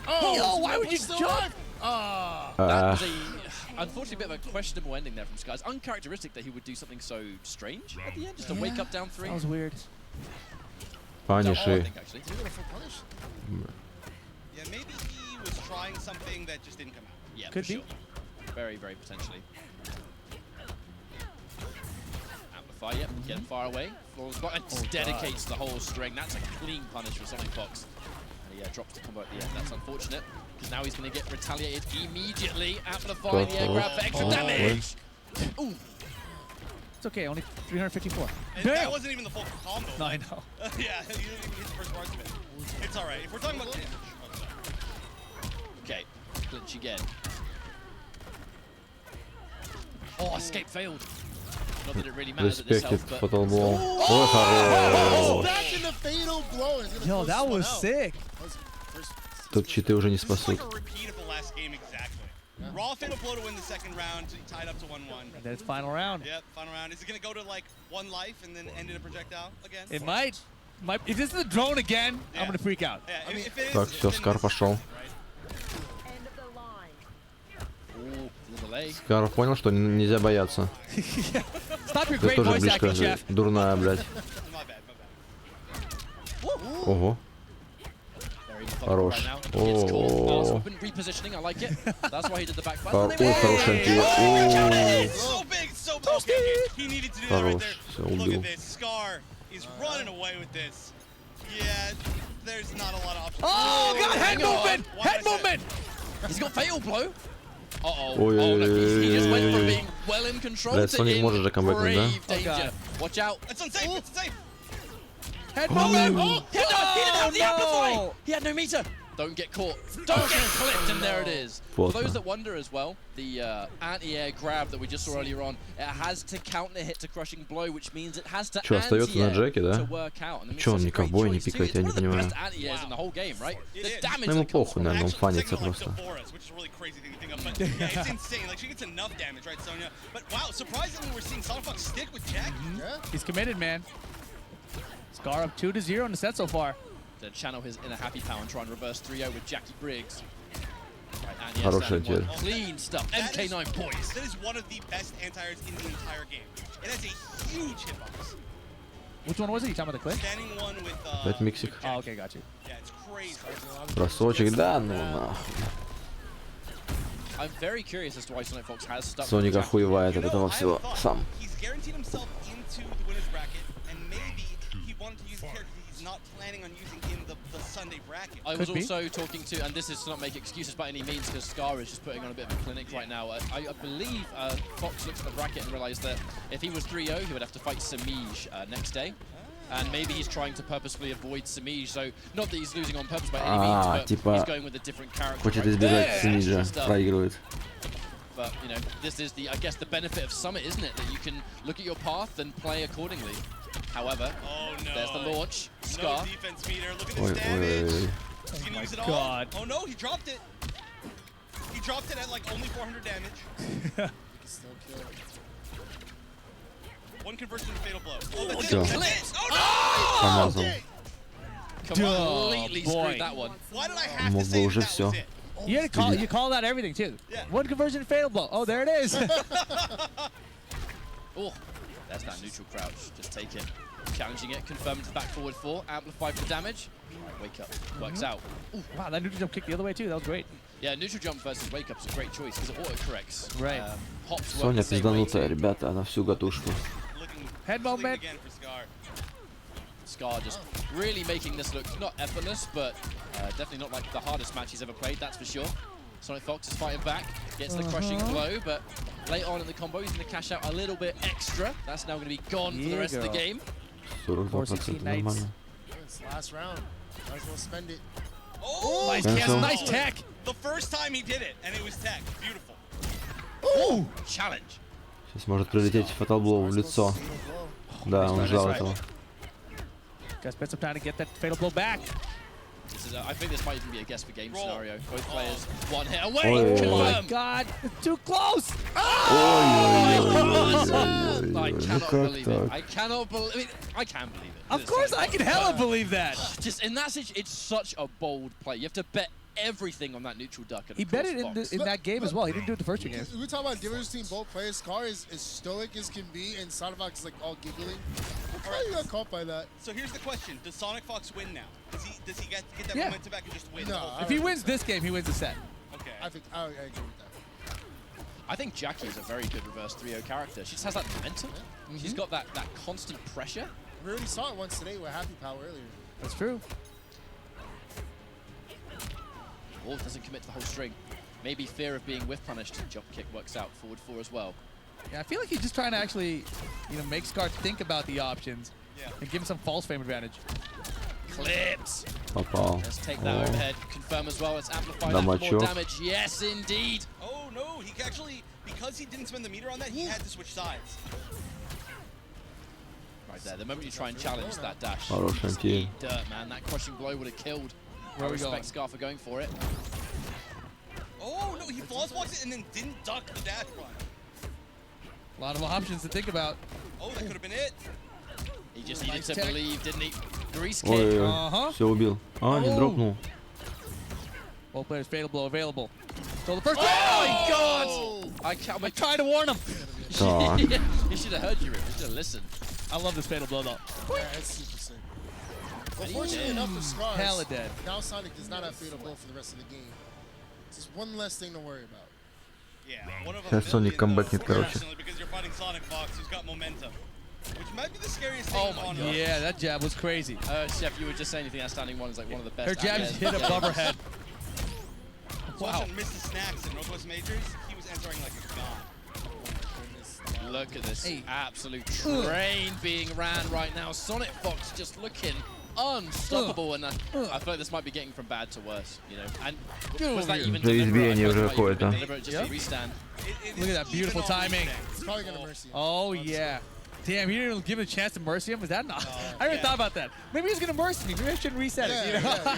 Speaker 1: Oh, why would you jump?
Speaker 9: That was unfortunately, a bit of a questionable ending there from Sky. It's uncharacteristic that he would do something so strange at the end, just to wake up down 3.
Speaker 1: That was weird.
Speaker 6: Паниши.
Speaker 9: Actually.
Speaker 4: Yeah, maybe he was trying something that just didn't come out.
Speaker 9: Yeah,
Speaker 1: Could
Speaker 9: for
Speaker 1: be.
Speaker 9: sure. Very, very potentially. Amplify, yep, get him far away. And dedicates the whole string. That's a clean punish for Sonic Fox. And he drops the combo at the end. That's unfortunate, because now he's going to get retaliated immediately. Amplify the air grab for extra damage. Ooh.
Speaker 1: It's okay, only 354.
Speaker 4: And
Speaker 1: Damn.
Speaker 4: that wasn't even the full combo.
Speaker 1: No, I know.
Speaker 4: Yeah, he didn't even hit the first parts of it. It's all right. If we're talking about damage.
Speaker 9: Okay, clinch again. Oh, escape failed. Not that it really matters at this
Speaker 6: Респектит,
Speaker 9: health, but...
Speaker 6: Fatal Blow. Ой, хорош.
Speaker 5: Smashing the fatal blow. He's gonna
Speaker 1: Yo,
Speaker 5: go
Speaker 1: that
Speaker 5: spun
Speaker 1: was
Speaker 5: out.
Speaker 1: sick.
Speaker 6: Тут читы уже не спасут.
Speaker 4: This is like a repeat of the last game exactly. Raw fatal blow to win the second round, tied up to 1-1.
Speaker 1: And then it's final round.
Speaker 4: Yep, final round. Is it gonna go to like 1 life and then end in a projectile again?
Speaker 1: It might. If this is a drone again, I'm gonna freak out.
Speaker 4: Yeah, if it is,
Speaker 6: Так, все, Скар пошел. Скар понял, что нельзя бояться. Ты тоже близко же. Дурная, блядь. Ого. Хорош. О. Ой, хороший антивир. Хорош. Все, убил.
Speaker 1: Oh, God, head movement! Head movement!
Speaker 9: He's got fatal blow. Uh-oh.
Speaker 6: Ой,
Speaker 9: Oh, no, he just went from
Speaker 6: ой,
Speaker 9: being well in control
Speaker 6: Блядь,
Speaker 9: to
Speaker 6: Соник может же
Speaker 9: in
Speaker 6: камбэкнуть, да?
Speaker 9: grave danger. Watch out.
Speaker 4: It's unsafe, it's unsafe.
Speaker 1: Head movement!
Speaker 9: Oh, he didn't have the amplify. He had no meter. Don't get caught. Don't get clipped, and there it is. For those that wonder as well, the anti-air grab that we just saw earlier on, it has to counter hit to crushing blow, which means it has to
Speaker 6: Что, остается на Джеке, да?
Speaker 9: to work out.
Speaker 6: Че он не ковбой, не пикает, я не понимаю. Ну ему похуй, наверное, он фанится просто.
Speaker 4: It's insane. Like, she gets enough damage, right, Sonya? But wow, surprisingly, we're seeing Sonic Fox stick with Jack.
Speaker 1: He's committed, man. Scar up 2-0 in the set so far.
Speaker 9: To channel his inner happy power and try and reverse 3-0 with Jackie Briggs. Right,
Speaker 6: Хороший антивир.
Speaker 9: Clean stuff. MK9 points.
Speaker 4: That is one of the best anti-airs in the entire game. It has a huge hitbox.
Speaker 1: Which one was it? You talking about the clip?
Speaker 4: Standing one with,
Speaker 6: Опять миксик.
Speaker 1: Oh, okay, got you.
Speaker 4: Yeah, it's crazy.
Speaker 6: Бросочек, да, ну нахуй.
Speaker 9: I'm very curious as to why Sonic Fox has stuck.
Speaker 6: Соник охуевает от этого всего сам.
Speaker 4: He's guaranteed himself into the winner's bracket, and maybe he wanted to use a character he's not planning on using in the Sunday bracket.
Speaker 9: I was also talking to, and this is to not make excuses by any means, because Scar is just putting on a bit of a clinic right now. I believe Fox looked at the bracket and realized that if he was 3-0, he would have to fight Samij next day. And maybe he's trying to purposefully avoid Samij, so not that he's losing on purpose by any means, but
Speaker 6: типа
Speaker 9: he's going with a different character.
Speaker 6: Хочет избежать Самиджа, проигрывает.
Speaker 9: But, you know, this is the, I guess, the benefit of Summit, isn't it? That you can look at your path and play accordingly. However, there's the launch. Scar.
Speaker 4: No defense meter. Look at this damage. He's gonna use it all. Oh no, he dropped it. He dropped it at like only 400 damage.
Speaker 5: Still kill.
Speaker 4: One conversion to fatal blow. Oh, that's
Speaker 6: Всё.
Speaker 4: it. Oh no!
Speaker 6: Промазал.
Speaker 9: Completely screwed that one.
Speaker 4: Why did I have
Speaker 6: Мог
Speaker 4: to
Speaker 6: бы
Speaker 4: say
Speaker 6: уже
Speaker 4: that
Speaker 6: все.
Speaker 4: was it?
Speaker 1: You call that everything too.
Speaker 4: Yeah.
Speaker 1: One conversion fatal blow. Oh, there it is.
Speaker 9: Oh, there's that neutral crouch. Just take it. Challenging it. Confirmed to back forward 4. Amplify for damage. Right, wake up. Works out.
Speaker 1: Ooh, wow, that neutral jump kicked the other way too. That was great.
Speaker 9: Yeah, neutral jump versus wake up is a great choice because it auto corrects.
Speaker 1: Right.
Speaker 9: Hops work
Speaker 6: Соня
Speaker 9: the same way
Speaker 6: пизданутая,
Speaker 9: too.
Speaker 6: ребята, на всю катушку.
Speaker 1: Head movement.
Speaker 9: Scar just really making this look not effortless, but definitely not like the hardest match he's ever played, that's for sure. Sonic Fox is fighting back, gets the crushing blow, but late on in the combo, he's going to cash out a little bit extra. That's now going to be gone for the rest of the game.
Speaker 6: 42% нормально.
Speaker 5: It's last round. Might as well spend it.
Speaker 4: Oh,
Speaker 1: nice tech.
Speaker 4: The first time he did it, and it was tech. Beautiful.
Speaker 1: Ooh,
Speaker 9: challenge.
Speaker 6: Сейчас может прилететь Fatal Blow в лицо. Да, он ждал этого.
Speaker 1: Gotta spend some time to get that fatal blow back.
Speaker 9: This is I think this might even be a guess for game scenario. Both players one hit away.
Speaker 1: Oh my God, too close.
Speaker 9: I cannot believe it. I cannot believe it. I can believe it.
Speaker 1: Of course I can hella believe that.
Speaker 9: Just in that situation, it's such a bold play. You have to bet everything on that neutral duck.
Speaker 1: He bet it in that game as well. He didn't do it the first two games.
Speaker 5: We talk about difference between both players. Scar is as stoic as can be, and Sonic Fox is like all giggling. How you got caught by that?
Speaker 4: So here's the question: does Sonic Fox win now? Does he get that momentum back and just win?
Speaker 5: No,
Speaker 1: if he wins this game, he wins the set.
Speaker 4: Okay.
Speaker 5: I agree with that.
Speaker 9: I think Jackie is a very good reverse 3-0 character. She just has that momentum. She's got that constant pressure.
Speaker 5: We already saw it once today with Happy Power earlier.
Speaker 1: That's true.
Speaker 9: Wolf doesn't commit to the whole string. Maybe fear of being whiff punished. Jump kick works out. Forward 4 as well.
Speaker 1: Yeah, I feel like he's just trying to actually, make Scar think about the options and give him some false frame advantage.
Speaker 9: Clips.
Speaker 6: Попал.
Speaker 9: Let's take that overhead. Confirm as well. Let's amplify that for more damage. Yes, indeed.
Speaker 4: Oh no! true. He actually, because he didn't spend the meter on that, he had to switch sides.
Speaker 9: Right there, the moment you try and challenge that dash,
Speaker 6: Хороший
Speaker 9: just
Speaker 6: антиэйм.
Speaker 9: eat dirt, man. That crushing blow would have killed.
Speaker 1: Where
Speaker 9: I
Speaker 1: are we going?
Speaker 9: respect Scar for going for it.
Speaker 4: Oh, no, he flawless blocked it and then didn't duck the dash run.
Speaker 1: A lot of options to think about.
Speaker 4: Oh, that could have been it.
Speaker 9: He just needed
Speaker 1: Nice
Speaker 9: to
Speaker 1: tech.
Speaker 9: believe, didn't he? Grease kick.
Speaker 6: Ой, все убил. А, не дропнул.
Speaker 1: Both players, fatal blow available. So the first.
Speaker 9: Oh my God! I
Speaker 1: tried to warn him.
Speaker 6: Так.
Speaker 9: He should have heard you, Rip. He should have listened.
Speaker 1: I love this fatal blow though.
Speaker 5: Yeah, it's super sick. Well, fortunately enough for Scars,
Speaker 1: Hella dead.
Speaker 5: now Sonic does not have fatal blow for the rest of the game. It's just one less thing to worry about.
Speaker 4: Yeah, one of
Speaker 6: Сейчас Соник комбатнет, короче.
Speaker 4: because you're fighting Sonic Fox, who's got momentum, which might be the scariest thing.
Speaker 9: Oh my God.
Speaker 1: Yeah, that jab was crazy.
Speaker 9: Chef, you were just saying anything outstanding one is like one of the best.
Speaker 1: Her jab just hit above her head.
Speaker 4: Wow. Mr. Snacks in Northwest Majors, he was entering like a god.
Speaker 9: Look at this absolute train being ran right now. Sonic Fox just looking unstoppable, and I feel like this might be getting from bad to worse, you know. And was that even
Speaker 6: Да избиение уже какое-то.
Speaker 9: just a restand?
Speaker 1: Look at that beautiful timing.
Speaker 5: It's probably gonna mercy him.
Speaker 1: Oh yeah. Damn, he didn't even give him a chance to mercy him. Was that not? I never thought about that. Maybe he's gonna mercy me. Maybe I should reset it. You know?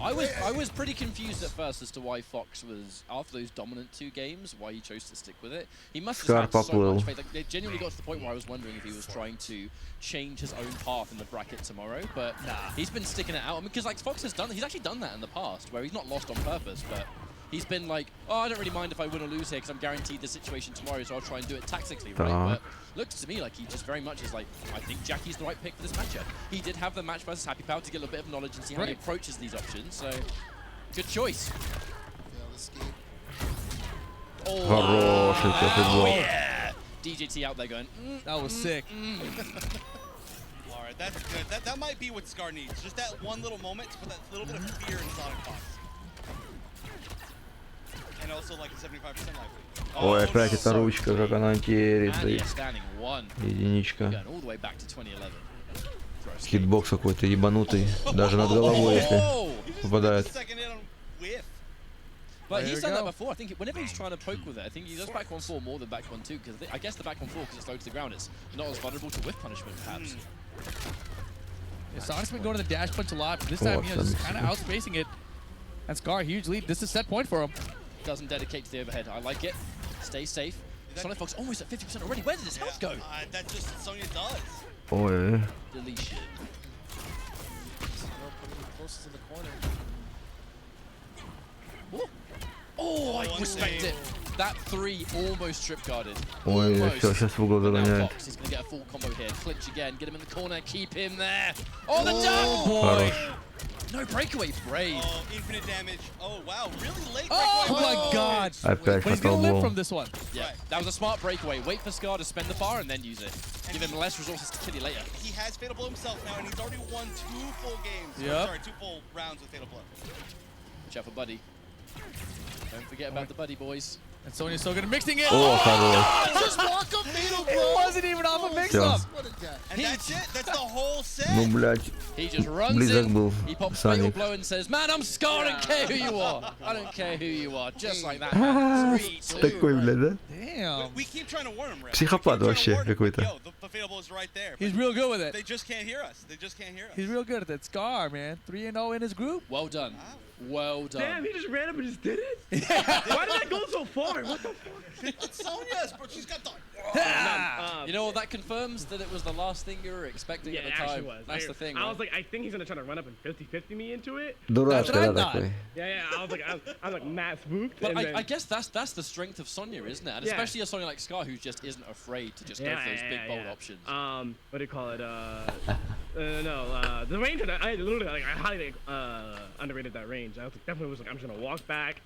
Speaker 9: I was pretty confused at first as to why Fox was, after those dominant 2 games, why he chose to stick with it. He must have had so much faith. Like, it genuinely got to the point where I was wondering if he was trying to change his own path in the bracket tomorrow, but he's been sticking it out. I mean, because like Fox has he's actually done that in the past, where he's not lost on purpose, but he's been like, oh, I don't really mind if I win or lose here because I'm guaranteed the situation tomorrow, so I'll try and do it tactically, right? But looks to me like he just very much is like, I think Jackie's the right pick for this matchup. He did have the match versus Happy Power to get a little bit of knowledge and see how he approaches these options, so good choice.
Speaker 6: Хороший фитбол.
Speaker 9: Yeah! DJT out there going,
Speaker 1: that was sick.
Speaker 4: All right, that's good. That might be what Scar needs. Just that one little moment to put that little bit of fear in Sonic Fox. And also like a 75% life lead.
Speaker 6: Ой, опять эта ручка, как она антиэрит. Единичка. Хитбокс какой-то ебанутый. Даже над головой, если попадает.
Speaker 9: But he's done that before. I think whenever he's trying to poke with it, I think he does back 1-4 more than back 1-2, because I guess the back 1-4, because it's low to the ground, it's not as vulnerable to whiff punishment, perhaps.
Speaker 1: Yeah, Sonic's been going to the dash punch a lot, but this time, he's kind of outspacing it. And Scar, huge lead. This is a set point for him.
Speaker 9: Doesn't dedicate to the overhead. I like it. Stay safe. Sonic Fox almost at 50% already. Where did his health go?
Speaker 4: That's just what Sonya does.
Speaker 6: Ой.
Speaker 9: Deletion. Oh, I respect it. That 3 almost trip guarded.
Speaker 6: Ой, все, сейчас в угол загоняет.
Speaker 9: Fox is going to get a full combo here. Flinch again, get him in the corner, keep him there. Oh, the dunk!
Speaker 6: Boy.
Speaker 9: No breakaway, brave.
Speaker 4: Oh, infinite damage. Oh, wow, really late
Speaker 1: Oh
Speaker 4: breakaway.
Speaker 1: my God.
Speaker 6: Опять
Speaker 1: But he's going to live
Speaker 6: фатал
Speaker 1: from this one.
Speaker 9: Yeah, that was a smart breakaway. Wait for Scar to spend the bar and then use it. Give him less resources to kill you later.
Speaker 4: He has Fatal Blow himself now, and he's already won 2 full games.
Speaker 1: Yep.
Speaker 4: Sorry, 2 full rounds with Fatal Blow.
Speaker 9: Watch out for Buddy. Don't forget about the Buddy boys.
Speaker 1: And Sonya's so good at mixing it.
Speaker 6: О, хорош.
Speaker 5: Just walk up Fatal
Speaker 1: It
Speaker 5: Blow.
Speaker 1: wasn't even off a mix-up.
Speaker 4: And that's it. That's the whole set.
Speaker 6: Ну, блядь.
Speaker 9: He just runs
Speaker 6: Близок
Speaker 9: in,
Speaker 6: был
Speaker 9: he pops Fatal
Speaker 6: Соник.
Speaker 9: Blow and says, man, I'm Scar, I don't care who you are. I don't care who you are. Just like that, man. 3-2.
Speaker 6: Такой, блядь, да?
Speaker 1: Damn.
Speaker 4: We keep trying to warn him, Rip.
Speaker 6: Психопат вообще какой-то.
Speaker 4: Yo, the Fatal Blow is right there.
Speaker 1: He's real good with it.
Speaker 4: They just can't hear us. They just can't hear us.
Speaker 1: He's real good at that. Scar, man. 3-0 in his group.
Speaker 9: Well done. Well done.
Speaker 8: Damn, he just ran up and just did it? Why did that go so far? What the fuck?
Speaker 4: It's Sonya's, bro. She's got the...
Speaker 9: You know what, that confirms that it was the last thing you were expecting at the
Speaker 8: it
Speaker 9: time.
Speaker 8: actually was.
Speaker 9: That's the thing,
Speaker 8: I
Speaker 9: right?
Speaker 8: was like, I think he's gonna try to run up and 50-50 me into it.
Speaker 6: Дурачка, да, такой?
Speaker 8: Yeah, I was like mad spooked.
Speaker 9: But
Speaker 8: and
Speaker 9: I guess that's the strength of Sonya, isn't it? And especially a Sonya like Scar, who just isn't afraid to just go for those big, bold options.
Speaker 8: What do you call it? The range of that, I literally, like, I highly underrated that range. I was like, definitely was like, I'm just gonna walk back,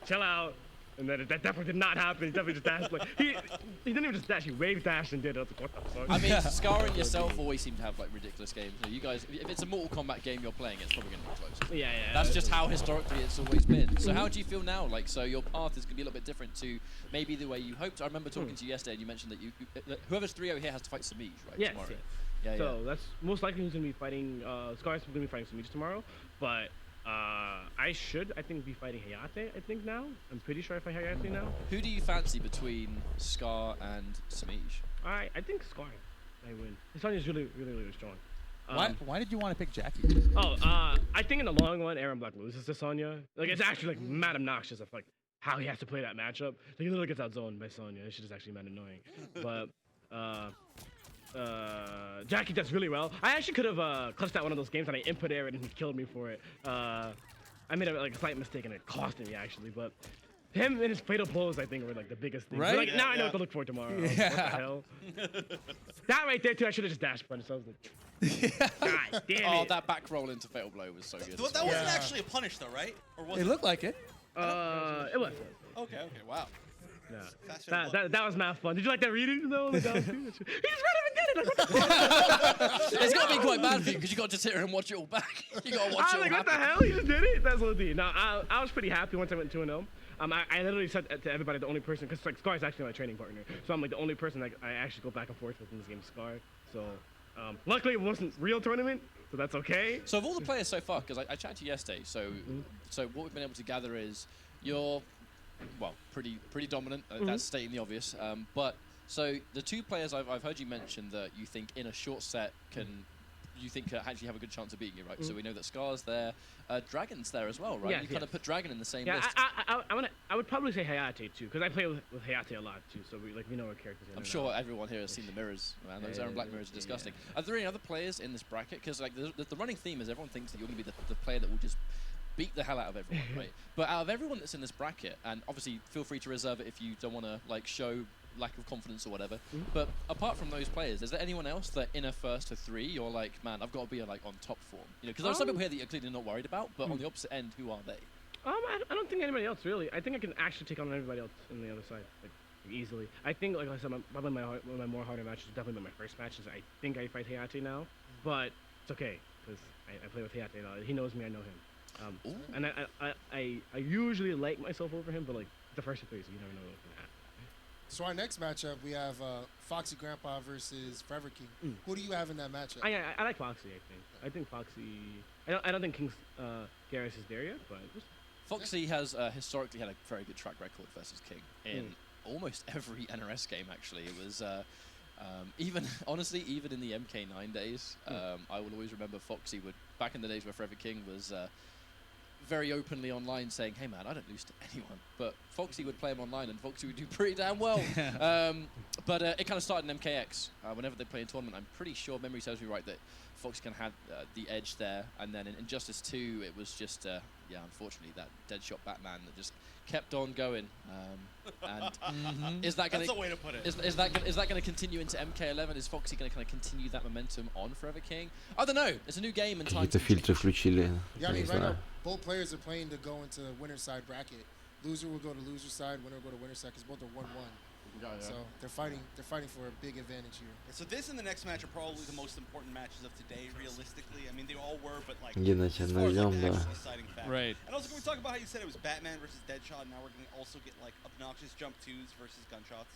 Speaker 8: chill out, and then that definitely did not happen. He definitely just dashed. Like, he didn't even just dash, he wave dashed and did it. I was like, what the fuck?
Speaker 9: I mean, Scar and yourself always seem to have like ridiculous games. So you guys, if it's a Mortal Kombat game you're playing, it's probably gonna be close.
Speaker 8: Yeah.
Speaker 9: That's just how historically it's always been. So how do you feel now? Like, so your path is gonna be a little bit different to maybe the way you hoped. I remember talking to you yesterday, and you mentioned that whoever's 3-0 here has to fight Samij, right?
Speaker 8: Yes.
Speaker 9: Tomorrow.
Speaker 8: Yeah, so that's most likely who's gonna be fighting. Scar's gonna be fighting Samij tomorrow, but I think, be fighting Hayate, I think, now. I'm pretty sure I fight Hayate now.
Speaker 3: Who do you fancy between Scar and Samij?
Speaker 8: I think Scar. I win. Sonya's really strong.
Speaker 1: Why did you want to pick Jackie?
Speaker 8: I think in the long run, Aaron Black loses to Sonya. Like, it's actually, like, mad obnoxious of, like, how he has to play that matchup. Like, he literally gets outzoned by Sonya. This shit is actually mad annoying. But, Jackie does really well. I actually could have clutched out one of those games and I input air and he killed me for it. I made a slight mistake and it cost me actually, but him and his fatal blows I think were like the biggest thing.
Speaker 1: Right?
Speaker 8: Like, now I know what to look for tomorrow. What the hell? That right there too, I should have just dash punched. So I was like, God damn it.
Speaker 3: Oh, that back roll into fatal blow was so good.
Speaker 4: That wasn't actually a punish though, right? Or was
Speaker 1: It looked like it.
Speaker 8: It was.
Speaker 4: Okay, wow.
Speaker 8: Yeah. That was mad fun. Did you like that reading though? He just ran up and did it. Like, what the
Speaker 3: It's got to be quite bad for you because you got to sit here and watch it all back. You got to watch it all
Speaker 8: like, what the
Speaker 3: happen.
Speaker 8: hell? He just did it? That's what No, I was pretty happy once I went 2-0. I literally said to everybody, the only person, because like Scar is actually my training partner, so I'm like the only person that I actually go back and forth with in this game is Scar. So luckily it wasn't real tournament, so that's okay.
Speaker 3: So of all the players so far, because I chatted to you yesterday, so what we've been able to gather is you're, well, pretty dominant. That's stating the obvious. But so the two players I've heard you mention that you think in a short set you think actually have a good chance of beating you, right? So we know that Scar's there, Dragon's there as well, right?
Speaker 8: Yes,
Speaker 3: you kind of put Dragon in the same
Speaker 8: yeah,
Speaker 3: list.
Speaker 8: I would probably say Hayate too, because I play with Hayate a lot too, so we know our characters.
Speaker 3: I'm sure everyone here has seen the mirrors, man. Those Aaron Black mirrors are disgusting. Are there any other players in this bracket? Because like the running theme is everyone thinks that you're going to be the player that will just beat the hell out of everyone, right? But out of everyone that's in this bracket, and obviously feel free to reserve it if you don't want to like show lack of confidence or whatever. But apart from those players, is there anyone else that in a first to three you're like, man, I've got to be like on top form? You know, because there are some people here that you're clearly not worried about, but on the opposite end, who are they?
Speaker 8: I don't think anybody else really. I think I can actually take on everybody else on the other side, like easily. I think, like I said, probably one of my more harder matches is definitely my first matches. I think I fight Hayate now, but it's okay because I play with Hayate now. He knows me, I know him. And I usually like myself over him, but like the first two plays, you never know what's gonna happen.
Speaker 5: So our next matchup, we have Foxy Grandpa versus Forever King. Who do you have in that matchup?
Speaker 8: I like Foxy. I think Foxy. I don't think King Garrus is there yet, but
Speaker 3: Foxy has historically had a very good track record versus King in almost every NRS game. Actually, it was even honestly, even in the MK9 days, I will always remember Foxy would back in the days where Forever King was. Very openly online saying, hey man, I don't lose to anyone. But Foxy would play him online and Foxy would do pretty damn well. But it kind of started in MKX. Whenever they play in tournament, I'm pretty sure, memory serves me right, that Foxy kind of had the edge there. And then in Injustice 2, it was just, yeah, unfortunately, that Deadshot Batman that just kept on going. And is that going to...
Speaker 4: That's the way to put it.
Speaker 3: Is that going to continue into MK11? Is Foxy going to kind of continue that momentum on Forever King? I don't know. It's a new game and time.
Speaker 6: Какие-то фильтры включили.
Speaker 5: Yeah, I mean,
Speaker 6: Не
Speaker 5: right now,
Speaker 6: знаю.
Speaker 5: both players are playing to go into the winner's side bracket. Loser will go to loser side, winner will go to winner's side, because both are 1-1. So they're fighting for a big advantage here.
Speaker 4: So this and the next match are probably the most important matches of today, realistically. I mean, they all were, but like,
Speaker 6: Где
Speaker 4: as far as, like,
Speaker 6: найдем,
Speaker 4: the
Speaker 6: да.
Speaker 4: actual deciding factor.
Speaker 3: Right.
Speaker 4: And also, can we talk about how you said it was Batman versus Deadshot, and now we're going to also get like obnoxious jump twos versus gunshots?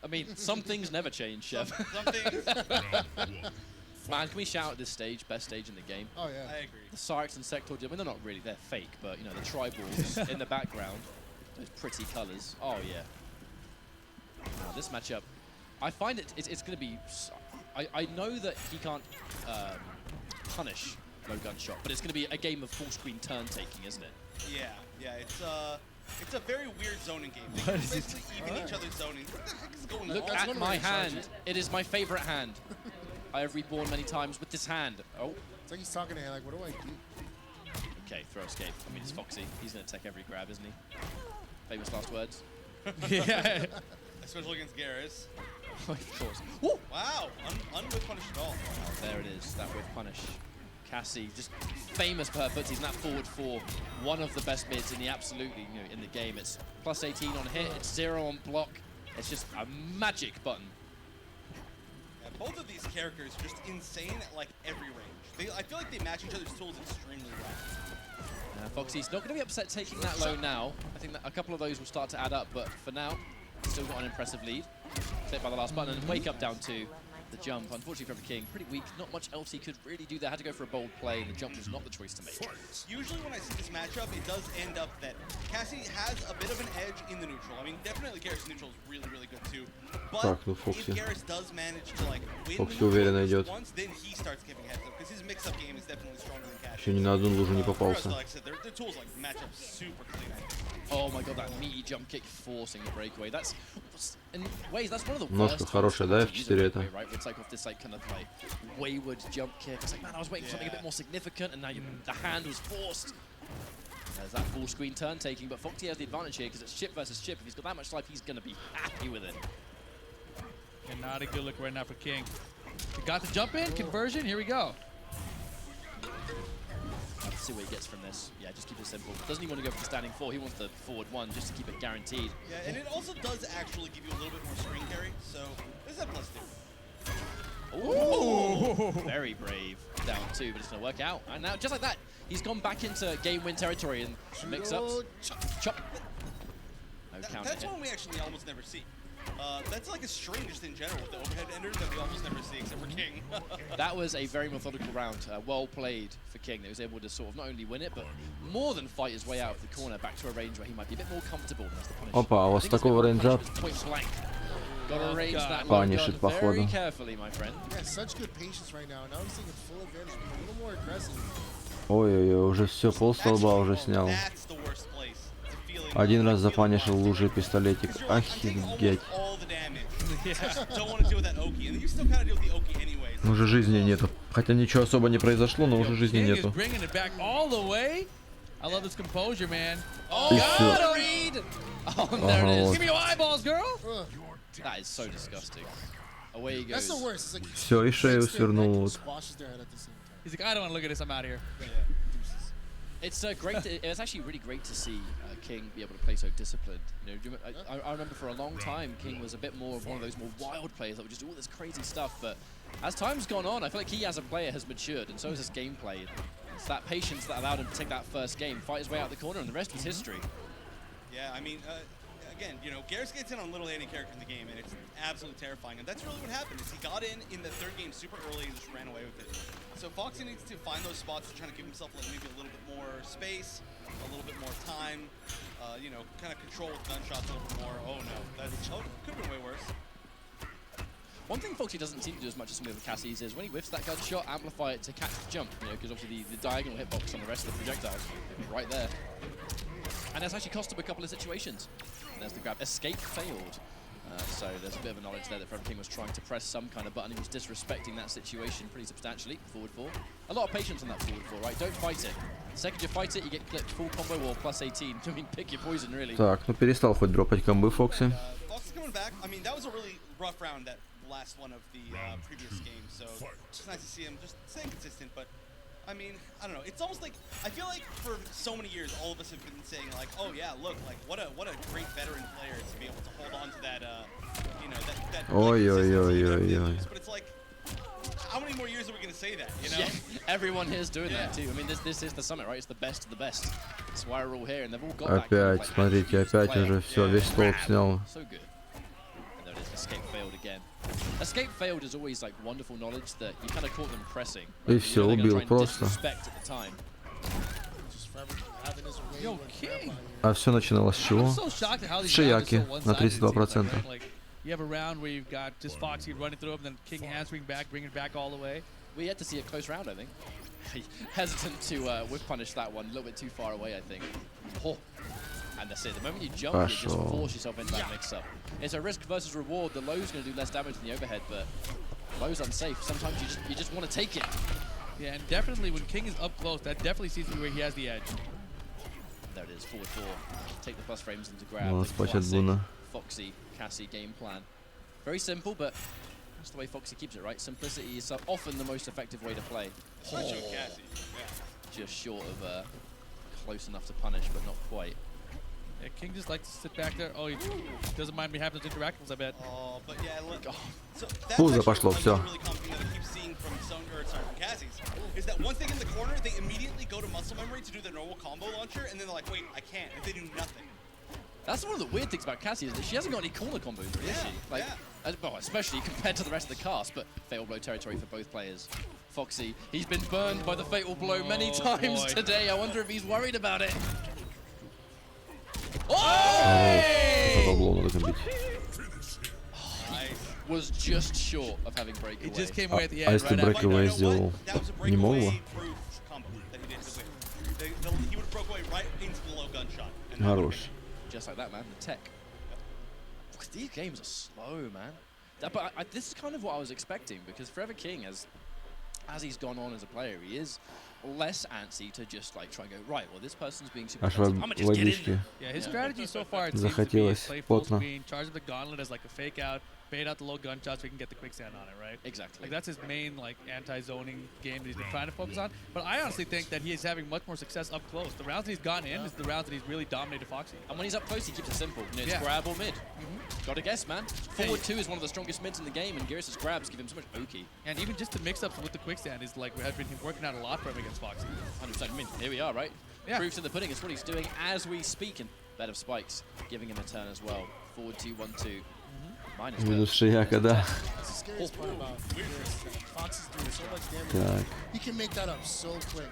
Speaker 3: I mean, some things never change, Chef.
Speaker 4: Some things.
Speaker 3: Man, can we shout at this stage, best stage in the game?
Speaker 5: Oh yeah.
Speaker 4: I agree.
Speaker 3: The Syrex and Sector, I mean, they're not really, they're fake, but you know, the tribals in the background, those pretty colors. Oh yeah. Now, this matchup, I find it's going to be. I know that he can't punish low gunshot, but it's going to be a game of full screen turn taking, isn't it?
Speaker 4: Yeah. It's a very weird zoning game. They basically even each other's zoning. What the heck is going on?
Speaker 3: Look at my hand. It is my favorite hand. I have reborn many times with this hand. Oh.
Speaker 5: It's like he's talking to him like, what do I do?
Speaker 3: Okay, throw escape. I mean, it's Foxy. He's going to take every grab, isn't he? Famous last words.
Speaker 1: Yeah.
Speaker 4: Especially against Garrus.
Speaker 3: Of course. Woo!
Speaker 4: Wow, unwith punish at all.
Speaker 3: Oh, there it is, that with punish. Cassie, just famous perfect. He's in that forward four. One of the best mids in the absolutely, you know, in the game. It's plus 18 on hit, it's 0 on block. It's just a magic button.
Speaker 4: Yeah, both of these characters are just insane at like every range. I feel like they match each other's tools extremely well.
Speaker 3: Foxy's not going to be upset taking that low now. I think that a couple of those will start to add up, but for now, still got an impressive lead. Hit by the last button and wake up down 2.
Speaker 9: the jump. Unfortunately for King, pretty weak. Not much else he could really do there. Had to go for a bold play, and the jump was not the choice to make.
Speaker 4: Usually when I see this matchup, it does end up that Cassie has a bit of an edge in the neutral. I mean, definitely Garrett's neutral is really, really good too. But
Speaker 6: Так, ну Фокси.
Speaker 4: if Garrett does manage to like win
Speaker 6: Фокси
Speaker 4: the
Speaker 6: уверенно
Speaker 4: neutral
Speaker 6: идет.
Speaker 4: once, then he starts giving heads up because his mix-up game is definitely stronger than Cassie.
Speaker 6: Еще ни на одну лужу не попался.
Speaker 4: Like I said, their tools like match up super clean.
Speaker 9: Oh my god, that meaty jump kick forcing a breakaway. That's in ways that's one of the
Speaker 6: Ножка
Speaker 9: worst.
Speaker 6: хорошая, да, F4 это.
Speaker 9: Right, it's like off this like kind of like wayward jump kick. It's like, man, I was waiting for something a bit more significant, and now the hand was forced. There's that full screen turn taking, but Foxy has the advantage here because it's chip versus chip. If he's got that much life, he's gonna be happy with it.
Speaker 1: And not a good look right now for King. He got the jump in conversion. Here we go.
Speaker 9: Let's see what he gets from this. Yeah, just keep it simple. Doesn't he want to go for the standing 4? He wants the forward 1 just to keep it guaranteed.
Speaker 4: Yeah, and it also does actually give you a little bit more screen carry, so there's that plus 2.
Speaker 9: Ooh, very brave. Down 2, but it's going to work out. And now, just like that, he's gone back into game win territory and mix-ups. Chop. No counter
Speaker 4: That's
Speaker 9: hit.
Speaker 4: one we actually almost never see. That's like a string just in general with the overhead enders that we almost never see except for King.
Speaker 9: That was a very methodical round. Well played for King. He was able to sort of not only win it, but more than fight his way out of the corner back to a range where he might be a bit more comfortable. That's the punish.
Speaker 6: Опа, а вот с такого рейнджа
Speaker 9: Point blank. Gotta arrange that
Speaker 6: панишит,
Speaker 9: very
Speaker 6: походу.
Speaker 9: carefully, my friend.
Speaker 5: Yeah, such good patience right now. Now he's taking full advantage, being a little more aggressive.
Speaker 6: Ой-ой-ой, уже все, полстолба уже снял. Один раз запанишил лужи пистолетик. Офигеть. Уже жизни нету. Хотя ничего особо не произошло, но уже жизни нету.
Speaker 1: I love this composure, man.
Speaker 9: Oh,
Speaker 6: got
Speaker 9: read! Oh, there it is.
Speaker 1: Give me your eyeballs, girl.
Speaker 9: That is so disgusting. Away he goes.
Speaker 5: That's the worst. It's like
Speaker 6: Все, и шею свернул. Вот.
Speaker 1: He's like, I don't want to look at this. I'm out of here.
Speaker 9: It's great. It's actually really great to see King be able to play so disciplined. You know, I remember for a long time King was a bit more of one of those more wild players that would just do all this crazy stuff. But as time's gone on, I feel like he as a player has matured, and so has his gameplay. It's that patience that allowed him to take that first game, fight his way out the corner, and the rest was history.
Speaker 4: Yeah, I mean, again, you know, Garrett gets in on little anti-character in the game, and it's absolutely terrifying. And that's really what happened, is he got in the third game super early and just ran away with it. So Foxy needs to find those spots to try to give himself like maybe a little bit more space, a little bit more time, you know, kind of control with gunshots a little bit more. Oh no, that could have been way worse.
Speaker 9: One thing Foxy doesn't seem to do as much as some of the Cassies is when he whiffs that gunshot, amplify it to catch the jump, you know, because obviously the diagonal hitbox on the rest of the projectiles is right there. And that's actually cost him a couple of situations. And there's the grab. Escape failed. So there's a bit of a knowledge there that Fred King was trying to press some kind of button. He was disrespecting that situation pretty substantially. Forward 4. A lot of patience on that forward 4, right? Don't fight it. The second you fight it, you get clipped. Full combo or plus 18. I mean, pick your poison, really.
Speaker 6: Так, ну перестал хоть дропать комбы Фокси.
Speaker 4: Foxy coming back. I mean, that was a really rough round, that last one of the previous game. So it's nice to see him just staying consistent, but I mean, I don't know. It's almost like, I feel like for so many years, all of us have been saying like, oh yeah, look, like what a great veteran player to be able to hold on to that, you know, that
Speaker 6: Ой-ой-ой-ой-ой.
Speaker 4: But it's like, how many more years are we going to say that, you know?
Speaker 9: Yeah, everyone here is doing that too. I mean, this is the summit, right? It's the best of the best. That's why we're all here, and they've all got
Speaker 6: Опять, смотрите, опять уже все, весь столб снял.
Speaker 9: So good. And there it is, escape failed again. Escape failed is always like wonderful knowledge that you kind of caught them pressing.
Speaker 6: И все, убил просто.
Speaker 1: Yo, King.
Speaker 6: А все начиналось с чего? С Шияки на 32%.
Speaker 1: You have a round where you've got just Foxy running through him, then King handspring back, bring it back all the way.
Speaker 9: We had to see a close round, I think. Hesitant to whip punish that one, a little bit too far away, I think. Oh. And that's it. The moment you jump, you just force yourself into that mix-up. It's a risk versus reward. The low's going to do less damage than the overhead, but low's unsafe. Sometimes you just want to take it.
Speaker 1: Yeah, and definitely when King is up close, that definitely seems to be where he has the edge.
Speaker 9: There it is, forward 4. Take the plus frames into grab.
Speaker 6: Ну, спасибо, Буна.
Speaker 9: Foxy, Cassie game plan. Very simple, but that's the way Foxy keeps it, right? Simplicity is often the most effective way to play.
Speaker 4: Especially with Cassie. Yeah.
Speaker 9: Just short of close enough to punish, but not quite.
Speaker 1: Yeah, King just likes to sit back there. Oh, he doesn't mind me having those interactions, I bet.
Speaker 4: Oh, but yeah, look. So
Speaker 6: Пузо пошло, все.
Speaker 4: Really common thing that I keep seeing from Cassie's is that once they get in the corner, they immediately go to muscle memory to do the normal combo launcher, and then they're like, wait, I can't. And they do nothing.
Speaker 9: That's one of the weird things about Cassie is that she hasn't got any corner combos, really, is she? Like, well, especially compared to the rest of the cast, but Fatal Blow territory for both players. Foxy, he's been burned by the Fatal Blow many times today. I wonder if he's worried about it.
Speaker 6: Fatal Blow надо комбить.
Speaker 9: Was just short of having breakaway.
Speaker 1: It just came away at the end.
Speaker 6: А если breakaway сделал? Не мог бы?
Speaker 4: He would have broke away right into the low gunshot.
Speaker 6: Хорош.
Speaker 9: Just like that, man. The tech. Because these games are slow, man. But this is kind of what I was expecting, because Forever King, as he's gone on as a player, he is less antsy to just like try and go, right, well, this person's being super aggressive. I'm gonna just get in there.
Speaker 1: Yeah, his strategy so far, it seems to be play full screen, charge up the gauntlet as like a fake out, bait out the low gunshots so we can get the quicksand on it, right?
Speaker 9: Exactly.
Speaker 1: Like that's his main like anti-zoning game that he's been trying to focus on. But I honestly think that he is having much more success up close. The rounds that he's gotten in is the rounds that he's really dominated Foxy.
Speaker 9: And when he's up close, he keeps it simple. You know, it's grab or mid. Gotta guess, man. Forward 2 is one of the strongest mids in the game, and Geras' grabs give him so much oki.
Speaker 1: And even just the mix-ups with the quicksand is like have been working out a lot for him against Foxy.
Speaker 9: 100%. I mean, here we are, right?
Speaker 1: Yeah.
Speaker 9: Proofs in the pudding is what he's doing as we speak. And Bed of Spikes giving him a turn as well. Forward 2, 1-2.
Speaker 6: Минус шияка, да.
Speaker 5: That's the scariest part about Fox is doing so much damage. He can make that up so quick.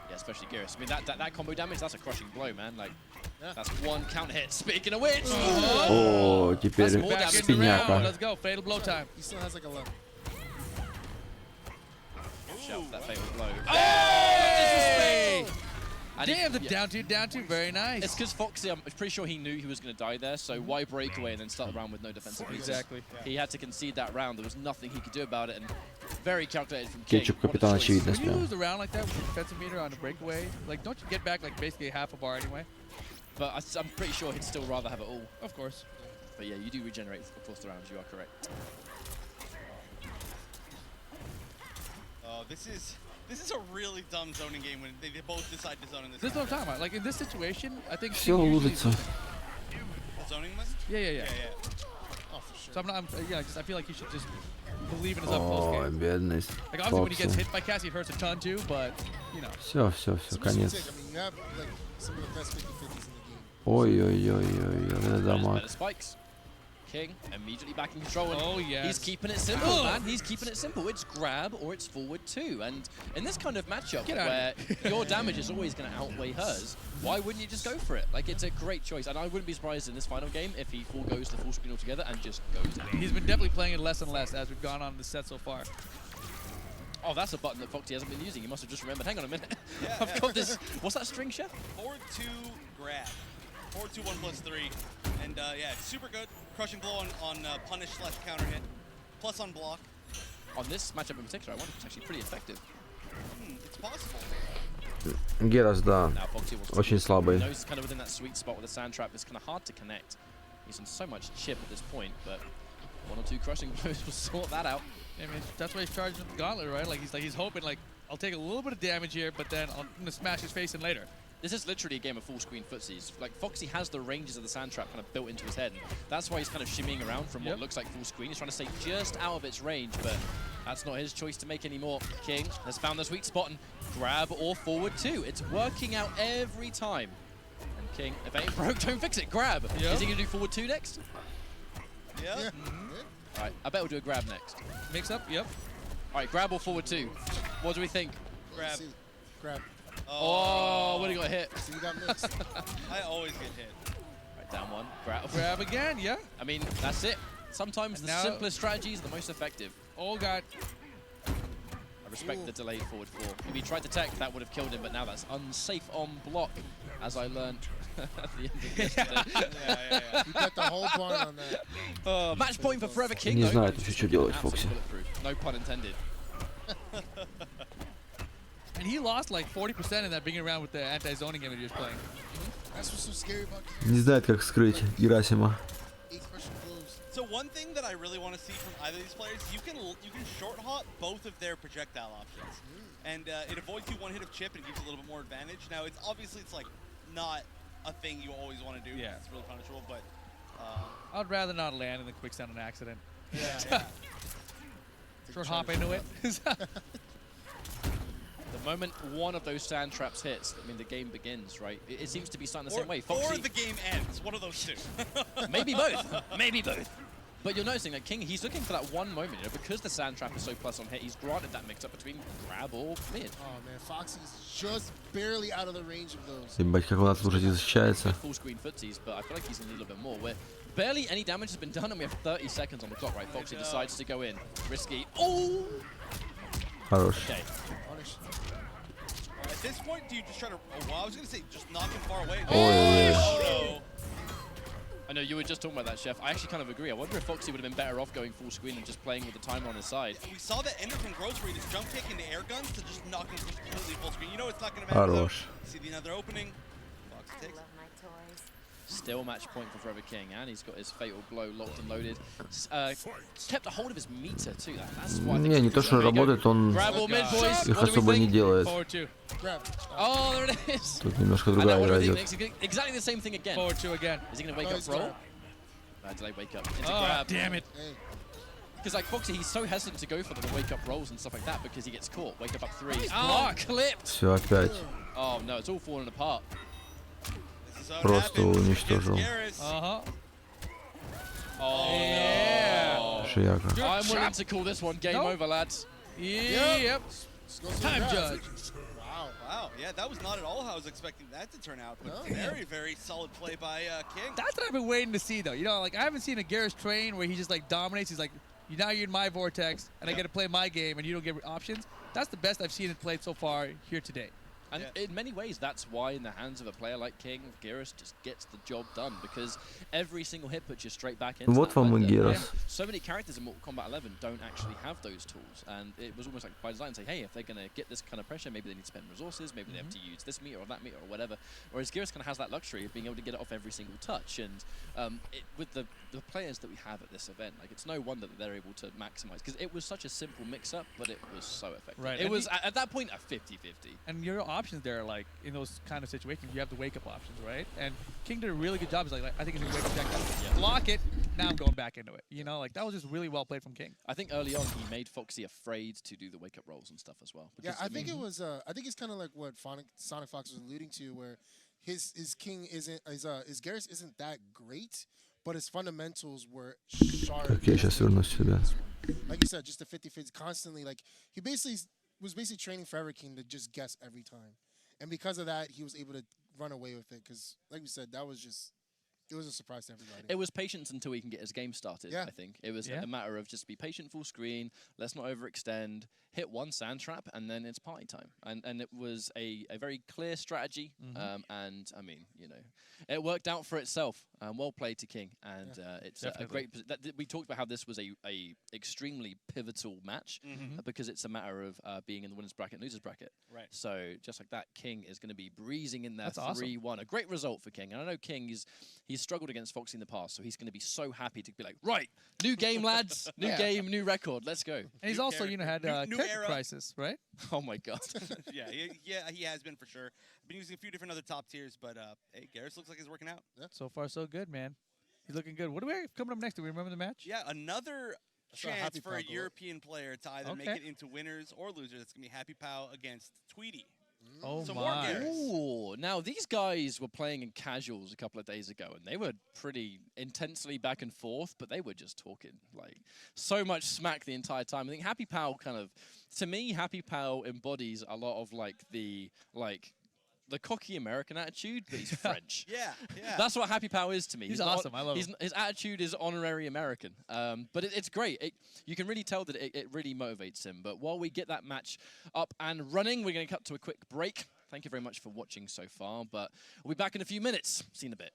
Speaker 9: Yeah, especially Geras. I mean, that combo damage, that's a crushing blow, man. Like, that's one counter hit. Speaking of which,
Speaker 6: О, теперь спиняка.
Speaker 1: Let's go, fatal blow time.
Speaker 5: He still has like 11.
Speaker 9: Shelf that fatal blow.
Speaker 1: Hey!
Speaker 9: And
Speaker 1: damn, the down two, very nice.
Speaker 9: It's because Foxy, I'm pretty sure he knew he was going to die there, so why break away and then start the round with no defensive pieces?
Speaker 1: Exactly.
Speaker 9: He had to concede that round. There was nothing he could do about it, and very calculated from King.
Speaker 6: Кетчуп капитан очевидность.
Speaker 1: When you lose a round like that with your defensive meter on a breakaway, like don't you get back like basically half a bar anyway?
Speaker 9: But I'm pretty sure he'd still rather have it all.
Speaker 1: Of course.
Speaker 9: But yeah, you do regenerate across the rounds. You are correct.
Speaker 4: Oh, this is a really dumb zoning game when they both decide to zone in this.
Speaker 1: This is what I'm talking about. Like in this situation, I think.
Speaker 6: Все лузится.
Speaker 4: The zoning must?
Speaker 1: Yeah.
Speaker 4: Oh, for sure.
Speaker 1: So I feel like he should just believe in his up close
Speaker 6: Ой,
Speaker 1: game.
Speaker 6: бедность.
Speaker 1: Like obviously when he gets
Speaker 6: Фокси.
Speaker 1: hit by Cassie, it hurts a ton too, but you know.
Speaker 6: Все, конец.
Speaker 5: I mean, you have like some of the best 50-50s in the game.
Speaker 6: Ой-ой-ой-ой, это дамаг.
Speaker 9: Better Spikes. King immediately back in control. And
Speaker 1: oh yes.
Speaker 9: He's keeping it simple, man. He's keeping it simple. It's grab or it's forward 2. And in this kind of matchup where your damage is always going to outweigh hers, why wouldn't you just go for it? Like, it's a great choice. And I wouldn't be surprised in this final game if he foregoes the full screen altogether and just goes in.
Speaker 1: He's been definitely playing it less and less as we've gone on the set so far.
Speaker 9: Oh, that's a button that Foxy hasn't been using. He must have just remembered. Hang on a minute. I've got this. What's that string, Chef?
Speaker 4: Forward 2 grab. Forward 2, 1+3. And yeah, it's super good. Crushing blow on punish / counter hit. Plus on block.
Speaker 9: On this matchup in particular, I wonder if it's actually pretty effective.
Speaker 4: It's possible.
Speaker 6: Герас, да,
Speaker 9: Now Foxy wants
Speaker 6: очень слабый.
Speaker 9: He's kind of within that sweet spot with the sand trap. It's kind of hard to connect. He's on so much chip at this point, but 1 or 2 crushing blows will sort that out.
Speaker 1: I mean, that's why he's charging with the gauntlet, right? Like he's hoping like I'll take a little bit of damage here, but then I'm gonna smash his face in later.
Speaker 9: This is literally a game of full screen footsies. Like Foxy has the ranges of the sand trap kind of built into his head. And that's why he's kind of shimmying around from what looks like full screen. He's trying to stay just out of its range, but that's not his choice to make anymore. King has found the sweet spot and grab or forward 2. It's working out every time. And King, if it ain't broke, don't fix it. Grab. Is he gonna do forward 2 next?
Speaker 4: Yeah.
Speaker 9: All right, I bet we'll do a grab next.
Speaker 1: Mix up, yep.
Speaker 9: All right, grab or forward 2. What do we think?
Speaker 4: Grab.
Speaker 5: Grab.
Speaker 9: Oh, what he got hit?
Speaker 5: So you got mixed.
Speaker 4: I always get hit.
Speaker 9: Right, down 1. Grab.
Speaker 1: Grab again, yeah.
Speaker 9: I mean, that's it. Sometimes
Speaker 1: And
Speaker 9: the
Speaker 1: now-
Speaker 9: simplest strategies are the most effective.
Speaker 1: Oh god.
Speaker 9: I respect the delayed forward 4. If he tried to tech, that would have killed him, but now that's unsafe on block, as I learned at the end of yesterday.
Speaker 4: Yeah.
Speaker 5: You got the whole point on that.
Speaker 9: Match point for Forever King,
Speaker 6: Не
Speaker 9: though.
Speaker 6: знает вообще, что делать, Фокси.
Speaker 9: No pun intended.
Speaker 1: And he lost like 40% in that beginning round with the anti-zoning game that he was playing.
Speaker 5: That's what's so scary about
Speaker 6: Не знает, как скрыть Герасима.
Speaker 5: 8 crushing blows.
Speaker 4: So one thing that I really want to see from either of these players, you can short hop both of their projectile options, and it avoids you 1 hit of chip and gives you a little bit more advantage. Now it's obviously like not a thing you always want to do.
Speaker 1: Yeah.
Speaker 4: It's really punishable, but
Speaker 1: I'd rather not land in the quicksand on accident.
Speaker 4: yeah.
Speaker 1: Short hop into it.
Speaker 9: The The moment one of those sand traps hits, I mean, the game begins, right? It seems to be starting the same way.
Speaker 4: Or the game ends. One of those two.
Speaker 9: Maybe both. Maybe both. But you're noticing that King, he's looking for that one moment, you know, because the sand trap is so plus on hit, he's granted that mix-up between grab or mid.
Speaker 5: Oh man, Foxy's just barely out of the range of those.
Speaker 6: Ебать, как он от слушать защищается.
Speaker 9: Full screen footsies, but I feel like he's in a little bit more. Where barely any damage has been done, and we have 30 seconds on the clock, right? Foxy decides to go in. Risky. Oh!
Speaker 6: Хорош.
Speaker 9: Okay.
Speaker 4: At this point, do you just try to... Oh, well, I was going to say, just knock him far away.
Speaker 6: Oh,
Speaker 9: I know you were just talking about that, Chef. I actually kind of agree. I wonder if Foxy would have been better off going full screen and just playing with the timer on his side.
Speaker 4: We saw that ender from Gross where he just jump kick into air guns to just knock him completely full screen. You know it's not going to matter, though. See another opening. Fox takes.
Speaker 9: Still match point for Forever King, and he's got his fatal blow locked and loaded. Kept a hold of his meter too. That's why.
Speaker 6: Не, не то, что работает, он их особо не делает.
Speaker 9: Oh, there it is.
Speaker 6: Тут немножко другая игра идет.
Speaker 9: Exactly the same thing again.
Speaker 1: Forward 2 again.
Speaker 9: Is he going to wake up roll? Delay wake up. Into grab.
Speaker 1: Damn it.
Speaker 9: Because like Foxy, he's so hesitant to go for the wake up rolls and stuff like that because he gets caught. Wake up 3. Oh, clipped.
Speaker 6: Все опять.
Speaker 9: Oh no, it's all falling apart.
Speaker 6: Просто уничтожил.
Speaker 9: Oh yeah.
Speaker 6: Шияка.
Speaker 9: I'm willing to call this one game over, lads.
Speaker 1: Yep. Time judge.
Speaker 4: Wow. Yeah, that was not at all how I was expecting that to turn out. But very, very solid play by King.
Speaker 1: That's what I've been waiting to see, though. You know, like I haven't seen a Garrus train where he just like dominates. He's like, now you're in my vortex, and I get to play my game, and you don't get options. That's the best I've seen it played so far here today.
Speaker 9: And in many ways, that's why in the hands of a player like King, Garrus just gets the job done because every single hit puts you straight back into
Speaker 6: Вот вам и Garrus.
Speaker 9: So many characters in Mortal Kombat 11 don't actually have those tools, and it was almost like by design, say, hey, if they're going to get this kind of pressure, maybe they need to spend resources, maybe they have to use this meter or that meter or whatever. Whereas Garrus kind of has that luxury of being able to get it off every single touch, and with the players that we have at this event, like it's no wonder that they're able to maximize because it was such a simple mix-up, but it was so effective.
Speaker 1: Right.
Speaker 9: It was at that point a 50-50.
Speaker 1: And your options there are like in those kind of situations, you have the wake-up options, right? And King did a really good job. He's like I think he's gonna wake up that guy, block it. Now I'm going back into it. You know, like that was just really well played from King.
Speaker 9: I think early on he made Foxy afraid to do the wake-up rolls and stuff as well.
Speaker 5: Yeah, I think it was. I think it's kind of like what Sonic Fox was alluding to, where his King isn't his Garrus isn't that great, but his fundamentals were sharp.
Speaker 6: Так, я сейчас вернусь сюда.
Speaker 5: Like you said, just the 50-50 constantly. Like he was basically training Forever King to just guess every time. And because of that, he was able to run away with it. Because, like we said, that was just, it was a surprise to everybody.
Speaker 9: It was patience until he can get his game started, I think. It was a matter of just be patient full screen, let's not overextend, hit one sand trap, and then it's party time. And it was a very clear strategy. And, I mean, you know, it worked out for itself. Well played to King. And it's a great... we talked about how this was a extremely pivotal match because it's a matter of being in the winner's bracket and loser's bracket.
Speaker 4: Right.
Speaker 9: So, just like that, King is going to be breezing in there 3-1.
Speaker 1: Awesome.
Speaker 9: A great result for King. And I know King he's struggled against Foxy in the past, so he's going to be so happy to be like, right, new game, lads, new game, new record, let's go.
Speaker 1: And he's also, you know, had
Speaker 4: new
Speaker 1: character
Speaker 4: era.
Speaker 1: crisis, right?
Speaker 9: Oh my god.
Speaker 4: yeah, he has been for sure. Been using a few different other top tiers, but hey, Garrus looks like he's working out.
Speaker 1: Yeah. So far, so good, man. He's looking good. What do we have coming up next? Do we remember the match?
Speaker 4: Yeah, another chance for a European player to either make it into winners or losers. It's going to be Happy Pow against Tweety.
Speaker 1: Oh,
Speaker 4: so
Speaker 1: my.
Speaker 9: Ooh, now, these guys were playing in casuals a couple of days ago, and they were pretty intensely back and forth, but they were just talking, like, so much smack the entire time. I think Happy Pow kind of, to me, Happy Pow embodies a lot of, like, the cocky American attitude, but he's French.
Speaker 4: Yeah.
Speaker 9: That's what Happy Pow is to me.
Speaker 1: He's awesome. I love him.
Speaker 9: His attitude is honorary American. But it's great. You can really tell that it really motivates him. But while we get that match up and running, we're going to cut to a quick break. Thank you very much for watching so far. But we'll be back in a few minutes. See you in a bit.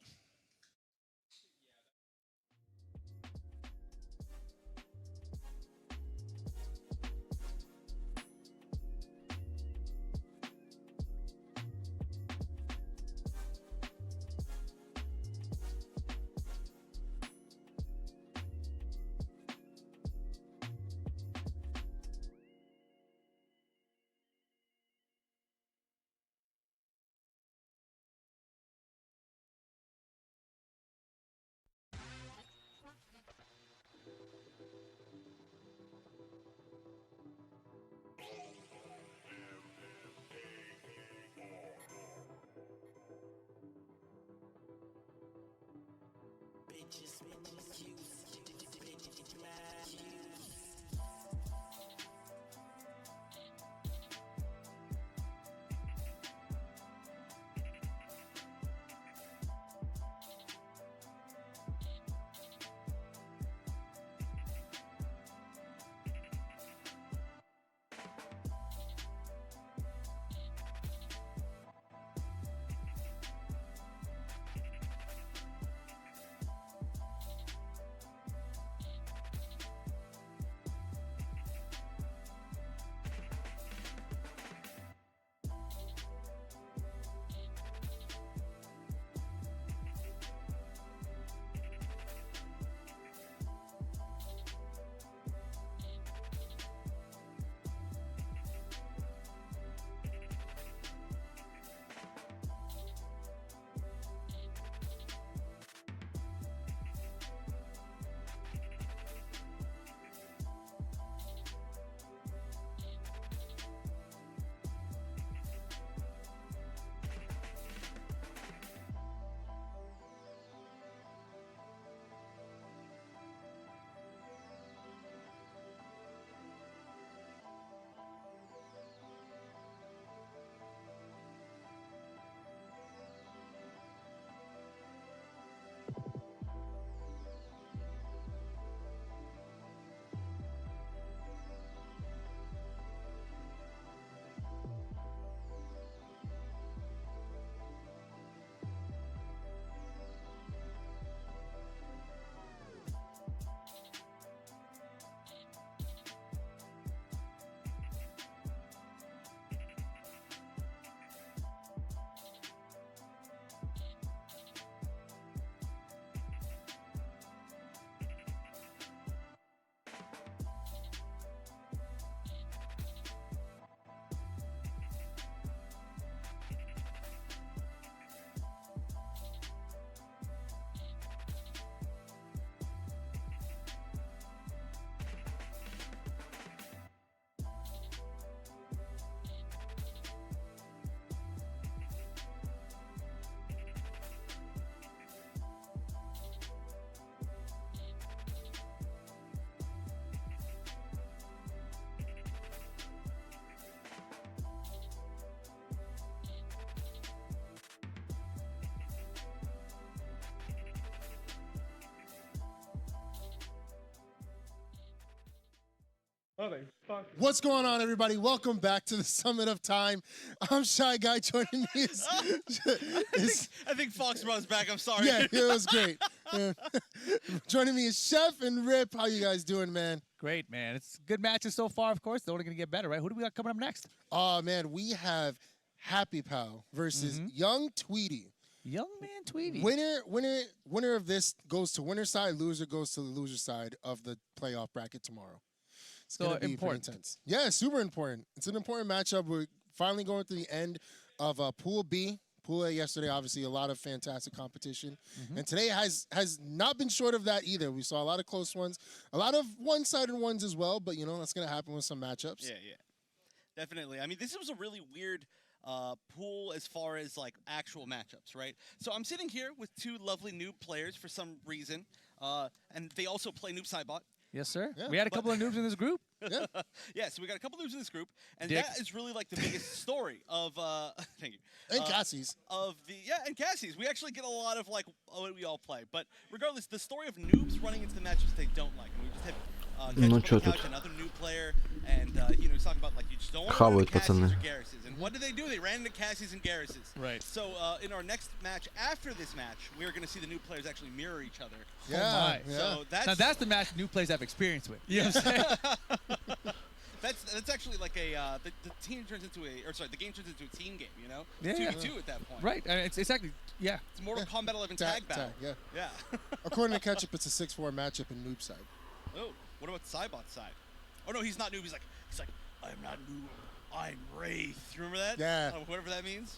Speaker 5: What's going on, everybody? Welcome back to the Summit of Time. I'm Shy Guy. Joining me is...
Speaker 4: I think Fox brought us back. I'm sorry.
Speaker 5: Yeah, it was great. Joining me is Chef and Rip. How you guys doing, man?
Speaker 1: Great, man. It's good matches so far, of course. They're only going to get better, right? Who do we got coming up next?
Speaker 5: Oh, man, we have Happy Pal versus Young Tweety.
Speaker 1: Young man Tweety.
Speaker 5: Winner of this goes to winner side. Loser goes to the loser side of the playoff bracket tomorrow. It's
Speaker 1: so
Speaker 5: going to be
Speaker 1: important.
Speaker 5: pretty intense. Yeah, super important. It's an important matchup. We're finally going to the end of Pool B. Pool A yesterday, obviously, a lot of fantastic competition. And today has not been short of that either. We saw a lot of close ones, a lot of one-sided ones as well, but, you know, that's going to happen with some matchups.
Speaker 4: Yeah. Definitely. I mean, this was a really weird pool as far as, like, actual matchups, right? So I'm sitting here with two lovely noob players for some reason, and they also play Noob Sidebot.
Speaker 1: Yes, sir. Yeah, we had a couple of noobs in this group.
Speaker 4: Yeah, so we got a couple noobs in this group, and that is really like the biggest story of. Thank you.
Speaker 5: And Cassie's.
Speaker 4: And Cassie's. We actually get a lot of like what we all play, but regardless, the story of noobs running into the matchups they don't like, and we just have. Another new player, and he's talking about like you just don't want to run into Cassies or Garruses. And what did they do? They ran into Cassies and Garruses.
Speaker 1: Right.
Speaker 4: So in our next match after this match, we are going to see the new players actually mirror each other.
Speaker 5: Yeah.
Speaker 4: So
Speaker 1: that's the match new players have experience with. You know what I'm saying?
Speaker 4: That's actually like a the game turns into a team game, you know?
Speaker 1: Yeah.
Speaker 4: 2-2 at that point.
Speaker 1: Right. It's exactly
Speaker 4: It's Mortal Kombat 11 tag battle. Yeah.
Speaker 5: According to Ketchup, it's a 6-4 matchup in noob side.
Speaker 4: Oh, what about Sidebot's side? Oh no, he's not noob. He's like, I'm not noob. I'm Wraith. You remember that?
Speaker 5: Yeah.
Speaker 4: Whatever that means.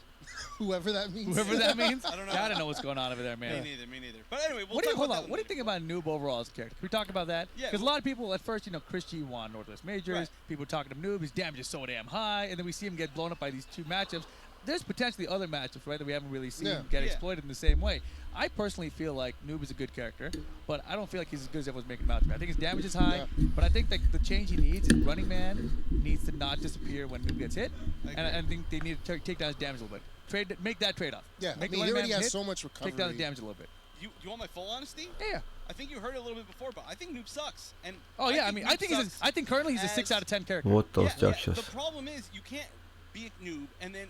Speaker 5: Whoever that means.
Speaker 1: Whoever that means.
Speaker 4: I don't know.
Speaker 1: I don't know what's going on over there, man.
Speaker 4: Me neither. But anyway,
Speaker 1: What do you think about Noob overall as a character? Can we talk about that?
Speaker 4: Yeah.
Speaker 1: Because a lot of people at first, Chris G won Northwest Majors. Right. People talking to Noob. His damage is so damn high, and then we see him get blown up by these two matchups. there's potentially other matchups, right, that we haven't really seen get exploited in the same way. I personally feel like Noob is a good character, but I don't feel like he's as good as everyone's making him out to be. I think his damage is high, but I think that the change he needs is Running Man needs to not disappear when Noob gets hit, and I think they need to take down his damage a little bit. Make that trade-off.
Speaker 5: Yeah,
Speaker 1: make
Speaker 5: he already has so much recovery.
Speaker 1: Take down his damage a little bit.
Speaker 4: You want my full honesty?
Speaker 1: Yeah.
Speaker 4: I think you heard it a little bit before, but I think Noob sucks. And
Speaker 1: I think currently he's a 6 out of 10 character.
Speaker 6: Вот толстяк сейчас.
Speaker 4: The problem is you can't be a Noob and then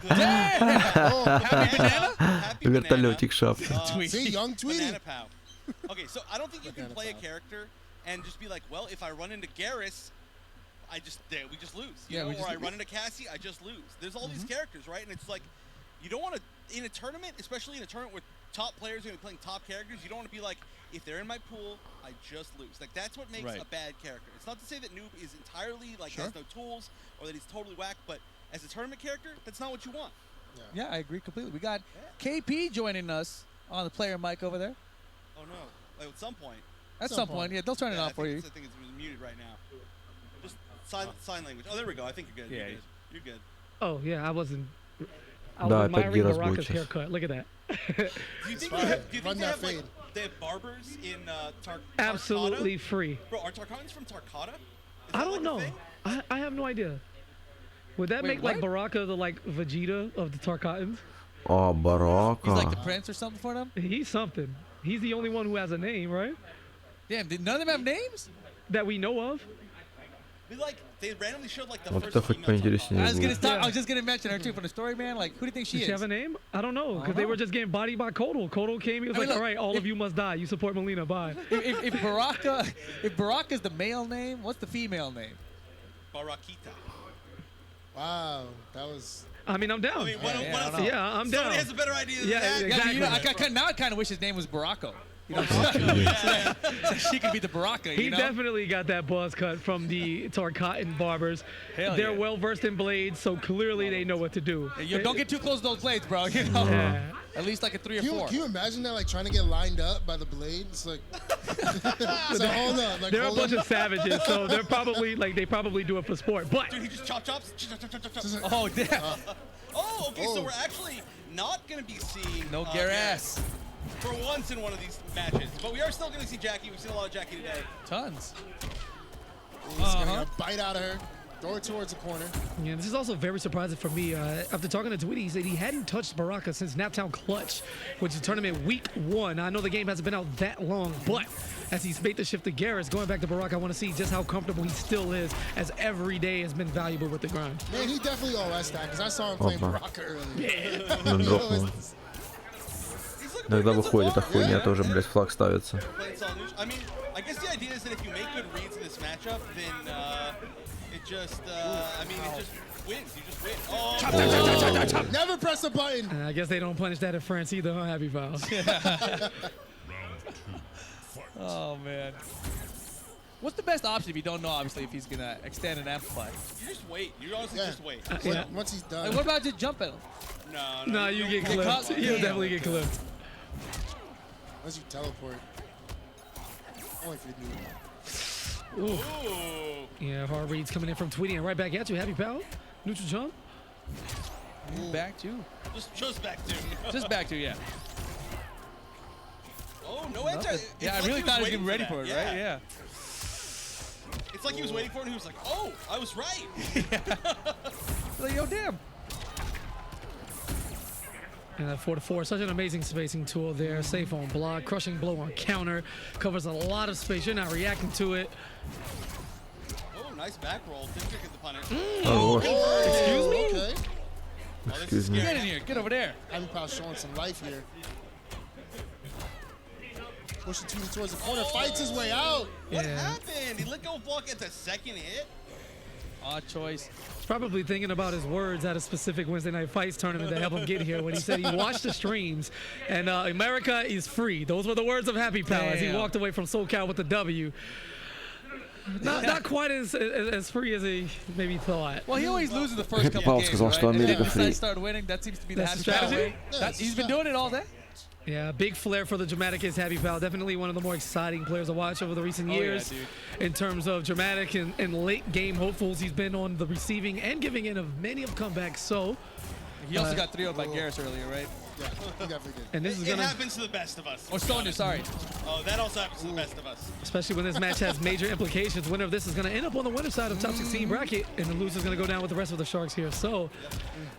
Speaker 4: good.
Speaker 1: Happy banana?
Speaker 6: Вертолетик шап.
Speaker 5: See, young Tweety.
Speaker 4: Banana Pow. Okay, so I don't think you can play a character and just be like, well, if I run into Garrus, we just lose. You know? Or I run into Cassie, I just lose. There's all these characters, right? And it's like, you don't want to, in a tournament, especially in a tournament with top players going to be playing top characters, you don't want to be like, if they're in my pool, I just lose. Like, that's what makes a bad character. It's not to say that Noob is entirely, has no tools, or that he's totally whack, but as a tournament character, that's not what you want.
Speaker 1: Yeah, I agree completely. We got KP joining us on the player mic over there.
Speaker 4: Oh, no. Like, at some point.
Speaker 1: At some point, yeah. They'll turn it off for you.
Speaker 4: I think it's muted right now. Just sign language. Oh, there we go. I think you're good.
Speaker 1: Yeah.
Speaker 4: You're good.
Speaker 17: Oh, yeah, I was
Speaker 6: Да,
Speaker 17: admiring Baraka's haircut. Look at that.
Speaker 4: Do you think they have barbers in Tarkata?
Speaker 17: Absolutely free.
Speaker 4: Bro, are Tarkatans from Tarkata?
Speaker 17: I don't know. I have no idea. Would that make like Baraka the Vegeta of the Tarkatans?
Speaker 6: Oh, Baraka.
Speaker 1: He's like the prince or something for them?
Speaker 17: He's something. He's the only one who has a name, right?
Speaker 1: Damn, did none of them have names?
Speaker 17: That we know of?
Speaker 4: They randomly showed the
Speaker 6: Вот
Speaker 4: first
Speaker 6: это хоть поинтереснее будет.
Speaker 1: I was just gonna mention her too for the story, man. Like, who do you think she is?
Speaker 17: Does she have a name? I don't know, because they were just getting bodied by Kotal. Kotal came, he was like, all right, all of you must die. You support Melina, bye.
Speaker 1: If Baraka's the male name, what's the female name?
Speaker 4: Barakita.
Speaker 5: Wow, that was...
Speaker 17: I mean, I'm down.
Speaker 4: I mean,
Speaker 17: I'm down.
Speaker 4: Somebody has a better idea than that.
Speaker 17: Exactly.
Speaker 1: Now I kind of wish his name was Barako. You know so she could be the Baraka.
Speaker 17: He definitely got that buzz cut from the Tarkatan barbers. They're well versed in blades, so clearly they know what to do.
Speaker 1: Don't get too close to those blades, bro. You know, at least like a 3 or 4.
Speaker 5: Can you imagine that, trying to get lined up by the blade? It's like, hold up.
Speaker 17: They're a bunch of savages, so they're probably they probably do it for sport. But
Speaker 4: dude, he just chops.
Speaker 1: Oh damn.
Speaker 4: Okay, so we're actually not gonna be seeing
Speaker 1: no Garrus
Speaker 4: for once in one of these matches, but we are still going to see Jackie. We've seen a lot of Jackie today.
Speaker 1: Tons.
Speaker 5: He's going to bite out of her, throw it towards the corner.
Speaker 17: Yeah, this is also very surprising for me. After talking to Tweety, he said he hadn't touched Baraka since Naptown Clutch, which is tournament week 1. I know the game hasn't been out that long, but as he's made the shift to Garrus, going back to Baraka, I want to see just how comfortable he still is, as every day has been valuable with the grind.
Speaker 5: Man, he definitely OS that, because I saw him playing Baraka earlier.
Speaker 17: Yeah.
Speaker 6: Иногда выходит эта хуйня, тоже, блядь, флаг ставится.
Speaker 4: I mean, I guess the idea is that if you make good reads in this matchup, then it just wins. You just win.
Speaker 5: Never press a button.
Speaker 17: I guess they don't punish that in France either, huh, Happy Pal?
Speaker 1: Oh, man. What's the best option if you don't know, obviously, if he's going to extend and amplify?
Speaker 4: You just wait. You honestly just wait.
Speaker 5: Once he's done.
Speaker 1: Like, what about just jump at him?
Speaker 4: No,
Speaker 17: you get clipped. You'll definitely get clipped.
Speaker 5: Unless you teleport. Only if you need.
Speaker 17: Ooh. Yeah, hard reads coming in from Tweety and right back at you. Happy Pal. Neutral jump.
Speaker 1: Back to.
Speaker 4: Just back to.
Speaker 1: Just back to, yeah.
Speaker 4: Oh, no enter.
Speaker 1: Yeah, I really thought he was getting ready for it, right? Yeah.
Speaker 4: It's like he was waiting for it and he was like, oh, I was right.
Speaker 1: Like, yo, damn.
Speaker 17: And that 4-4, such an amazing spacing tool there. Safe on block, crushing blow on counter. Covers a lot of space. You're not reacting to it.
Speaker 4: Oh, nice back roll. Didn't get the punish.
Speaker 17: Excuse me?
Speaker 5: Okay.
Speaker 6: Excuse me.
Speaker 1: Get in here. Get over there.
Speaker 5: Happy Pal showing some life here. Pushing Tweety towards the corner. Fights his way out.
Speaker 4: What happened? He let go of block at the second hit.
Speaker 1: Odd choice.
Speaker 17: He's probably thinking about his words at a specific Wednesday Night Fights tournament that helped him get here when he said he watched the streams and America is free. Those were the words of Happy Pal as he walked away from SoCal with the W. Not quite as free as he maybe thought.
Speaker 1: Well, he always loses the first couple games,
Speaker 6: сказал, что Америка free.
Speaker 1: Then start winning. That seems to be the strategy. He's been doing it all day.
Speaker 17: Yeah, big flair for the Dramatic is Happy Pal. Definitely one of the more exciting players to watch over the recent years. In terms of Dramatic and late game hopefuls, he's been on the receiving and giving in of many of comebacks. So
Speaker 1: He also got 3-0 by Garrus earlier, right?
Speaker 5: Yeah, he definitely did.
Speaker 17: And this is
Speaker 4: It
Speaker 17: gonna
Speaker 4: happens to the best of us.
Speaker 1: Or Sonya, sorry.
Speaker 4: Oh, that also happens to the best of us.
Speaker 17: especially when this match has major implications. Winner of this is going to end up on the winner's side of top 16 bracket, and the loser's going to go down with the rest of the Sharks here. So,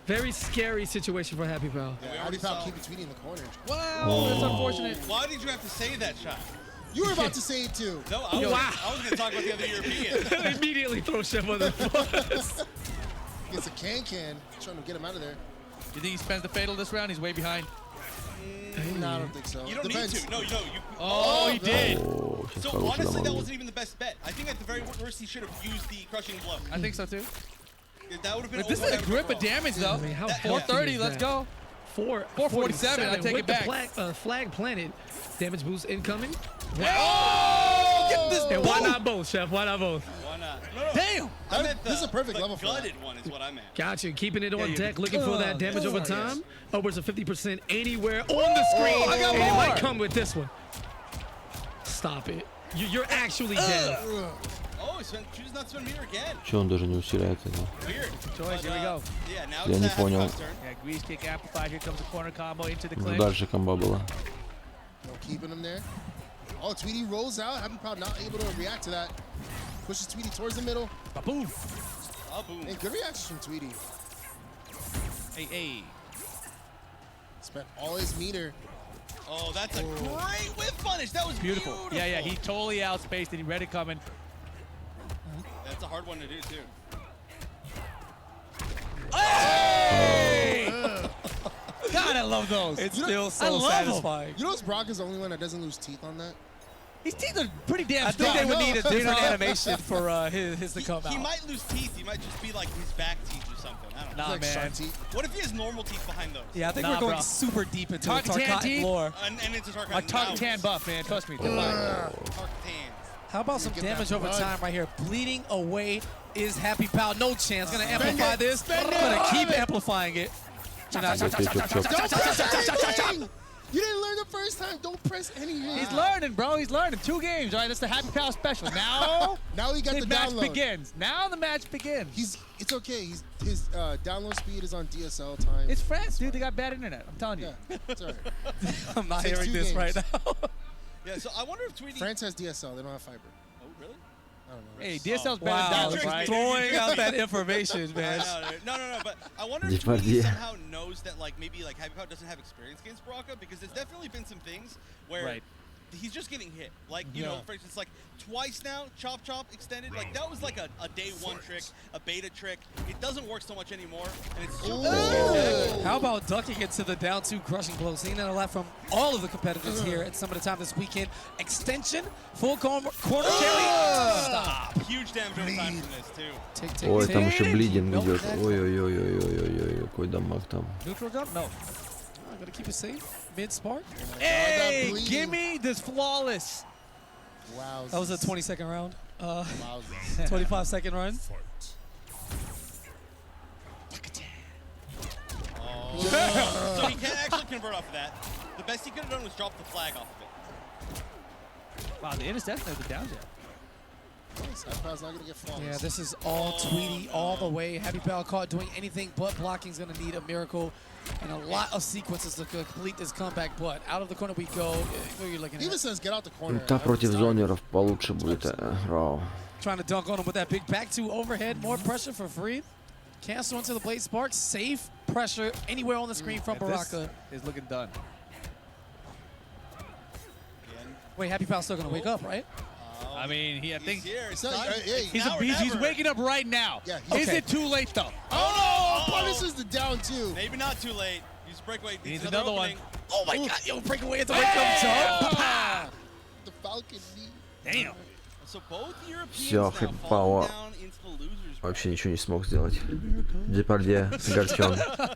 Speaker 17: very scary situation for Happy Pal.
Speaker 5: Yeah, Happy Pal keep tweeting in the corner.
Speaker 1: Wow, that's unfortunate.
Speaker 4: Why did you have to say that, shot?
Speaker 5: You were about to say it too.
Speaker 4: No, I was going to talk about the other European.
Speaker 17: Immediately throw Chef under the bus.
Speaker 5: Gets a can, trying to get him out of there.
Speaker 1: You think he spends the fatal this round? He's way behind.
Speaker 5: No, I don't think so.
Speaker 4: You don't
Speaker 5: Depends.
Speaker 4: need to. No, you don't.
Speaker 1: Oh, he did.
Speaker 4: So honestly, that wasn't even the best bet. I think at the very worst, he should have used the crushing blow.
Speaker 1: I think so too.
Speaker 4: That would have been.
Speaker 1: But this is a grip of damage, though.
Speaker 17: I mean, how
Speaker 1: 430, let's go. 447, I take
Speaker 17: with
Speaker 1: it back.
Speaker 17: The flag planted. Damage boost incoming.
Speaker 1: Oh, get this.
Speaker 17: And why not both, Chef? Why not both?
Speaker 4: Why not?
Speaker 1: Damn.
Speaker 4: I meant
Speaker 5: this is a perfect level for that.
Speaker 4: gutted one is what I meant.
Speaker 17: Gotcha. Keeping it on
Speaker 1: you-
Speaker 17: deck, looking for that damage over
Speaker 1: yes.
Speaker 17: time. Upwards of 50% anywhere on the screen.
Speaker 1: I got
Speaker 17: And it
Speaker 1: more.
Speaker 17: might come with this one. Stop it. You're actually dead.
Speaker 4: Oh, choose not to spend meter again.
Speaker 6: Че он даже не усиляется? Да?
Speaker 4: Weird.
Speaker 1: Choice, here we go.
Speaker 4: Yeah, now
Speaker 6: Я
Speaker 4: it's
Speaker 6: не
Speaker 4: that
Speaker 6: понял.
Speaker 4: Happy Pal's turn.
Speaker 1: Yeah, grease kick amplified. Here comes a corner combo into the
Speaker 6: Ну,
Speaker 1: clinch.
Speaker 6: дальше комба была.
Speaker 5: No keeping him there. Oh, Tweety rolls out. Happy Pal not able to react to that. Pushes Tweety towards the middle.
Speaker 1: Boom.
Speaker 4: Oh, boom.
Speaker 5: And good reactions from Tweety.
Speaker 1: Hey.
Speaker 5: Spent all his meter.
Speaker 4: Oh, that's a great whip punish. That was
Speaker 1: Beautiful. Yeah, he totally outspaced it. He read it coming.
Speaker 4: That's a hard one to do, too.
Speaker 1: Hey! God, I love those.
Speaker 17: It's
Speaker 5: You know-
Speaker 17: still
Speaker 1: I
Speaker 17: so
Speaker 1: love 'em.
Speaker 17: satisfying.
Speaker 5: You know, Brock is the only one that doesn't lose teeth on that.
Speaker 1: His teeth are pretty damn
Speaker 17: I think
Speaker 1: strong.
Speaker 17: they would need a different
Speaker 4: No.
Speaker 17: animation for his to come
Speaker 4: He
Speaker 17: out.
Speaker 4: might lose teeth. He might just be like his back teeth or something. I don't know.
Speaker 1: Nah,
Speaker 5: Like
Speaker 1: man.
Speaker 5: shark teeth.
Speaker 4: What if he has normal teeth behind those?
Speaker 17: Yeah, I think
Speaker 1: Nah,
Speaker 17: we're going
Speaker 1: bro.
Speaker 17: super deep into
Speaker 1: Tartan
Speaker 17: the Tarkatan
Speaker 1: teeth?
Speaker 17: lore.
Speaker 4: And it's a Tarkan.
Speaker 1: A Tartan buff, man. Trust me. They're fine.
Speaker 4: Tarkatans.
Speaker 17: How about some
Speaker 5: Get that
Speaker 17: damage over
Speaker 5: blood.
Speaker 17: time right here? Bleeding away is Happy Pal. No chance. Gonna amplify
Speaker 5: it.
Speaker 17: this.
Speaker 5: Spend it.
Speaker 17: Gonna keep amplifying it.
Speaker 5: Don't press anything! You didn't learn the first time. Don't press anything.
Speaker 1: He's learning, bro. He's learning. 2 games, all right? That's the Happy Pal special. Now,
Speaker 5: Now he got
Speaker 1: the
Speaker 5: the
Speaker 1: match
Speaker 5: download.
Speaker 1: begins. Now the match begins.
Speaker 5: It's okay. His download speed is on DSL time.
Speaker 1: It's France, dude. They got bad internet. I'm telling you.
Speaker 5: Yeah, it's all right.
Speaker 17: I'm not
Speaker 5: Takes
Speaker 17: hearing
Speaker 5: 2
Speaker 17: this right
Speaker 5: games.
Speaker 17: now.
Speaker 4: Yeah, so I wonder if Tweety.
Speaker 5: France has DSL. They don't have fiber.
Speaker 4: Oh, really?
Speaker 5: I don't know.
Speaker 1: Hey, DSL's better
Speaker 17: Wow,
Speaker 1: than that, right?
Speaker 17: throwing out that information, man.
Speaker 4: No, but I wonder if Tweety
Speaker 6: Depardieu.
Speaker 4: somehow knows that, like, maybe like Happy Pal doesn't have experience against Baraka, because there's definitely been some things where
Speaker 1: Right.
Speaker 4: he's just getting hit. Like, you know, for instance, like twice now, chop extended. Like that was like a day 1 trick, a beta trick. It doesn't work so much anymore, and it's super.
Speaker 17: How about ducking into the down 2 crushing blow? Seeing that a lot from all of the competitors here at some of the time this weekend. Extension, full corner carry. Stop.
Speaker 4: Huge damage over time from this too.
Speaker 17: Tick,
Speaker 6: Ой, там
Speaker 17: tick.
Speaker 6: еще блидинг
Speaker 17: Nope,
Speaker 6: идет.
Speaker 17: that-
Speaker 6: Ой-ой-ой-ой-ой-ой, какой дамаг там.
Speaker 1: Neutral jump? No.
Speaker 17: I'm gonna keep it safe. Mid spark.
Speaker 1: Hey,
Speaker 5: bleeding.
Speaker 1: give me this flawless.
Speaker 5: Wow.
Speaker 17: That was a 20-second round.
Speaker 5: Wow.
Speaker 17: 25-second run.
Speaker 4: So he can't actually convert off of that. The best he could have done was drop the flag off of it.
Speaker 1: Wow, the interception of the down jab.
Speaker 5: Happy Pal's not gonna get flawless.
Speaker 17: Yeah, this is all Tweety all the way. Happy Pal caught doing anything but blocking is going to need a miracle and a lot of sequences to complete this comeback. But out of the corner we go. Who are you looking
Speaker 5: He even
Speaker 17: at?
Speaker 5: says get out the corner.
Speaker 6: Та против зонеров получше будет. Рау.
Speaker 17: Trying to dunk on him with that big back 2 overhead. More pressure for free. Cancel into the blade spark. Safe pressure anywhere on the screen from Baraka.
Speaker 1: Is looking done.
Speaker 17: Wait, Happy Pal's still going to wake up, right?
Speaker 1: I mean, I think
Speaker 4: Here, it's
Speaker 5: not-
Speaker 4: time.
Speaker 5: hey,
Speaker 1: he's
Speaker 4: Now or
Speaker 1: he's
Speaker 4: never.
Speaker 1: waking up right now.
Speaker 5: Yeah,
Speaker 1: Is
Speaker 17: okay.
Speaker 1: it too late though?
Speaker 5: Oh no! Punishes the down 2.
Speaker 4: Maybe not too late. Use breakaway.
Speaker 1: He needs
Speaker 4: Needs
Speaker 1: another one.
Speaker 4: opening.
Speaker 17: Oh my God! Yo, break away at the wake up jump.
Speaker 5: The Falcon knee.
Speaker 1: Damn.
Speaker 4: So both Europeans
Speaker 6: Всё,
Speaker 4: now
Speaker 6: Happy
Speaker 4: falling
Speaker 6: Pal
Speaker 4: down into the losers.
Speaker 6: вообще ничего не смог сделать. Депардье огорчен.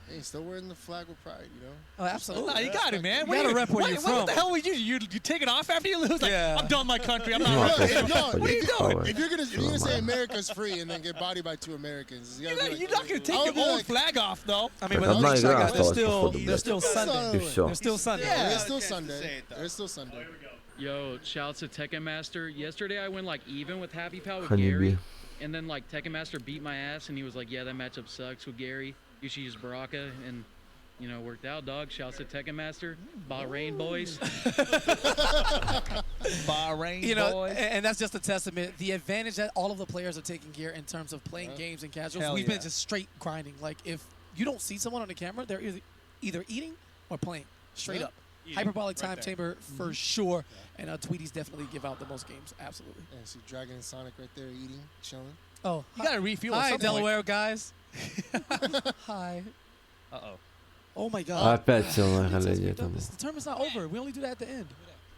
Speaker 5: Hey, still wearing the flag with pride, you know?
Speaker 17: Oh, absolutely.
Speaker 1: Nah, you got it, man.
Speaker 17: You gotta rep where you're
Speaker 1: What
Speaker 17: from.
Speaker 1: the hell would you take it off after you lose? Like,
Speaker 17: Yeah.
Speaker 1: I'm done with my country. I'm
Speaker 6: Ну,
Speaker 1: not.
Speaker 6: а
Speaker 1: repping.
Speaker 6: то,
Speaker 1: What are you doing?
Speaker 5: If you're gonna say America's free and then get bodied by 2 Americans, you gotta be
Speaker 1: You're
Speaker 5: like,
Speaker 1: not gonna take
Speaker 5: I
Speaker 1: your
Speaker 5: would be
Speaker 1: old
Speaker 5: like,
Speaker 1: flag off, though.
Speaker 17: I mean,
Speaker 6: Так
Speaker 17: but at
Speaker 6: одна
Speaker 17: least
Speaker 6: игра
Speaker 17: I got,
Speaker 6: осталась, походу,
Speaker 17: there's
Speaker 6: блядь.
Speaker 17: still Sunday.
Speaker 6: И все.
Speaker 17: There's still Sunday.
Speaker 5: Yeah,
Speaker 4: Yeah.
Speaker 5: there's still
Speaker 4: Chance to
Speaker 5: Sunday.
Speaker 4: say it, though.
Speaker 5: There's still Sunday.
Speaker 18: Yo, shouts to Tekken Master. Yesterday I went like even with Happy Pal with
Speaker 6: Honeybee.
Speaker 18: Gary, and then like Tekken Master beat my ass, and he was like, "Yeah, that matchup sucks with Gary." You should use Baraka, and you know, worked out, dog. Shouts to Tekken Master, Bahrain boys.
Speaker 1: Bahrain
Speaker 19: boys. And that's just a testament. The advantage that all of the players are taking here in terms of playing games and casuals.
Speaker 1: Hell
Speaker 19: We've
Speaker 1: yeah.
Speaker 19: been just straight grinding. Like, if you don't see someone on the camera, they're either eating or playing. Straight up.
Speaker 4: Eating,
Speaker 19: Hyperbolic
Speaker 4: right
Speaker 19: time
Speaker 4: there.
Speaker 19: chamber for sure. And Tweety's definitely give out the most games. Absolutely.
Speaker 5: Yeah, see Dragon and Sonic right there eating, chilling.
Speaker 19: Oh,
Speaker 1: You got to refuel. at
Speaker 19: hi,
Speaker 1: some point.
Speaker 19: Delaware guys. Hi.
Speaker 1: Uh-oh.
Speaker 19: Oh my God.
Speaker 6: Опять сел на колени там.
Speaker 19: The tournament's not over. We only do that at the end.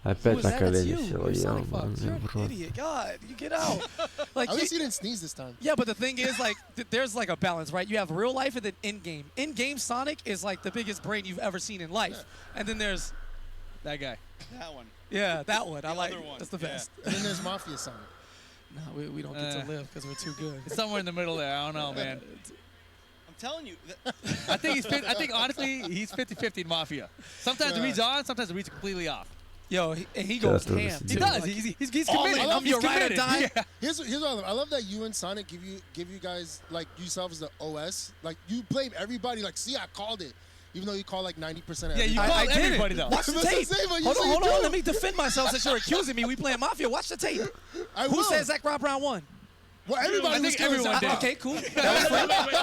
Speaker 6: Опять на
Speaker 19: That's
Speaker 6: колени
Speaker 19: you.
Speaker 6: сел.
Speaker 19: You're Sonic
Speaker 6: Ёбаный
Speaker 19: Fox. You're
Speaker 6: в
Speaker 19: an
Speaker 6: рот.
Speaker 19: idiot. God, you get out. Like,
Speaker 5: At least he didn't sneeze this time.
Speaker 19: yeah, but the thing is, like, there's like a balance, right? You have real life and then in-game. In-game Sonic is like the biggest brain you've ever seen in life. And then there's,
Speaker 1: That guy.
Speaker 4: That one.
Speaker 19: yeah, that one. I
Speaker 4: The
Speaker 19: like
Speaker 4: other one,
Speaker 19: That's the
Speaker 4: yeah.
Speaker 19: best.
Speaker 5: And then there's Mafia Sonic.
Speaker 19: No, we don't get to live because we're too good.
Speaker 1: It's somewhere in the middle there. I don't know, man.
Speaker 4: I'm telling you. That,
Speaker 1: I think honestly, he's 50-50 in Mafia. Sometimes the read's on, sometimes the read's completely off.
Speaker 19: Yo, he goes
Speaker 6: Just
Speaker 19: ham.
Speaker 1: He
Speaker 19: too.
Speaker 1: does.
Speaker 19: Like,
Speaker 1: He's
Speaker 19: all
Speaker 1: committed.
Speaker 19: in. I'm your ride or die.
Speaker 1: Yeah.
Speaker 5: Here's what I love. I love that you and Sonic give you guys like yourselves the OS. Like you blame everybody. Like, see, I called it, even though you call like 90% of
Speaker 1: Yeah, you
Speaker 5: everybody.
Speaker 1: call
Speaker 19: I did
Speaker 1: everybody
Speaker 19: it.
Speaker 1: though.
Speaker 19: Watch the
Speaker 5: That's
Speaker 19: tape.
Speaker 5: the same, but
Speaker 19: Hold
Speaker 5: usually
Speaker 19: on.
Speaker 5: you do.
Speaker 19: Let me defend myself since you're accusing me. We playing Mafia. Watch the tape.
Speaker 5: I
Speaker 19: Who
Speaker 5: will.
Speaker 19: said Zach Rob Brown won?
Speaker 5: Well, everybody
Speaker 1: I
Speaker 5: was
Speaker 1: think
Speaker 5: killing
Speaker 1: everyone
Speaker 5: Zach
Speaker 1: did.
Speaker 5: Brown.
Speaker 19: Okay, cool.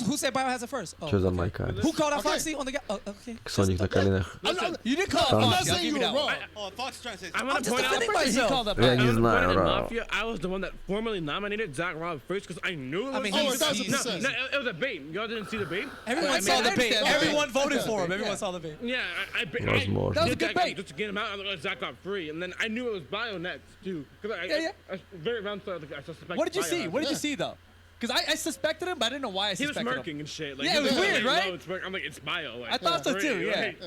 Speaker 19: Who said Biohazard first? Oh.
Speaker 6: Что за майка?
Speaker 19: Who called out
Speaker 5: Okay.
Speaker 19: Foxy on the guy? Oh, okay.
Speaker 6: Соник на коленях.
Speaker 1: You did call
Speaker 5: I'm
Speaker 1: him
Speaker 5: not
Speaker 1: Foxy. I'll
Speaker 5: saying
Speaker 1: give
Speaker 5: you
Speaker 1: you
Speaker 5: were
Speaker 1: that one.
Speaker 5: wrong.
Speaker 4: oh, Fox is trying to say
Speaker 8: I'm
Speaker 4: something.
Speaker 8: gonna
Speaker 19: just
Speaker 8: point out
Speaker 19: defending
Speaker 1: He
Speaker 19: myself.
Speaker 1: called up
Speaker 6: Я не
Speaker 8: in
Speaker 6: знаю, бро.
Speaker 8: Mafia, I was the one that formally nominated Zach Rob first because I knew it was.
Speaker 19: I mean,
Speaker 5: Oh,
Speaker 19: he's-
Speaker 5: 1,000%.
Speaker 8: no, it was a bait. Y'all didn't see the bait.
Speaker 19: Everyone
Speaker 1: I
Speaker 19: saw
Speaker 1: mean,
Speaker 19: the
Speaker 1: I
Speaker 19: bait.
Speaker 1: understand.
Speaker 19: Everyone voted
Speaker 5: Okay.
Speaker 19: for him.
Speaker 1: Yeah.
Speaker 19: Everyone saw the bait.
Speaker 8: Yeah, I
Speaker 6: Возможно.
Speaker 1: That was a
Speaker 8: did
Speaker 1: good bait.
Speaker 8: just to get him out. I was like, Zach got free, and then I knew it was Bio next too. Because I very round started. I suspected.
Speaker 1: What did you
Speaker 8: Bio
Speaker 1: see?
Speaker 8: had
Speaker 1: What did
Speaker 8: it.
Speaker 1: you see though? Because I suspected him, but I didn't know why I
Speaker 8: He was
Speaker 1: suspected him.
Speaker 8: smirking and shit. Like,
Speaker 1: Yeah, it was
Speaker 8: he
Speaker 1: weird,
Speaker 8: like,
Speaker 1: right?
Speaker 8: "No, it's smirk." I'm like, it's Bio. Like,
Speaker 1: I thought so
Speaker 8: free,
Speaker 1: too. Yeah.
Speaker 8: like-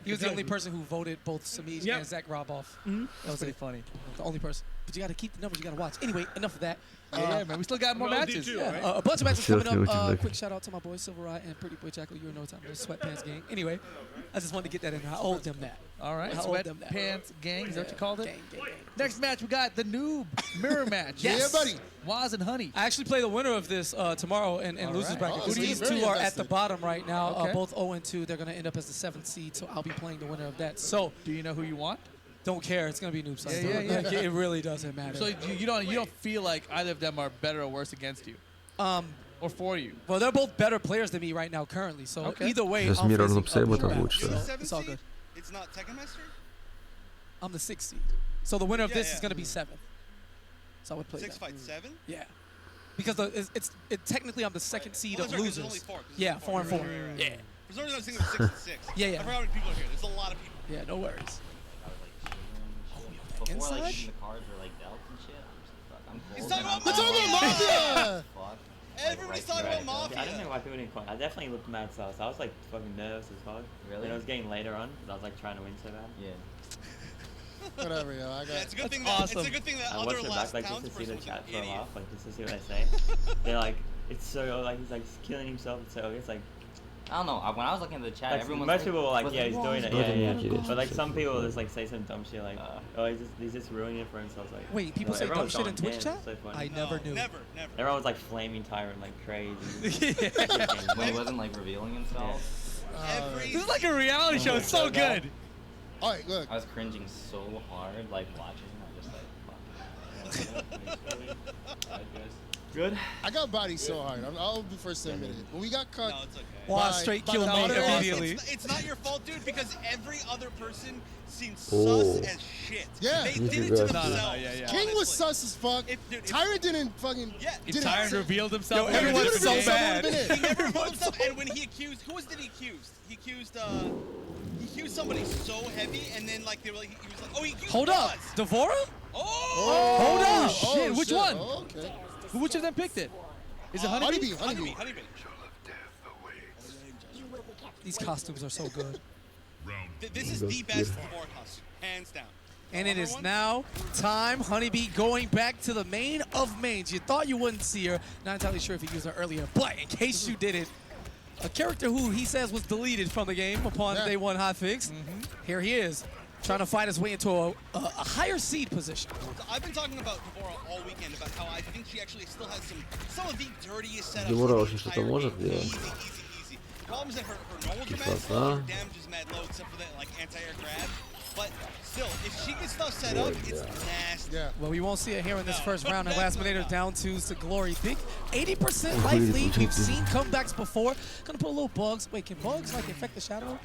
Speaker 19: He was the only person who voted both Samij
Speaker 8: Yep.
Speaker 19: and Zach Rob off.
Speaker 1: That was
Speaker 19: was
Speaker 1: pretty
Speaker 19: it.
Speaker 1: funny.
Speaker 19: The only person. But you got to keep the numbers. You got to watch. Anyway, enough of that.
Speaker 1: Yeah, man. We still got more
Speaker 8: Well,
Speaker 1: matches.
Speaker 8: D2,
Speaker 19: Yeah,
Speaker 8: right?
Speaker 19: a bunch of matches
Speaker 6: Still
Speaker 19: coming up.
Speaker 6: looking
Speaker 19: Quick shout out to my boy Silver Rod and Pretty Boy Jackal. You know what time it is. Sweatpants gang. Anyway, I just wanted to get that in there. I owed them that.
Speaker 1: All right.
Speaker 19: I owed them that.
Speaker 1: Sweatpants gang. Is that what you called it?
Speaker 19: Gang, gang, gang.
Speaker 1: Next match, we got the noob mirror match.
Speaker 19: Yes.
Speaker 5: Yeah, buddy.
Speaker 1: Waz and Honey.
Speaker 19: I actually play the winner of this tomorrow in
Speaker 1: All
Speaker 19: losers
Speaker 1: right.
Speaker 19: bracket.
Speaker 5: Oh, so
Speaker 19: These
Speaker 5: you're very
Speaker 19: two are at
Speaker 5: invested.
Speaker 19: the bottom right now.
Speaker 1: Okay.
Speaker 19: Both 0-2. They're going to end up as the 7th seed, so I'll be playing the winner of that. So
Speaker 1: Do you know who you want?
Speaker 19: don't care. It's going to be Noob Science.
Speaker 1: Yeah, yeah,
Speaker 19: Like,
Speaker 1: yeah.
Speaker 19: it really doesn't matter.
Speaker 1: So you don't feel like either of them are better or worse against you, or for you?
Speaker 19: Well, they're both better players than me right now currently. So
Speaker 1: Okay.
Speaker 19: either way,
Speaker 6: Сейчас
Speaker 19: I'm
Speaker 6: Миррор
Speaker 19: facing
Speaker 6: написал,
Speaker 19: uphill
Speaker 6: там
Speaker 19: battle.
Speaker 6: лучше.
Speaker 4: You're the
Speaker 19: So
Speaker 4: 7th
Speaker 19: it's all
Speaker 4: seed?
Speaker 19: good.
Speaker 4: It's not Tekken Master?
Speaker 19: I'm the 6th seed. So the winner of
Speaker 4: Yeah,
Speaker 19: this
Speaker 4: yeah.
Speaker 19: is going to be 7th. So I would play
Speaker 4: 6
Speaker 19: that.
Speaker 4: fights 7?
Speaker 19: Yeah. Because technically I'm the 2nd seed
Speaker 4: Oh,
Speaker 19: of
Speaker 4: that's right, 'cause
Speaker 19: losers.
Speaker 4: there's only 4, 'cause
Speaker 19: Yeah,
Speaker 4: there's
Speaker 19: 4 and 4.
Speaker 4: Right, right, right.
Speaker 19: Yeah.
Speaker 4: For some reason I was thinking it was 6 and 6.
Speaker 19: Yeah, yeah.
Speaker 4: I forgot how many people are here. There's a lot of people.
Speaker 19: Yeah, no worries.
Speaker 20: Before
Speaker 19: Inside?
Speaker 20: like the cards were like dealt and shit, I'm just like, fuck, I'm cold.
Speaker 4: He's talking about
Speaker 5: We're talking about Mafia!
Speaker 20: Fuck.
Speaker 4: Everybody's talking about Mafia.
Speaker 20: I don't know why people didn't call. I definitely looked mad sauce. I was like fucking nervous as fuck. Really? And it was getting later on because I was like trying to win so bad. Yeah.
Speaker 5: Whatever, yo. I got.
Speaker 4: Yeah, it's a good thing
Speaker 1: awesome.
Speaker 4: that it's a good thing that
Speaker 20: I
Speaker 4: other
Speaker 20: watched it
Speaker 4: last
Speaker 20: back like
Speaker 4: counts
Speaker 20: just to see
Speaker 4: person
Speaker 20: the
Speaker 4: was
Speaker 20: chat
Speaker 4: an
Speaker 20: for a
Speaker 4: idiot.
Speaker 20: laugh, like just to see what I say. They're like, it's so like he's like killing himself. It's so it's like.
Speaker 16: I don't know. When I was looking at the chat,
Speaker 20: Like,
Speaker 16: everyone
Speaker 20: most people were like,
Speaker 16: was
Speaker 20: yeah, he's doing it,
Speaker 6: What
Speaker 20: yeah,
Speaker 6: a
Speaker 20: yeah.
Speaker 6: monkey is.
Speaker 20: But like some people just like say some dumb shit like, oh, he's just ruining it for himself. Like,
Speaker 19: Wait, people
Speaker 20: like,
Speaker 19: say dumb
Speaker 20: everyone's
Speaker 19: shit in
Speaker 20: going
Speaker 19: Twitch
Speaker 20: ham,
Speaker 19: chat?
Speaker 20: it's so funny.
Speaker 19: I never knew.
Speaker 4: Never.
Speaker 20: Everyone was like flaming Tyrant like crazy.
Speaker 16: when he wasn't like revealing himself.
Speaker 1: This is like a reality show. It's so good.
Speaker 5: All right, look.
Speaker 16: I was cringing so hard, like watching. I'm just like, fuck.
Speaker 20: Good.
Speaker 5: I got bodied so hard. I'll be first to admit it. When we got cut.
Speaker 4: No, it's okay.
Speaker 19: Wow, straight
Speaker 5: by
Speaker 19: killed
Speaker 5: the
Speaker 19: me
Speaker 5: moderators,
Speaker 19: immediately.
Speaker 4: It's not your fault, dude, because every other person seemed
Speaker 6: Oh.
Speaker 4: sus as shit.
Speaker 5: Yeah.
Speaker 4: They
Speaker 6: You
Speaker 4: did it
Speaker 6: do
Speaker 4: to
Speaker 6: that.
Speaker 4: themselves.
Speaker 1: yeah.
Speaker 5: King was sus as fuck.
Speaker 4: Dude,
Speaker 5: Tyrant didn't fucking.
Speaker 4: Yeah.
Speaker 5: didn't
Speaker 1: Tyrant
Speaker 5: say-
Speaker 1: revealed himself.
Speaker 19: Yo, everyone's
Speaker 5: Dude,
Speaker 19: so
Speaker 5: if it was someone,
Speaker 19: bad.
Speaker 5: would've been
Speaker 4: He
Speaker 5: it.
Speaker 4: never revealed himself, and when he accused, who did he accuse? He accused somebody so heavy, and then like they were like, he was like, oh, he accused
Speaker 19: Hold up.
Speaker 4: us.
Speaker 19: Devora?
Speaker 4: Oh.
Speaker 19: Hold up.
Speaker 1: Shit, which
Speaker 5: shit.
Speaker 1: one?
Speaker 5: Oh, okay.
Speaker 1: Which of them picked it? Is it Honeybee?
Speaker 5: Honeybee.
Speaker 19: These costumes are so good.
Speaker 4: This is the best Devora costume, hands down.
Speaker 19: And it is now time, Honeybee going back to the main of mains. You thought you wouldn't see her. Not entirely sure if he used her earlier, but in case you didn't, a character who he says was deleted from the game upon day one hotfix. Here he is. trying to fight his way into a higher seed position.
Speaker 4: So I've been talking about Devora all weekend about how I think she actually still has some of the dirtiest setups.
Speaker 6: Девора вообще что-то может делать.
Speaker 4: Easy. The problem is that her knowledge is mad low, her damage is mad low, except for that like anti-air grab. But still, if she gets stuff set up, it's nasty.
Speaker 19: Yeah. Well, we won't see it here in this first round. And Last Minator down twos to Glory. Big 80% life lead. We've seen comebacks before. Gonna put a little bugs. Wait, can bugs like infect the shadow?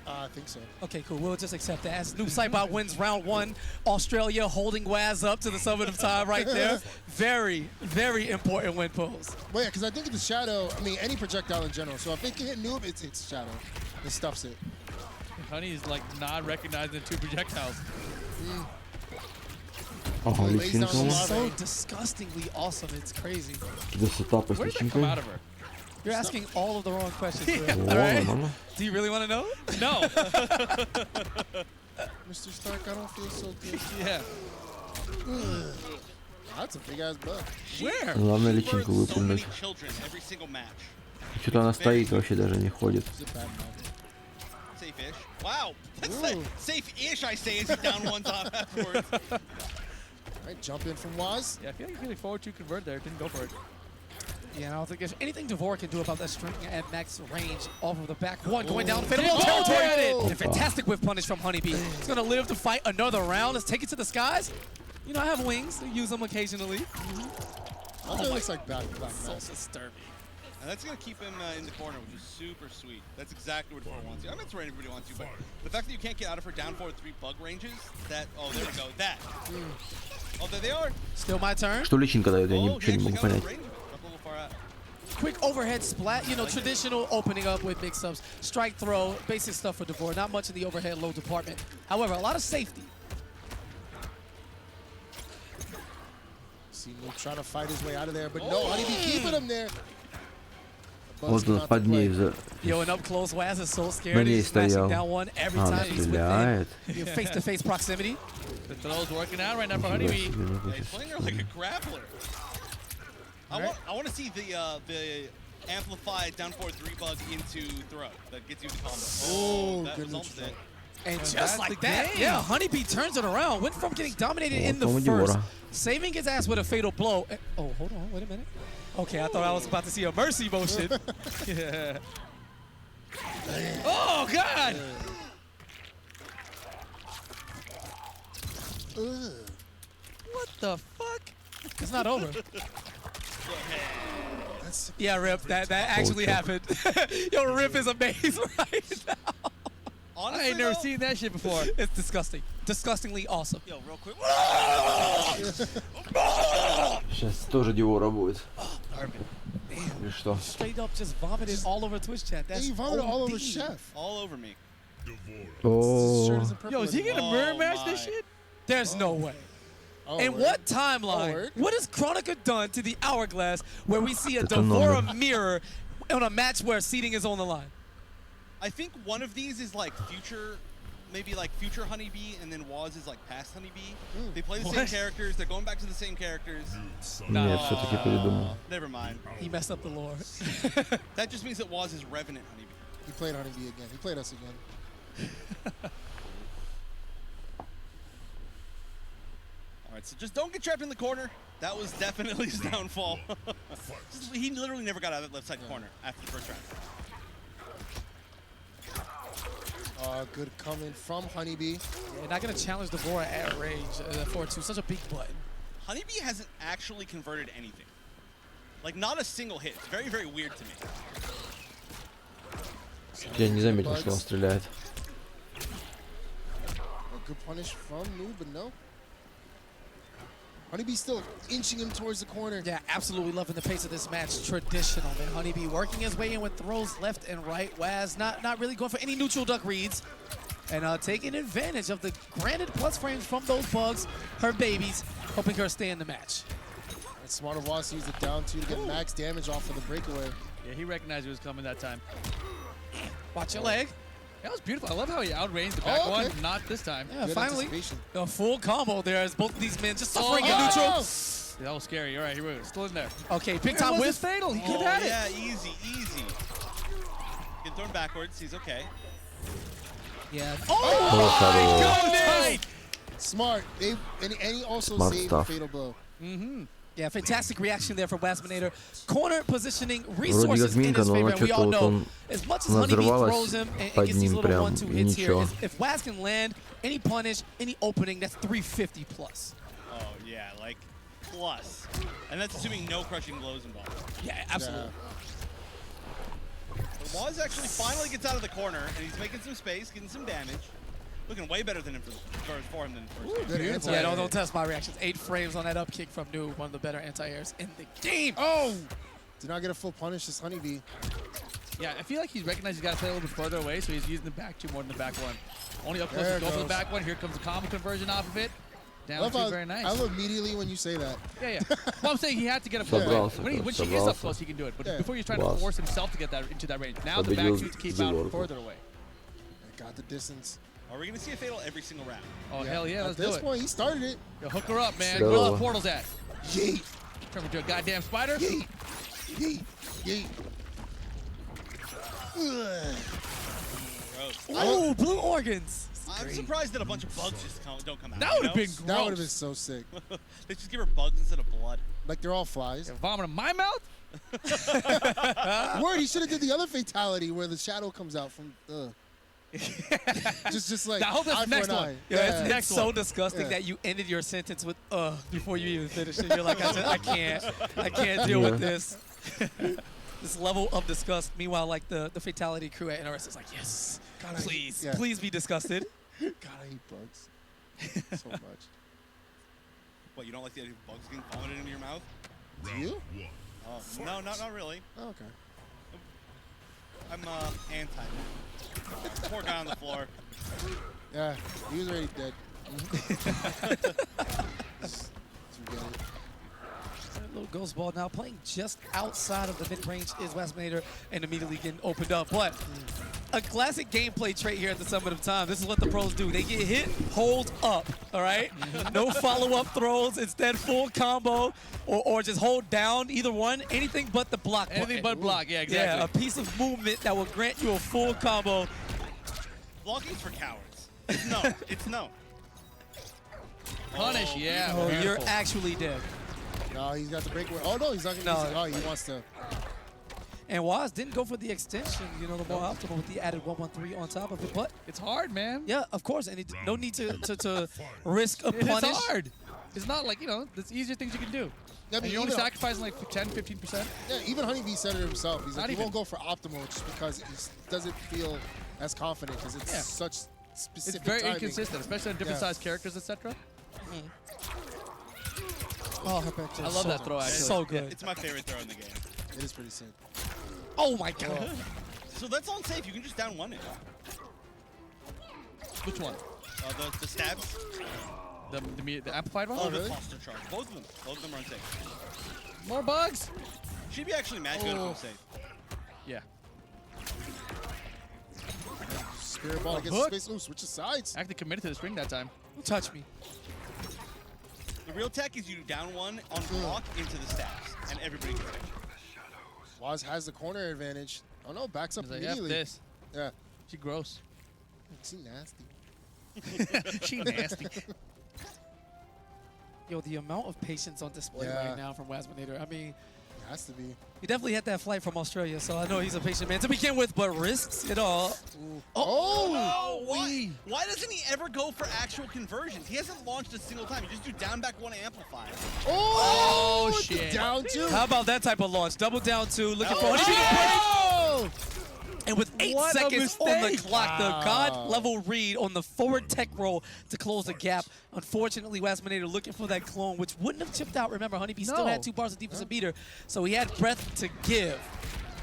Speaker 5: I think so.
Speaker 19: Okay, cool. We'll just accept that. As Noob Saibot wins round 1, Australia holding Waz up to the summit of time right there. Very, very important win pose.
Speaker 5: Well, yeah, because I think the shadow, I mean, any projectile in general. So if it can hit Noob, it's shadow. It stuffs it.
Speaker 1: Honey is like not recognizing the 2 projectiles.
Speaker 19: So disgustingly awesome. It's crazy.
Speaker 6: Where
Speaker 19: did that come out of her? You're asking all of the wrong questions.
Speaker 6: Yeah.
Speaker 19: Right? Do you really want to know?
Speaker 1: No.
Speaker 5: Mr. Stark, I don't feel so good.
Speaker 1: Yeah.
Speaker 5: That's a big ass bug.
Speaker 19: Where?
Speaker 6: Главное личинку выпульнуть. Что-то она стоит, вообще даже не ходит.
Speaker 4: Safe-ish. Wow. That's like safe-ish, I say, as he down one top afterwards.
Speaker 5: All right, jump in from Waz.
Speaker 1: Yeah, I feel like he's really forward to convert there. Didn't go for it.
Speaker 19: Yeah, I don't think there's anything Devora can do about that string at max range off of the back one. Going down fatal territory. And a fantastic whiff punish from Honeybee. He's going to live to fight another round. Let's take it to the skies. You know, I have wings. I use them occasionally.
Speaker 5: It looks like back
Speaker 19: so disturbing.
Speaker 4: And that's going to keep him in the corner, which is super sweet. That's exactly what Devora wants to. I'm not sure anybody wants to, but the fact that you can't get out of her down forward 3 bug ranges, that, oh, there we go, that. Oh, there they are.
Speaker 19: Still my turn.
Speaker 6: Что личинка дает, я ничего не могу понять.
Speaker 19: Quick overhead splat, you know, traditional opening up with mix-ups, strike throw, basic stuff for Devora. Not much in the overhead low department. However, a lot of safety.
Speaker 5: See Noob trying to fight his way out of there, but no, Honeybee keeping him there.
Speaker 6: Вот он под ней.
Speaker 19: Yo, and up close, Waz is so scared. He's smashing down one every time he's within face-to-face proximity.
Speaker 1: The throw's working out right now for Honeybee.
Speaker 4: Yeah, he's playing her like a grappler. I want to see the amplified down forward 3 bug into throw that gets you the combo. Oh, that was almost it.
Speaker 19: And just like that, yeah, Honeybee turns it around. Went from getting dominated in the first, saving his ass with a fatal blow. Oh, hold on, wait a minute. Okay, I thought I was about to see a mercy motion. Yeah. Oh, God! What the fuck? It's not over. Yeah, Rip, that actually happened. Yo, Rip is amazed right now.
Speaker 4: Honestly,
Speaker 1: I ain't never seen that shit before.
Speaker 19: It's disgusting. Disgustingly awesome.
Speaker 4: Yo, real quick.
Speaker 6: Сейчас тоже Девора будет. Или что?
Speaker 19: Straight up just vomited all over Twitch chat. That's
Speaker 5: he vomited all over
Speaker 19: OD.
Speaker 5: Chef.
Speaker 4: All over me.
Speaker 6: Oh.
Speaker 1: Yo, is he gonna mirror match this shit?
Speaker 19: There's no way. In what timeline? What has Chronica done to the Hourglass where we see a Devora mirror on a match where seeding is on the line?
Speaker 4: I think one of these is like future, maybe like future Honeybee, and then Waz is like past Honeybee. They play the same characters. They're going back to the same characters.
Speaker 6: Нет, все-таки передумал.
Speaker 4: Never mind.
Speaker 19: He messed up the lore.
Speaker 4: That just means that Waz is Revenant Honeybee.
Speaker 5: He played Honeybee again. He played us again.
Speaker 4: All right, so just don't get trapped in the corner. That was definitely his downfall. He literally never got out of that left side corner after the first round.
Speaker 5: Good coming from Honeybee.
Speaker 19: Yeah, not going to challenge Devora at range for such a big button.
Speaker 4: Honeybee hasn't actually converted anything. Like, not a single hit. It's very, very weird to me.
Speaker 6: Я не заметил, что он стреляет.
Speaker 5: Good punish from Noob, but no. Honeybee still inching him towards the corner.
Speaker 19: Yeah, absolutely loving the pace of this match. Traditional, man. Honeybee working his way in with throws left and right. Waz not really going for any neutral duck reads. And taking advantage of the granted plus frames from those bugs, her babies, helping her stay in the match.
Speaker 5: And smart of Waz used it down 2 to get max damage off of the breakaway.
Speaker 1: Yeah, he recognized it was coming that time.
Speaker 19: Watch your leg.
Speaker 1: That was beautiful. I love how he outranged the back one. Not this time.
Speaker 19: Yeah, finally, a full combo there as both of these men just suffering in neutral.
Speaker 1: That was scary. All right, here we go. Still in there.
Speaker 19: Okay, big time whiff.
Speaker 1: Fatal. He could have had it.
Speaker 4: Yeah, easy, easy. Get thrown backwards. He's okay.
Speaker 19: Yeah.
Speaker 6: Oh,
Speaker 19: my
Speaker 6: goodness!
Speaker 5: Smart. And he also
Speaker 6: Smart
Speaker 5: saved
Speaker 6: stuff.
Speaker 5: the fatal blow.
Speaker 19: Yeah, fantastic reaction there from Wasminator. Corner positioning,
Speaker 6: Вроде
Speaker 19: resources
Speaker 6: как
Speaker 19: in
Speaker 6: минка,
Speaker 19: his
Speaker 6: но
Speaker 19: favor.
Speaker 6: она
Speaker 19: And we
Speaker 6: что-то
Speaker 19: all
Speaker 6: вот
Speaker 19: know,
Speaker 6: он...
Speaker 19: as much as
Speaker 6: Она
Speaker 19: Honeybee
Speaker 6: взорвалась
Speaker 19: throws him and
Speaker 6: под
Speaker 19: gets these
Speaker 6: ним
Speaker 19: little
Speaker 6: прям,
Speaker 19: 1-2
Speaker 6: и
Speaker 19: hits here,
Speaker 6: ничего.
Speaker 19: if Waz can land any punish, any opening, that's 350 plus.
Speaker 4: Oh, yeah, like, plus. And that's assuming no crushing blows involved.
Speaker 19: Yeah, absolutely.
Speaker 4: Waz actually finally gets out of the corner, and he's making some space, getting some damage. Looking way better than him for him than first.
Speaker 19: Yeah, don't test my reactions. 8 frames on that up kick from Noob, one of the better anti-airs in the game.
Speaker 5: Oh! Did not get a full punish, this Honeybee.
Speaker 1: Yeah, I feel like he's recognized he's got to play a little bit further away, so he's using the back 2 more than the back 1. Only up close
Speaker 5: There
Speaker 1: to
Speaker 5: it
Speaker 1: go for the
Speaker 5: goes.
Speaker 1: back 1. Here comes the combo conversion off of it. Down
Speaker 5: Love
Speaker 1: 2,
Speaker 5: how-
Speaker 1: very nice.
Speaker 5: I love immediately when you say that.
Speaker 1: Yeah. Well, I'm saying he had to get a full
Speaker 6: Собрался,
Speaker 1: range. When she is up close, he can do it. But before he's trying to
Speaker 6: Класс.
Speaker 1: force himself to get that into that range. Now the back
Speaker 6: Победил
Speaker 1: 2 to keep out
Speaker 6: Зигорку.
Speaker 1: further away.
Speaker 5: Got the distance.
Speaker 4: Are we going to see a fatal every single round?
Speaker 1: Oh, hell yeah, let's
Speaker 5: At
Speaker 1: do
Speaker 5: this
Speaker 1: it.
Speaker 5: point, he started it.
Speaker 1: Yo, hook her up, man.
Speaker 6: Go.
Speaker 1: Where are the portals at?
Speaker 5: Yeet.
Speaker 1: Turn into a goddamn spider?
Speaker 5: Yeet. Yeet. Yeet.
Speaker 19: Oh, blue organs.
Speaker 4: I'm surprised that a bunch of bugs just don't come out.
Speaker 1: That would have been gross.
Speaker 5: That would have been so sick.
Speaker 4: They just give her bugs instead of blood.
Speaker 5: Like they're all flies.
Speaker 1: Vomit in my mouth?
Speaker 5: Word, he should have did the other fatality where the shadow comes out from. Just like
Speaker 1: I hope that's
Speaker 5: eye
Speaker 1: the next
Speaker 5: for an
Speaker 1: one.
Speaker 5: eye.
Speaker 19: Yeah, it's so disgusting
Speaker 5: Yeah.
Speaker 19: that you ended your sentence with before you even finished it. You're like, I can't deal with this. This level of disgust. Meanwhile, like the fatality crew at NRS is like, yes, please, please be disgusted.
Speaker 5: God, I hate bugs so much.
Speaker 4: What, you don't like the idea of bugs getting vomited into your mouth?
Speaker 5: Do you?
Speaker 4: Oh, no, not really.
Speaker 5: Oh, okay.
Speaker 4: I'm anti. Poor guy on the floor.
Speaker 5: Yeah, he was already dead. Just forget it.
Speaker 19: Little ghost ball now playing just outside of the mid-range is Wasminator and immediately getting opened up. But a classic gameplay trait here at the Summit of Time. This is what the pros do. They get hit, hold up, all right? No follow-up throws, instead full combo or just hold down, either one, anything but the block
Speaker 1: Anything
Speaker 19: button.
Speaker 1: but block, yeah, exactly.
Speaker 19: Yeah, a piece of movement that will grant you a full combo.
Speaker 4: Blocking's for cowards. It's no. It's no.
Speaker 1: Punish, yeah.
Speaker 19: Oh, you're
Speaker 1: beautiful.
Speaker 19: actually dead.
Speaker 5: No, he's got the breakaway. Oh, no, he's not going to. Oh, he wants to.
Speaker 19: And Waz didn't go for the extension, you know, the more optimal with the added 113 on top of it. But
Speaker 1: it's hard, man.
Speaker 19: Yeah, of course. And no need to risk a
Speaker 1: It's
Speaker 19: punish.
Speaker 1: hard. It's not like, there's easier things you can do.
Speaker 5: Yeah,
Speaker 1: And you're only sacrificing like 10, 15%.
Speaker 5: Yeah, even Honeybee said it himself. He's
Speaker 1: Not
Speaker 5: like, he
Speaker 1: even.
Speaker 5: won't go for optimal just because he doesn't feel as confident because it's such specific
Speaker 1: It's very
Speaker 5: timing.
Speaker 1: inconsistent, especially on different sized characters, etc.
Speaker 19: Oh, her back
Speaker 1: I love that throw, actually.
Speaker 19: So good.
Speaker 4: It's my favorite throw in the game.
Speaker 5: It is pretty sick.
Speaker 19: Oh my god.
Speaker 4: So that's on safe. You can just down one it.
Speaker 1: Which one?
Speaker 4: The stabs.
Speaker 1: The amplified one?
Speaker 4: Oh, the cluster charge. Both of them. Both of them are unsafe.
Speaker 1: More bugs?
Speaker 4: She'd be actually mad good if I'm safe.
Speaker 1: Yeah.
Speaker 5: Spirit ball gets
Speaker 1: hook.
Speaker 5: space. Ooh, switches sides.
Speaker 1: Actually committed to the string that time.
Speaker 19: Don't touch me.
Speaker 4: The real tech is you down one on block into the stabs, and everybody gets it.
Speaker 5: Waz has the corner advantage. Oh no, backs up
Speaker 1: He's like, F
Speaker 5: immediately.
Speaker 1: this.
Speaker 5: Yeah.
Speaker 1: She gross.
Speaker 5: She nasty.
Speaker 1: She nasty.
Speaker 19: Yo, the amount of patience on display right now from Wasminator. I mean,
Speaker 5: it has to be.
Speaker 19: He definitely had that flight from Australia, so I know he's a patient man to begin with, but risks it all.
Speaker 4: Oh, why doesn't he ever go for actual conversions? He hasn't launched a single time. You just do down back one amplifier.
Speaker 19: Oh,
Speaker 5: shit. Down two.
Speaker 19: How about that type of launch? Double down two, looking for And with 8
Speaker 1: What a
Speaker 19: seconds on the
Speaker 1: mistake.
Speaker 19: clock, the God level read on the forward tech roll to close the gap. Unfortunately, Wasminator looking for that clone, which wouldn't have chipped out. Remember, Honeybee still had 2 bars of defensive beater, so he had breath to give.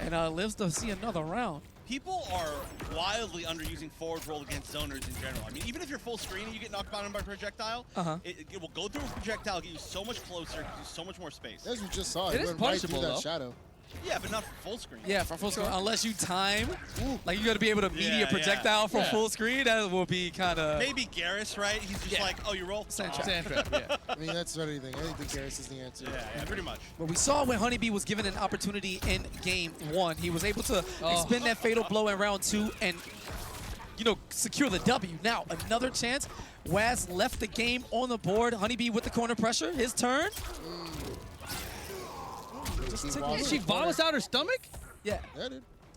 Speaker 19: And lives to see another round.
Speaker 4: People are wildly underusing forward roll against zoners in general. I mean, even if you're full screen and you get knocked down by a projectile, it will go through a projectile, get you so much closer, get you so much more space.
Speaker 5: As we just saw,
Speaker 1: It is
Speaker 5: went right through
Speaker 1: punishable,
Speaker 5: that
Speaker 1: though.
Speaker 5: shadow.
Speaker 4: Yeah, but not for full screen.
Speaker 19: Yeah, for full screen, unless you time. Like, you got to be able to media projectile for full screen. That will be kind of...
Speaker 4: Maybe Garrus, right? He's just like, oh, you roll?
Speaker 19: Sand
Speaker 1: trap, yeah.
Speaker 5: I mean, that's anything. I think Garrus is the answer.
Speaker 4: Yeah, pretty much.
Speaker 19: But we saw when Honeybee was given an opportunity in game 1. He was able to expend that fatal blow in round 2 and secure the W. Now, another chance. Waz left the game on the board. Honeybee with the corner pressure. His turn.
Speaker 1: She vomits out her stomach?
Speaker 19: Yeah.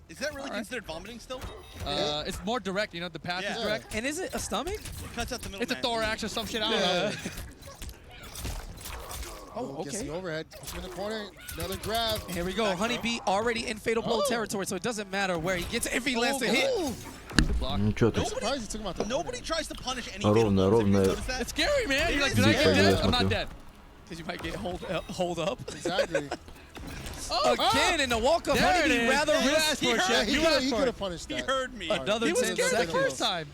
Speaker 4: Is that really considered vomiting still?
Speaker 1: It's more direct, the path is direct.
Speaker 19: And is it a stomach?
Speaker 4: It cuts out the middle.
Speaker 1: It's a thorax or some shit, I don't know.
Speaker 19: Oh,
Speaker 5: Gets
Speaker 19: okay.
Speaker 5: the overhead. Puts him in the corner. Another grab.
Speaker 19: Here we go. Honeybee already in fatal blow territory, so it doesn't matter where he gets if he lands a hit.
Speaker 6: Ничего так.
Speaker 4: Nobody tries to punish any fatal blows. Have you
Speaker 6: Ровно.
Speaker 4: noticed that?
Speaker 1: It's scary, man. You're like,
Speaker 6: did I get dead? I'm not
Speaker 1: dead.
Speaker 19: Because you might get hold up.
Speaker 5: Exactly.
Speaker 19: Again in the walk-up, Honeybee rather risky.
Speaker 5: He could have punished that.
Speaker 4: He heard me.
Speaker 19: Another
Speaker 1: He was
Speaker 19: 10
Speaker 1: scared the
Speaker 19: seconds.
Speaker 1: first time.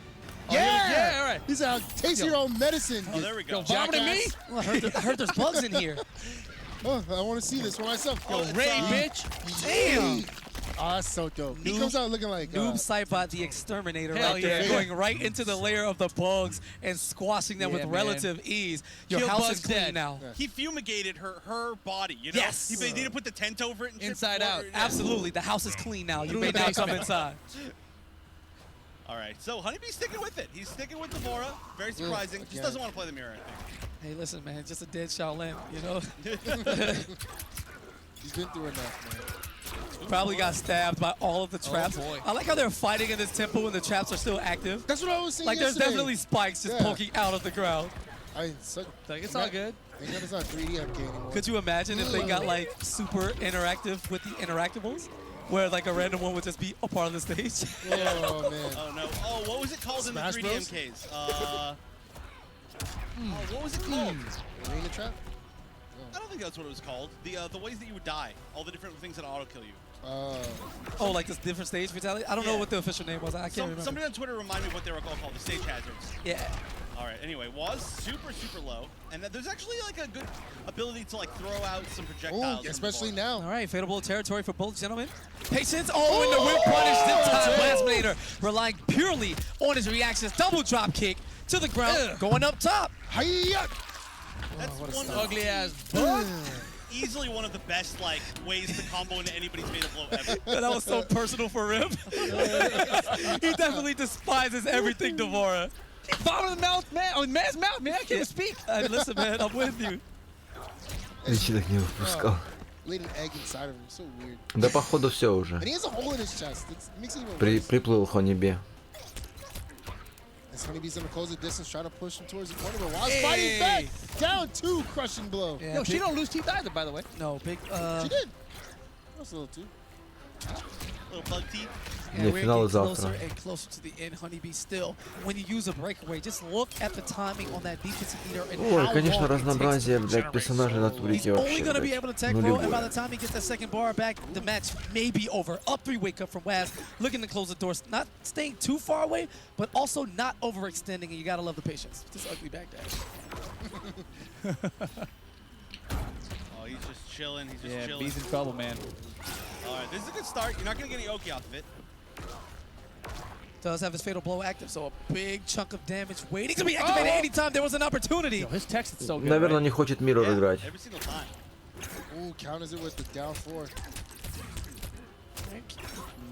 Speaker 5: Yeah.
Speaker 1: All right.
Speaker 5: He's out. Taste your own medicine.
Speaker 4: Oh, there we go.
Speaker 1: Vomiting me?
Speaker 19: Well, I heard there's bugs in here.
Speaker 5: Oh, I want to see this for myself.
Speaker 1: Ray, bitch.
Speaker 19: Damn.
Speaker 5: Oh, that's so dope. He comes out looking like
Speaker 19: Noob Saibot the Exterminator
Speaker 1: Hell
Speaker 19: right there,
Speaker 1: yeah.
Speaker 19: going right into the layer of the bugs and squashing them with
Speaker 1: man.
Speaker 19: relative ease. Your
Speaker 1: Kill
Speaker 19: house
Speaker 1: bugs
Speaker 19: is clean
Speaker 1: dead.
Speaker 19: now.
Speaker 4: He fumigated her body,
Speaker 19: Yes.
Speaker 4: They need to put the tent over it and shit
Speaker 1: Inside
Speaker 4: before-
Speaker 1: out.
Speaker 4: yeah.
Speaker 19: Absolutely. The house is clean now. You
Speaker 1: Through
Speaker 19: may
Speaker 1: the
Speaker 19: now
Speaker 1: basement.
Speaker 19: come inside.
Speaker 4: All right, so Honeybee's sticking with it. He's sticking with Devora. Very surprising. Just doesn't want to play the mirror, I think.
Speaker 19: Hey, listen, man. Just a dead Shaolin,
Speaker 5: He's been through enough, man.
Speaker 19: Probably got stabbed by all of the traps.
Speaker 1: boy.
Speaker 19: I like how they're fighting in this temple and the traps are still active.
Speaker 5: That's what I was saying
Speaker 19: Like, there's
Speaker 5: yesterday.
Speaker 19: definitely spikes just poking out of the ground.
Speaker 1: It's all good.
Speaker 5: Thank God it's not 3D MK anymore.
Speaker 19: Could you imagine if they got, like, super interactive with the interactables? Where, like, a random one would just be a part of the stage?
Speaker 5: Oh, man.
Speaker 4: Oh, no. Oh, what was it called
Speaker 5: Smash
Speaker 4: in the 3D
Speaker 5: Bros?
Speaker 4: MKs? What was it called?
Speaker 5: Arena trap?
Speaker 4: I don't think that's what it was called. The ways that you would die. All the different things that auto-kill you.
Speaker 19: Oh, like this different stage fatality? I don't know what the official name was. I can't remember.
Speaker 4: Somebody on Twitter reminded me of what they were called the stage hazards.
Speaker 19: Yeah.
Speaker 4: All right, anyway, was super, super low. And there's actually like a good ability to like throw out some projectiles.
Speaker 5: Ooh, especially now.
Speaker 19: All right, fatal blow territory for both gentlemen. Patience. Oh, and the whip punish this time. Lasminator relying purely on his reactions. Double drop kick to the ground. Going up top.
Speaker 5: Hi-ya!
Speaker 4: That's one
Speaker 1: Ugly ass.
Speaker 4: easily one of the best like ways to combo into anybody's fatal blow ever.
Speaker 19: That was so personal for Rip. He definitely despises everything Devora.
Speaker 1: Vomit in the mouth, man. Oh, man's mouth, man. I can't speak.
Speaker 19: Listen, man, I'm with you.
Speaker 6: Ничего так не выпускал.
Speaker 5: Laid an egg inside of him. So weird.
Speaker 6: Да походу все уже.
Speaker 5: And he has a hole in his chest. It makes it even worse.
Speaker 6: Приплыл Honeybee.
Speaker 5: As Honeybee's gonna close the distance, try to push him towards the corner, but Waz fighting back. Down 2, crushing blow.
Speaker 19: Yeah,
Speaker 1: Yo, she don't lose teeth either, by the way.
Speaker 19: No, big.
Speaker 5: She did. That's a little too.
Speaker 4: Little bug teeth.
Speaker 19: And
Speaker 6: Не,
Speaker 19: we're
Speaker 6: финал
Speaker 19: getting
Speaker 6: завтра.
Speaker 19: closer and closer to the end, Honeybee. Still, when you use a breakaway, just look at the timing on that defensive meter and
Speaker 6: Ой,
Speaker 19: how
Speaker 6: конечно,
Speaker 19: long it takes
Speaker 6: разнообразие,
Speaker 19: to
Speaker 6: блядь,
Speaker 19: regenerate.
Speaker 6: персонажей на
Speaker 19: He's
Speaker 6: турике
Speaker 19: only
Speaker 6: вообще,
Speaker 19: going to be able to tech roll, and by the
Speaker 6: нулевой.
Speaker 19: time he gets that second bar back, the match may be over. Up 3 wake up from Waz, looking to close the doors, not staying too far away, but also not overextending, and you got to love the patience. This ugly backdash.
Speaker 4: Oh, he's just chilling. He's just
Speaker 1: Yeah,
Speaker 4: chilling.
Speaker 1: B's in trouble, man.
Speaker 4: All right, this is a good start. You're not going to get any Oki off of it.
Speaker 19: Does have his fatal blow active, so a big chunk of damage waiting to be activated anytime there was an opportunity.
Speaker 1: Yo, his text is so good.
Speaker 6: Наверное,
Speaker 1: right?
Speaker 6: не хочет Mirror играть.
Speaker 4: Every single time.
Speaker 5: Ooh, counters it with the down 4.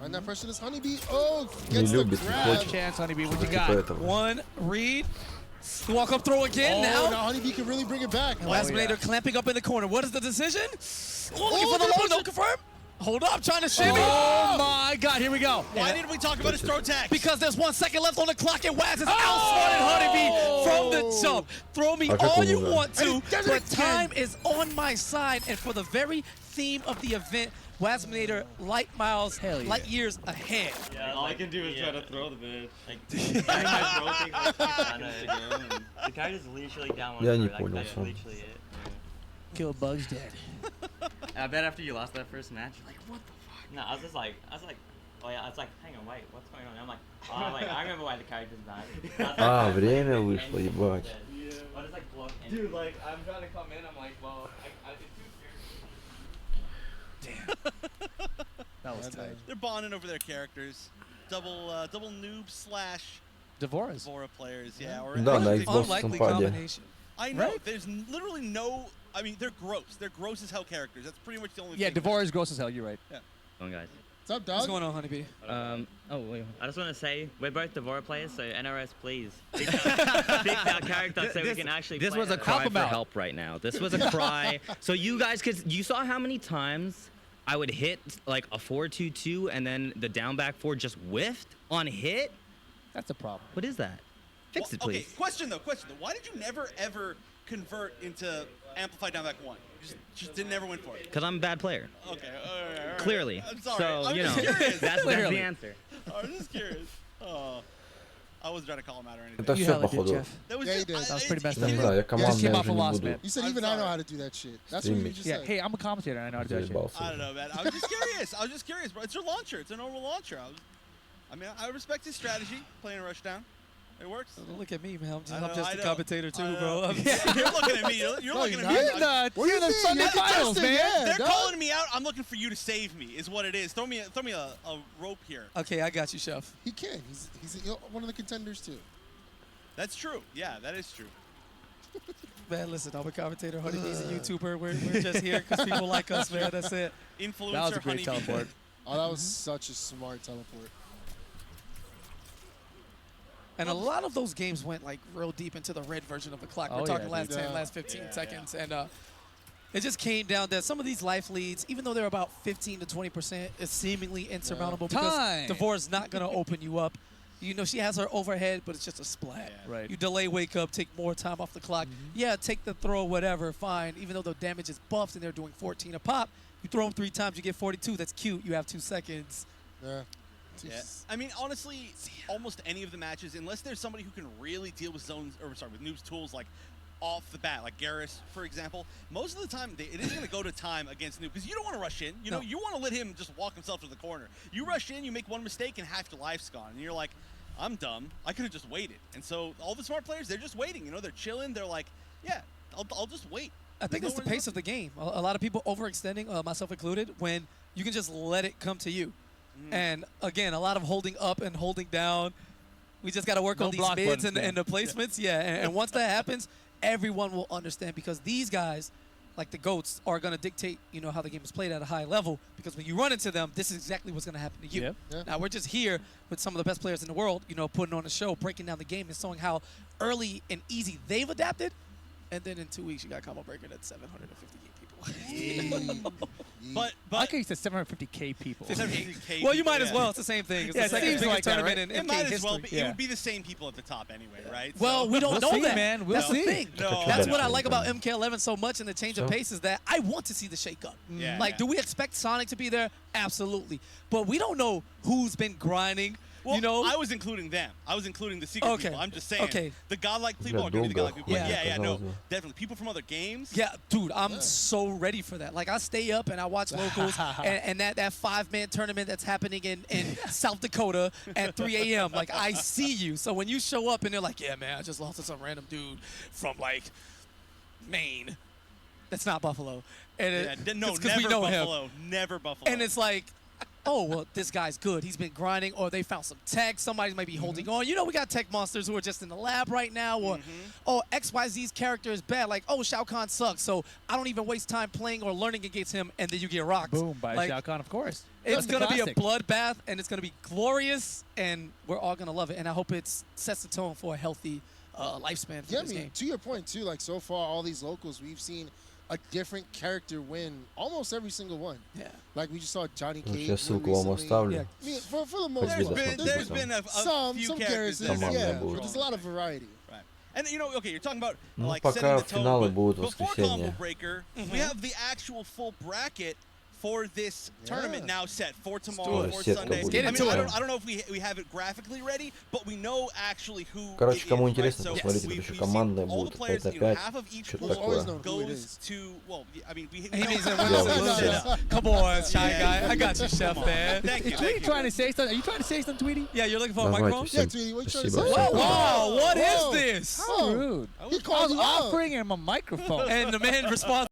Speaker 5: Find that pressure, this Honeybee. Oh,
Speaker 6: Не
Speaker 5: gets the
Speaker 6: любит, не
Speaker 5: grab.
Speaker 6: хочет.
Speaker 1: Chance, Honeybee, what you
Speaker 6: Типа
Speaker 1: got?
Speaker 6: этого.
Speaker 19: One read. Walk up throw again
Speaker 5: Oh,
Speaker 19: now.
Speaker 5: now Honeybee can really bring it back.
Speaker 19: And Lasminator clamping up in the corner. What is the decision? Oh, looking for the low, no confirm. Hold up, trying to shimmy.
Speaker 1: Oh my God, here we go.
Speaker 4: Why didn't we talk about his throw tag?
Speaker 19: Because there's 1 second left on the clock and Waz has outsmarted Honeybee from the jump. Throw me
Speaker 6: как
Speaker 19: all
Speaker 6: он
Speaker 19: you
Speaker 6: уже?
Speaker 19: want to,
Speaker 5: And he does it
Speaker 19: but
Speaker 5: again.
Speaker 19: time is on my side. And for the very theme of the event, Lasminator light miles, light years ahead.
Speaker 20: Yeah, all I can do is try to throw the bitch. Like, getting my throw things like the guy just literally down one
Speaker 6: Я не
Speaker 20: throw, like,
Speaker 6: понял
Speaker 20: that's
Speaker 6: сам.
Speaker 20: literally it.
Speaker 1: Kill Bugs dead.
Speaker 20: And I bet after you lost that first match, you're like, what the fuck? No, I was like, oh yeah, I was like, hang on, wait, what's going on? And I'm like, I remember why the characters died.
Speaker 6: А, время вышло, ебать.
Speaker 20: What is like block?
Speaker 13: Dude, like, I'm trying to come in, I'm like, well, it's too
Speaker 1: That was tight.
Speaker 4: They're bonding over their characters. Double noob slash
Speaker 1: Devora's.
Speaker 4: Devora players, yeah. Or
Speaker 6: Да, на
Speaker 4: actually,
Speaker 6: Xbox
Speaker 19: Unlikely
Speaker 6: компаде.
Speaker 19: combination.
Speaker 4: I know.
Speaker 1: Right?
Speaker 4: There's literally no. I mean, they're gross. They're gross as hell characters. That's pretty much the only.
Speaker 1: Yeah,
Speaker 4: thing.
Speaker 1: Devora's gross as hell. You're right.
Speaker 20: Come on, guys.
Speaker 5: What's up, dog?
Speaker 19: What's going on, Honeybee?
Speaker 20: Oh, wait. I just want to say we're both Devora players, so NRS, please fix our character so we can actually.
Speaker 21: This
Speaker 20: play
Speaker 21: was a
Speaker 20: it.
Speaker 21: cry for help right now. This was a cry. So you guys you saw how many times I would hit like a 4-2-2 and then the down back 4 just whiffed on hit?
Speaker 1: That's a problem.
Speaker 21: What is that? Fix it, please.
Speaker 4: Okay, question though. Why did you never ever convert into Amplify down back 1? You just didn't ever went for it.
Speaker 21: Because I'm a bad player.
Speaker 4: Okay, all right.
Speaker 21: Clearly.
Speaker 4: I'm sorry.
Speaker 21: So,
Speaker 4: I'm
Speaker 21: you
Speaker 4: just
Speaker 21: know,
Speaker 4: curious.
Speaker 21: that's the answer.
Speaker 4: I was just curious. Oh, I wasn't trying to call him out or anything.
Speaker 6: Это все, походу.
Speaker 4: That was
Speaker 5: Yeah,
Speaker 4: just,
Speaker 5: he did.
Speaker 19: That was pretty messed
Speaker 6: Не
Speaker 19: up.
Speaker 6: знаю, я командный
Speaker 1: off
Speaker 6: уже
Speaker 1: a
Speaker 6: не
Speaker 1: loss,
Speaker 6: буду.
Speaker 1: man.
Speaker 5: You said
Speaker 4: I'm
Speaker 5: even I know
Speaker 4: sorry.
Speaker 5: how to do that shit. That's what you
Speaker 6: Стримить.
Speaker 5: just
Speaker 1: Yeah,
Speaker 5: said.
Speaker 1: hey, I'm a commentator. I know how to do that shit.
Speaker 6: Заебался.
Speaker 4: I don't know, man. I was just curious. Bro. It's your launcher. It's a normal launcher. I respect his strategy, playing a rush down. It works.
Speaker 19: Don't look at me, man.
Speaker 4: I
Speaker 19: I'm
Speaker 4: know,
Speaker 19: just
Speaker 4: I
Speaker 19: a
Speaker 4: know.
Speaker 19: commentator too,
Speaker 4: I know.
Speaker 19: bro.
Speaker 4: You're looking at me. You're
Speaker 5: No,
Speaker 4: looking
Speaker 5: you're
Speaker 4: at me.
Speaker 5: not.
Speaker 1: You're in the Sunday
Speaker 5: You're
Speaker 1: finals,
Speaker 5: contesting,
Speaker 1: man.
Speaker 5: yeah,
Speaker 4: They're
Speaker 5: dog.
Speaker 4: calling me out. I'm looking for you to save me. Is what it is. Throw me a rope here.
Speaker 19: Okay, I got you, Chef.
Speaker 5: He can. He's one of the contenders too.
Speaker 4: That's true. Yeah, that is true.
Speaker 19: Man, listen, I'm a commentator. Honeybee's a YouTuber. We're just here because people like us, man. That's it.
Speaker 4: Influencer.
Speaker 1: That was a great
Speaker 4: Honeybee.
Speaker 1: teleport.
Speaker 5: Oh, that was such a smart teleport.
Speaker 19: And a lot of those games went like real deep into the red version of the clock. We're
Speaker 1: Oh,
Speaker 19: talking
Speaker 1: yeah,
Speaker 19: last
Speaker 5: dude.
Speaker 19: 10, last 15 seconds. And it just came down that some of these life leads, even though they're about 15 to 20%, is seemingly insurmountable because
Speaker 1: Time.
Speaker 19: Devora's not going to open you up. You know, she has her overhead, but it's just a splat.
Speaker 1: Right.
Speaker 19: You delay wake up, take more time off the clock. Yeah, take the throw, whatever, fine. Even though the damage is buffed and they're doing 14 a pop, you throw them 3 times, you get 42. That's cute. You have 2 seconds.
Speaker 5: Yeah.
Speaker 4: Yeah. I mean, honestly, almost any of the matches, unless there's somebody who can really deal with with noobs tools like off the bat, like Garrus, for example, most of the time it is going to go to time against noob because you don't want to rush in. You know, you want to let him just walk himself to the corner. You rush in, you make one mistake, and half your life's gone. And you're like, I'm dumb. I could have just waited. And so all the smart players, they're just waiting. You know, they're chilling. They're like, yeah, I'll just wait.
Speaker 19: I think it's the pace of the game. A lot of people overextending, myself included, when you can just let it come to you. And again, a lot of holding up and holding down. We just got to work on these mids and the placements. Yeah, and once that happens, everyone will understand because these guys, like the GOATs, are going to dictate, you know, how the game is played at a high level because when you run into them, this is exactly what's going to happen to you.
Speaker 5: Yeah.
Speaker 19: Now, we're just here with some of the best players in the world, you know, putting on a show, breaking down the game and showing how early and easy they've adapted. And then in 2 weeks, you got Combo Breaker that's 750 people.
Speaker 4: But
Speaker 1: I think he said 750K people.
Speaker 4: 750K
Speaker 19: Well, you might
Speaker 4: people,
Speaker 19: as well. It's the same thing. It's
Speaker 1: Yeah,
Speaker 19: the
Speaker 1: it
Speaker 19: second
Speaker 1: seems
Speaker 19: biggest
Speaker 1: like that,
Speaker 19: tournament
Speaker 1: right?
Speaker 19: in
Speaker 4: It might
Speaker 19: MK
Speaker 4: as well
Speaker 19: history.
Speaker 4: be.
Speaker 1: Yeah.
Speaker 4: It would be the same people at the top anyway, right?
Speaker 19: Well,
Speaker 4: So-
Speaker 19: we don't know
Speaker 1: see,
Speaker 19: that.
Speaker 1: man. We'll
Speaker 19: That's the
Speaker 1: see.
Speaker 19: thing.
Speaker 4: No,
Speaker 19: That's
Speaker 6: that
Speaker 19: what I
Speaker 6: shit
Speaker 19: like about
Speaker 6: done.
Speaker 19: MK11 so much and the change of pace is that I want to see the shake-up.
Speaker 4: Yeah,
Speaker 19: Like,
Speaker 4: yeah.
Speaker 19: do we expect Sonic to be there? Absolutely. But we don't know who's been grinding.
Speaker 4: Well,
Speaker 19: you know,
Speaker 4: I was including them. I was including the secret
Speaker 19: Okay.
Speaker 4: people. I'm just saying.
Speaker 19: Okay.
Speaker 4: The godlike people are going to be the godlike people.
Speaker 19: Yeah.
Speaker 4: Yeah, no,
Speaker 6: казалось бы.
Speaker 4: definitely. People from other games.
Speaker 19: yeah, dude, I'm so ready for that. Like, I stay up and I watch locals and that 5-man tournament that's happening in South Dakota at 3 a.m. Like, I see you. So when you show up and they're like, yeah, man, I just lost to some random dude from, like, Maine. That's not Buffalo. And
Speaker 4: No,
Speaker 19: it's 'cause
Speaker 4: never
Speaker 19: we know
Speaker 4: Buffalo.
Speaker 19: him.
Speaker 4: Never Buffalo.
Speaker 19: And it's like, oh, well, this guy's good. He's been grinding, or they found some tech. Somebody might be holding on. You know, we got tech monsters who are just in the lab right now, or, oh, XYZ's character is bad. Like, oh, Shao Kahn sucks, so I don't even waste time playing or learning against him, and then you get rocked.
Speaker 1: Boom, by
Speaker 19: Like,
Speaker 1: Shao Kahn, of course.
Speaker 19: It's
Speaker 1: That's the
Speaker 19: going to be a
Speaker 1: classic.
Speaker 19: bloodbath, and it's going to be glorious, and we're all going to love it. And I hope it sets the tone for a healthy lifespan for
Speaker 5: Yeah, I
Speaker 19: this
Speaker 5: mean,
Speaker 19: game.
Speaker 5: to your point too, like so far, all these locals, we've seen a different character win almost every single one.
Speaker 19: Yeah.
Speaker 5: Like we just saw Johnny
Speaker 6: Ну,
Speaker 5: Cage.
Speaker 6: сейчас
Speaker 5: win
Speaker 6: ссылку вам
Speaker 5: recently.
Speaker 6: оставлю.
Speaker 5: Yeah. I mean, for the most
Speaker 6: Хоть
Speaker 5: part.
Speaker 6: видос
Speaker 4: there's
Speaker 6: посмотрите
Speaker 4: been
Speaker 6: там.
Speaker 4: a few
Speaker 5: some
Speaker 4: characters
Speaker 5: characters,
Speaker 4: that have
Speaker 6: Командные
Speaker 5: yeah,
Speaker 6: будут.
Speaker 5: but there's a lot of variety.
Speaker 4: Right. And you know, okay, you're talking about
Speaker 6: Ну,
Speaker 4: like
Speaker 6: пока
Speaker 4: setting the tone,
Speaker 6: финалы
Speaker 4: but
Speaker 6: будут в
Speaker 4: before Combo
Speaker 6: воскресенье.
Speaker 4: Breaker, we have the actual full bracket for this tournament now set for tomorrow,
Speaker 6: it.
Speaker 4: for
Speaker 6: Сетка
Speaker 4: Sunday.
Speaker 6: будет.
Speaker 19: Get
Speaker 4: I
Speaker 19: into
Speaker 4: mean,
Speaker 19: it.
Speaker 4: I don't know if we have it graphically ready, but we know actually who.
Speaker 6: Короче,
Speaker 4: it
Speaker 6: кому
Speaker 4: is, right?
Speaker 6: интересно,
Speaker 4: So
Speaker 6: посмотрите,
Speaker 4: we've
Speaker 6: тут еще
Speaker 4: seen
Speaker 6: командные
Speaker 4: all the
Speaker 6: будут.
Speaker 4: players, you know,
Speaker 6: 5
Speaker 4: half of each
Speaker 6: что-то
Speaker 4: pool
Speaker 5: always
Speaker 6: такое.
Speaker 5: known who it
Speaker 4: goes
Speaker 5: is.
Speaker 4: to. Well, I mean, we.
Speaker 19: He means
Speaker 4: know-
Speaker 19: that
Speaker 5: No,
Speaker 19: we're
Speaker 5: no,
Speaker 19: shit
Speaker 5: no.
Speaker 19: up. Come on, shy
Speaker 4: Yeah,
Speaker 19: guy. I got you, chef,
Speaker 4: Come on.
Speaker 19: man.
Speaker 4: Thank you.
Speaker 1: Tweety
Speaker 4: Thank you.
Speaker 1: trying to say something? Are you trying to say something, Tweety?
Speaker 19: Yeah, you're looking for a
Speaker 6: Давайте
Speaker 19: microphone?
Speaker 5: Yeah,
Speaker 6: всем
Speaker 5: Tweety, what you trying to
Speaker 6: спасибо.
Speaker 5: say?
Speaker 6: Всем пока.
Speaker 19: Wow, what
Speaker 5: Whoa.
Speaker 19: is this?
Speaker 1: How rude.
Speaker 5: He
Speaker 1: I
Speaker 5: called
Speaker 1: was
Speaker 5: you out.
Speaker 1: offering him a microphone.
Speaker 19: And the man responds.